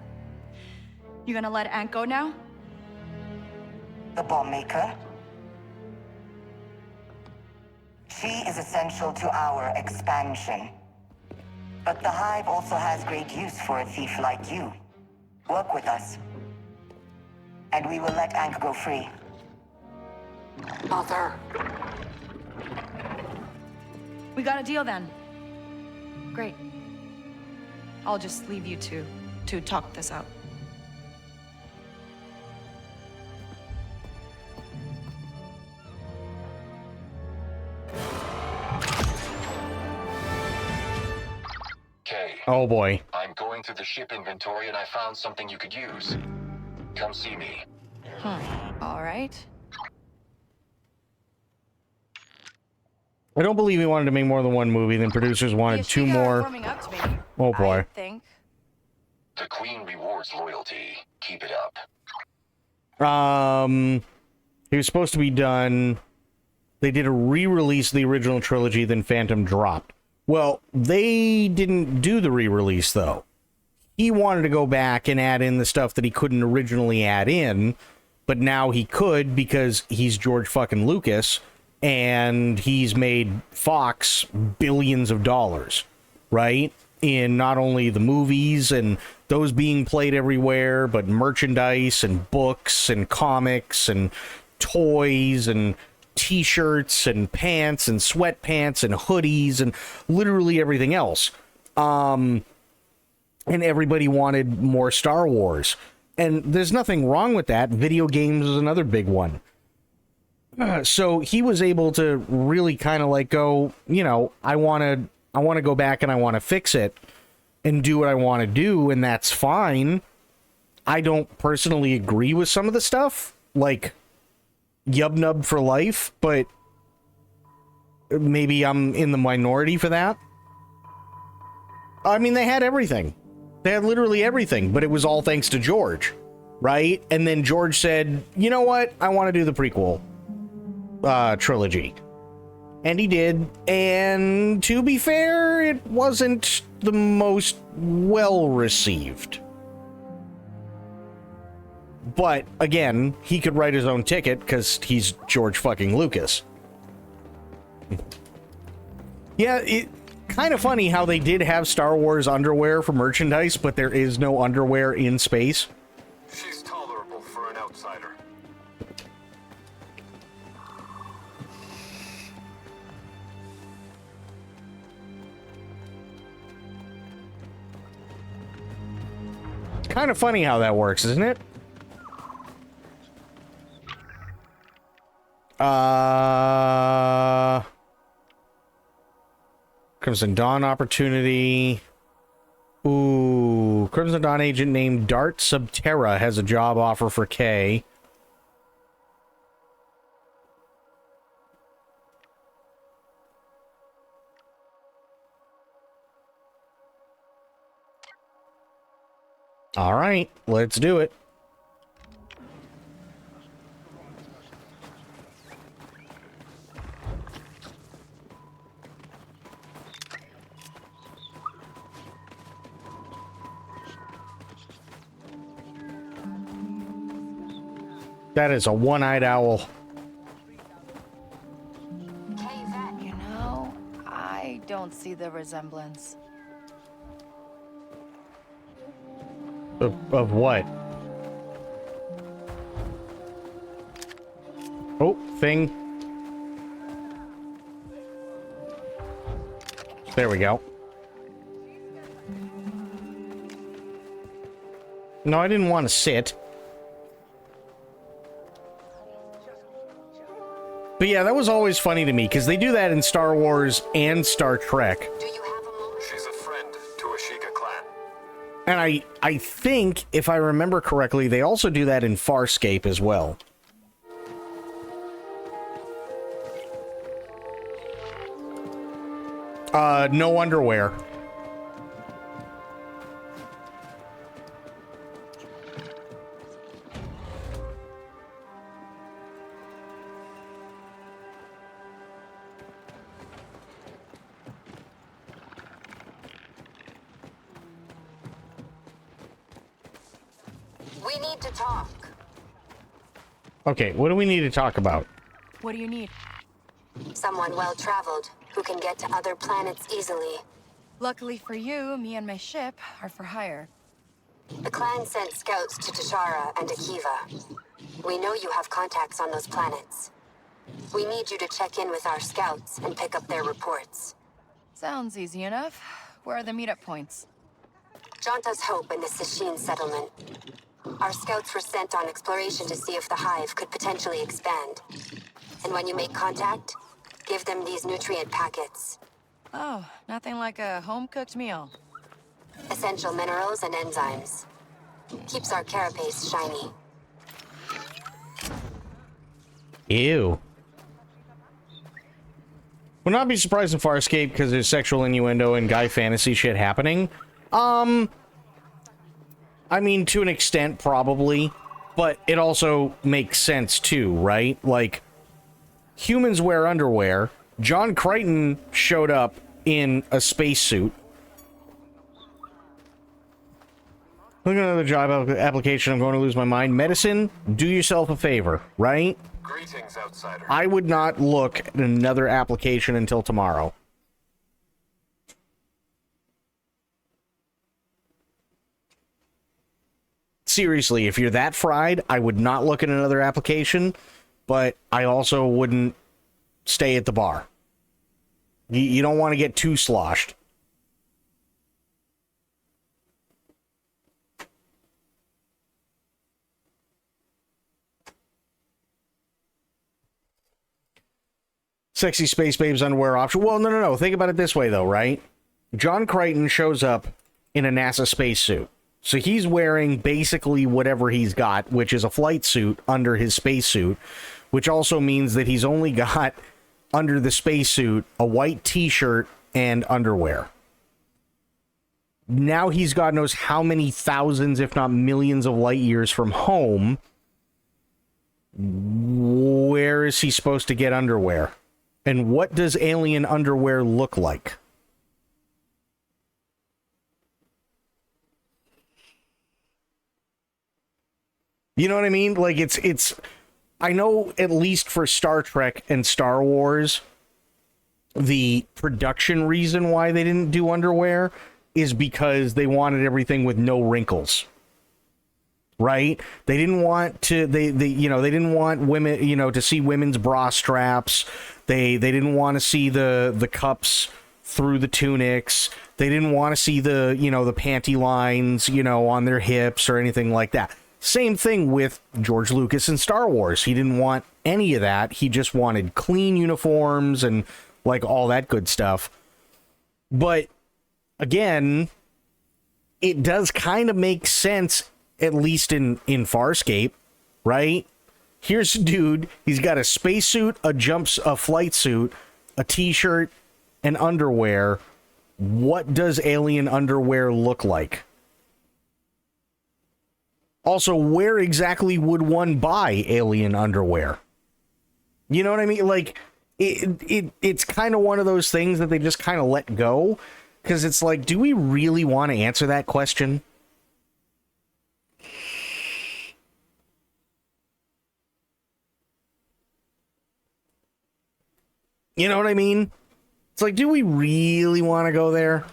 You gonna let Ant go now? The bomb maker? She is essential to our expansion. But the Hive also has great use for a thief like you. Work with us. And we will let Ankh go free. Mother. We got a deal then. Great. I'll just leave you to talk this out. Kay. Oh boy. I'm going through the ship inventory and I found something you could use. Come see me. All right. I don't believe he wanted to make more than one movie. Then producers wanted two more. Up to me, Oh boy. I think. The Queen rewards loyalty. Keep it up. He was supposed to be done. They did a re-release of the original trilogy, then Phantom dropped. Well, they didn't do the re-release, though. He wanted to go back and add in the stuff that he couldn't originally add in, but now he could because he's George fucking Lucas, and he's made Fox billions of dollars, right? In not only the movies and those being played everywhere, but merchandise and books and comics and toys and t-shirts and pants and sweatpants and hoodies and literally everything else. And everybody wanted more Star Wars. And there's nothing wrong with that. Video games is another big one. So he was able to really kind of like go, you know, I want to go back and I want to fix it and do what I want to do, and that's fine. I don't personally agree with some of the stuff, like Yub Nub for life, but maybe I'm in the minority for that. I mean, they had everything. They had literally everything, but it was all thanks to George, right? And then George said, you know what? I want to do the prequel trilogy. And he did, and to be fair, it wasn't the most well-received. But, again, he could write his own ticket, because he's George fucking Lucas. Yeah, it kind of funny how they did have Star Wars underwear for merchandise, but there is no underwear in space. She's tolerable for an outsider. kind of funny how that works, isn't it? Crimson Dawn opportunity. Ooh, Crimson Dawn agent named Dart Subterra has a job offer for Kay. All right, let's do it. That is a one-eyed owl. You know, I don't see the resemblance. Of what? Oh, thing. There we go. No, I didn't want to sit. But yeah, that was always funny to me, because they do that in Star Wars and Star Trek. She's a friend to Ashiga clan. And I think, if I remember correctly, they also do that in Farscape as well. No underwear. We need to talk. Okay, what do we need to talk about? What do you need? Someone well-traveled who can get to other planets easily. Luckily for you, me and my ship are for hire. The clan sent scouts to Tashara and Akiva. We know you have contacts on those planets. We need you to check in with our scouts and pick up their reports. Sounds easy enough. Where are the meetup points? Janta's Hope in the Sashin settlement. Our scouts were sent on exploration to see if the hive could potentially expand. And when you make contact, give them these nutrient packets. Oh, nothing like a home-cooked meal. Essential minerals and enzymes. Keeps our carapace shiny. Ew. Would not be surprised in Farscape because there's sexual innuendo and guy fantasy shit happening. I mean, to an extent, probably. But it also makes sense, too, right? Like, humans wear underwear. John Crichton showed up in a spacesuit. Look at another job application. I'm going to lose my mind. Medicine, do yourself a favor, right? Greetings, outsider. I would not look at another application until tomorrow. Seriously, if you're that fried, I would not look at another application, but I also wouldn't stay at the bar. You don't want to get too sloshed. Sexy space babes underwear option. Well, no. Think about it this way, though, right? John Crichton shows up in a NASA spacesuit. So he's wearing basically whatever he's got, which is a flight suit under his spacesuit, which also means that he's only got under the spacesuit a white t-shirt and underwear. Now he's God knows how many thousands, if not millions of light years from home. Where is he supposed to get underwear? And what does alien underwear look like? You know what I mean? Like, it's I know, at least for Star Trek and Star Wars, the production reason why they didn't do underwear is because they wanted everything with no wrinkles. Right? They didn't want to they didn't want women, to see women's bra straps. They didn't want to see the cups through the tunics. They didn't want to see the, the panty lines, on their hips or anything like that. Same thing with George Lucas in Star Wars. He didn't want any of that. He just wanted clean uniforms and like all that good stuff. But again, it does kind of make sense, at least in Farscape, right? Here's a dude, he's got a spacesuit, a flight suit, a t-shirt, and underwear. What does alien underwear look like? Also, where exactly would one buy alien underwear? You know what I mean? Like, it's kind of one of those things that they just kind of let go. Because it's like, do we really want to answer that question? You know what I mean? It's like, do we really want to go there?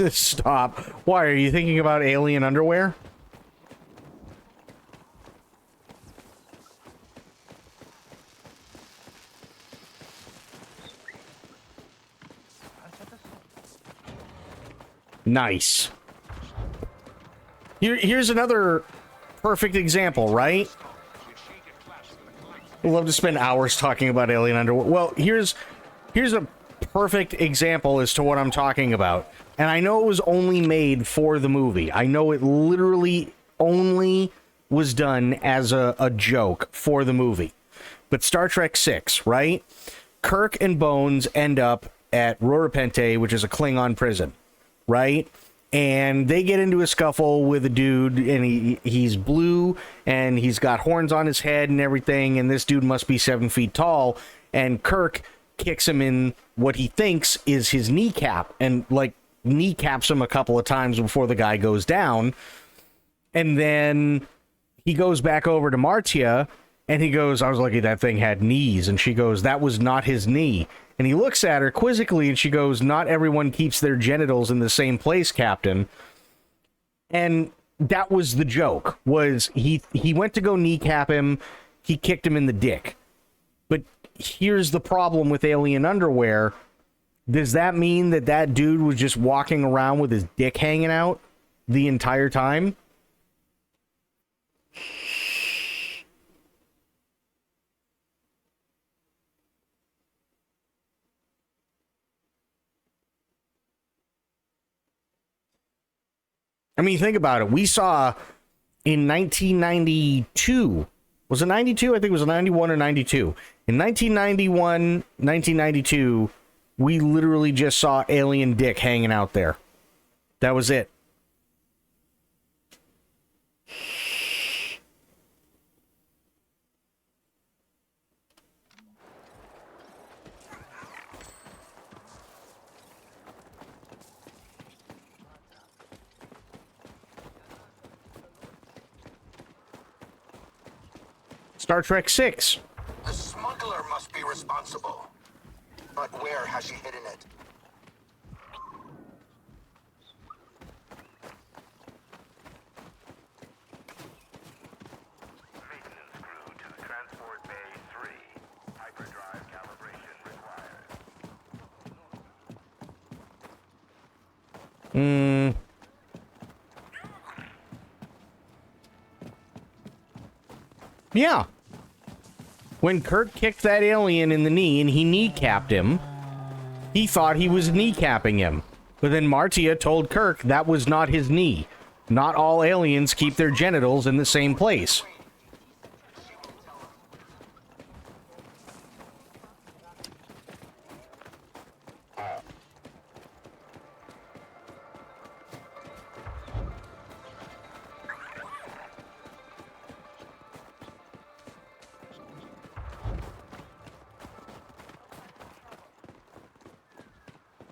Stop. Why, are you thinking about alien underwear? Nice. Here's another perfect example, right? I'd love to spend hours talking about alien underwear. Well, here's a perfect example as to what I'm talking about. And I know it was only made for the movie. I know it literally only was done as a joke for the movie. But Star Trek VI, right? Kirk and Bones end up at Rorapente, which is a Klingon prison, right? And they get into a scuffle with a dude, and he's blue, and he's got horns on his head and everything, and this dude must be 7 feet tall, and Kirk kicks him in what he thinks is his kneecap, and, like, kneecaps him a couple of times before the guy goes down, and then he goes back over to Martia, and he goes, I was lucky that thing had knees, and she goes, that was not his knee. And he looks at her quizzically, and she goes, not everyone keeps their genitals in the same place, Captain. And that was the joke, was he went to go kneecap him, he kicked him in the dick. But here's the problem with alien underwear. Does that mean that that dude was just walking around with his dick hanging out the entire time? I mean, think about it. We saw in 1992, was it 92? I think it was 91 or 92. In 1991, 1992, we literally just saw alien dick hanging out there. That was it. Star Trek 6. The smuggler must be responsible. But where has she hidden it? Maintenance crew to Transport Bay 3. Hyperdrive calibration required. Yeah. When Kirk kicked that alien in the knee and he kneecapped him, he thought he was kneecapping him. But then Martia told Kirk that was not his knee. Not all aliens keep their genitals in the same place.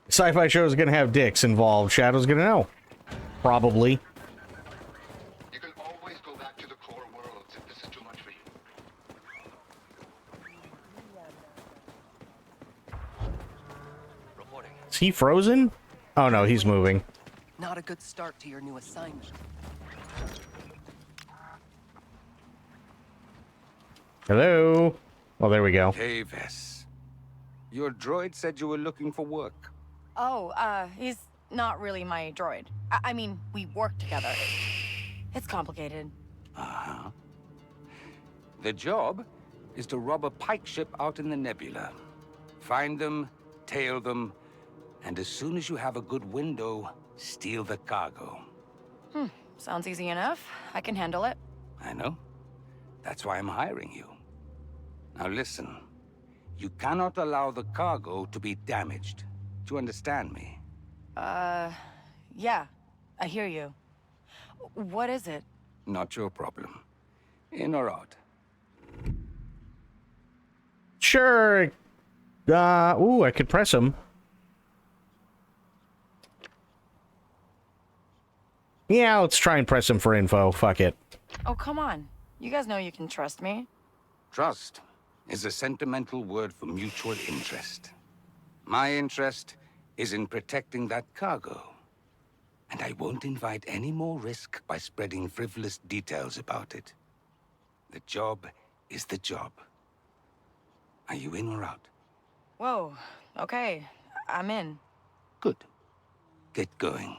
Sci-fi show is going to have dicks involved. Shadow's going to know. Probably. You can always go back to the core worlds if this is too much for you. Reporting. Is he frozen? Oh no, he's moving. Not a good start to your new assignment. Hello? Oh, there we go. Hey, Vess. Your droid said you were looking for work. Oh, he's not really my droid. I mean, we work together. It's complicated. Uh-huh. The job is to rob a pike ship out in the nebula. Find them, tail them, and as soon as you have a good window, steal the cargo. Sounds easy enough. I can handle it. I know. That's why I'm hiring you. Now listen. You cannot allow the cargo to be damaged. Do you understand me? Yeah. I hear you. What is it? Not your problem. In or out? Sure. Ooh, I could press him. Yeah, let's try and press him for info. Fuck it. Oh, come on. You guys know you can trust me. Trust is a sentimental word for mutual interest. My interest is in protecting that cargo. And I won't invite any more risk by spreading frivolous details about it. The job is the job. Are you in or out? Whoa. Okay. I'm in. Good. Get going.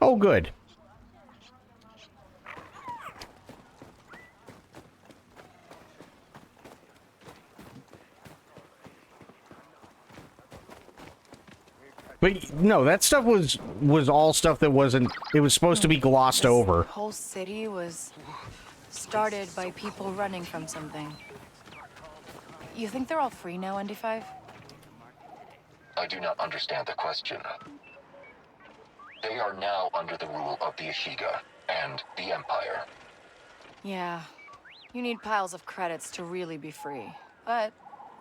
Oh, good. But no, that stuff was all stuff that wasn't. It was supposed to be glossed over. The whole city was started by people running from something. You think they're all free now, ND5? I do not understand the question. They are now under the rule of the Ashiga and the Empire. Yeah. You need piles of credits to really be free. But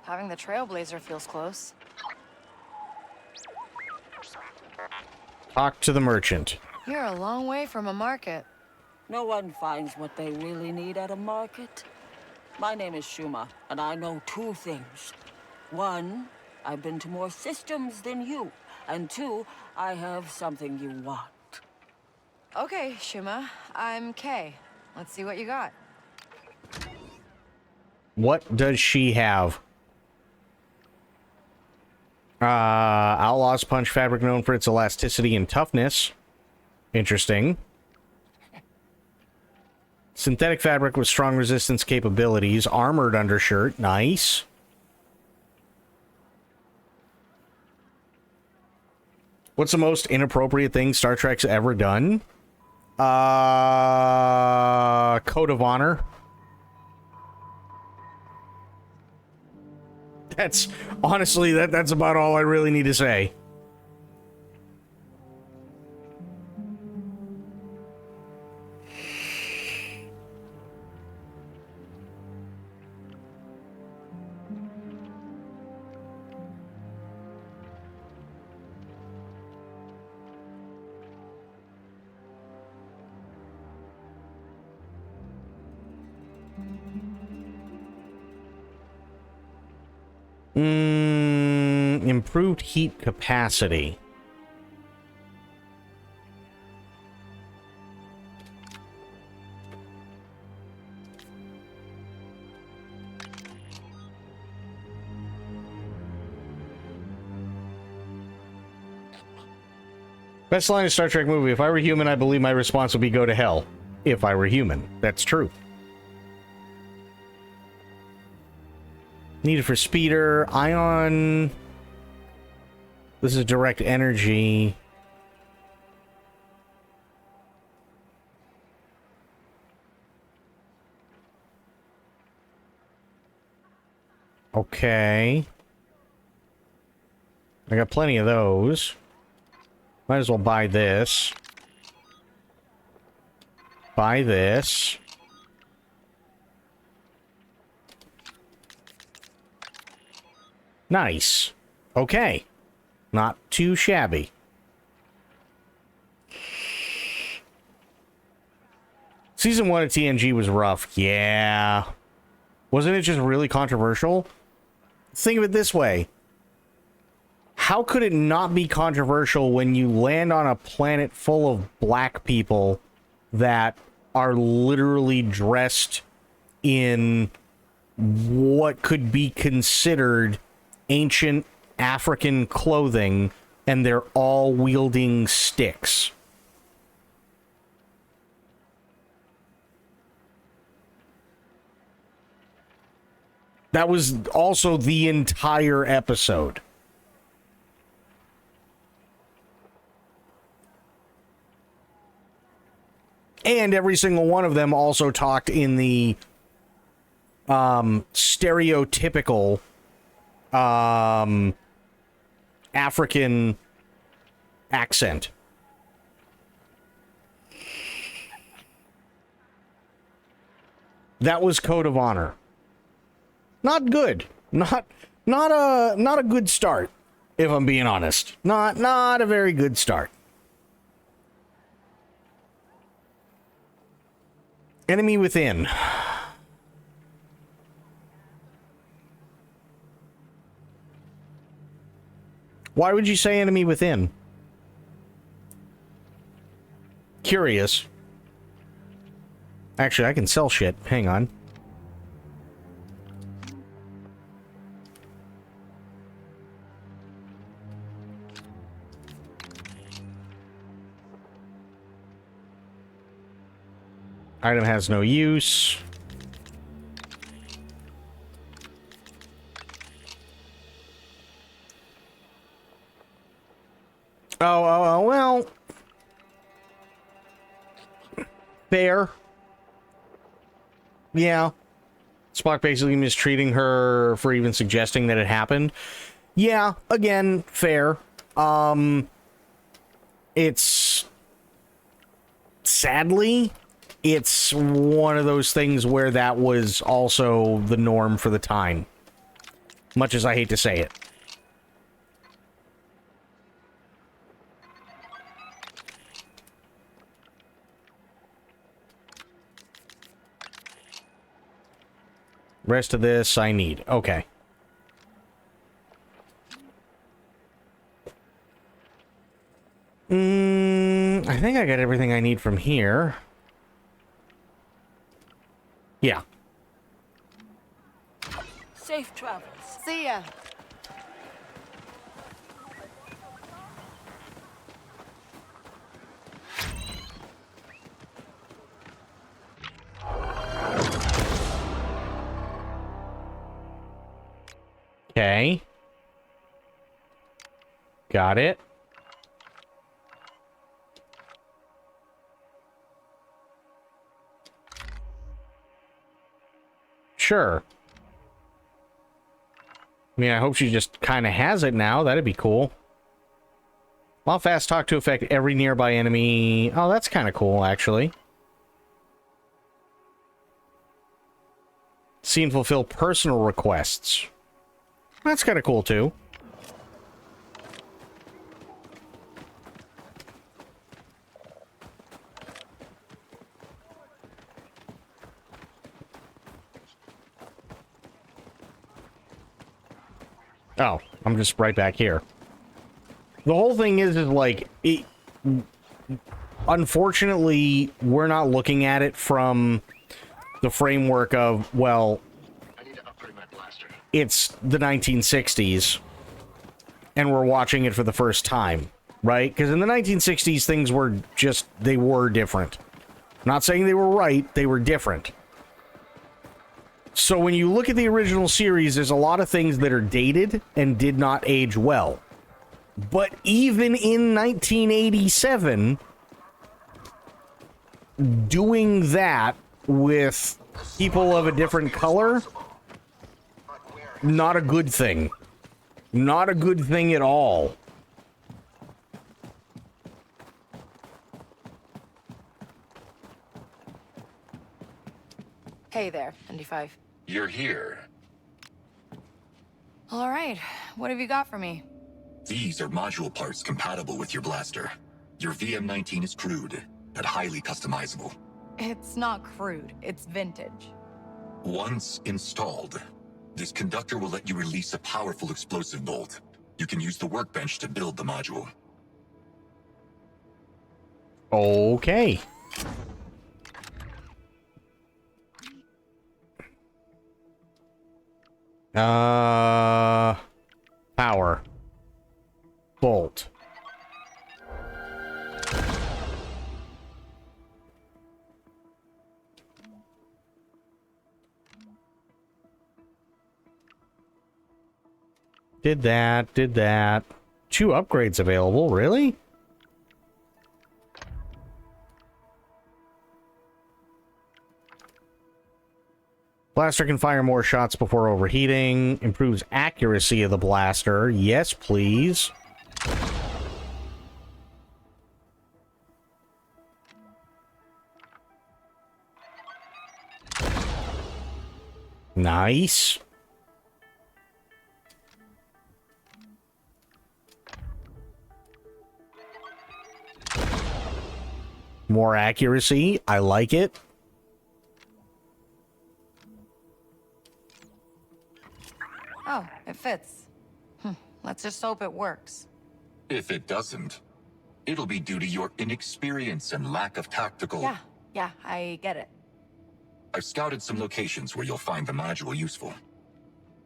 having the Trailblazer feels close. Talk to the merchant. You're a long way from a market. No one finds what they really need at a market. My name is Shuma, and I know two things. One, I've been to more systems than you. And two, I have something you want. Okay, Shuma. I'm Kay. Let's see what you got. What does she have? Outlaws punch fabric known for its elasticity and toughness. Interesting. Synthetic fabric with strong resistance capabilities. Armored undershirt. Nice. What's the most inappropriate thing Star Trek's ever done? Code of Honor. That's honestly that's about all I really need to say. Improved heat capacity. Best line of Star Trek movie. If I were human, I believe my response would be go to hell. If I were human. That's true. Needed for speeder. Ion. This is direct energy. Okay. I got plenty of those. Might as well buy this. Buy this. Nice. Okay. Not too shabby. Season 1 of TNG was rough. Yeah. Wasn't it just really controversial? Think of it this way. How could it not be controversial when you land on a planet full of black people that are literally dressed in what could be considered ancient African clothing, and they're all wielding sticks. That was also the entire episode. And every single one of them also talked in the stereotypical African accent. That was Code of Honor. Not good. Not a good start, if I'm being honest. Not a very good start. Enemy Within. Why would you say Enemy Within? Curious. Actually, I can sell shit. Hang on. Item has no use. Oh, well. Fair. Yeah. Spock basically mistreating her for even suggesting that it happened. Yeah, again, fair. It's... Sadly, it's one of those things where that was also the norm for the time. Much as I hate to say it. Rest of this I need. Okay. I think I got everything I need from here. Yeah. Safe travels. See ya. Okay. Got it. Sure. I mean, I hope she just kind of has it now. That'd be cool. While fast talk to affect every nearby enemy. Oh, that's kind of cool, actually. See and fulfill personal requests. That's kind of cool, too. Oh, I'm just right back here. The whole thing is like, unfortunately, we're not looking at it from the framework of, well, it's the 1960s, and we're watching it for the first time, right? Because in the 1960s, things were just, they were different. Not saying they were right, they were different. So when you look at the original series, there's a lot of things that are dated and did not age well. But even in 1987, doing that with people of a different color, not a good thing. Not a good thing at all. Hey there, ND5. You're here. All right, what have you got for me? These are module parts compatible with your blaster. Your VM-19 is crude, but highly customizable. It's not crude, it's vintage. Once installed, this conductor will let you release a powerful explosive bolt. You can use the workbench to build the module. Okay. Power. Bolt. Did that. 2 upgrades available, really? Blaster can fire more shots before overheating. Improves accuracy of the blaster. Yes, please. Nice. More accuracy. I like it. Oh, it fits. Let's just hope it works. If it doesn't, it'll be due to your inexperience and lack of tactical... Yeah, I get it. I've scouted some locations where you'll find the module useful.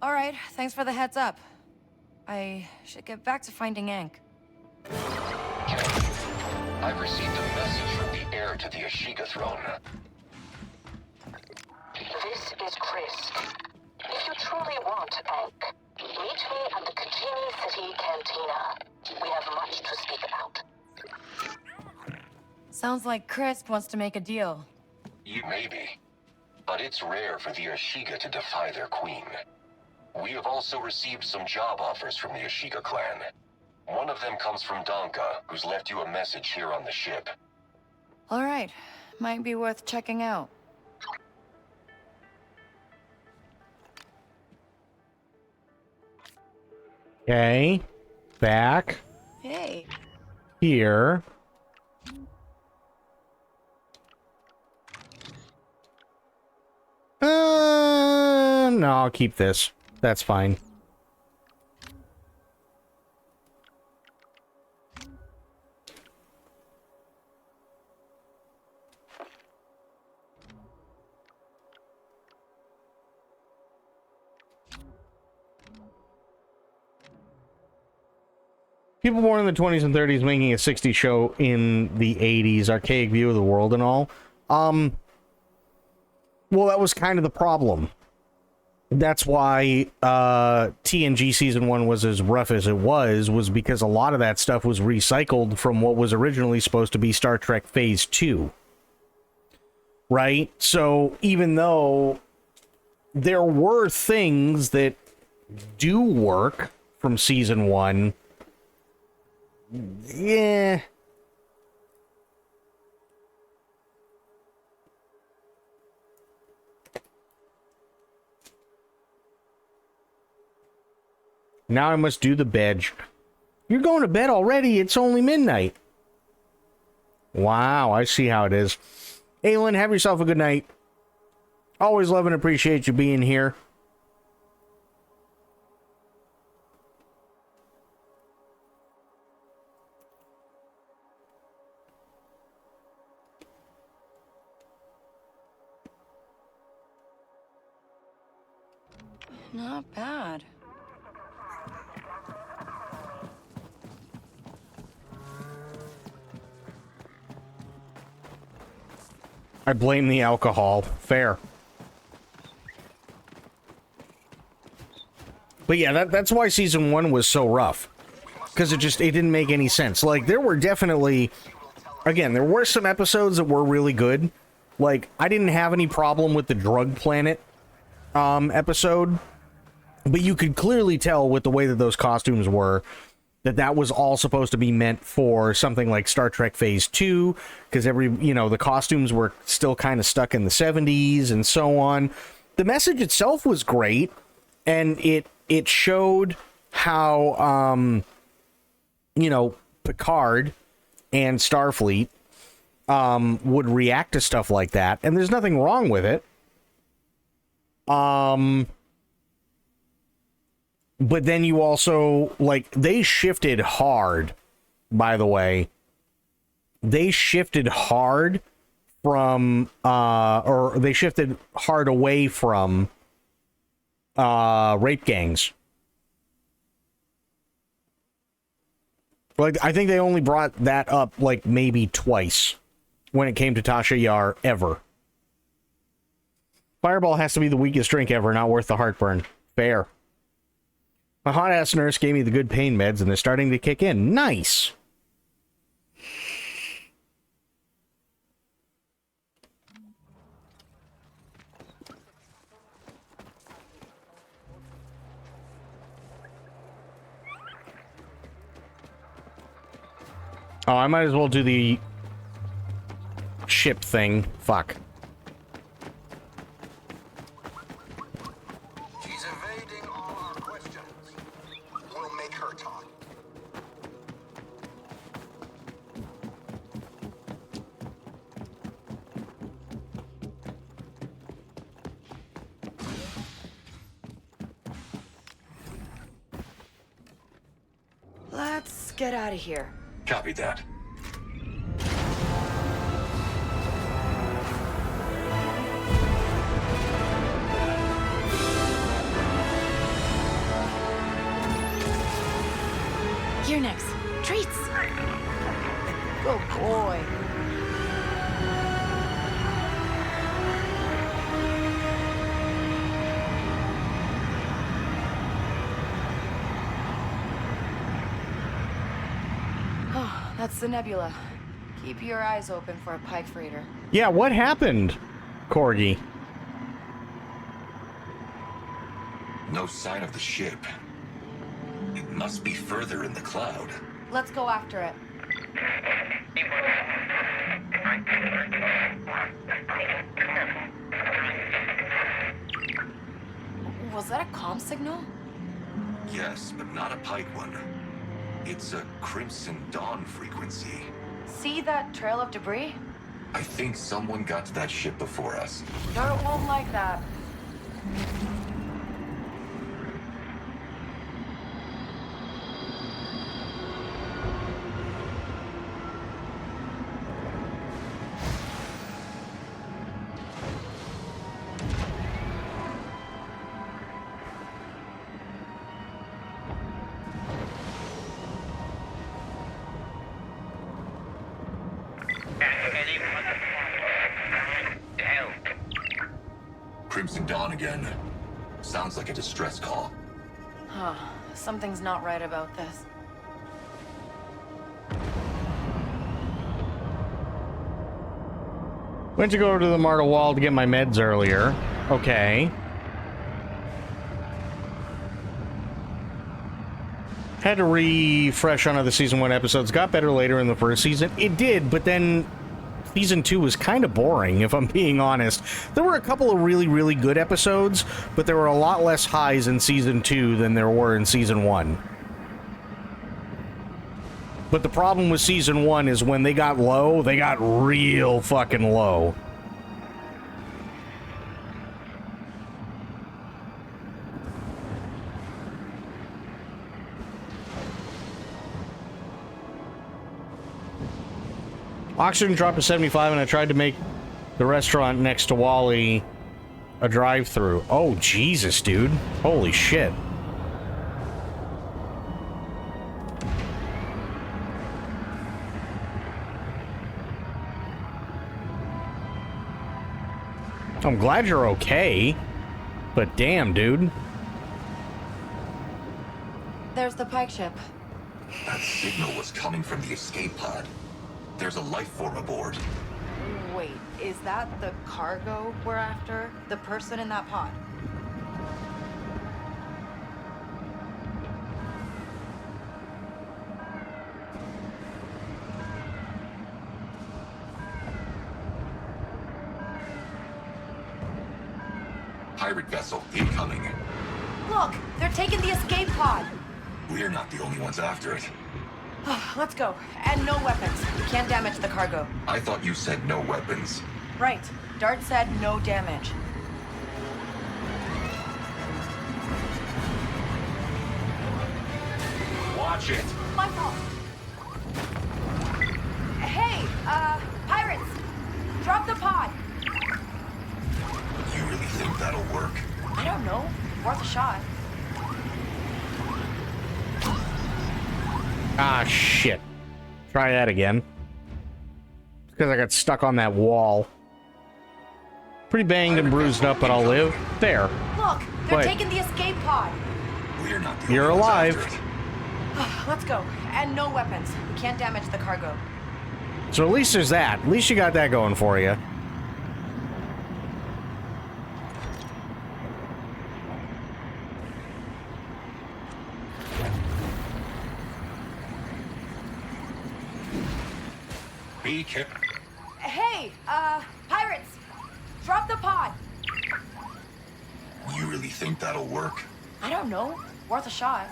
All right, thanks for the heads up. I should get back to finding Ankh. I've received a message from the heir to the Ashiga throne. This is Chris. If you truly want Ankh, meet me at the Kajini City Cantina. We have much to speak about. Sounds like Crisp wants to make a deal. You may be, but it's rare for the Ashiga to defy their queen. We have also received some job offers from the Ashiga clan. One of them comes from Donka, who's left you a message here on the ship. All right, might be worth checking out. Okay. Back. Hey. Here. No, I'll keep this. That's fine. People born in the 20s and 30s making a 60s show in the 80s, archaic view of the world and all. Well, that was kind of the problem. That's why TNG Season 1 was as rough as it was because a lot of that stuff was recycled from what was originally supposed to be Star Trek Phase 2. Right? So, even though there were things that do work from Season 1, yeah. Now I must do the bed. You're going to bed already? It's only midnight. Wow, I see how it is. Aylin, have yourself a good night. Always love and appreciate you being here. Not bad. I blame the alcohol. Fair. But yeah, that's why Season 1 was so rough. Because it didn't make any sense. Like, there were definitely... Again, there were some episodes that were really good. Like, I didn't have any problem with the Drug Planet episode. But you could clearly tell with the way that those costumes were that was all supposed to be meant for something like Star Trek Phase 2, because the costumes were still kind of stuck in the 70s and so on. The message itself was great, and it showed how, Picard and Starfleet would react to stuff like that, and there's nothing wrong with it. But then you also, they shifted hard, by the way. They shifted hard from, or they shifted hard away from rape gangs. Like, I think they only brought that up, like, maybe twice when it came to Tasha Yar, ever. Fireball has to be the weakest drink ever, not worth the heartburn. Fair. My hot-ass nurse gave me the good pain meds, and they're starting to kick in. Nice! Oh, I might as well do the ship thing. Fuck. She's evading all our questions. We'll make her talk. Let's get out of here. Copy that. You're next. Treats! Good boy. Oh, that's the nebula. Keep your eyes open for a pike freighter. Yeah, what happened, Corgi? No sign of the ship. It must be further in the cloud. Let's go after it. Was that a comm signal? Yes, but not a pike one. It's a Crimson Dawn frequency. See that trail of debris? I think someone got to that ship before us. Dirt won't like that. Crimson Dawn again. Sounds like a distress call. Huh. Something's not right about this. Went to go to the Marta Wall to get my meds earlier. Okay. Had to refresh on other season 1 episodes. Got better later in the first season. It did, but then season 2 was kind of boring, if I'm being honest. There were a couple of really, really good episodes, but there were a lot less highs in season 2 than there were in season 1. But the problem with season 1 is when they got low, they got real fucking low. Oxygen dropped to 75, and I tried to make the restaurant next to Wally a drive-through. Oh, Jesus, dude. Holy shit. I'm glad you're okay, but damn, dude. There's the pike ship. That signal was coming from the escape pod. There's a life form aboard. Wait, is that the cargo we're after? The person in that pod? Pirate vessel incoming. Look, they're taking the escape pod. We're not the only ones after it. Let's go. And no weapons. We can't damage the cargo. I thought you said no weapons. Right. Dart said no damage. Watch it. My fault. Hey, pirates! Drop the pod! You really think that'll work? I don't know. Worth a shot. Ah, shit. Try that again. Because I got stuck on that wall. Pretty banged and bruised up, but I'll live. There. Look, they're Wait. taking the escape pod. We're not the You're only ones alive. after it. Let's go. And no weapons. We can't damage the cargo. So at least there's that. At least you got that going for you. Be careful. Hey, pirates! Drop the pod! You really think that'll work? I don't know. Worth a shot.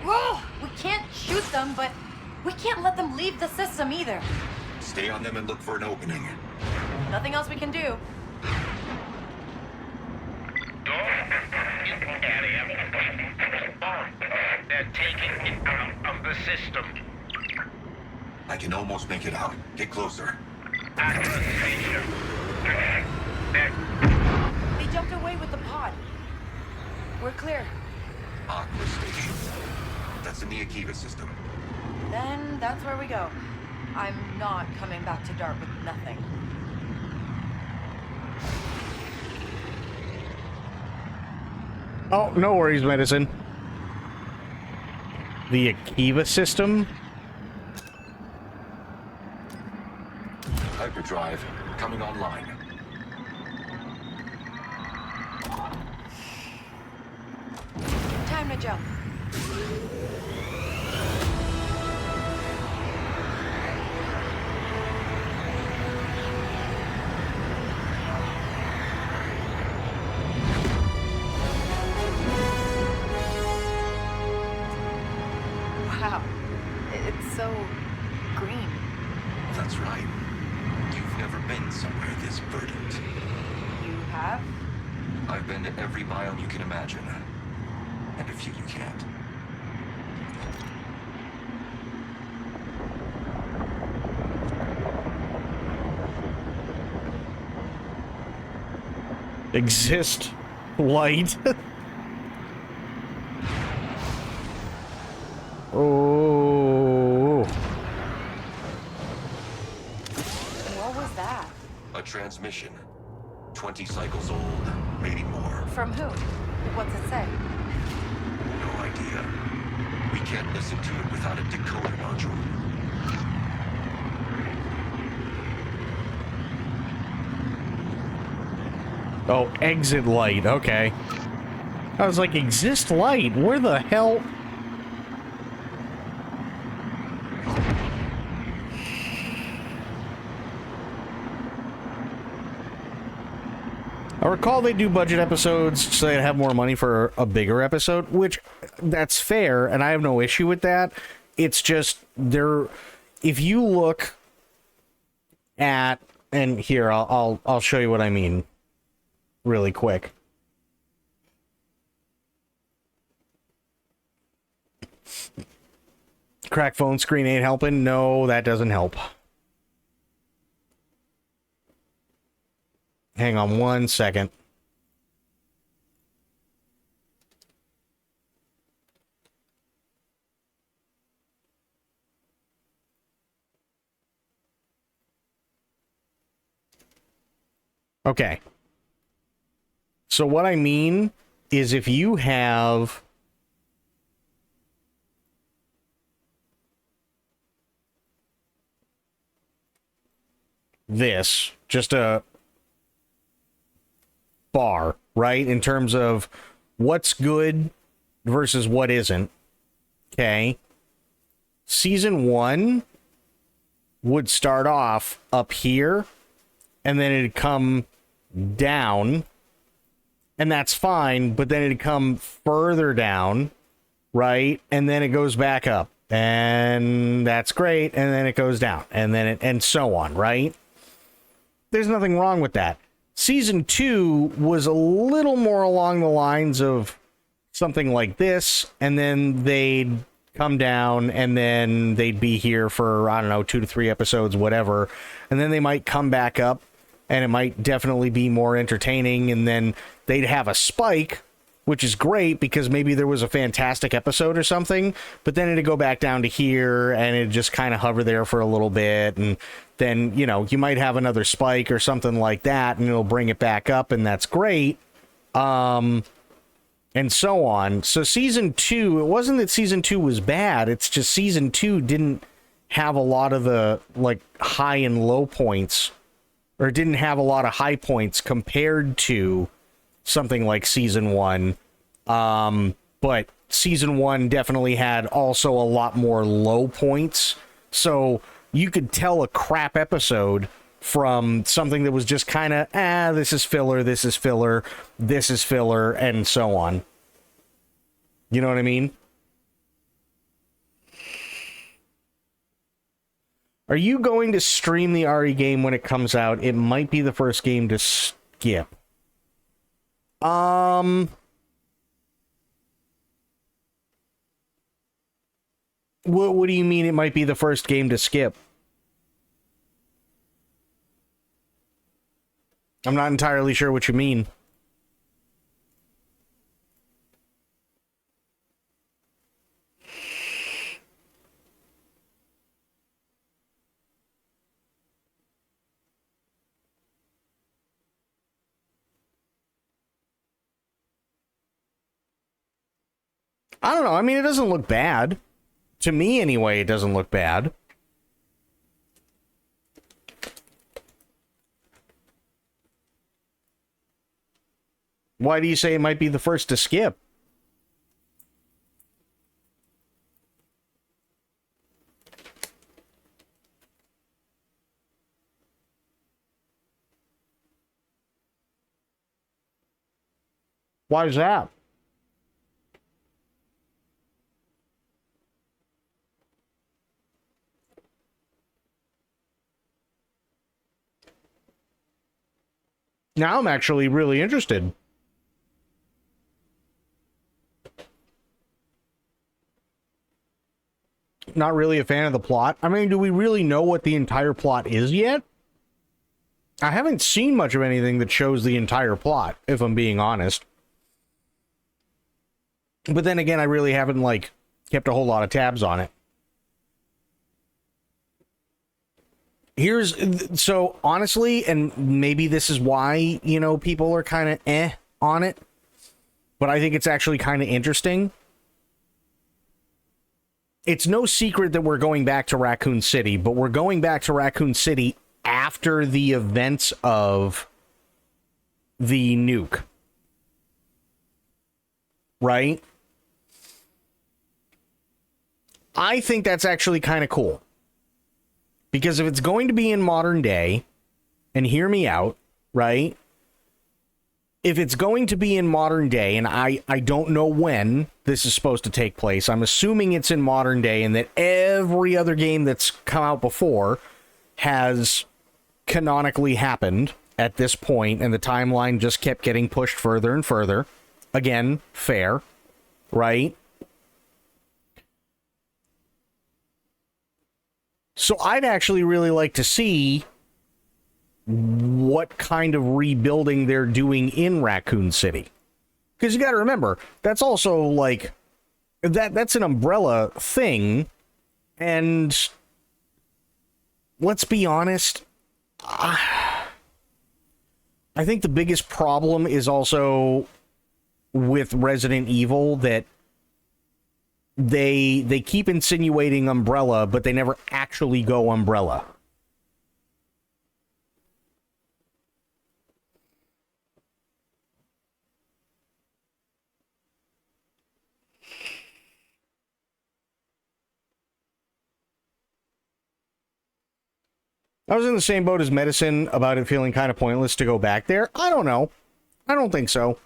Whoa! We can't shoot them, but we can't let them leave the system either. Stay on them and look for an opening. Nothing else we can do. They're taking it out of the system. I can almost make it out. Get closer. They jumped away with the pod. We're clear. Aqua Station. That's in the Akiva system. Then that's where we go. I'm not coming back to Dart with nothing. Oh, no worries, medicine. The Akiva system? Hyperdrive coming online. Time to jump. Wow. It's so green. That's right. You've never been somewhere this verdant. You have? I've been to every biome you can imagine. And a few you can't. Exist. Light. Oh. What was that? A transmission. 20 cycles old, maybe more. From who? What's it say? No idea. We can't listen to it without a decoder module. Oh, exit light. Okay. I was like, exist light? Where the hell? I recall they do budget episodes so they have more money for a bigger episode, which that's fair, and I have no issue with that. It's just if you look at, and here I'll show you what I mean really quick. Crack phone screen ain't helping. No, that doesn't help. Hang on one second. Okay. So what I mean is if you have this, just a bar, right? In terms of what's good versus what isn't. Okay. Season 1 would start off up here, and then it'd come down, and that's fine, but then it'd come further down, right? And then it goes back up, and that's great, and then it goes down, and then and so on, right? There's nothing wrong with that. Season 2 was a little more along the lines of something like this, and then they'd come down, and then they'd be here for, I don't know, 2 to 3 episodes, whatever, and then they might come back up, and it might definitely be more entertaining, and then they'd have a spike, which is great because maybe there was a fantastic episode or something, but then it'd go back down to here, and it'd just kind of hover there for a little bit, and then, you know, you might have another spike or something like that, and it'll bring it back up, and that's great. And so on. So season 2, it wasn't that season 2 was bad, it's just season 2 didn't have a lot of the, like, high and low points, or didn't have a lot of high points compared to something like season 1. But season 1 definitely had also a lot more low points, so you could tell a crap episode from something that was just kind of, this is filler, this is filler, this is filler, and so on. You know what I mean? Are you going to stream the RE game when it comes out? It might be the first game to skip. What do you mean it might be the first game to skip? I'm not entirely sure what you mean. I don't know. I mean, it doesn't look bad. To me, anyway, it doesn't look bad. Why do you say it might be the first to skip? Why is that? Now I'm actually really interested. Not really a fan of the plot. I mean, do we really know what the entire plot is yet? I haven't seen much of anything that shows the entire plot, if I'm being honest. But then again, I really haven't, like, kept a whole lot of tabs on it. So, honestly, and maybe this is why, you know, people are kind of on it, but I think it's actually kind of interesting. It's no secret that we're going back to Raccoon City, but we're going back to Raccoon City after the events of the nuke. Right? I think that's actually kind of cool. Because if it's going to be in modern day, and hear me out, right? If it's going to be in modern day, and I don't know when this is supposed to take place, I'm assuming it's in modern day, and that every other game that's come out before has canonically happened at this point, and the timeline just kept getting pushed further and further. Again, fair, right? So I'd actually really like to see what kind of rebuilding they're doing in Raccoon City. Because you got to remember, that's also like, that's an Umbrella thing, and let's be honest, I think the biggest problem is also with Resident Evil that they keep insinuating Umbrella, but they never actually go Umbrella. I was in the same boat as Medicine about it feeling kind of pointless to go back there. I don't know. I don't think so.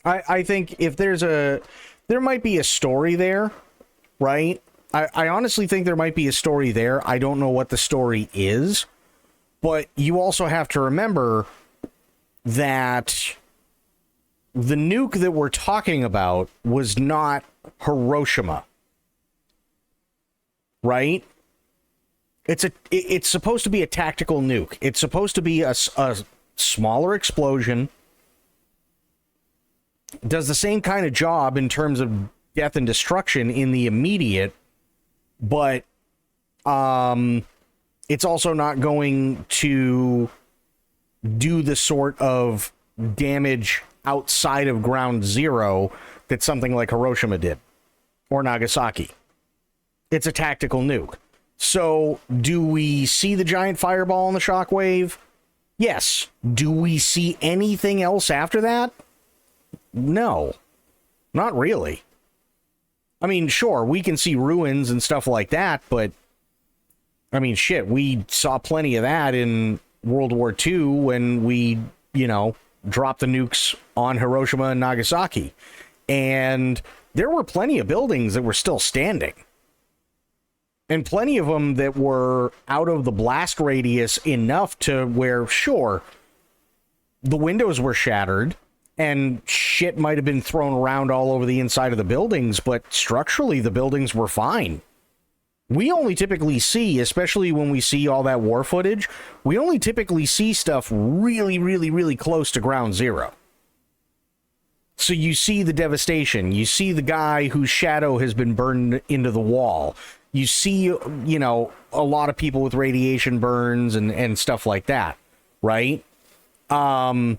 I think if there might be a story there, right? I honestly think there might be a story there. I don't know what the story is, but you also have to remember that the nuke that we're talking about was not Hiroshima, right? It's supposed to be a tactical nuke. It's supposed to be a smaller explosion. Does the same kind of job in terms of death and destruction in the immediate, but it's also not going to do the sort of damage outside of ground zero that something like Hiroshima did, or Nagasaki. It's a tactical nuke. So, do we see the giant fireball and the shockwave? Yes. Do we see anything else after that? No. Not really. I mean, sure, we can see ruins and stuff like that, but I mean, shit, we saw plenty of that in World War II when we, dropped the nukes on Hiroshima and Nagasaki. And there were plenty of buildings that were still standing. And plenty of them that were out of the blast radius enough to where, sure, the windows were shattered and shit might have been thrown around all over the inside of the buildings, but structurally the buildings were fine. We only typically see, especially when we see all that war footage, we only typically see stuff really, really, really close to ground zero. So you see the devastation. You see the guy whose shadow has been burned into the wall. You see, a lot of people with radiation burns and stuff like that, right? But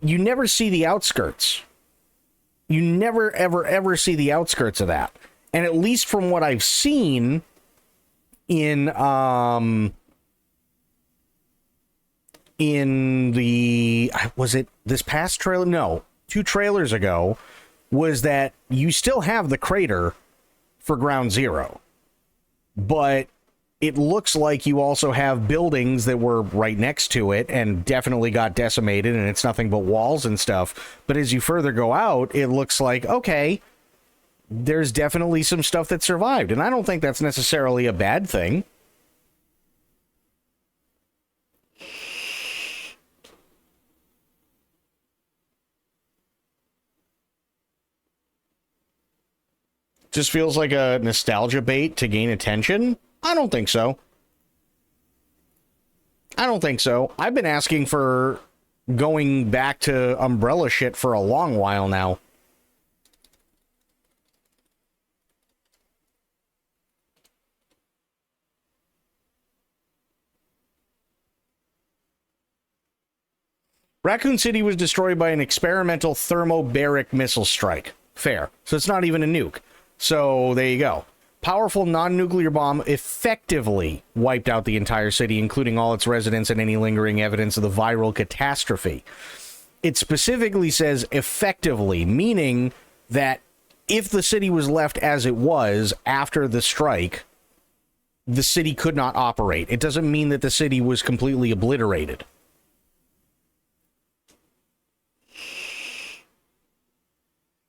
you never see the outskirts. You never, ever, ever see the outskirts of that. And at least from what I've seen in the, was it this past trailer? No, 2 trailers ago, was that you still have the crater for ground zero, but it looks like you also have buildings that were right next to it and definitely got decimated, and it's nothing but walls and stuff. But as you further go out, it looks like, okay, there's definitely some stuff that survived, and I don't think that's necessarily a bad thing. Just feels like a nostalgia bait to gain attention? I don't think so. I've been asking for going back to Umbrella shit for a long while now. Raccoon City was destroyed by an experimental thermobaric missile strike. Fair. So it's not even a nuke. So there you go. Powerful non-nuclear bomb effectively wiped out the entire city, including all its residents and any lingering evidence of the viral catastrophe. It specifically says effectively, meaning that if the city was left as it was after the strike, the city could not operate. It doesn't mean that the city was completely obliterated.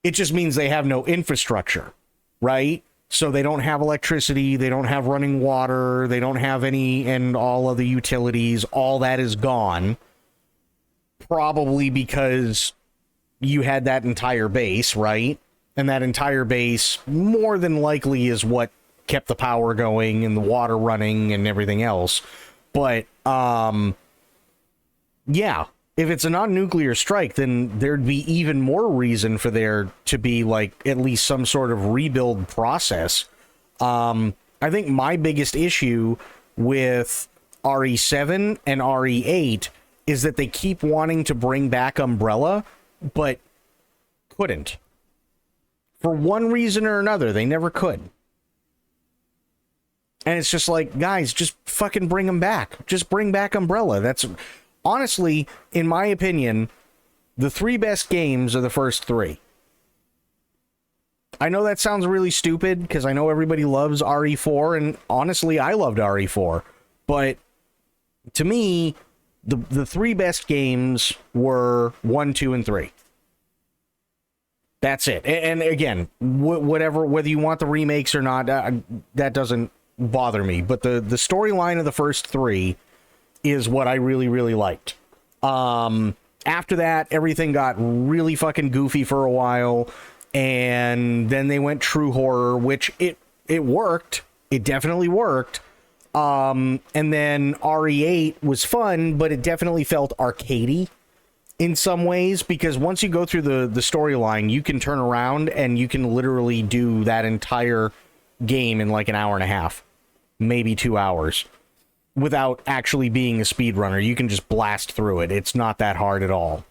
It just means they have no infrastructure, right? So they don't have electricity, they don't have running water, they don't have any and all of the utilities. All that is gone. Probably because you had that entire base, right? And that entire base more than likely is what kept the power going and the water running and everything else. But, yeah. If it's a non-nuclear strike, then there'd be even more reason for there to be, like, at least some sort of rebuild process. I think my biggest issue with RE7 and RE8 is that they keep wanting to bring back Umbrella, but couldn't. For one reason or another, they never could. And it's just like, guys, just fucking bring them back. Just bring back Umbrella. That's... Honestly, in my opinion, the 3 best games are the first 3. I know that sounds really stupid, because I know everybody loves RE4, and honestly, I loved RE4. But to me, the 3 best games were 1, 2, and 3. That's it. And again, whether you want the remakes or not, that doesn't bother me. But the storyline of the first 3 is what I really, really liked. After that, everything got really fucking goofy for a while, and then they went true horror, which it worked. It definitely worked. And then RE8 was fun, but it definitely felt arcadey in some ways, because once you go through the storyline, you can turn around and you can literally do that entire game in like an hour and a half, maybe 2 hours, without actually being a speedrunner. You can just blast through it. It's not that hard at all.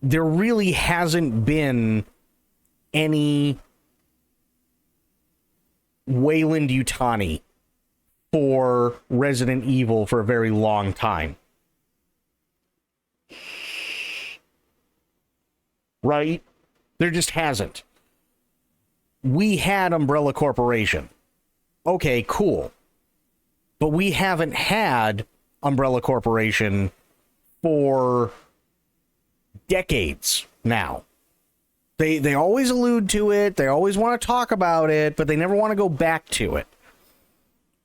There really hasn't been any Wayland Yutani for Resident Evil for a very long time. Right? There just hasn't. We had Umbrella Corporation. Okay, cool. But we haven't had Umbrella Corporation for decades now. They always allude to it, they always want to talk about it, but they never want to go back to it.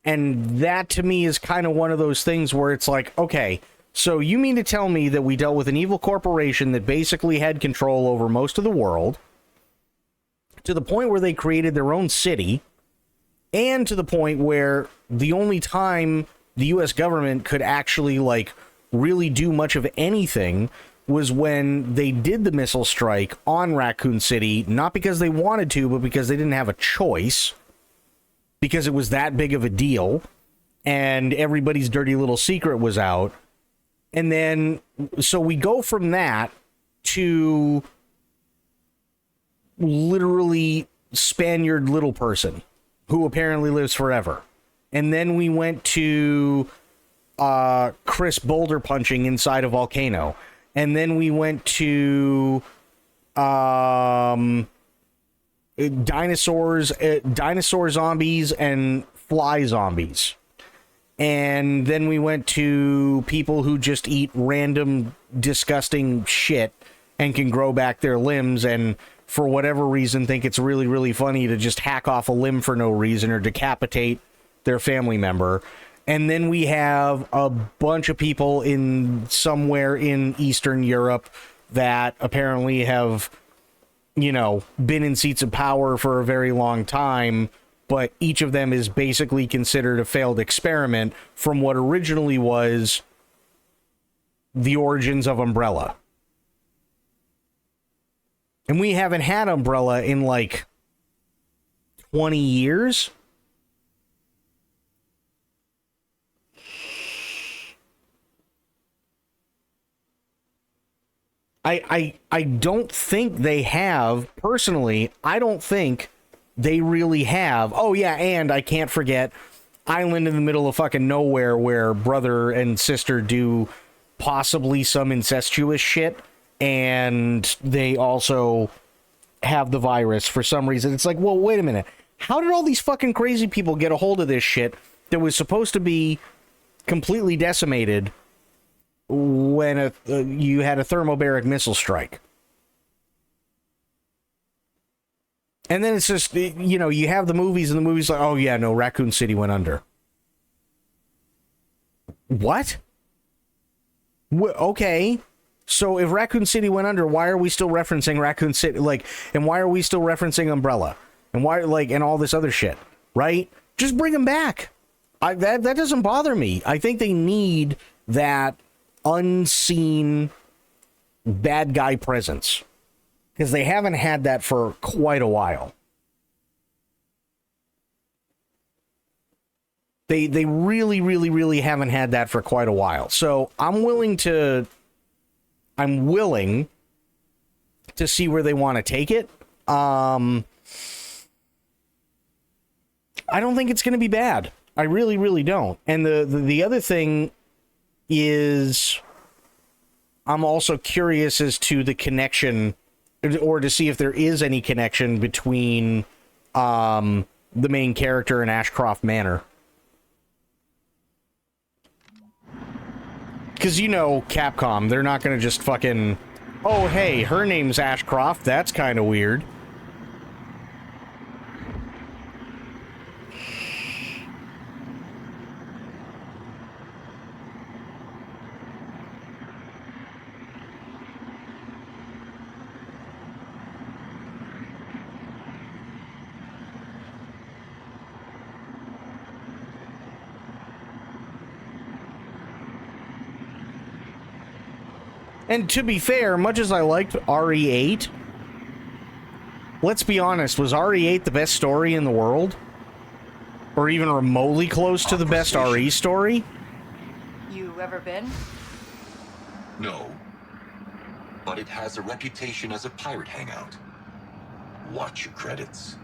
And that to me is kind of one of those things where it's like, okay, so you mean to tell me that we dealt with an evil corporation that basically had control over most of the world, to the point where they created their own city, and to the point where the only time the US government could actually, like, really do much of anything was when they did the missile strike on Raccoon City, not because they wanted to, but because they didn't have a choice, because it was that big of a deal, and everybody's dirty little secret was out. And then, so we go from that to literally Spaniard little person, who apparently lives forever. And then we went to Chris boulder punching inside a volcano. And then we went to dinosaur zombies and fly zombies. And then we went to people who just eat random disgusting shit and can grow back their limbs, and for whatever reason think it's really, really funny to just hack off a limb for no reason or decapitate their family member. And then we have a bunch of people in somewhere in Eastern Europe that apparently have, you know, been in seats of power for a very long time, but each of them is basically considered a failed experiment from what originally was the origins of Umbrella. And we haven't had Umbrella in like 20 years. I don't think they have, personally, I don't think they really have. Oh yeah, and I can't forget Island in the middle of fucking nowhere where brother and sister do possibly some incestuous shit, and they also have the virus for some reason. It's like, well, wait a minute. How did all these fucking crazy people get a hold of this shit that was supposed to be completely decimated when you had a thermobaric missile strike? And then it's just, you know, you have the movies, and the movies like, oh yeah, no, Raccoon City went under. What? Okay. So if Raccoon City went under, why are we still referencing Raccoon City? Like, and why are we still referencing Umbrella? And why, like, and all this other shit, right? Just bring them back. That doesn't bother me. I think they need that unseen bad guy presence, because they haven't had that for quite a while. They really, really, really haven't had that for quite a while. So I'm willing to see where they want to take it. I don't think it's going to be bad. I really, really don't. And the other thing is, I'm also curious as to the connection, or to see if there is any connection between the main character and Ashcroft Manor. Because, you know, Capcom, they're not going to just fucking, oh, hey, her name's Ashcroft, that's kind of weird. And to be fair, much as I liked RE8, let's be honest, was RE8 the best story in the world? Or even remotely close to the best RE story? You ever been? No. But it has a reputation as a pirate hangout. Watch your credits.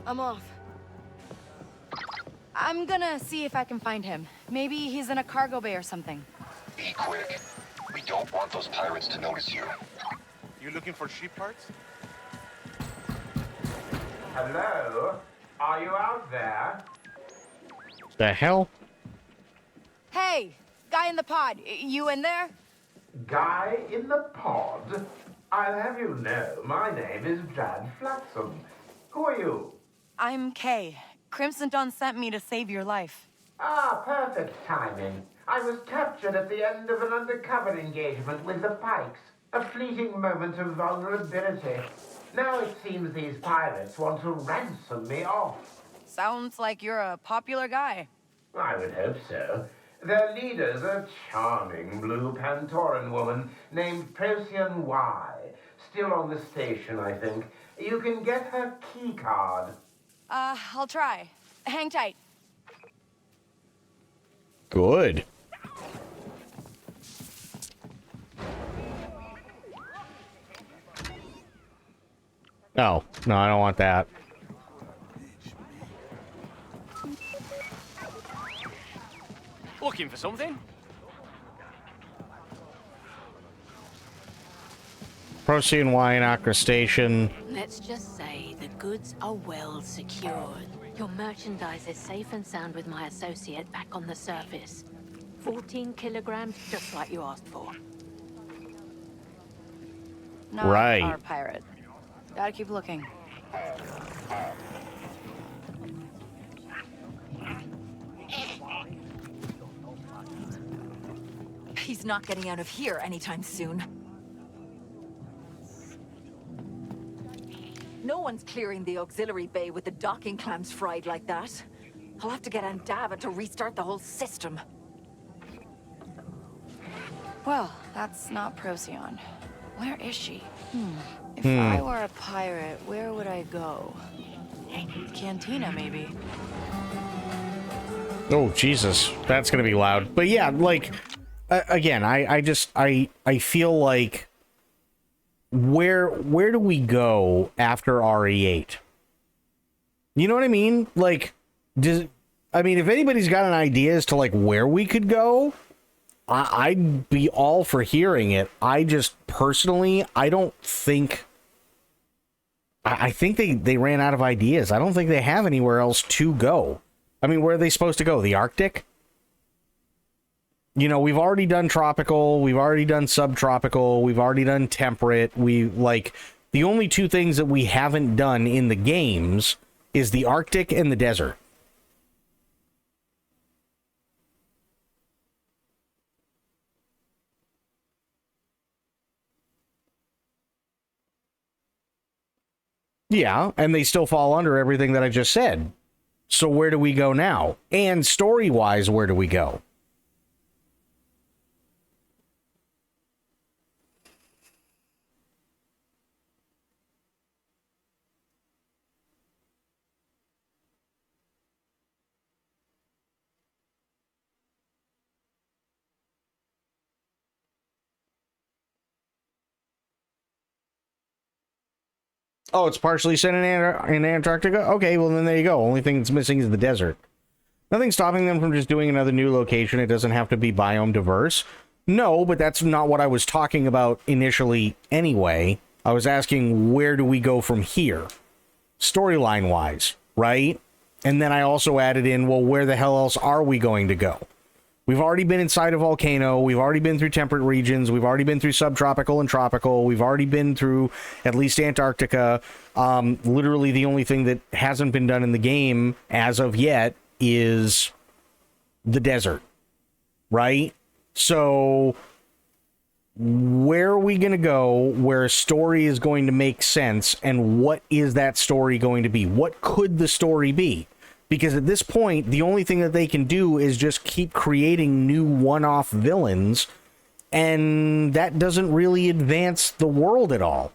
I'm off. I'm gonna see if I can find him. Maybe he's in a cargo bay or something. Be quick. We don't want those pirates to notice you. You looking for sheep parts? Hello? Are you out there? The hell? Hey, guy in the pod, you in there? Guy in the pod? I'll have you know, my name is Jad Flaxam. Who are you? I'm Kay. Crimson Dawn sent me to save your life. Ah, perfect timing. I was captured at the end of an undercover engagement with the Pikes. A fleeting moment of vulnerability. Now it seems these pirates want to ransom me off. Sounds like you're a popular guy. I would hope so. Their leader's a charming blue Pantoran woman named Procyon Y. Still on the station, I think. You can get her key card. I'll try. Hang tight. Good. No, I don't want that. Looking for something? Procyon Y and Accra Station. Let's just say the goods are well secured. Your merchandise is safe and sound with my associate back on the surface. 14 kilograms, just like you asked for. Not Right. our pirate. Gotta keep looking. He's not getting out of here anytime soon. No one's clearing the auxiliary bay with the docking clamps fried like that. I'll have to get Andava to restart the whole system. Well, that's not Procyon. Where is she? If Hmm. I were a pirate, where would I go? Cantina, maybe. Oh, Jesus. That's gonna be loud. But yeah, like, again, I feel like, where do we go after RE8? You know what I mean? Like, if anybody's got an idea as to, like, where we could go, I'd be all for hearing it. I just, personally, I don't think... I think they ran out of ideas. I don't think they have anywhere else to go. I mean, where are they supposed to go? The Arctic? You know, we've already done tropical, we've already done subtropical, we've already done temperate. The only two things that we haven't done in the games is the Arctic and the desert. Yeah, and they still fall under everything that I just said. So where do we go now? And story-wise, where do we go? Oh, it's partially set in Antarctica? Okay, well then there you go. Only thing that's missing is the desert. Nothing stopping them from just doing another new location. It doesn't have to be biome diverse. No, but that's not what I was talking about initially anyway. I was asking, where do we go from here? Storyline-wise, right? And then I also added in, well, where the hell else are we going to go? We've already been inside a volcano. We've already been through temperate regions. We've already been through subtropical and tropical. We've already been through at least Antarctica. Literally the only thing that hasn't been done in the game as of yet is the desert, right? So where are we going to go where a story is going to make sense, and what is that story going to be? What could the story be? Because at this point, the only thing that they can do is just keep creating new one-off villains, and that doesn't really advance the world at all.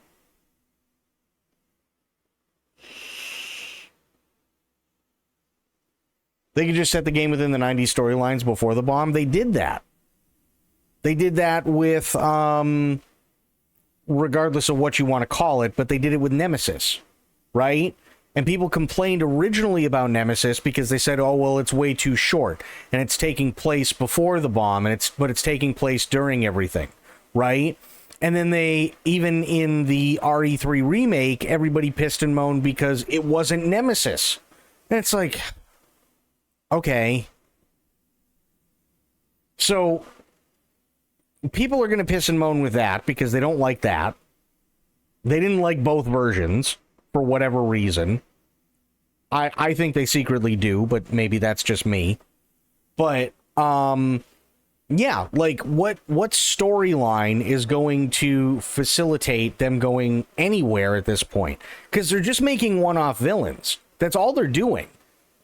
They could just set the game within the 90s storylines before the bomb. They did that. They did that with, regardless of what you want to call it, but they did it with Nemesis, right? And people complained originally about Nemesis because they said, oh, well, it's way too short, and it's taking place before the bomb, but it's taking place during everything, right? And then they, even in the RE3 remake, everybody pissed and moaned because it wasn't Nemesis. And it's like, okay. So people are going to piss and moan with that because they don't like that. They didn't like both versions for whatever reason. I think they secretly do, but maybe that's just me. But yeah, like what storyline is going to facilitate them going anywhere at this point? Because they're just making one-off villains. That's all they're doing.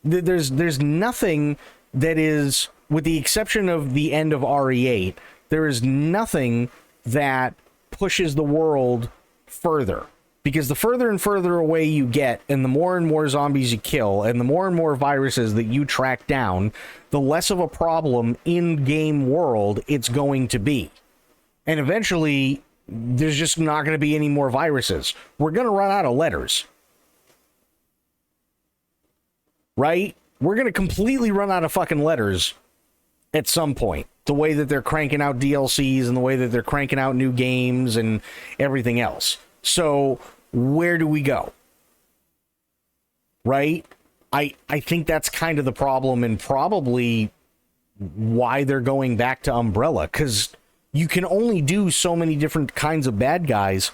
There's nothing that is, with the exception of the end of RE8, there is nothing that pushes the world further. Because the further and further away you get, and the more and more zombies you kill, and the more and more viruses that you track down, the less of a problem in-game world it's going to be. And eventually, there's just not going to be any more viruses. We're going to run out of letters. Right? We're going to completely run out of fucking letters at some point. The way that they're cranking out DLCs and the way that they're cranking out new games and everything else. So, where do we go? Right? I think that's kind of the problem, and probably why they're going back to Umbrella, because you can only do so many different kinds of bad guys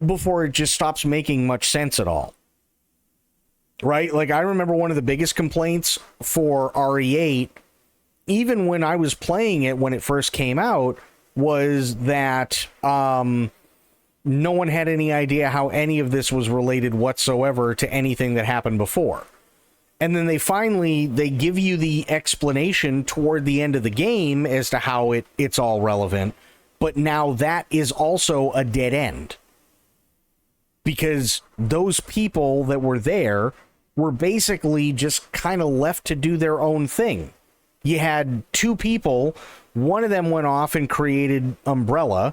before it just stops making much sense at all. Right? Like, I remember one of the biggest complaints for RE8, even when I was playing it when it first came out, was that no one had any idea how any of this was related whatsoever to anything that happened before. And then they give you the explanation toward the end of the game as to how it's all relevant, but now that is also a dead end. Because those people that were there were basically just kind of left to do their own thing. You had two people, one of them went off and created Umbrella,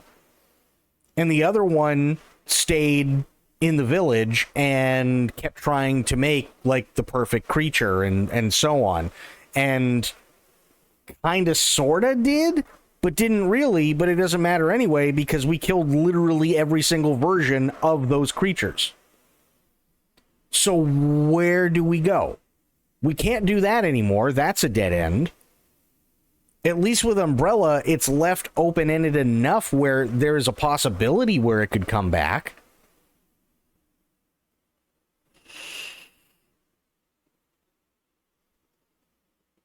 and the other one stayed in the village and kept trying to make, like, the perfect creature and so on. And kind of, sort of did, but didn't really, but it doesn't matter anyway, because we killed literally every single version of those creatures. So where do we go? We can't do that anymore. That's a dead end. At least with Umbrella, it's left open-ended enough where there is a possibility where it could come back.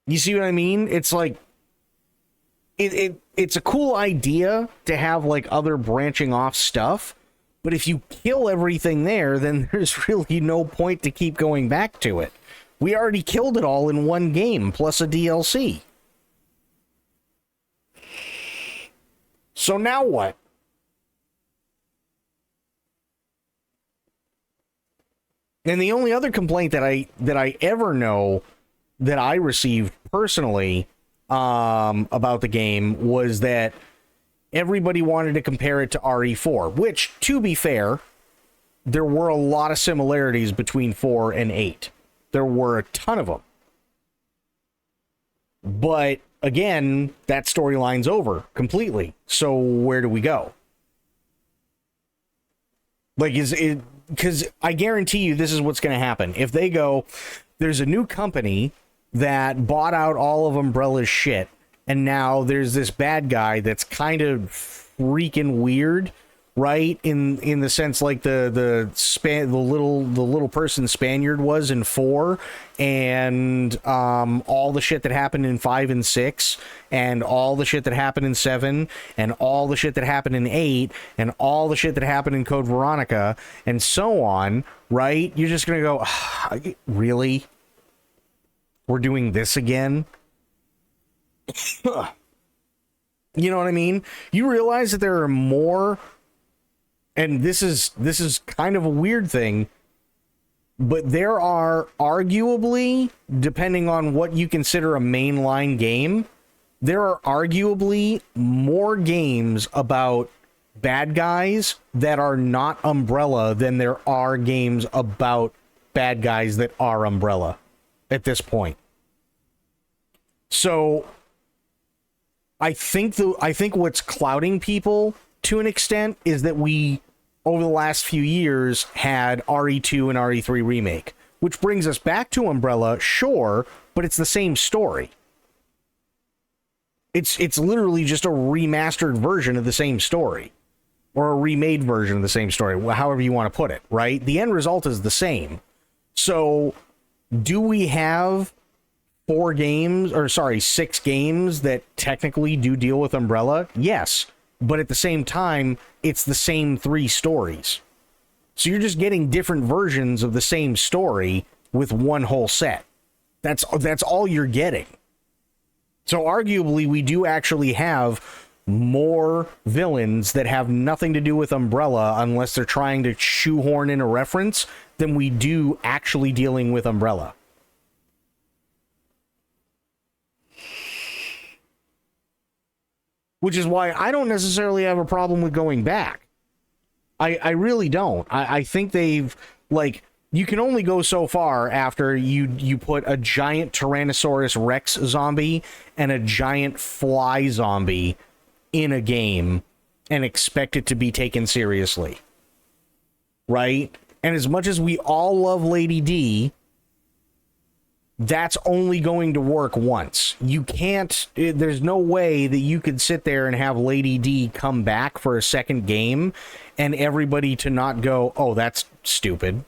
You see what I mean? It's like, it's a cool idea to have, like, other branching off stuff, but if you kill everything there, then there's really no point to keep going back to it. We already killed it all in one game, plus a DLC. So now what? And the only other complaint that I ever know that I received personally about the game was that everybody wanted to compare it to RE4, which, to be fair, there were a lot of similarities between 4 and 8. There were a ton of them. But again, that storyline's over completely. So where do we go? Like, is it, because I guarantee you this is what's going to happen. If they go, there's a new company that bought out all of Umbrella's shit, and now there's this bad guy that's kind of freaking weird, right? In the sense like the little person Spaniard was in 4, and all the shit that happened in 5 and 6, and all the shit that happened in 7, and all the shit that happened in 8, and all the shit that happened in Code Veronica, and so on, right? You're just gonna go, really? We're doing this again? You know what I mean? You realize that there are more, and this is kind of a weird thing, but there are arguably, depending on what you consider a mainline game, there are arguably more games about bad guys that are not Umbrella than there are games about bad guys that are Umbrella at this point. So I think what's clouding people to an extent is that we, over the last few years, had RE2 and RE3 remake, which brings us back to Umbrella, sure, but it's the same story. It's literally just a remastered version of the same story, or a remade version of the same story, however you want to put it, right? The end result is the same. So, do we have 6 games that technically do deal with Umbrella? Yes. But at the same time, it's the same 3 stories. So you're just getting different versions of the same story with one whole set. That's all you're getting. So arguably, we do actually have more villains that have nothing to do with Umbrella unless they're trying to shoehorn in a reference than we do actually dealing with Umbrella. Which is why I don't necessarily have a problem with going back. I really don't. I think they've, like, you can only go so far after you put a giant Tyrannosaurus Rex zombie and a giant fly zombie in a game and expect it to be taken seriously. Right? And as much as we all love Lady D, that's only going to work once. You can't, there's no way that you could sit there and have Lady D come back for a second game and everybody to not go, oh, that's stupid.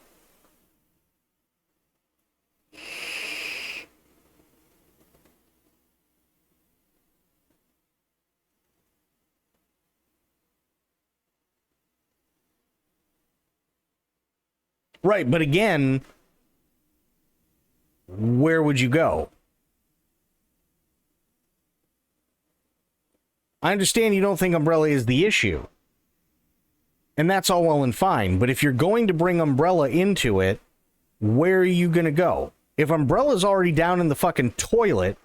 Right, but again, where would you go? I understand you don't think Umbrella is the issue. And that's all well and fine. But if you're going to bring Umbrella into it, where are you going to go? If Umbrella's already down in the fucking toilet,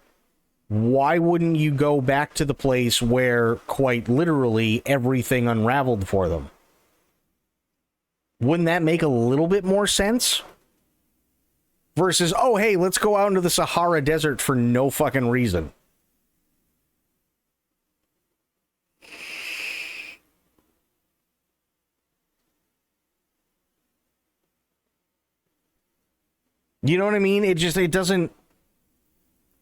why wouldn't you go back to the place where, quite literally, everything unraveled for them? Wouldn't that make a little bit more sense? Versus, oh, hey, let's go out into the Sahara Desert for no fucking reason. You know what I mean? It doesn't...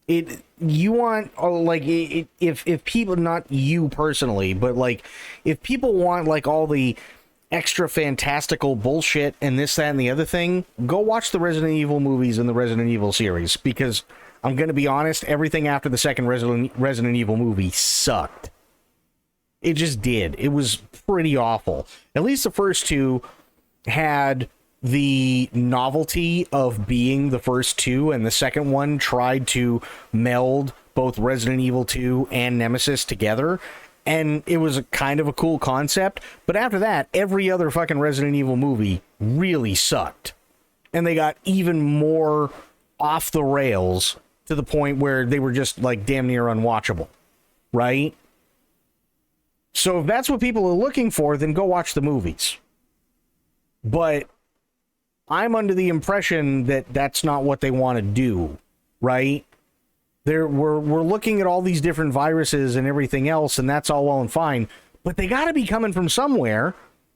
You want, like, if people, not you personally, but, like, if people want, like, all the extra fantastical bullshit and this, that, and the other thing, go watch the Resident Evil movies and the Resident Evil series, because I'm going to be honest, everything after the second Resident Evil movie sucked. It just did. It was pretty awful. At least the first 2 had the novelty of being the first 2, and the second one tried to meld both Resident Evil 2 and Nemesis together. And it was a kind of a cool concept, but after that, every other fucking Resident Evil movie really sucked. And they got even more off the rails to the point where they were just, like, damn near unwatchable, right? So if that's what people are looking for, then go watch the movies. But I'm under the impression that that's not what they want to do, right? We're looking at all these different viruses and everything else, and that's all well and fine, but they got to be coming from somewhere.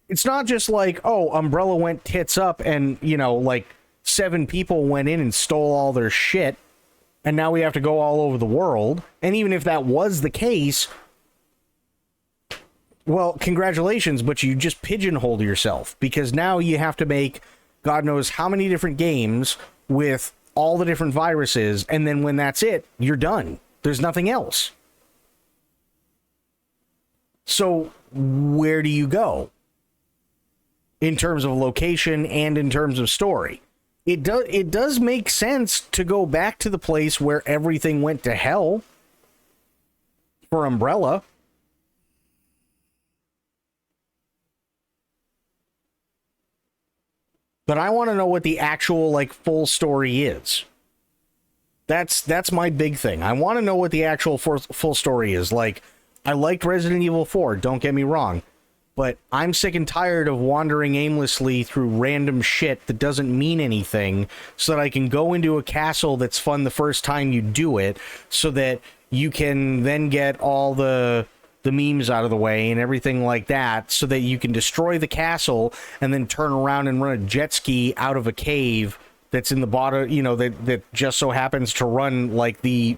It's not just like, oh, Umbrella went tits up and, like 7 people went in and stole all their shit, and now we have to go all over the world. And even if that was the case, well, congratulations, but you just pigeonholed yourself, because now you have to make God knows how many different games with all the different viruses, and then when that's it, you're done. There's nothing else. So where do you go in terms of location and in terms of story? It does make sense to go back to the place where everything went to hell for Umbrella. But I want to know what the actual, like, full story is. That's my big thing. I want to know what the actual full story is. Like, I liked Resident Evil 4, don't get me wrong. But I'm sick and tired of wandering aimlessly through random shit that doesn't mean anything, so that I can go into a castle that's fun the first time you do it, so that you can then get all the memes out of the way and everything like that, so that you can destroy the castle and then turn around and run a jet ski out of a cave that's in the bottom, that just so happens to run like the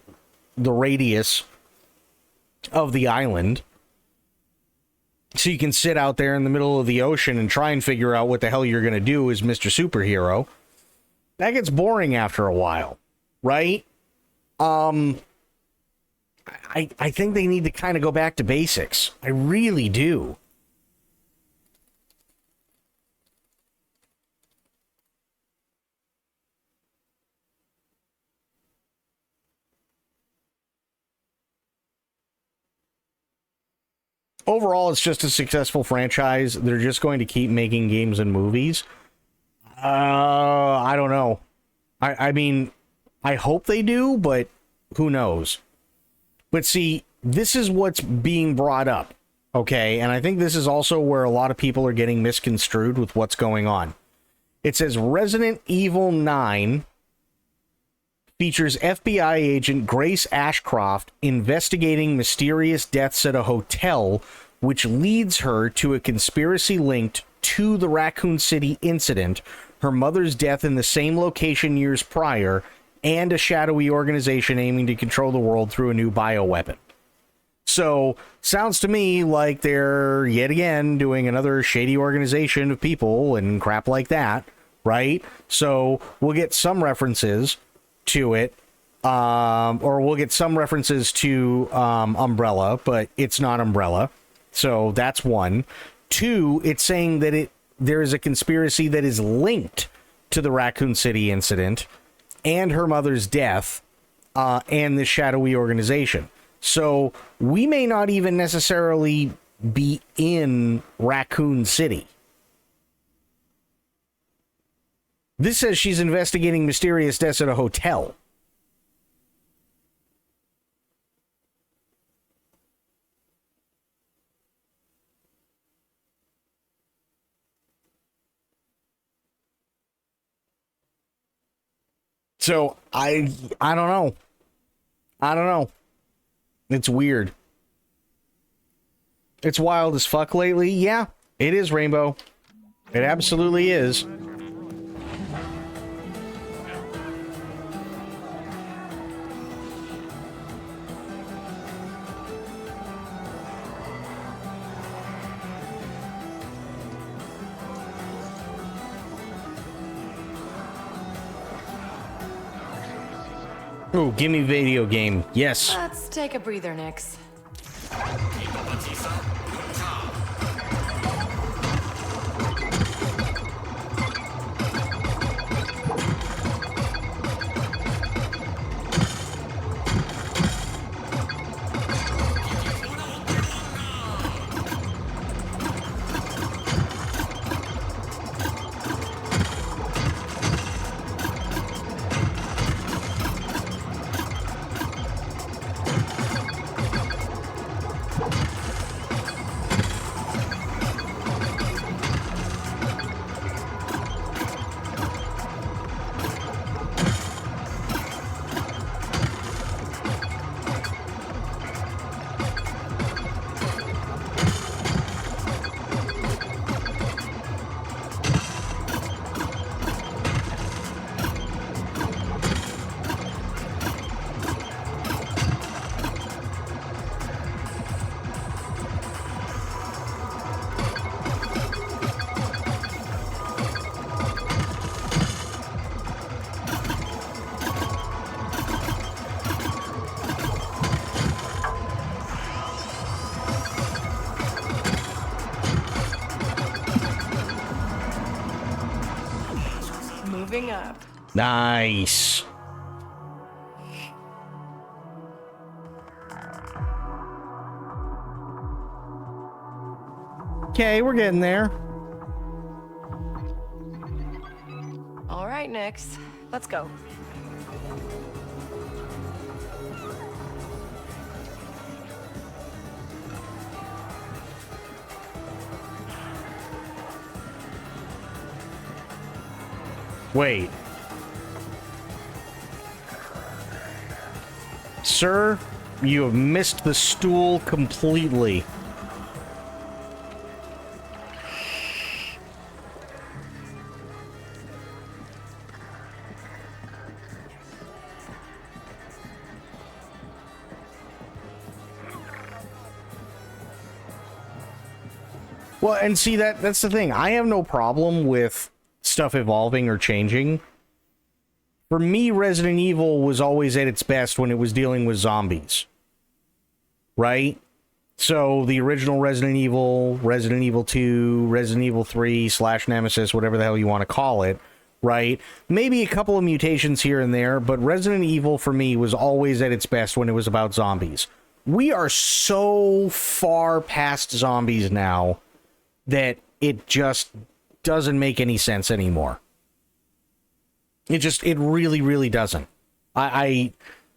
radius of the island. So you can sit out there in the middle of the ocean and try and figure out what the hell you're going to do as Mr. Superhero. That gets boring after a while, right? I think they need to kind of go back to basics. I really do. Overall, it's just a successful franchise. They're just going to keep making games and movies. I don't know. I mean, I hope they do, but who knows? But see, this is what's being brought up, okay? And I think this is also where a lot of people are getting misconstrued with what's going on. It says Resident Evil 9 features FBI agent Grace Ashcroft investigating mysterious deaths at a hotel, which leads her to a conspiracy linked to the Raccoon City incident, her mother's death in the same location years prior, and a shadowy organization aiming to control the world through a new bioweapon. So, sounds to me like they're, yet again, doing another shady organization of people and crap like that, right? So, we'll get some references to it, or we'll get some references to Umbrella, but it's not Umbrella. So, that's one. 2, it's saying that there is a conspiracy that is linked to the Raccoon City incident and her mother's death, and this shadowy organization. So we may not even necessarily be in Raccoon City. This says she's investigating mysterious deaths at a hotel. So I don't know. I don't know. It's weird. It's wild as fuck lately. Yeah, it is, Rainbow. It absolutely is. Ooh, give me video game. Yes. Let's take a breather, Nix. moving up. Nice. Okay, we're getting there. All right, Nix. Let's go. Wait. Sir, you have missed the stool completely. Well, and see, that's the thing. I have no problem with stuff evolving or changing. For me, Resident Evil was always at its best when it was dealing with zombies. Right? So, the original Resident Evil 2, Resident Evil 3 / Nemesis, whatever the hell you want to call it, right? Maybe a couple of mutations here and there, but Resident Evil, for me, was always at its best when it was about zombies. We are so far past zombies now that it just doesn't make any sense anymore. It really, really doesn't. I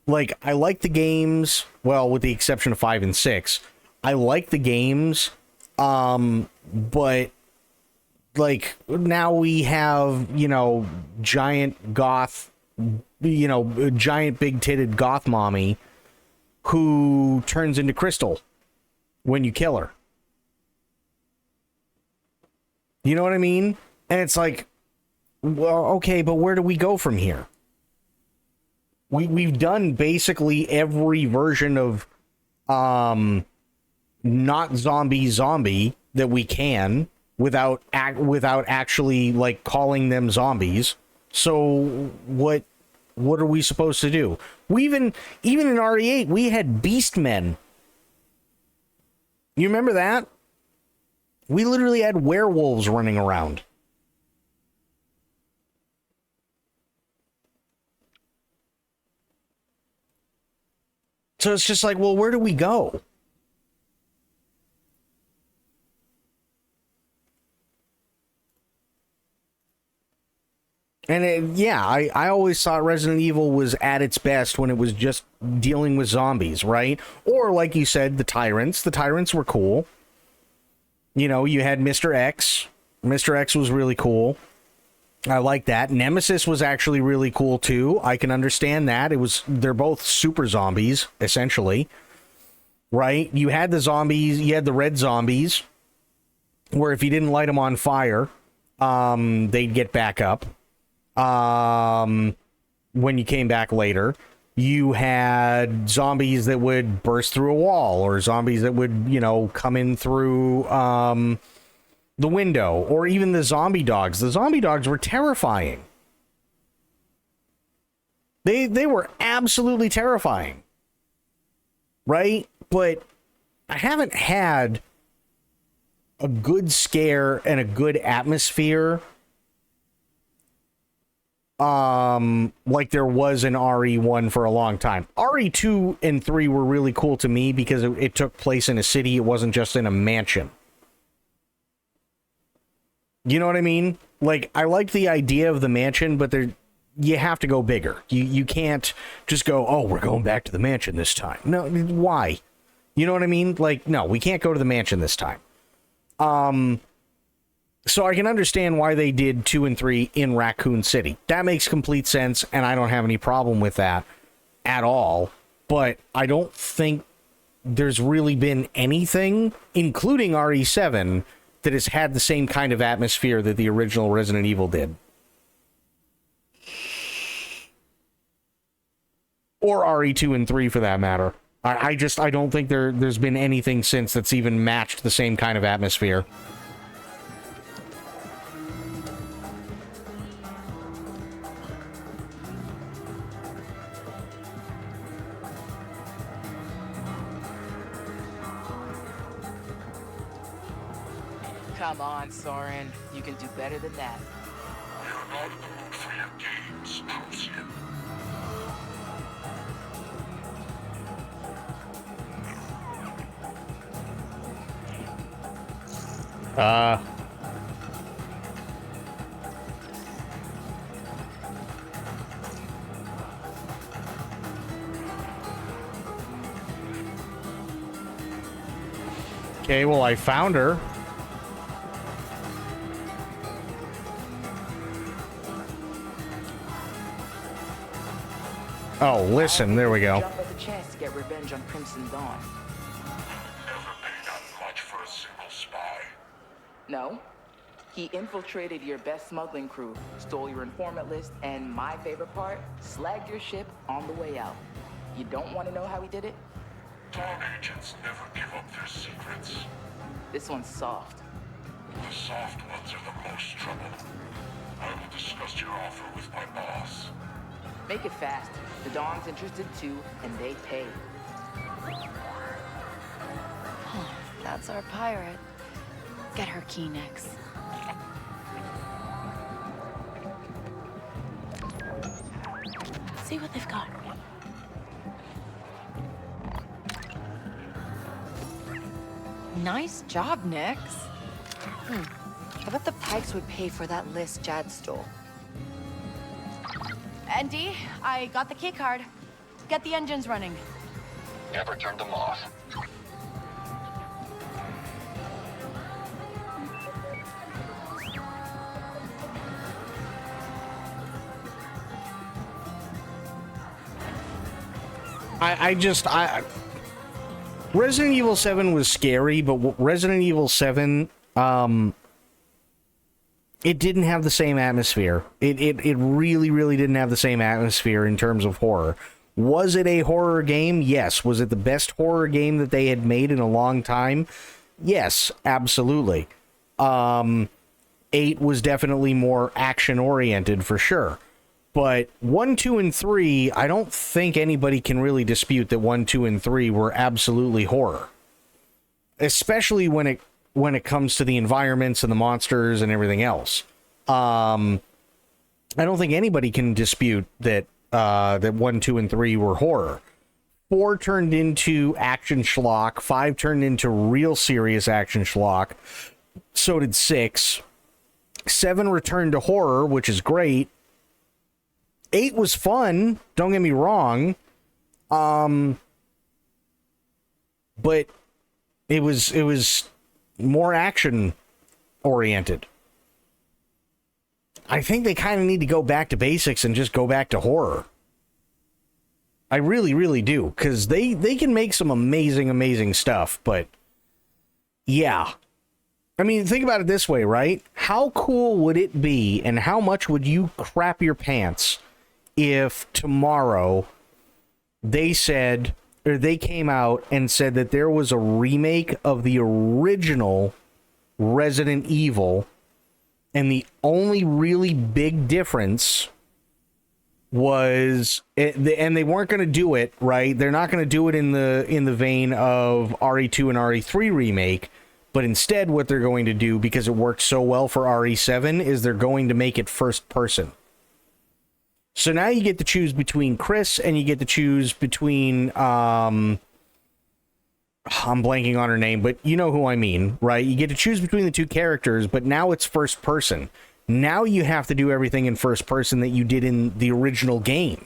like the games, well, with the exception of 5 and 6. I like the games, but like now we have, giant goth, giant big-titted goth mommy who turns into Crystal when you kill her. You know what I mean? And it's like, well, okay, but where do we go from here? We've done basically every version of not zombie that we can without actually like calling them zombies. So what are we supposed to do? We even in RE8 we had beastmen. You remember that? We literally had werewolves running around. So it's just like, well, where do we go? And I always thought Resident Evil was at its best when it was just dealing with zombies, right? Or like you said, the tyrants. The tyrants were cool. You had Mr. X. Mr. X was really cool. I like that. Nemesis was actually really cool too. I can understand that. They're both super zombies, essentially. Right? You had the zombies, you had the red zombies, where if you didn't light them on fire, they'd get back up. When you came back later. You had zombies that would burst through a wall, or zombies that would, come in through the window, or even the zombie dogs. The zombie dogs were terrifying. They were absolutely terrifying. Right? But I haven't had a good scare and a good atmosphere like there was in RE1 for a long time. RE2 and 3 were really cool to me because it took place in a city. It wasn't just in a mansion. You know what I mean? Like, I like the idea of the mansion, but you have to go bigger. You can't just go, oh, we're going back to the mansion this time. No, why? You know what I mean? Like, no, we can't go to the mansion this time. So I can understand why they did 2 and 3 in Raccoon City. That makes complete sense, and I don't have any problem with that at all. But I don't think there's really been anything, including RE7, that has had the same kind of atmosphere that the original Resident Evil did. Or RE2 and 3, for that matter. I don't think there's been anything since that's even matched the same kind of atmosphere. Come on, Soren. You can do better than that. for your games, Prussian. Okay, well, I found her. Oh, listen, there we go. Jump at the chance to get revenge on Crimson Dawn. Never paid out much for a single spy. No. He infiltrated your best smuggling crew, stole your informant list, and my favorite part, slagged your ship on the way out. You don't want to know how he did it? Dawn agents never give up their secrets. This one's soft. The soft ones are the most trouble. I will discuss your offer with my boss. Make it fast. The Dawn's interested too, and they pay. That's our pirate. Get her key next. See what they've got. Nice job, Nix. I bet the Pikes would pay for that list Jad stole. Andy, I got the key card. Get the engines running. Never turned them off. Resident Evil 7 was scary, but Resident Evil 7, it didn't have the same atmosphere. It really, really didn't have the same atmosphere in terms of horror. Was it a horror game? Yes. Was it the best horror game that they had made in a long time? Yes, absolutely. 8 was definitely more action-oriented, for sure. But 1, 2, and 3, I don't think anybody can really dispute that 1, 2, and 3 were absolutely horror. Especially when it comes to the environments and the monsters and everything else. I don't think anybody can dispute that that 1, 2, and 3 were horror. 4 turned into action schlock. 5 turned into real serious action schlock. So did 6. 7 returned to horror, which is great. 8 was fun, don't get me wrong. But it was more action oriented. I think they kind of need to go back to basics and just go back to horror. I really, really do, because they can make some amazing stuff, but yeah. I mean, think about it this way, right? How cool would it be, and how much would you crap your pants if tomorrow they said, or they came out and said that there was a remake of the original Resident Evil, and the only really big difference was, and they weren't going to do it, right? They're not going to do it in the vein of RE2 and RE3 remake, but instead what they're going to do, because it worked so well for RE7, is they're going to make it first person. So now you get to choose between Chris, and you get to choose between, I'm blanking on her name, but you know who I mean, right? You get to choose between the two characters, but now it's first person. Now you have to do everything in first person that you did in the original game.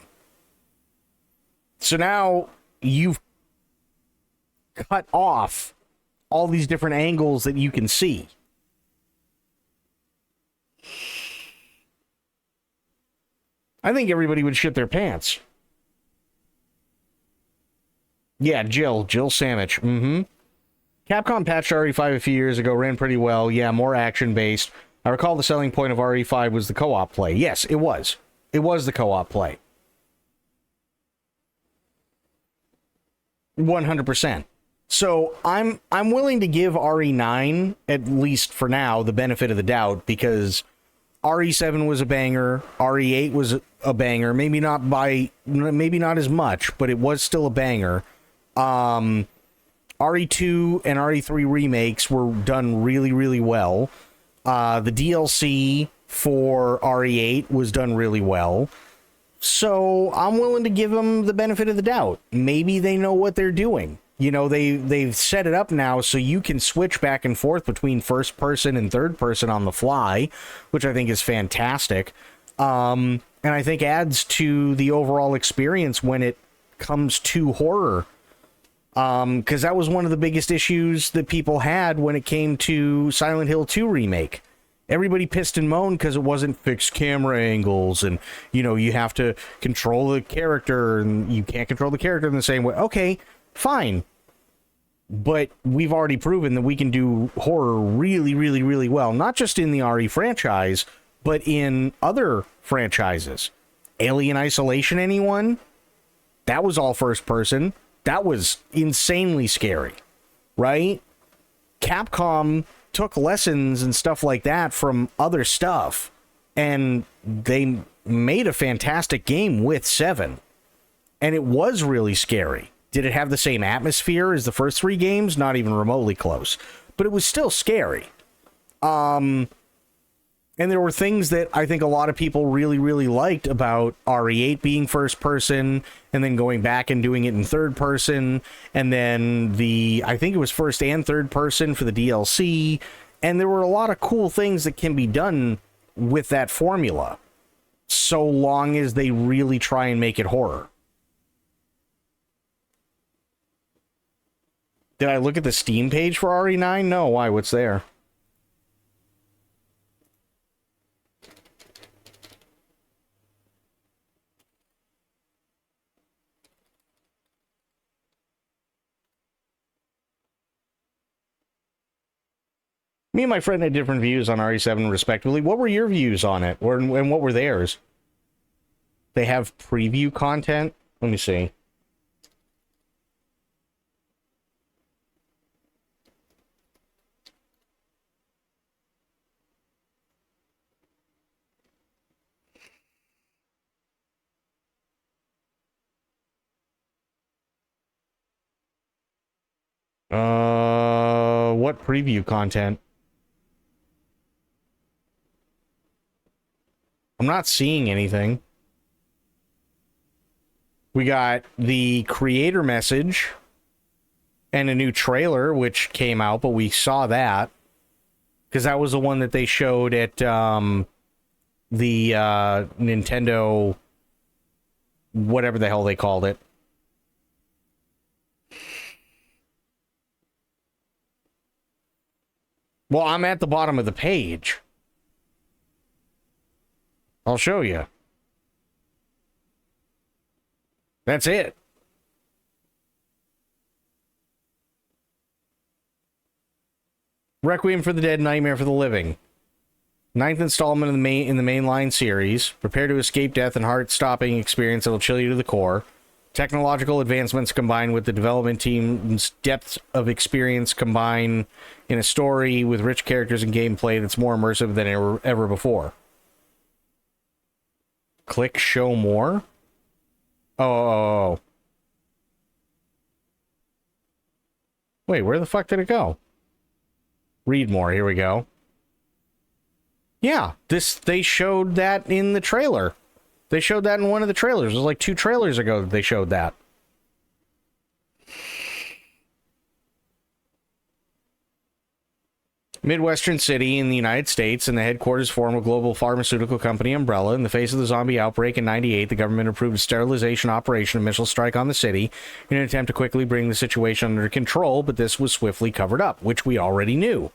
So now you've cut off all these different angles that you can see. I think everybody would shit their pants. Yeah, Jill Samich. Capcom patched RE5 a few years ago, ran pretty well. Yeah, more action-based. I recall the selling point of RE5 was the co-op play. Yes, it was. It was the co-op play. 100%. So I'm willing to give RE9, at least for now, the benefit of the doubt, because RE7 was a banger, RE8 was a banger, maybe not as much, but it was still a banger. RE2 and RE3 remakes were done really, really well. The DLC for RE8 was done really well. So I'm willing to give them the benefit of the doubt. Maybe they know what they're doing. You know, they've set it up now so you can switch back and forth between first person and third person on the fly, which I think is fantastic. And I think adds to the overall experience when it comes to horror. Because that was one of the biggest issues that people had when it came to Silent Hill 2 Remake. Everybody pissed and moaned because it wasn't fixed camera angles, and, you know, you have to control the character, and you can't control the character in the same way. Okay, fine. But we've already proven that we can do horror really, really, really well. Not just in the RE franchise, but in other franchises. Alien Isolation, anyone? That was all first person. That was insanely scary, right? Capcom took lessons and stuff like that from other stuff, and they made a fantastic game with 7. And it was really scary. Did it have the same atmosphere as the first 3 games? Not even remotely close. But it was still scary. And there were things that I think a lot of people really, really liked about RE8 being first person, and then going back and doing it in third person, and then I think it was first and third person for the DLC, and there were a lot of cool things that can be done with that formula, so long as they really try and make it horror. Did I look at the Steam page for RE9? No, why? What's there? Me and my friend had different views on RE7, respectively. What were your views on it? And what were theirs? They have preview content? Let me see. What preview content? I'm not seeing anything. We got the creator message and a new trailer, which came out, but we saw that because that was the one that they showed at the Nintendo, whatever the hell they called it. Well, I'm at the bottom of the page. I'll show you. That's it. Requiem for the Dead, Nightmare for the Living. 9th installment in the mainline series. Prepare to escape death and heart-stopping experience that'll chill you to the core. Technological advancements combined with the development team's depth of experience combine in a story with rich characters and gameplay that's more immersive than ever before. Click show more? Oh. Wait, where the fuck did it go? Read more, here we go. Yeah, they showed that in the trailer. They showed that in one of the trailers. It was like 2 trailers ago that they showed that. Midwestern city in the United States and the headquarters form a global pharmaceutical company umbrella. In the face of the zombie outbreak in 98, the government approved a sterilization operation, a missile strike on the city, in an attempt to quickly bring the situation under control, but this was swiftly covered up, which we already knew.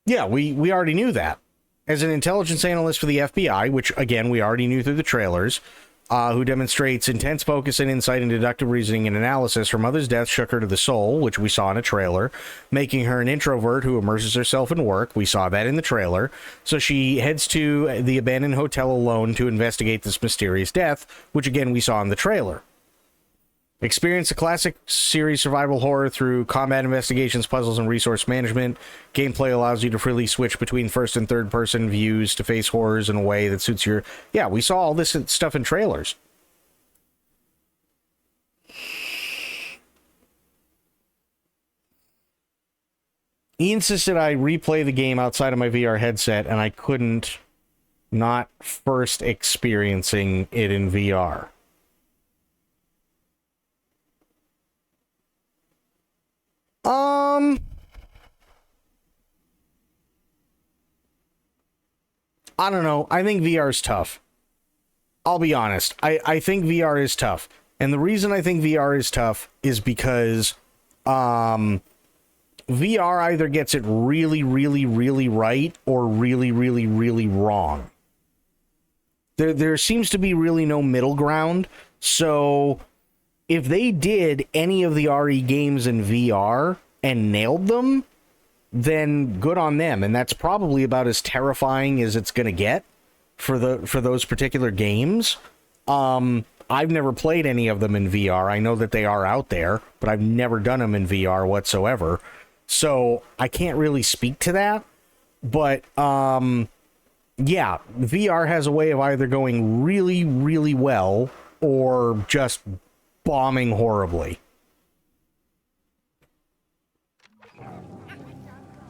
Yeah, we already knew that. As an intelligence analyst for the FBI, which, again, we already knew through the trailers, who demonstrates intense focus and insight and deductive reasoning and analysis, her mother's death shook her to the soul, which we saw in a trailer, making her an introvert who immerses herself in work. We saw that in the trailer. So she heads to the abandoned hotel alone to investigate this mysterious death, which, again, we saw in the trailer. Experience the classic series survival horror through combat investigations, puzzles, and resource management. Gameplay allows you to freely switch between first and third person views to face horrors in a way that suits your... Yeah, we saw all this stuff in trailers. He insisted I replay the game outside of my VR headset, and I couldn't not first experiencing it in VR. I don't know. I think VR is tough. I'll be honest. I think VR is tough. And the reason I think VR is tough is because VR either gets it really, really, really right or really, really, really wrong. There seems to be really no middle ground. So if they did any of the RE games in VR and nailed them, then good on them. And that's probably about as terrifying as it's going to get for those particular games. I've never played any of them in VR. I know that they are out there, but I've never done them in VR whatsoever. So I can't really speak to that. But yeah, VR has a way of either going really, really well or just bombing horribly.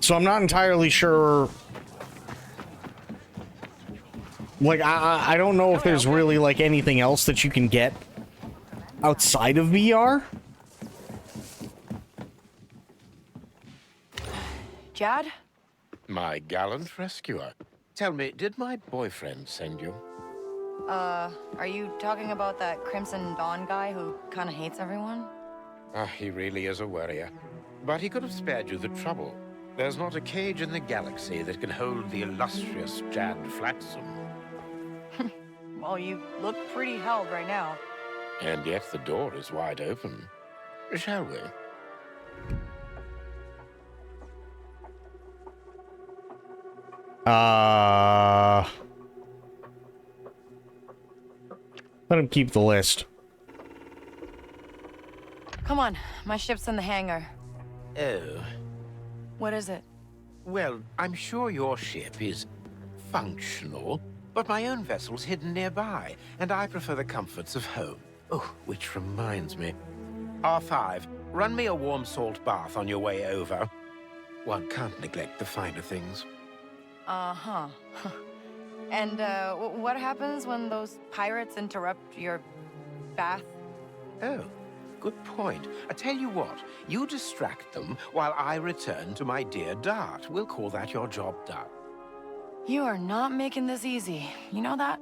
So I'm not entirely sure. Like, I don't know if there's really, like, anything else that you can get outside of VR. Jad? My gallant rescuer. Tell me, did my boyfriend send you? Are you talking about that Crimson Dawn guy who kind of hates everyone? He really is a worrier. But he could have spared you the trouble. There's not a cage in the galaxy that can hold the illustrious Jad Flaxum. Well, you look pretty held right now. And yet the door is wide open. Shall we? Let him keep the list. Come on, my ship's in the hangar. Oh. What is it? Well, I'm sure your ship is functional, but my own vessel's hidden nearby, and I prefer the comforts of home. Oh, which reminds me. R5, run me a warm salt bath on your way over. One can't neglect the finer things. Uh-huh. And, what happens when those pirates interrupt your bath? Oh, good point. I tell you what, you distract them while I return to my dear Dart. We'll call that your job done. You are not making this easy. You know that?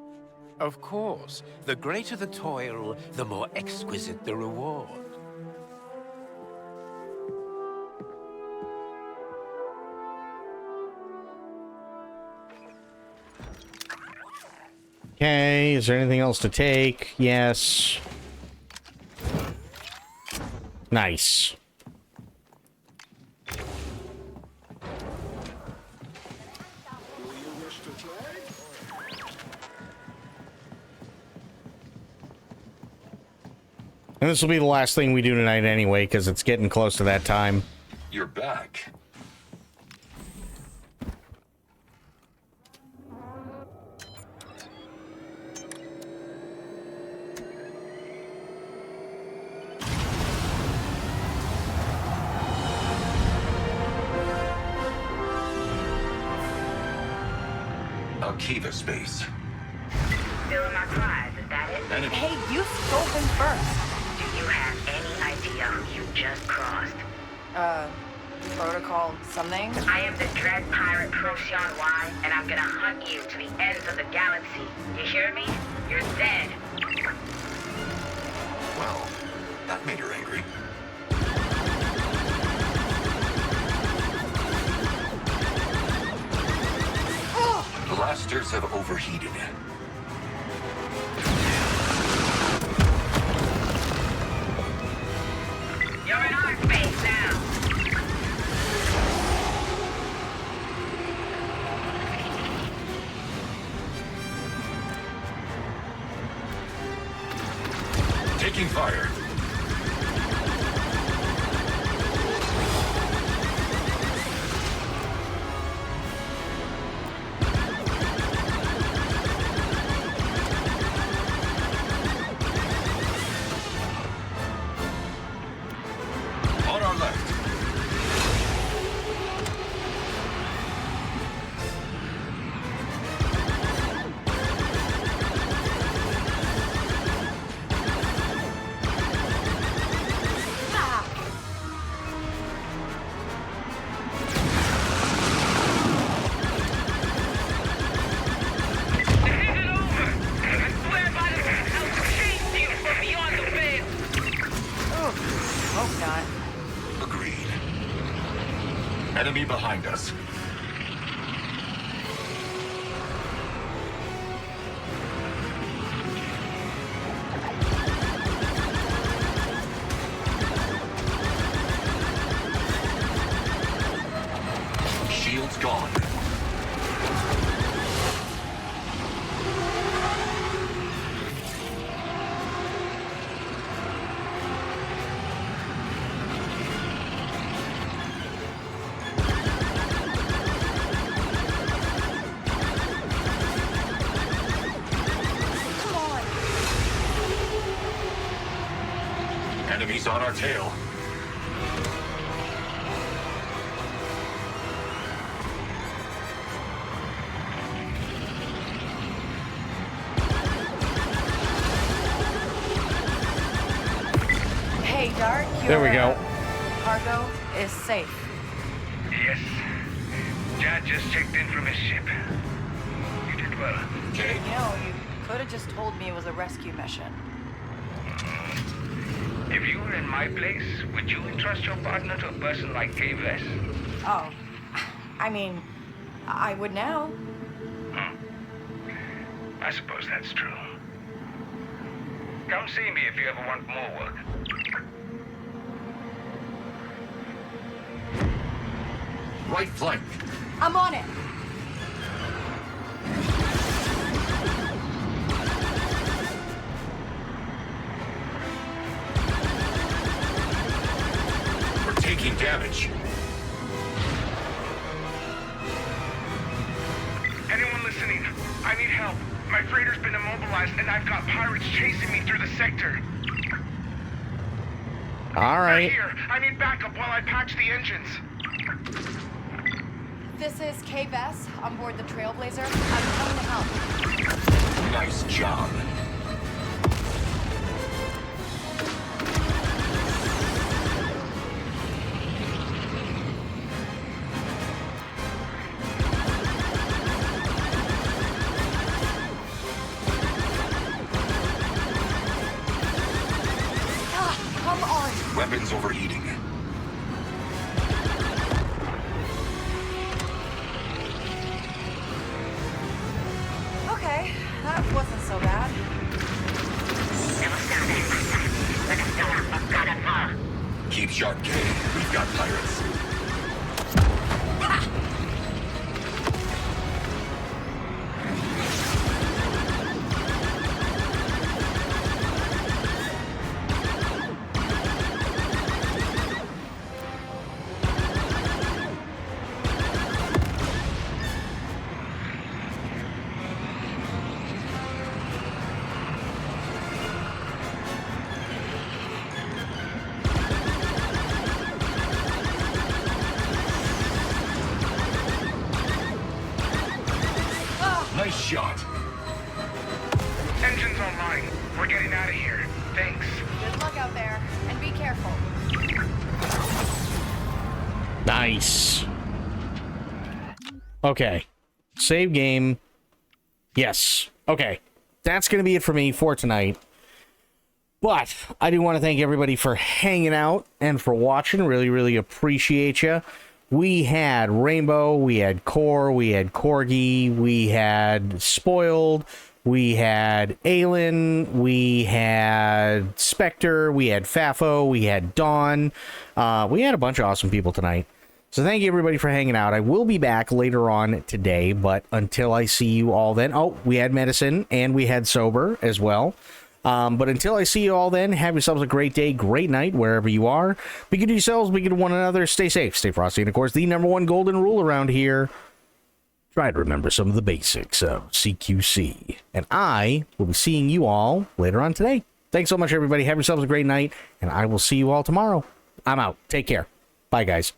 Of course. The greater the toil, the more exquisite the reward. Okay, is there anything else to take? Yes. Nice. And this will be the last thing we do tonight anyway, because it's getting close to that time. You're back. Kiva space. Still in my prize, is that it? Hey, you scope him first. Do you have any idea who you just crossed? Protocol something? I am the dread pirate Procyon Y, and I'm gonna hunt you to the ends of the galaxy. You hear me? You're dead. Well, that made her angry. Blasters have overheated. You're in our space now. Taking fire. Enemy behind us. Shields gone. Enemies on our tail. Hey, Dart, There we go. Cargo is safe. Yes. Jad just checked in from his ship. You did well. Okay. You know, you could have just told me it was a rescue mission. If you were in my place, would you entrust your partner to a person like K-Vess? Oh, I mean, I would now. I suppose that's true. Come see me if you ever want more work. Right flank. I'm on it. We're taking damage. Anyone listening? I need help. My freighter's been immobilized and I've got pirates chasing me through the sector. All right. They're here. I need backup while I patch the engines. This is K-Vess on board the Trailblazer. I'm coming to help. Nice job. Come on. Weapons overheating. Okay, that wasn't so bad. Keep sharp, K. We've got pirates. Nice shot. Engines online. We're getting out of here. Thanks. Good luck out there, and be careful. Nice. Okay. Save game. Yes. Okay. That's going to be it for me for tonight. But I do want to thank everybody for hanging out and for watching. Really, really appreciate you. We had Rainbow, we had Core, we had Corgi, we had Spoiled, we had Aelin, we had Spectre, we had Fafo, we had Dawn. We had a bunch of awesome people tonight. So thank you everybody for hanging out. I will be back later on today, but until I see you all then... Oh, we had Medicine and we had Sober as well. But until I see you all then, have yourselves a great day, great night, wherever you are. Be good to yourselves, be good to one another, stay safe, stay frosty, and of course, the number one golden rule around here, try to remember some of the basics of CQC. And I will be seeing you all later on today. Thanks so much, everybody. Have yourselves a great night, and I will see you all tomorrow. I'm out. Take care. Bye, guys.